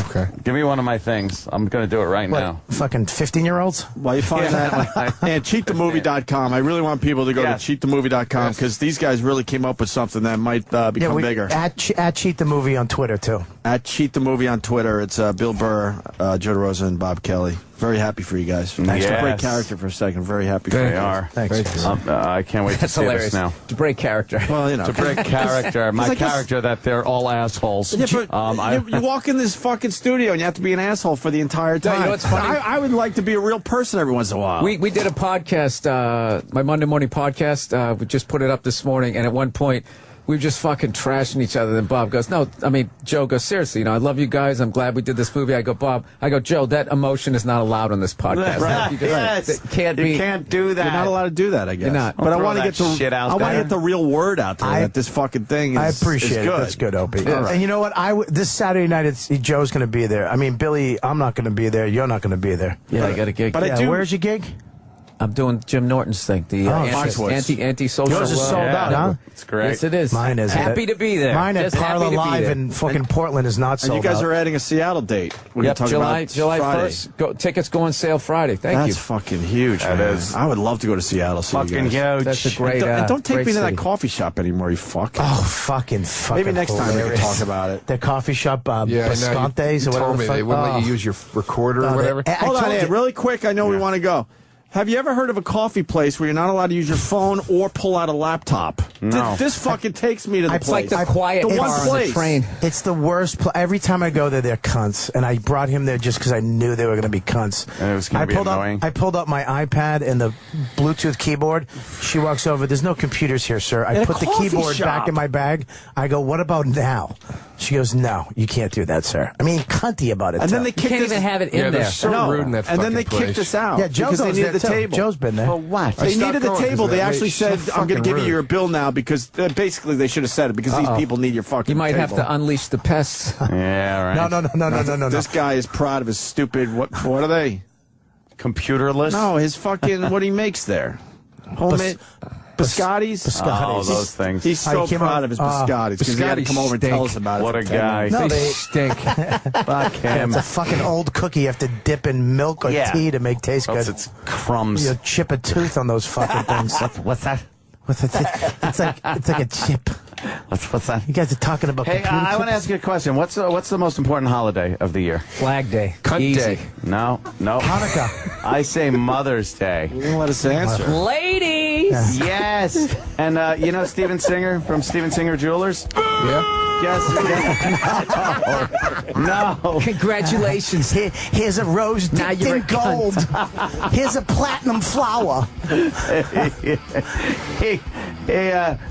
Okay. Give me one of my things. I'm going to do it right What, now. fucking 15-year-olds? While you find that, and cheatthemovie.com. I really want people to go to cheatthemovie.com because these guys really came up with something that might become bigger. At Cheat the Movie on Twitter, too. At Cheat the Movie on Twitter. It's Bill Burr, Joe DeRosa, and Bob Kelly. Very happy for you guys. Thanks for great character for a second. Very happy for you. They are. Thanks. I can't wait to That's see hilarious. this now. To break character. Well, you know. To break character. My I guess- character that they're all assholes. Yeah, but you walk in this fucking studio and you have to be an asshole for the entire time. you know what's funny? I would like to be a real person every once in a while. We did a podcast, my Monday morning podcast. We just put it up this morning, and at one point, we were just fucking trashing each other. Then Bob goes, Joe goes, seriously, I love you guys. I'm glad we did this movie. I go, Joe, that emotion is not allowed on this podcast. Right. You Yes. can't You can't do that. You're not allowed to do that, I guess. You're not. But I Throw want to that get shit out I want to there. get the real word out there that this fucking thing is I appreciate is it. good. That's good, Opie. All right. And you know what? This Saturday night, Joe's going to be there. I mean, Billy, I'm not going to be there. You're not going to be there. Yeah, I got a gig. But I do. Where's your gig? I'm doing Jim Norton's thing. The anti-social. Yours is sold out, huh? It's great. Yes, it is. Mine is. Happy to be there. Mine at Just happy Parlor to be Live there. in fucking Portland is not And sold you guys out. are adding a Seattle date. We're Yep, talking July about Friday. 1st. Tickets go on sale Friday. Thank That's you. fucking huge, man. is. I would love to go to Seattle. See you Fucking guys. huge. That's a great. And don't take great me to that city. coffee shop anymore, you fuck. Oh, fucking Maybe next time we can hilarious. talk about it. The coffee shop, Yeah, I know. You Biscontes or whatever. told the me fuck. they wouldn't let you Oh. use your recorder No, or they- whatever. I Hold on, told Ed, you- really quick. I know we want to go. Have you ever heard of a coffee place where you're not allowed to use your phone or pull out a laptop? No. This fucking takes me to the It's like place. the quiet the bar one on the place. train. It's the worst. Every time I go there, they're cunts, and I brought him there just because I knew they were going to be cunts. And it was gonna be annoying. I pulled up my iPad and the Bluetooth keyboard. She walks over. There's no computers here, sir. I At a put the coffee keyboard shop. back in my bag. I go, what about now? She goes, no, you can't do that, sir. I mean, cunty about it. And then they You kicked can't us. even have it in there. they're so rude in that And then they fucking kicked place. us out. Yeah, Joe because they goes needed there, the too. table. Joe's been there. For what? I They stopped needed the going 'cause table. of They that. actually She's said, so I'm going to fucking give you rude. your bill now because basically they should have said it because these people need your fucking You might table. have to unleash the pests. Yeah, right. No. This guy is proud of his stupid, what are they? Computerless? No, his fucking, what he makes there. Homemade. Biscottis? Oh, those things. He's so proud of his biscottis because he had to come over and tell us about it. What for a 10 guy. minutes. No, They they stink. Fuck him. It's a fucking old cookie you have to dip in milk or tea to make taste good. It's crumbs. You chip a tooth on those fucking things. What's that? It's like a chip. What's that? You guys are talking about Hey, computer I want to chips? ask you a question. What's the most important holiday of the year? Flag Day. Cunt Easy. day. No. Hanukkah. I say Mother's Day. You didn't let us answer. Ladies! Yes. And you know Steven Singer from Steven Singer Jewelers? Yeah. Yes. No. Congratulations. Here's a rose Now dipped you're in a gold. Here's a platinum flower. Hey,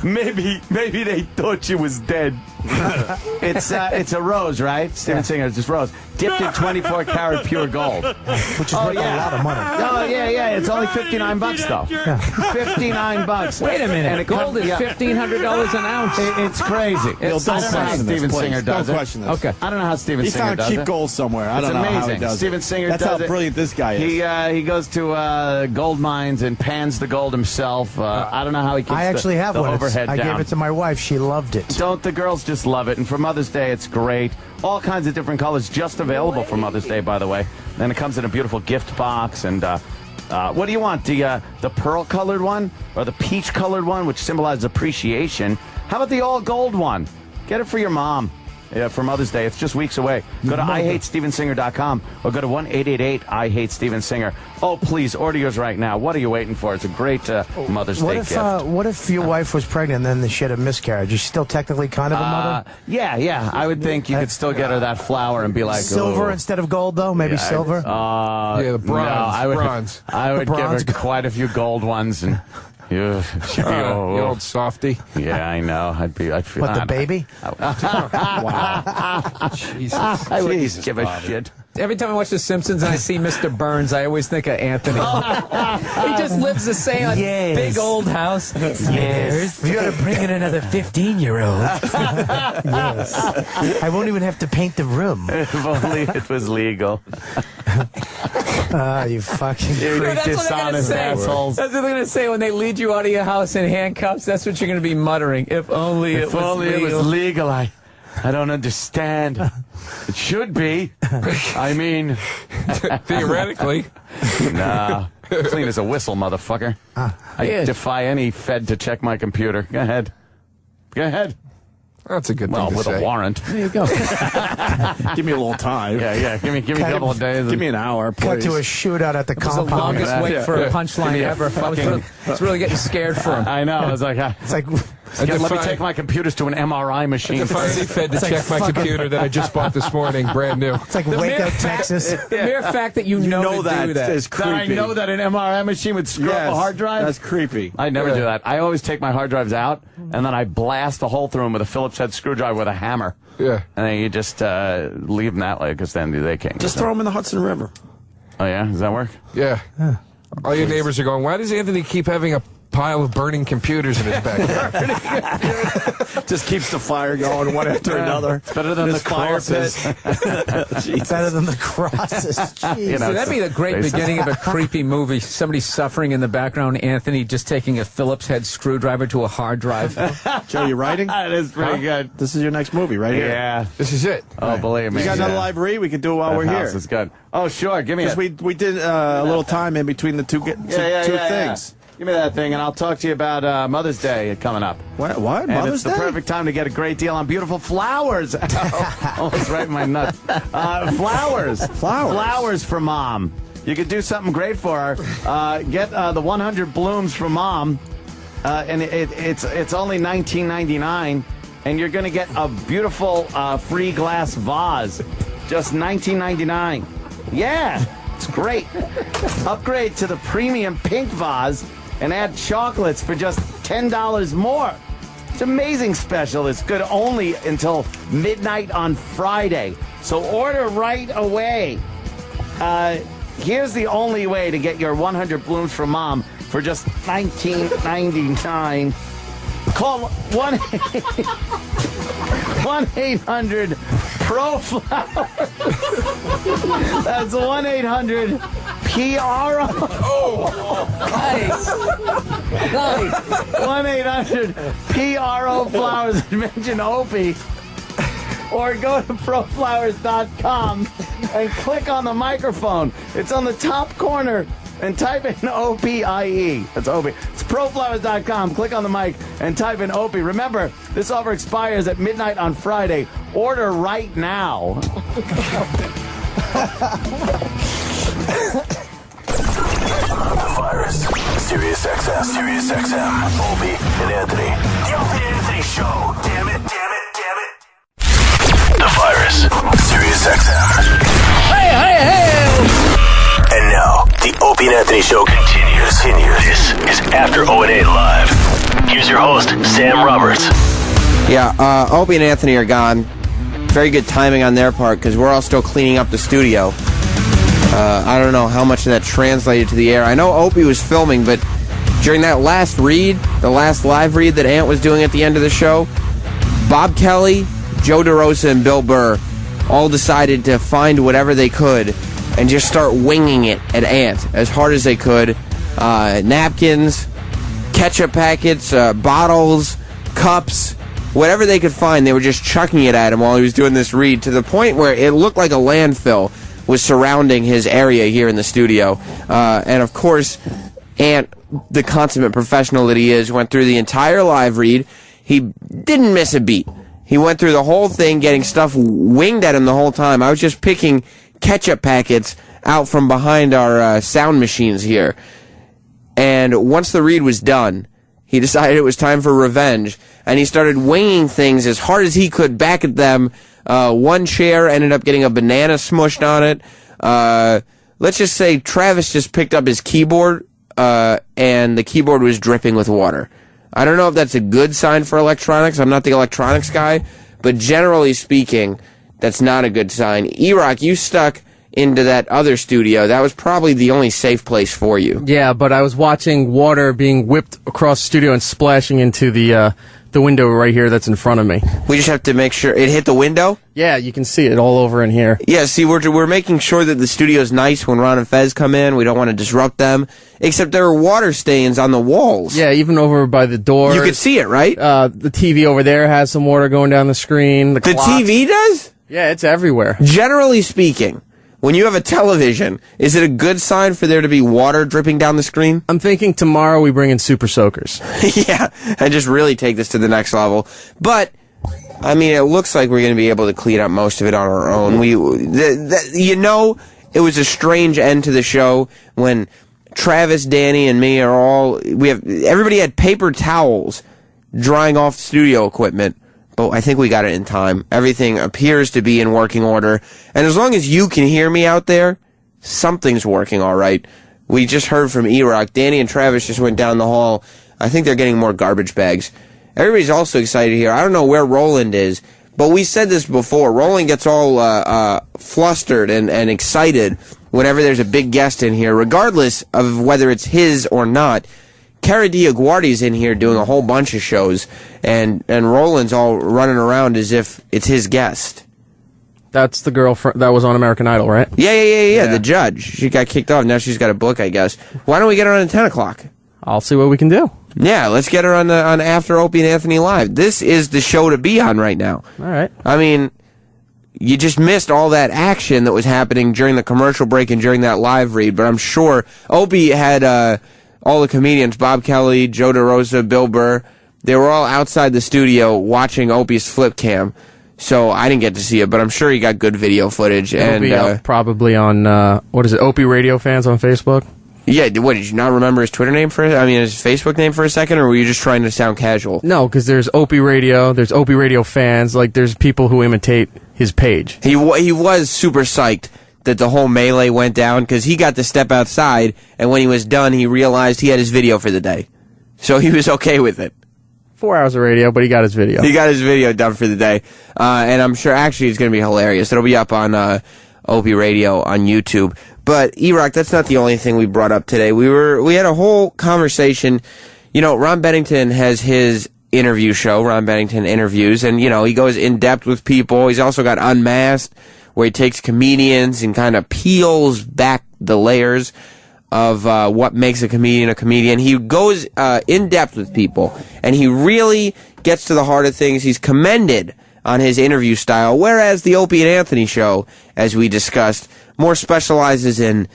maybe they thought you was dead. It's a rose, right? Steven Singer, it's just rose. Dipped in 24 karat pure gold. Which is worth a lot of money. Oh, yeah. It's only $59 though. $59. Wait a minute. And Gold is $1,500 an ounce. It's crazy. Don't I don't know how question this, Steven please. Singer does Don't it. question this. Okay. I don't know how Steven He Singer found does cheap it. gold somewhere. I It's don't know how he amazing. does Steven it. Singer That's does how it. brilliant this guy is. He goes to gold mines and pans the gold himself. I don't know how he keeps I actually have the one. overhead I down. gave it to my wife. She loved it. Don't the girls just love it? And for Mother's Day, it's great. All kinds of different colors just available for Mother's Day, by the way. And it comes in a beautiful gift box. And what do you want? The pearl-colored one or the peach-colored one, which symbolizes appreciation? How about the all-gold one? Get it for your mom. Yeah, for Mother's Day. It's just weeks away. Go to IHateStevenSinger.com or go to 1-888-I-HATE-STEVEN-SINGER. Oh, please, order yours right now. What are you waiting for? It's a great Mother's Day gift. What if your wife was pregnant and then she had a miscarriage? Is she still technically kind of a mother? Yeah. I would think you could still get her that flower and be like, Silver "Ooh." instead of gold, though? Maybe silver? Yeah, the bronze. No, I would, bronze. I would give her Bronze. quite a few gold ones and. Yeah, she'd be, You old softy. Yeah, I know. I'd feel. What, the baby? Wow. Jesus. I wouldn't give a shit. Every time I watch The Simpsons and I see Mr. Burns, I always think of Anthony. He just lives the same big old house. Yes. We gotta bring in another 15-year-old. Yes. I won't even have to paint the room. If only it was legal. You fucking You That's what they're gonna dishonest say. assholes. That's what they're gonna say when they lead you out of your house in handcuffs. That's what you're gonna be muttering. If only If only it was legal. I don't understand. It should be. I mean, Theoretically. nah. Clean as a whistle, motherfucker. I defy any Fed to check my computer. Go ahead. Go ahead. That's a good thing Well, to with say. a warrant. There you go. Give me a little time. Yeah. Give me a couple of days. Give me an hour, please. cut to a shootout at the It was the compound. longest wait for a punchline ever. I was really getting scared for him. I know. I was like, It's like let me take my computers to an MRI machine. I finally fed to check my computer that I just bought this morning, brand new. It's like Waco, Texas. The mere fact that you know to do that is creepy. That I know that an MRI machine would screw up a hard drive? That's creepy. I never do that. I always take my hard drives out, and then I blast a hole through them with a Phillips head screwdriver with a hammer. Yeah. And then you just leave them that way, because then they can't. Just throw them in the Hudson River. Oh, yeah? Does that work? Yeah. All your neighbors are going, why does Anthony keep having a pile of burning computers in his backyard? Just keeps the fire going one after another. It's better than This the fire crosses. Jesus. Better than the crosses. Jeez. You know, That'd be the great beginning of a creepy movie. Somebody suffering in the background. Anthony just taking a Phillips head screwdriver to a hard drive. Joe, you writing? That is pretty good. This is your next movie, right here. Yeah. This is it. Oh, believe me. You got another Yeah. live read? We can do it while That we're house here. is good. Oh, sure. Give me Because it. we did a little time in between the two things. Give me that thing, and I'll talk to you about Mother's Day coming up. What? And Mother's it's the Day? perfect time to get a great deal on beautiful flowers. Almost right in my nuts. Flowers. Flowers for Mom. You could do something great for her. Get the 100 blooms for Mom, and it's only $19.99, and you're going to get a beautiful free glass vase, just $19.99. Yeah, it's great. Upgrade to the premium pink vase and add chocolates for just $10 more. It's an amazing special. It's good only until midnight on Friday. So order right away. Here's the only way to get your 100 blooms from Mom for just $19.99. Call 1-800-PRO-FLOWER. That's 1-800-PRO. Oh, nice. Nice. 1-800-PRO-FLOWERS and mention Opie. Or go to proflowers.com and click on the microphone. It's on the top corner. And type in OPIE. That's Opie. It's proflowers.com. Click on the mic and type in Opie. Remember, this offer expires at midnight on Friday. Order right now. The Virus. Sirius XM. Sirius XM. Opie and Anthony. The Opie and Anthony Show. Damn it, damn it, damn it. The Virus. Sirius XM. Hey, hey, hey! And now, the Opie and Anthony Show continues. This is After O&A Live. Here's your host, Sam Roberts. Yeah, Opie and Anthony are gone. Very good timing on their part, because we're all still cleaning up the studio. I don't know how much of that translated to the air. I know Opie was filming, but during that last read, the last live read that Ant was doing at the end of the show, Bob Kelly, Joe DeRosa, and Bill Burr all decided to find whatever they could and just start winging it at Ant as hard as they could. Napkins, ketchup packets, bottles, cups, whatever they could find, they were just chucking it at him while he was doing this read, to the point where it looked like a landfill was surrounding his area here in the studio. And of course, Ant, the consummate professional that he is, went through the entire live read. He didn't miss a beat. He went through the whole thing, getting stuff winged at him the whole time. I was just picking ketchup packets out from behind our sound machines here. And once the read was done, he decided it was time for revenge, and he started winging things as hard as he could back at them. One chair ended up getting a banana smushed on it. Let's just say Travis just picked up his keyboard, and the keyboard was dripping with water. I don't know if that's a good sign for electronics. I'm not the electronics guy, but generally speaking, that's not a good sign. E-Rock, you stuck into that other studio. That was probably the only safe place for you. Yeah, but I was watching water being whipped across the studio and splashing into the window right here that's in front of me. We just have to make sure it hit the window? Yeah, you can see it all over in here. Yeah, see, we're making sure that the studio's nice when Ron and Fez come in. We don't want to disrupt them. Except there are water stains on the walls. Yeah, even over by the door. You could see it, right? The TV over there has some water going down the screen. The TV does? Yeah, it's everywhere. Generally speaking, when you have a television, is it a good sign for there to be water dripping down the screen? I'm thinking tomorrow we bring in super soakers. Yeah, and just really take this to the next level. But, I mean, it looks like we're going to be able to clean up most of it on our own. You know, it was a strange end to the show when Travis, Danny, and me everybody had paper towels drying off studio equipment. But I think we got it in time. Everything appears to be in working order. And as long as you can hear me out there, something's working all right. We just heard from E-Rock. Danny and Travis just went down the hall. I think they're getting more garbage bags. Everybody's also excited here. I don't know where Roland is, but we said this before. Roland gets all flustered and excited whenever there's a big guest in here, regardless of whether it's his or not. Cara Diaguardi's in here doing a whole bunch of shows, and Roland's all running around as if it's his guest. That's the girl that was on American Idol, right? Yeah, the judge. She got kicked off. Now she's got a book, I guess. Why don't we get her on at 10 o'clock? I'll see what we can do. Yeah, let's get her on After Opie and Anthony Live. This is the show to be on right now. All right. I mean, you just missed all that action that was happening during the commercial break and during that live read, but I'm sure Opie had all the comedians, Bob Kelly, Joe DeRosa, Bill Burr, they were all outside the studio watching Opie's flip cam. So I didn't get to see it, but I'm sure he got good video footage. It'll be probably on, Opie Radio Fans on Facebook? Yeah, what, did you not remember his Twitter name his Facebook name for a second, or were you just trying to sound casual? No, because there's Opie Radio, there's Opie Radio Fans, there's people who imitate his page. He was super psyched that the whole melee went down, because he got to step outside, and when he was done, he realized he had his video for the day. So he was okay with it. 4 hours of radio, but he got his video. He got his video done for the day. And I'm sure actually it's going to be hilarious. It'll be up on Opie Radio on YouTube. But, E-Rock, that's not the only thing we brought up today. We had a whole conversation. You know, Ron Bennington has his interview show, Ron Bennington Interviews, and, you know, he goes in-depth with people. He's also got Unmasked, where he takes comedians and kind of peels back the layers of what makes a comedian a comedian. He goes in-depth with people, and he really gets to the heart of things. He's commended on his interview style, whereas the Opie and Anthony show, as we discussed, more specializes in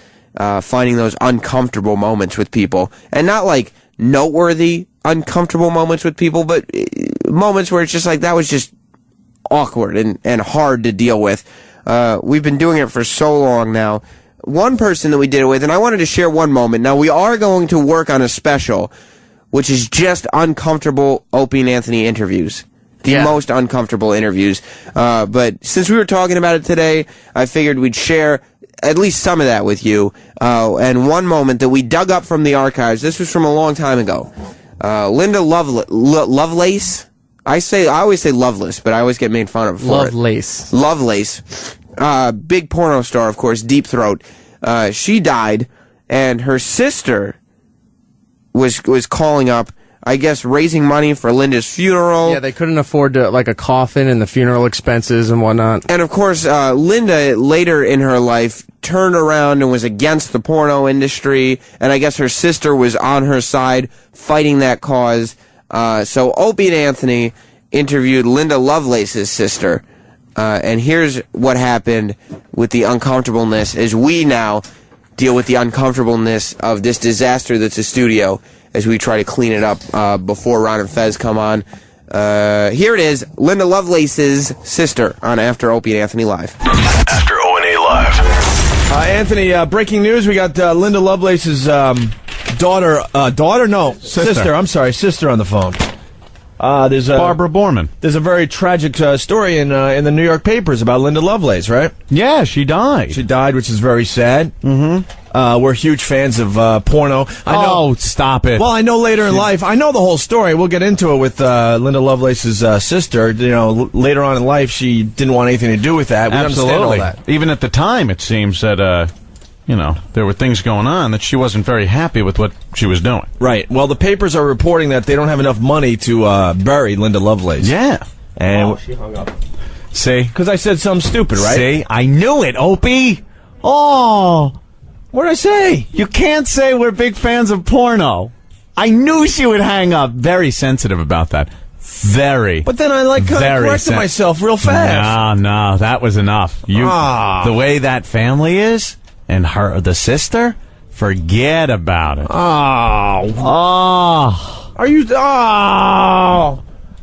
finding those uncomfortable moments with people. And not like noteworthy uncomfortable moments with people, but moments where it's just like, that was just awkward and hard to deal with. We've been doing it for so long now. One person that we did it with, and I wanted to share one moment. Now, we are going to work on a special, which is just uncomfortable Opie and Anthony interviews. The most uncomfortable interviews. But since we were talking about it today, I figured we'd share at least some of that with you. And one moment that we dug up from the archives, this was from a long time ago. Linda Lovelace. I always say Loveless, but I always get made fun of for Lovelace. it. Lovelace. Big porno star, of course, Deep Throat. She died, and her sister was calling up, I guess, raising money for Linda's funeral. Yeah, they couldn't afford like a coffin and the funeral expenses and whatnot. And, of course, Linda, later in her life, turned around and was against the porno industry, and I guess her sister was on her side fighting that cause. So Opie and Anthony interviewed Linda Lovelace's sister, and here's what happened with the uncomfortableness as we now deal with the uncomfortableness of this disaster that's a studio as we try to clean it up before Ron and Fez come on. Here it is, Linda Lovelace's sister on After Opie and Anthony Live. After O&A Live. Anthony, breaking news. We got Linda Lovelace's sister on the phone. There's Barbara Borman. There's a very tragic story in the New York papers about Linda Lovelace, right? Yeah, she died. She died, which is very sad. Mm-hmm. We're huge fans of porno. I know, oh, stop it. Well, I know later in life, I know the whole story. We'll get into it with Linda Lovelace's sister. You know, later on in life, she didn't want anything to do with that. We Absolutely. understand all that. Even at the time, it seems that, you know, there were things going on that she wasn't very happy with what she was doing. Right. Well, the papers are reporting that they don't have enough money to bury Linda Lovelace. Yeah. And she hung up. See? Because I said something stupid, right? See? I knew it, Opie. Oh. What did I say? You can't say we're big fans of porno. I knew she would hang up. Very sensitive about that. Very. But then I corrected myself real fast. No, that was enough. The way that family is, and the sister, forget about it. Are you?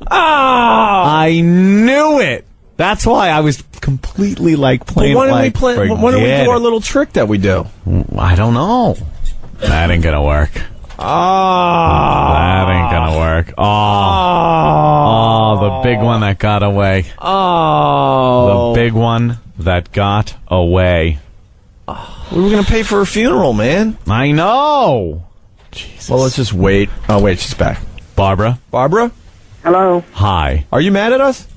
I knew it. That's why I was completely playing. But why don't we do our little trick that we do? I don't know. That ain't gonna work. That ain't gonna work. The big one that got away. The big one that got away. We were going to pay for her funeral, man. I know. Jesus. Well, let's just wait. Oh, wait, she's back. Barbara? Barbara? Hello. Hi. Are you mad at us?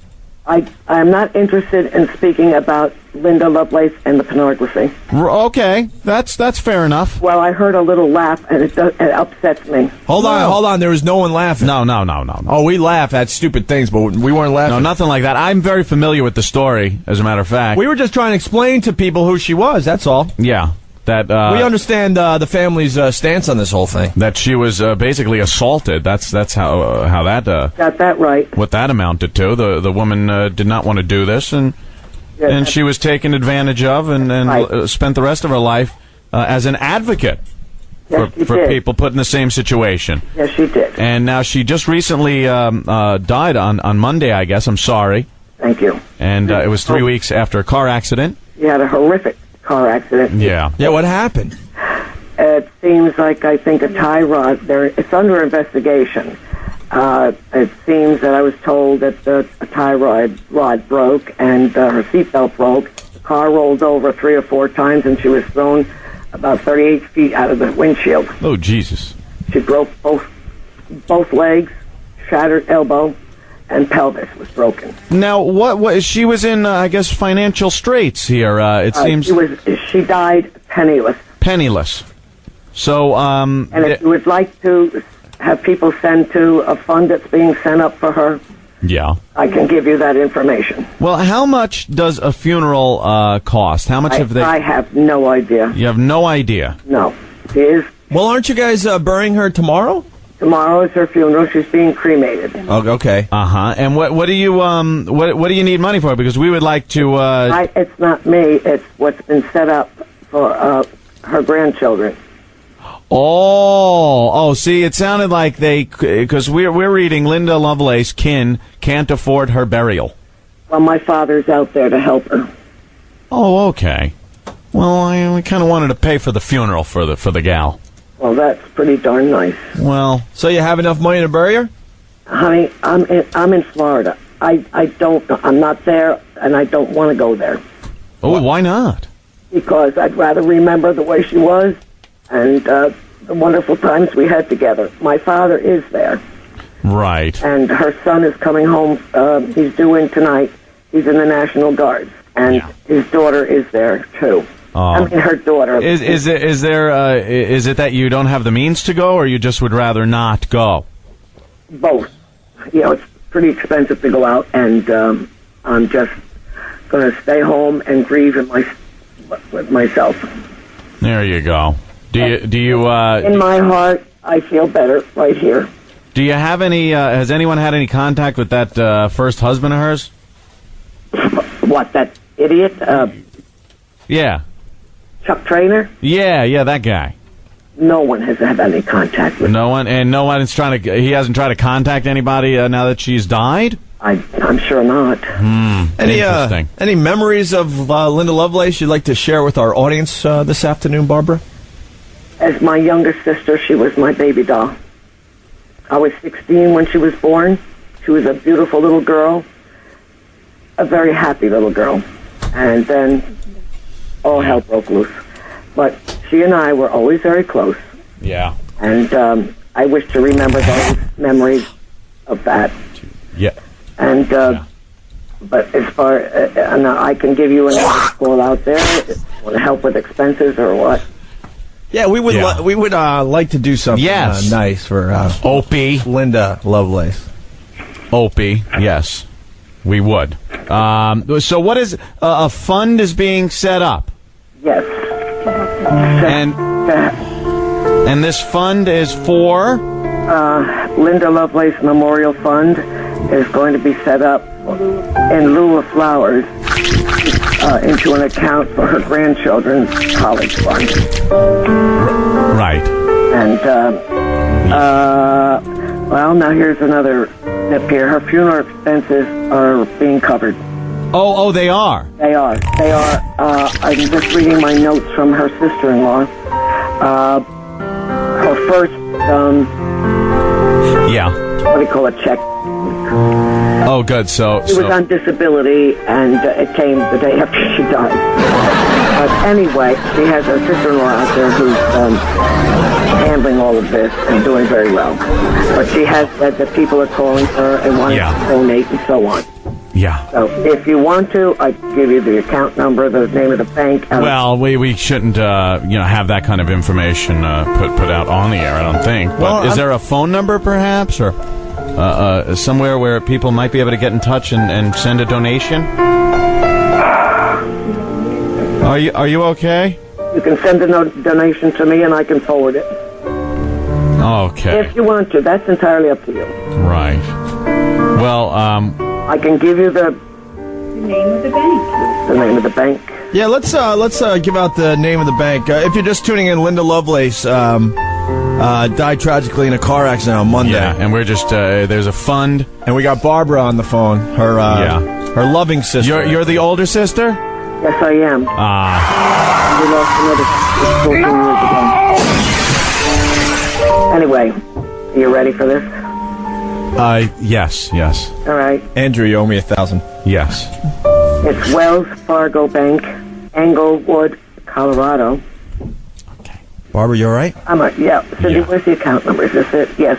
I'm not interested in speaking about Linda Lovelace and the pornography. Okay, that's fair enough. Well, I heard a little laugh, and it upsets me. Hold on. There was no one laughing. No. Oh, we laugh at stupid things, but we weren't laughing. No, nothing like that. I'm very familiar with the story, as a matter of fact. We were just trying to explain to people who she was, that's all. Yeah. That we understand the family's stance on this whole thing. That she was basically assaulted. That's how that got that right. What that amounted to. The woman did not want to do this, and she was taken advantage of, and spent the rest of her life as an advocate for people put in the same situation. Yes, she did. And now she just recently died on Monday, I guess. I'm sorry. Thank you. And it was 3 weeks after a ar accident. You had a horrific car accident. Yeah. Yeah, what happened? It seems like, I think, a tie rod. It's under investigation. It seems that I was told that a tie rod broke and her seatbelt broke. The car rolled over 3 or 4 times, and she was thrown about 38 feet out of the windshield. Oh, Jesus. She broke both legs. shattered elbow, and pelvis was broken. Now, what she was in, I guess, financial straits here. It seems She died penniless. Penniless. So, and if you would like to have people send to a fund that's being sent up for her, yeah, I can give you that information. Well, how much does a funeral cost? How much have they? I have no idea. You have no idea. No, she is. Well, aren't you guys burying her tomorrow? Tomorrow is her funeral. She's being cremated. Oh, okay. And what do you what do you need money for? Because we would like to. It's not me. It's what's been set up for her grandchildren. Oh, see, it sounded like because we're reading Linda Lovelace can't afford her burial. Well, my father's out there to help her. Oh, okay. Well, we kind of wanted to pay for the funeral for the gal. Well, that's pretty darn nice. Well, so you have enough money to bury her? Honey, I'm in Florida. I don't know. I'm not there, and I don't want to go there. Oh, why not? Because I'd rather remember the way she was and the wonderful times we had together. My father is there. Right. And her son is coming home. He's due in tonight. He's in the National Guard. And his daughter is there, too. I mean, her daughter. Is it that you don't have the means to go, or you just would rather not go? Both. You know, it's pretty expensive to go out, and I'm just going to stay home and grieve with myself. There you go. Do you? In my heart, I feel better right here. Do you have any? Has anyone had any contact with that first husband of hers? What, that idiot? Yeah. Chuck Traynor? Yeah, that guy. No one has had any contact with him. No one, and no one is trying to. He hasn't tried to contact anybody now that she's died. I'm sure not. Interesting. Any memories of Linda Lovelace you'd like to share with our audience this afternoon, Barbara? As my younger sister, she was my baby doll. I was 16 when she was born. She was a beautiful little girl, a very happy little girl. And then all hell broke loose. But she and I were always very close. Yeah. And I wish to remember those memories of that. Yeah. And but as far and I can give you another call out there. Want to help with expenses or what? Yeah, we would like to do something nice for Opie, Linda Lovelace. Opie, yes, we would. So what is a fund is being set up? Yes. And this fund is for Linda Lovelace Memorial Fund is going to be set up in lieu of flowers into an account for her grandchildren's college fund. Right. And well, now here's another tip here. Her funeral expenses are being covered. Oh, they are? They are. I'm just reading my notes from her sister-in-law. Her first, what do you call it, check? Oh, good. So she was on disability, and it came the day after she died. But anyway, she has a sister-in-law out there who's handling all of this and doing very well. But she has said that people are calling her and wanting to donate and so on. Yeah. So if you want to, I can give you the account number, the name of the bank. Well, we shouldn't have that kind of information put out on the air, I don't think. But is there a phone number, perhaps, or somewhere where people might be able to get in touch and send a donation? Are you okay? You can send a donation to me, and I can forward it. Okay. If you want to, that's entirely up to you. Right. Well, I can give you the name of the bank. The name of the bank. Yeah, let's give out the name of the bank. If you're just tuning in, Linda Lovelace died tragically in a car accident on Monday. Yeah, and we're just there's a fund, and we got Barbara on the phone. Her her loving sister. You're the older sister? Yes, I am. We lost another 14 years ago. Anyway, are you ready for this? Yes. All right. Andrew, you owe me 1,000. Yes. It's Wells Fargo Bank, Englewood, Colorado. Barbara, you all right? Yeah. Cindy, where's the account number? Is this it? Yes.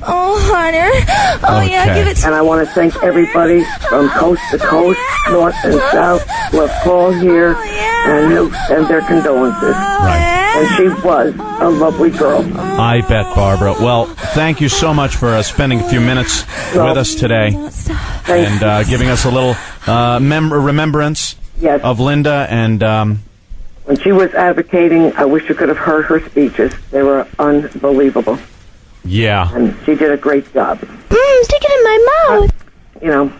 Oh, harder. Oh, yeah, give it to And I want to thank everybody from coast to coast, north and south, who have called here and who sent their condolences. And she was a lovely girl. I bet, Barbara. Well, thank you so much for spending a few minutes with us today and giving us a little remembrance of Linda. And when she was advocating, I wish you could have heard her speeches. They were unbelievable. Yeah. And she did a great job. Stick it in my mouth. You know,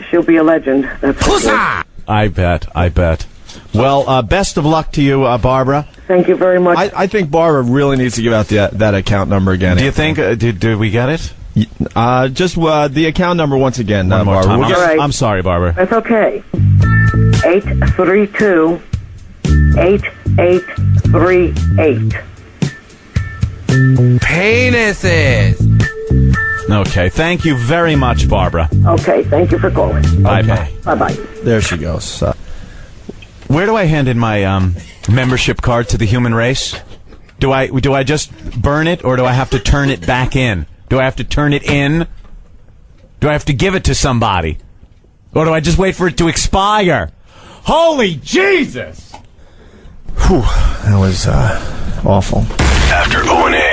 she'll be a legend. That's for sure. I bet. Well, best of luck to you, Barbara. Thank you very much. I think Barbara really needs to give out that account number again. Do you think? Did we get it? Just the account number once again. One more Barbara. time. I'm sorry, Barbara. That's okay. 832-8838. Penises. Okay. Thank you very much, Barbara. Okay. Thank you for calling. Bye-bye. Bye-bye. There she goes. Where do I hand in my membership card to the human race? Do I just burn it, or do I have to turn it back in? Do I have to turn it in? Do I have to give it to somebody? Or do I just wait for it to expire? Holy Jesus! Whew, that was awful. After O&A,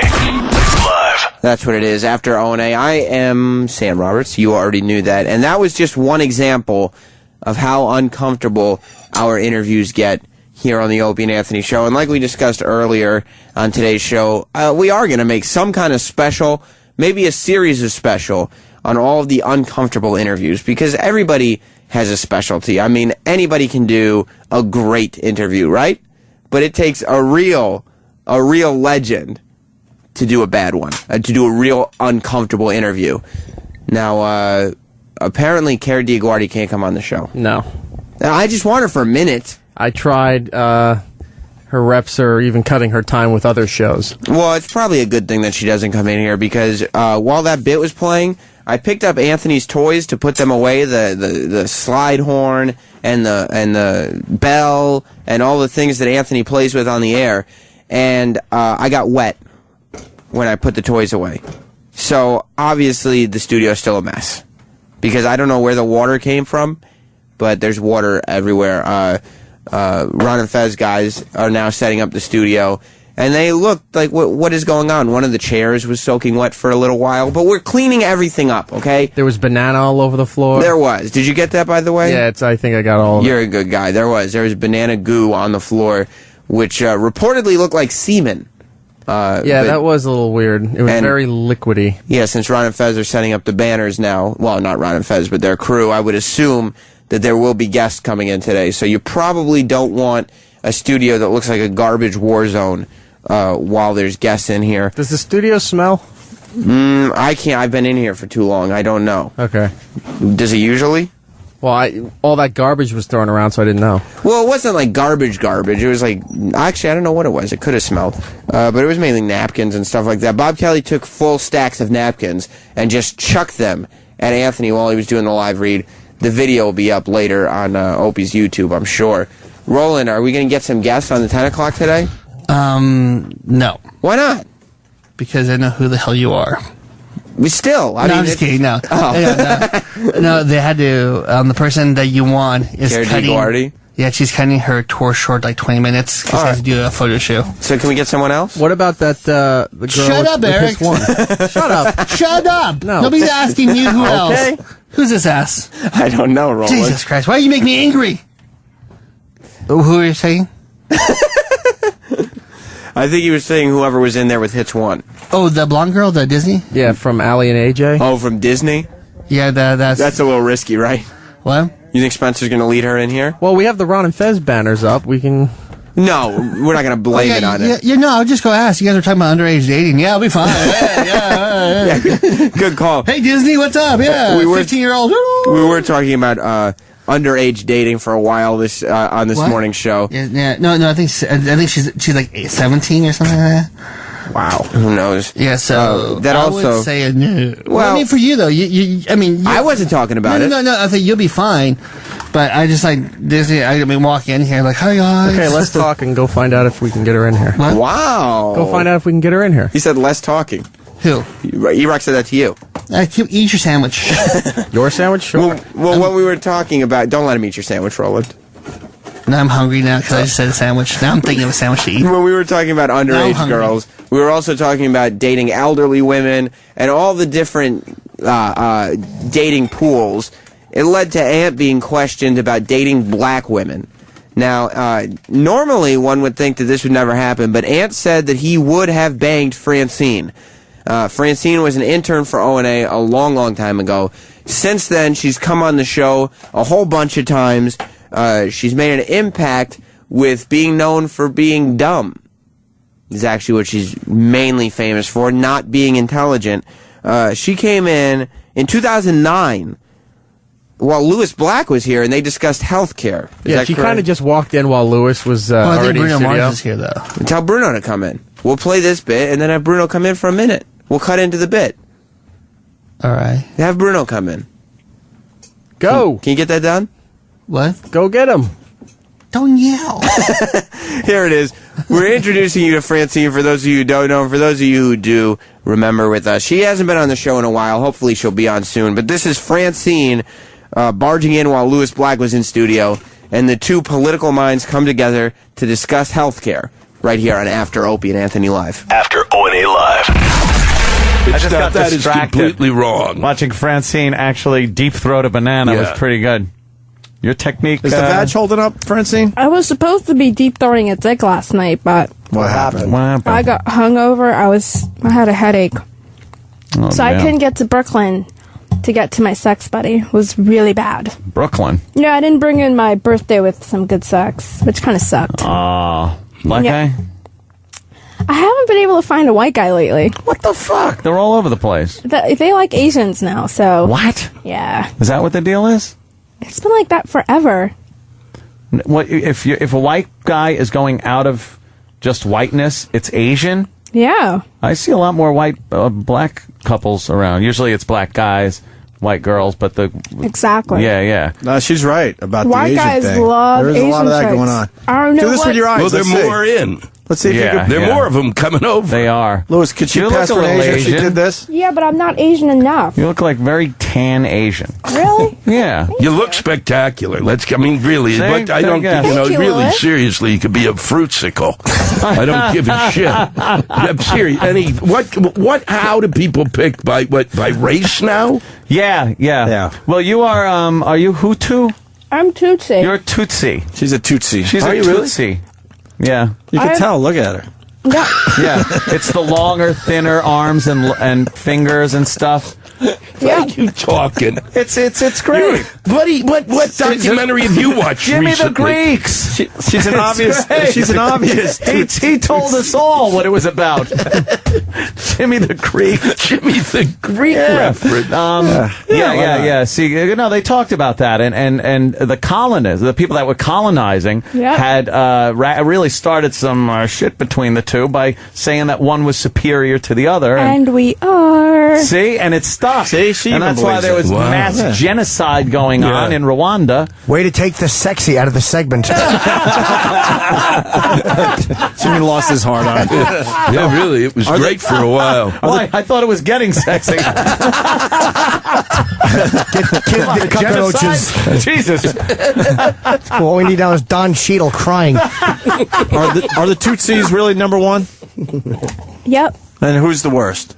live. That's what it is. After O&A, I am Sam Roberts. You already knew that. And that was just one example of how uncomfortable our interviews get here on the Opie and Anthony show. And like we discussed earlier on today's show, we are going to make some kind of special, maybe a series of special, on all of the uncomfortable interviews, because everybody has a specialty. I mean, anybody can do a great interview, right? But it takes a real legend to do a bad one, to do a real uncomfortable interview. Now, apparently, Cara DiGuardi can't come on the show. No. I just want her for a minute. I tried. Her reps are even cutting her time with other shows. Well, it's probably a good thing that she doesn't come in here, because while that bit was playing, I picked up Anthony's toys to put them away, the slide horn and the bell and all the things that Anthony plays with on the air, and I got wet when I put the toys away. So obviously the studio's still a mess, because I don't know where the water came from, but there's water everywhere. Ron and Fez guys are now setting up the studio, and they looked like, what is going on? One of the chairs was soaking wet for a little while, but we're cleaning everything up, okay? There was banana all over the floor. There was. Did you get that, by the way? Yeah, I think I got all of it. You're a good guy. There was banana goo on the floor, which reportedly looked like semen. That was a little weird. It was very liquidy. Yeah, since Ron and Fez are setting up the banners now, well, not Ron and Fez, but their crew, I would assume that there will be guests coming in today. So you probably don't want a studio that looks like a garbage war zone while there's guests in here. Does the studio smell? I can't. I've been in here for too long. I don't know. Okay. Does it usually? Well, all that garbage was thrown around, so I didn't know. Well, it wasn't like garbage. It was like, actually, I don't know what it was. It could have smelled. But it was mainly napkins and stuff like that. Bob Kelly took full stacks of napkins and just chucked them at Anthony while he was doing the live read. The video will be up later on Opie's YouTube, I'm sure. Roland, are we going to get some guests on the 10 o'clock today? No. Why not? Because I know who the hell you are. Still, I'm just kidding. No. Oh. No, they had to. The person that you want is Cara cutting. DiGuardi? Yeah, she's cutting her tour short like 20 minutes because she has to do a photo shoot. So can we get someone else? What about that? The girl Shut up, Eric. Shut up. Shut up. No. Nobody's asking you who Okay. else. Who's this ass? I don't know, Roland. Jesus Christ! Why do you make me angry? Oh, who are you saying? I think he was saying whoever was in there with Hits 1. Oh, the blonde girl, the Disney? Yeah, from Allie and AJ. Oh, from Disney? Yeah, that's a little risky, right? What? You think Spencer's going to lead her in here? Well, we have the Ron and Fez banners up. We can... No, we're not going to blame it on it. Yeah, no, I'll just go ask. You guys are talking about underage dating. Yeah, I'll be fine. Yeah. Good call. Hey, Disney, what's up? Yeah, 15-year-old. We were talking about underage dating for a while on this morning show. Yeah, no, I think she's like 17 or something like that. Wow. Who knows? Yeah, so that I also would say no. Well, I mean, for you though, I wasn't talking about it. No, I think you'll be fine. But I just like this. I mean, walk in here like, hi guys. Okay, let's talk and go find out if we can get her in here. What? Wow. Go find out if we can get her in here. He said less talking. Who? E-Rock said that to you. Eat your sandwich. Your sandwich? Sure. Well, what we were talking about, don't let him eat your sandwich, Roland. Now I'm hungry now because I just said a sandwich. Now I'm thinking of a sandwich to eat. When we were talking about underage girls, we were also talking about dating elderly women and all the different dating pools. It led to Ant being questioned about dating black women. Now, normally one would think that this would never happen, but Ant said that he would have banged Francine. Francine was an intern for O&A a long, long time ago. Since then, she's come on the show a whole bunch of times. She's made an impact with being known for being dumb. Is actually what she's mainly famous for, not being intelligent. She came in 2009 while Lewis Black was here, and they discussed health care. Yeah, she kind of just walked in while Lewis was I think already in Bruno studio. Mars is here, though. Tell Bruno to come in. We'll play this bit, and then have Bruno come in for a minute. We'll cut into the bit. All right. Have Bruno come in. Go. Can you get that done? What? Go get him. Don't yell. Here it is. We're introducing you to Francine for those of you who don't know, and for those of you who do, remember with us. She hasn't been on the show in a while. Hopefully she'll be on soon. But this is Francine barging in while Lewis Black was in studio, and the two political minds come together to discuss health care right here on After Opie and Anthony Live. After O&A Live. I just got that is distracted. completely wrong. Watching Francine actually deep throat a banana was pretty good. Your technique. Is the vag holding up, Francine? I was supposed to be deep throwing a dick last night, but What happened? I got hungover. I had a headache, so I couldn't get to Brooklyn to get to my sex buddy. It was really bad. Brooklyn. Yeah, I didn't bring in my birthday with some good sex, which kind of sucked. Black guy? I haven't been able to find a white guy lately. What the fuck? They're all over the place. They like Asians now, so... What? Yeah. Is that what the deal is? It's been like that forever. What if a white guy is going out of just whiteness, it's Asian? Yeah. I see a lot more black couples around. Usually it's black guys, white girls, but Exactly. Yeah. No, she's right about White the Asian guys thing. love There is a lot of that Asian going on. chicks. I don't know Do this with your eyes. Well, there Let's are see. more in. Let's see if you can. There are more of them coming over. They are. Lewis, could you You pass look for a an little Asian if she Asian. did this? Yeah, but I'm not Asian enough. You look like very tan Asian. Really? Yeah. You look spectacular. Really, See? I don't, Thank you. really, Lewis. seriously, you could be a fruitsicle. I don't give a shit. I'm serious. How do people pick by race now? Yeah. Well, you are you Hutu? I'm Tutsi. You're a Tutsi. She's a Tootsie. She's Are a you really? Tutsi. Yeah. You can tell. Look at her. Yeah. It's the longer, thinner arms and fingers and stuff. Why are you talking? It's great. What documentary have you watched Jimmy recently? the Greeks. She's an obvious. great. She's an obvious. He told us all what it was about. Jimmy the Greek. Jimmy the Greek reference. Yeah. See, they talked about that, and the colonists, the people that were colonizing, had really started some shit between the two by saying that one was superior to the other. And we are. See, and it stopped. See, she and even that's why believes there it. was Wow. mass genocide going on in Rwanda. Way to take the sexy out of the segment. Jimmy lost his heart on. Yeah, really, it was great for a while. Why? I thought it was getting sexy. Get cockroaches. Jesus. What we need now is Don Cheadle crying. Are the Tutsis really number one? Yep. And who's the worst?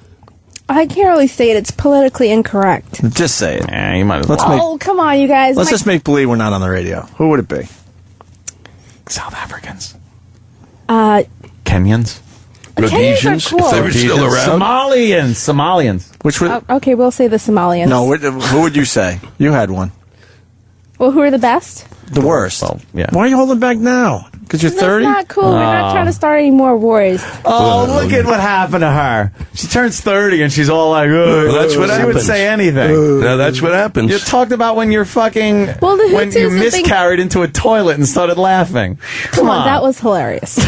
I can't really say it. It's politically incorrect. Just say it. Yeah, you might as well. Oh, come on, you guys. Let's just make believe we're not on the radio. Who would it be? South Africans. Rhodesians, Kenyans. Kenyans are cool. if they were still around. Somalians. Which would? Okay, we'll say the Somalians. No, who would you say? You had one. Well, who are the best? The worst. Well, yeah. Why are you holding back now? Because you're 30? That's not cool. We're not trying to start any more wars. Oh, look at what happened to her. She turns 30 and she's all like, well, that's what she happens. would say anything. No, that's what happens. You talked about when you're fucking, Well, when you miscarried into a toilet and started laughing. Come on, that was hilarious.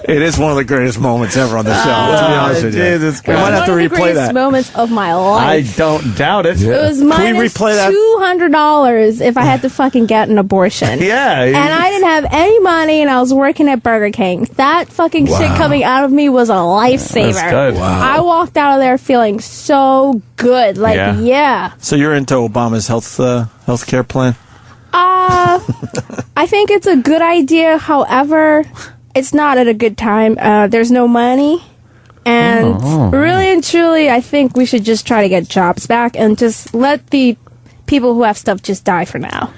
It is one of the greatest moments ever on the show, to be honest with you. Jesus We might have to One of the replay greatest that. moments of my I life. don't doubt it. It was Can we minus replay that? $200 if I had to fucking get an abortion. Yeah. And I didn't have any money, and I was working at Burger King. That fucking shit coming out of me was a lifesaver. That's good. Wow. I walked out of there feeling so good. Like, yeah. So you're into Obama's health care plan? I think it's a good idea. However, it's not at a good time. There's no money. And really and truly, I think we should just try to get jobs back and just let the people who have stuff just die for now.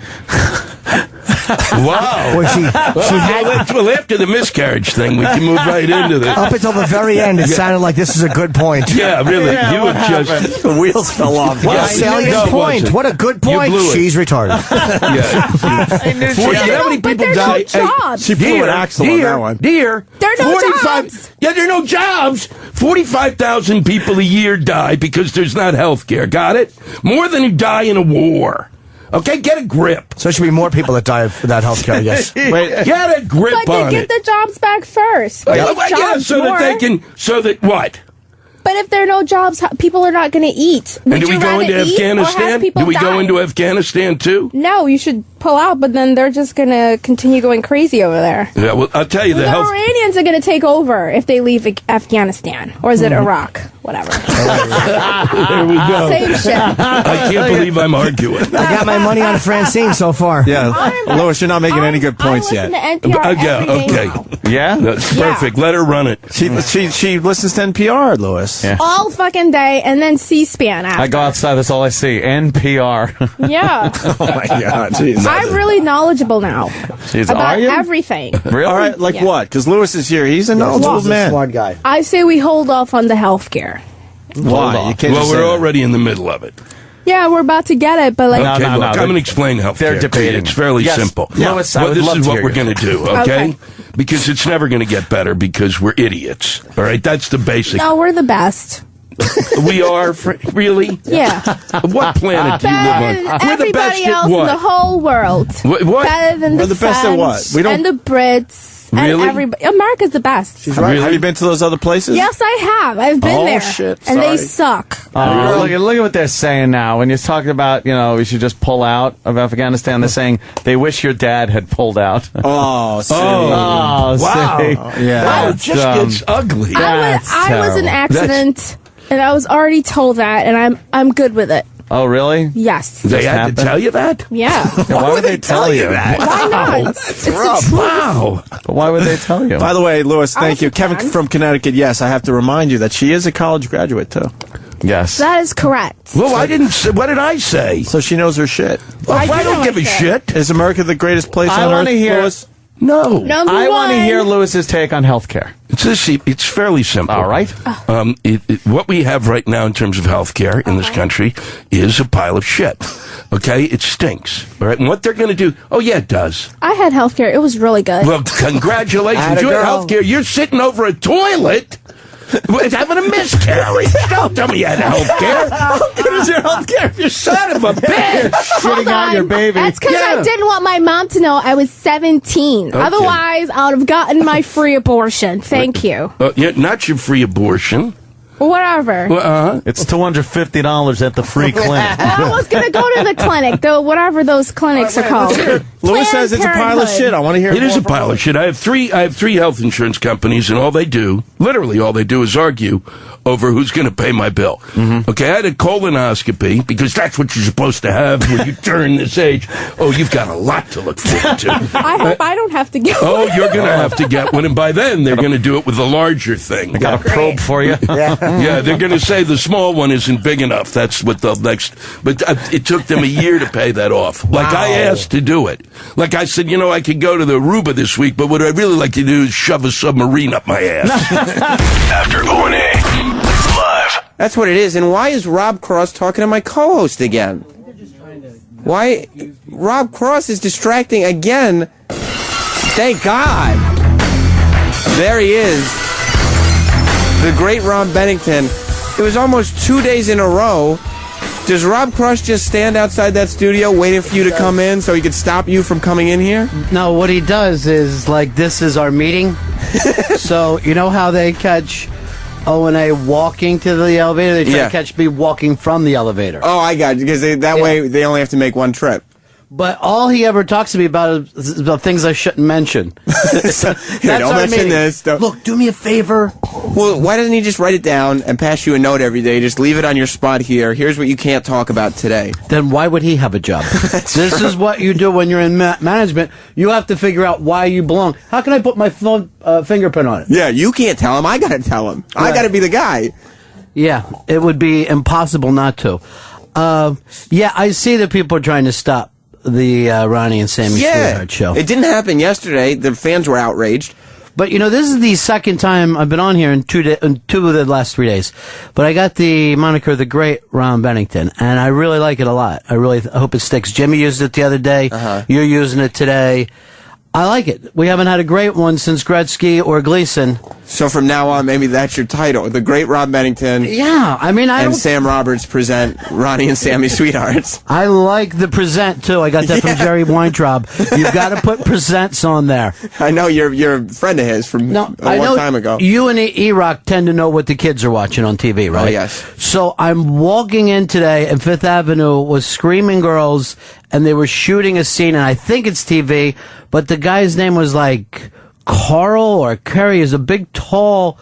Wow. Well, she had Well, after the miscarriage thing, we can move right into this. up until the very end. It sounded like this is a good point. Yeah, really. You have just... The wheels fell off. What Yeah, a salient no, it point. wasn't. What a good point. blew it. She's retarded. Yeah. No, You know how many but people there's die? no jobs. She blew an axle on that one. Dear, There are no jobs. Yeah, there are no jobs. 45,000 people a year die because there's not health care. Got it? More than who die in a war. Okay, get a grip. So it should be more people that die without health care, I guess. Wait, get a grip But on they get it. the jobs back first. Yeah, Make jobs so more. that they can, so that what? But if there are no jobs, people are not going to eat. Would And do we you go rather into eat or have Afghanistan? people Do we go die? into Afghanistan too? No, you should pull out, but then they're just going to continue going crazy over there. Yeah, well, I'll tell you, The the health... Iranians are going to take over if they leave Afghanistan. Or is it Iraq? Whatever. There we go. Same shit. I can't believe I'm arguing. I got my money on Francine so far. Yeah, Lois, you're not making any good points I yet. listen to NPR every day Okay. now. Yeah? That's perfect. Let her run it. She listens to NPR, Lois. Yeah. All fucking day, and then C-SPAN after. I go outside, that's all I see. NPR. Yeah. Oh my God, jeez. I'm really knowledgeable now Jeez, about are you? everything. Really? All right, like Yeah. what? Because Lewis is here. He's a knowledgeable man. Smart guy. I say we hold off on the health care. Why? You can't Well, just say we're that. already in the middle of it. Yeah, we're about to get it, but like... No, Okay, no, look, no, I'm going to explain health care. they're debating. It's fairly Yes. simple. Lois, I Well, would this love is to what hear we're you. going to do, okay? Okay. Because it's never going to get better because we're idiots. All right? That's the basic. No, we're the best. We are? Really? Yeah. What planet do you Better live than on? We're the best everybody at else in what? the whole world. What? Better than We're the the best at what? French We don't- and the Brits Really? and everybody. America's the best. She's right. Have you been to those other places? Yes, I have. I've been Oh, there. shit. And they Sorry. suck. Oh, look at what they're saying now. When you're talking about, we should just pull out of Afghanistan, they're saying they wish your dad had pulled out. Oh, see. Wow. see. Yeah. Wow, it That's, just gets ugly. I was an terrible. accident, and I was already told that, and I'm good with it. Oh, really? Yes. They Just had happened? to tell you that? Yeah. Why would they tell you that? Why not? It's the truth. Wow. But why would they tell you? By the way, Lewis, thank you. was a Kevin fan. from Connecticut, yes, I have to remind you that she is a college graduate, too. Yes. That is correct. Well, I didn't say, what did I say? So she knows her shit. Well, I I do don't know give a I said. shit. Is America the greatest place I on wanna earth, hear- Lewis? No. Number I want to one. hear Lewis's take on healthcare. It's fairly simple. All right. What we have right now in terms of health care in this country is a pile of shit. Okay? It stinks. All right? And what they're going to do, oh, yeah, it does. I had health care. It was really good. Well, congratulations. Atta You had girl. health care. You're sitting over a toilet having a miscarriage. Don't tell me you had health care. How good is your health care? You son of a bitch. Shitting out your baby. That's because Yeah. I didn't want my mom to know I was 17. Okay. Otherwise, I would have gotten my free abortion. Thank you. Yeah, not your free abortion. Whatever. Well, It's $250 at the free clinic. I was going to go to the clinic, though, whatever those clinics are called. Lewis says it's a pile of Parenthood. shit. I want to hear It is more a from pile of shit. I have three health insurance companies, and all they do, literally all they do, is argue over who's going to pay my bill. Okay, I had a colonoscopy because that's what you're supposed to have when you turn this age. Oh, you've got a lot to look forward to. I hope I don't have to get Oh, you're going to have to get one, and by then they're going to do it with a larger thing. I got a probe for you. Yeah, they're going to say the small one isn't big enough. That's what the next. But it took them a year to pay that off. Like I asked to do it. Like I said, I could go to the Aruba this week, but what I'd really like to do is shove a submarine up my ass. After O&A. Live. That's what it is. And why is Rob Cross talking to my co-host again? Why? Rob Cross is distracting again. Thank God. There he is. The great Rob Bennington. It was almost 2 days in a row. Does Rob Cross just stand outside that studio waiting for you to come in so he could stop you from coming in here? No, what he does is, like, this is our meeting. So, you know how they catch O&A walking to the elevator? They try to catch me walking from the elevator. Oh, I got you, because that way they only have to make one trip. But all he ever talks to me about is about things I shouldn't mention. So, don't mention this. Look, do me a favor. Well, why doesn't he just write it down and pass you a note every day? Just leave it on your spot here. Here's what you can't talk about today. Then why would he have a job? This is what you do when you're in management. You have to figure out why you belong. How can I put my phone fingerprint on it? Yeah, you can't tell him. I got to tell him. Right. I got to be the guy. Yeah, it would be impossible not to. Yeah, I see that people are trying to stop the Ronnie and Sammy Sweetheart show. It didn't happen yesterday. The fans were outraged. But, you know, this is the second time I've been on here in 2 of the last 3 days. But I got the moniker The Great Ron Bennington, and I really like it a lot. I really hope it sticks. Jimmy used it the other day. You're using it today. I like it. We haven't had a great one since Gretzky or Gleason. So from now on, maybe that's your title. The Great Rob Bennington. Yeah, I mean, and Sam Roberts present Ronnie and Sammy Sweethearts. I like the present, too. I got that from Jerry Weintraub. You've got to put presents on there. I know you're a friend of his from a long time ago. You and E-Rock tend to know what the kids are watching on TV, right? Oh, yes. So I'm walking in today, and Fifth Avenue was screaming girls, and they were shooting a scene, and I think it's TV, but the guy's name was like Carl or Kerry. Is a big, tall,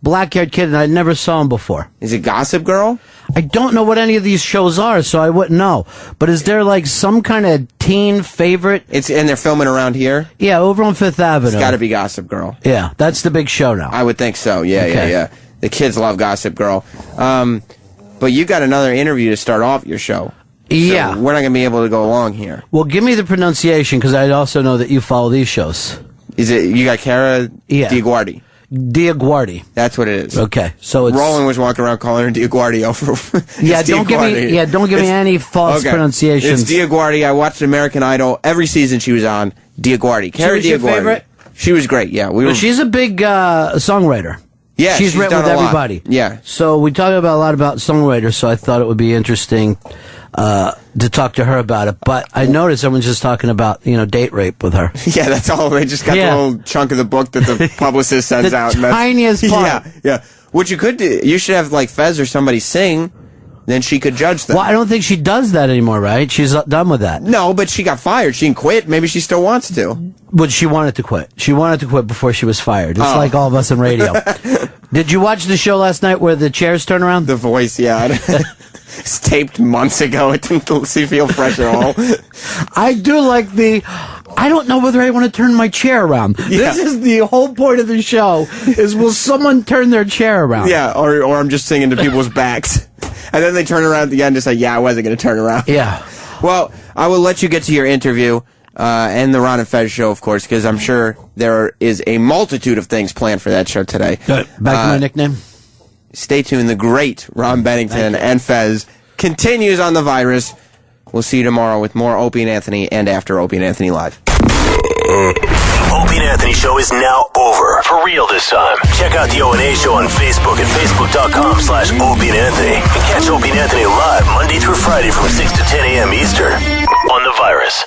black-haired kid, and I never saw him before. Is it Gossip Girl? I don't know what any of these shows are, so I wouldn't know. But is there like some kind of teen favorite? And they're filming around here? Yeah, over on Fifth Avenue. It's got to be Gossip Girl. Yeah, that's the big show now. I would think so. Yeah. The kids love Gossip Girl. But you got another interview to start off your show. Yeah. So we're not going to be able to go along here. Well, give me the pronunciation, because I also know that you follow these shows. Is it, you got Cara Diaguardi? Diaguardi. That's what it is. Okay, so it's... Roland was walking around calling her Diaguardi over. Don't give me any false pronunciations. It's Diaguardi. I watched American Idol every season she was on. Diaguardi. Cara Diaguardi. Your favorite? She was great, yeah. She's a big songwriter. Yeah, she's written with everybody. Yeah. So we talk about a lot about songwriters, so I thought it would be interesting to talk to her about it. But I noticed everyone's just talking about, date rape with her. Yeah, that's all. They just got the little chunk of the book that the publicist sends out. The tiniest part. Yeah. What you could do, you should have like Fez or somebody sing, then she could judge them. Well, I don't think she does that anymore, right? She's done with that. No, but she got fired. She didn't quit. Maybe she still wants to. But she wanted to quit. She wanted to quit before she was fired. It's like all of us in radio. Did you watch the show last night where the chairs turn around? The Voice, yeah. It's taped months ago. It didn't feel fresh at all. I do like I don't know whether I want to turn my chair around. Yeah. This is the whole point of the show, is will someone turn their chair around? Yeah, or I'm just singing to people's backs. And then they turn around at the end and say, yeah, I wasn't going to turn around. Yeah. Well, I will let you get to your interview and the Ron and Fez show, of course, because I'm sure there is a multitude of things planned for that show today. Back to my nickname. Stay tuned. The great Ron Bennington and Fez continues on The Virus. We'll see you tomorrow with more Opie and Anthony and after Opie and Anthony Live. Opie and Anthony show is now over. For real this time. Check out the O&A show on Facebook at facebook.com/Opie and Anthony. And catch Opie and Anthony live Monday through Friday from 6 to 10 a.m. Eastern on The Virus.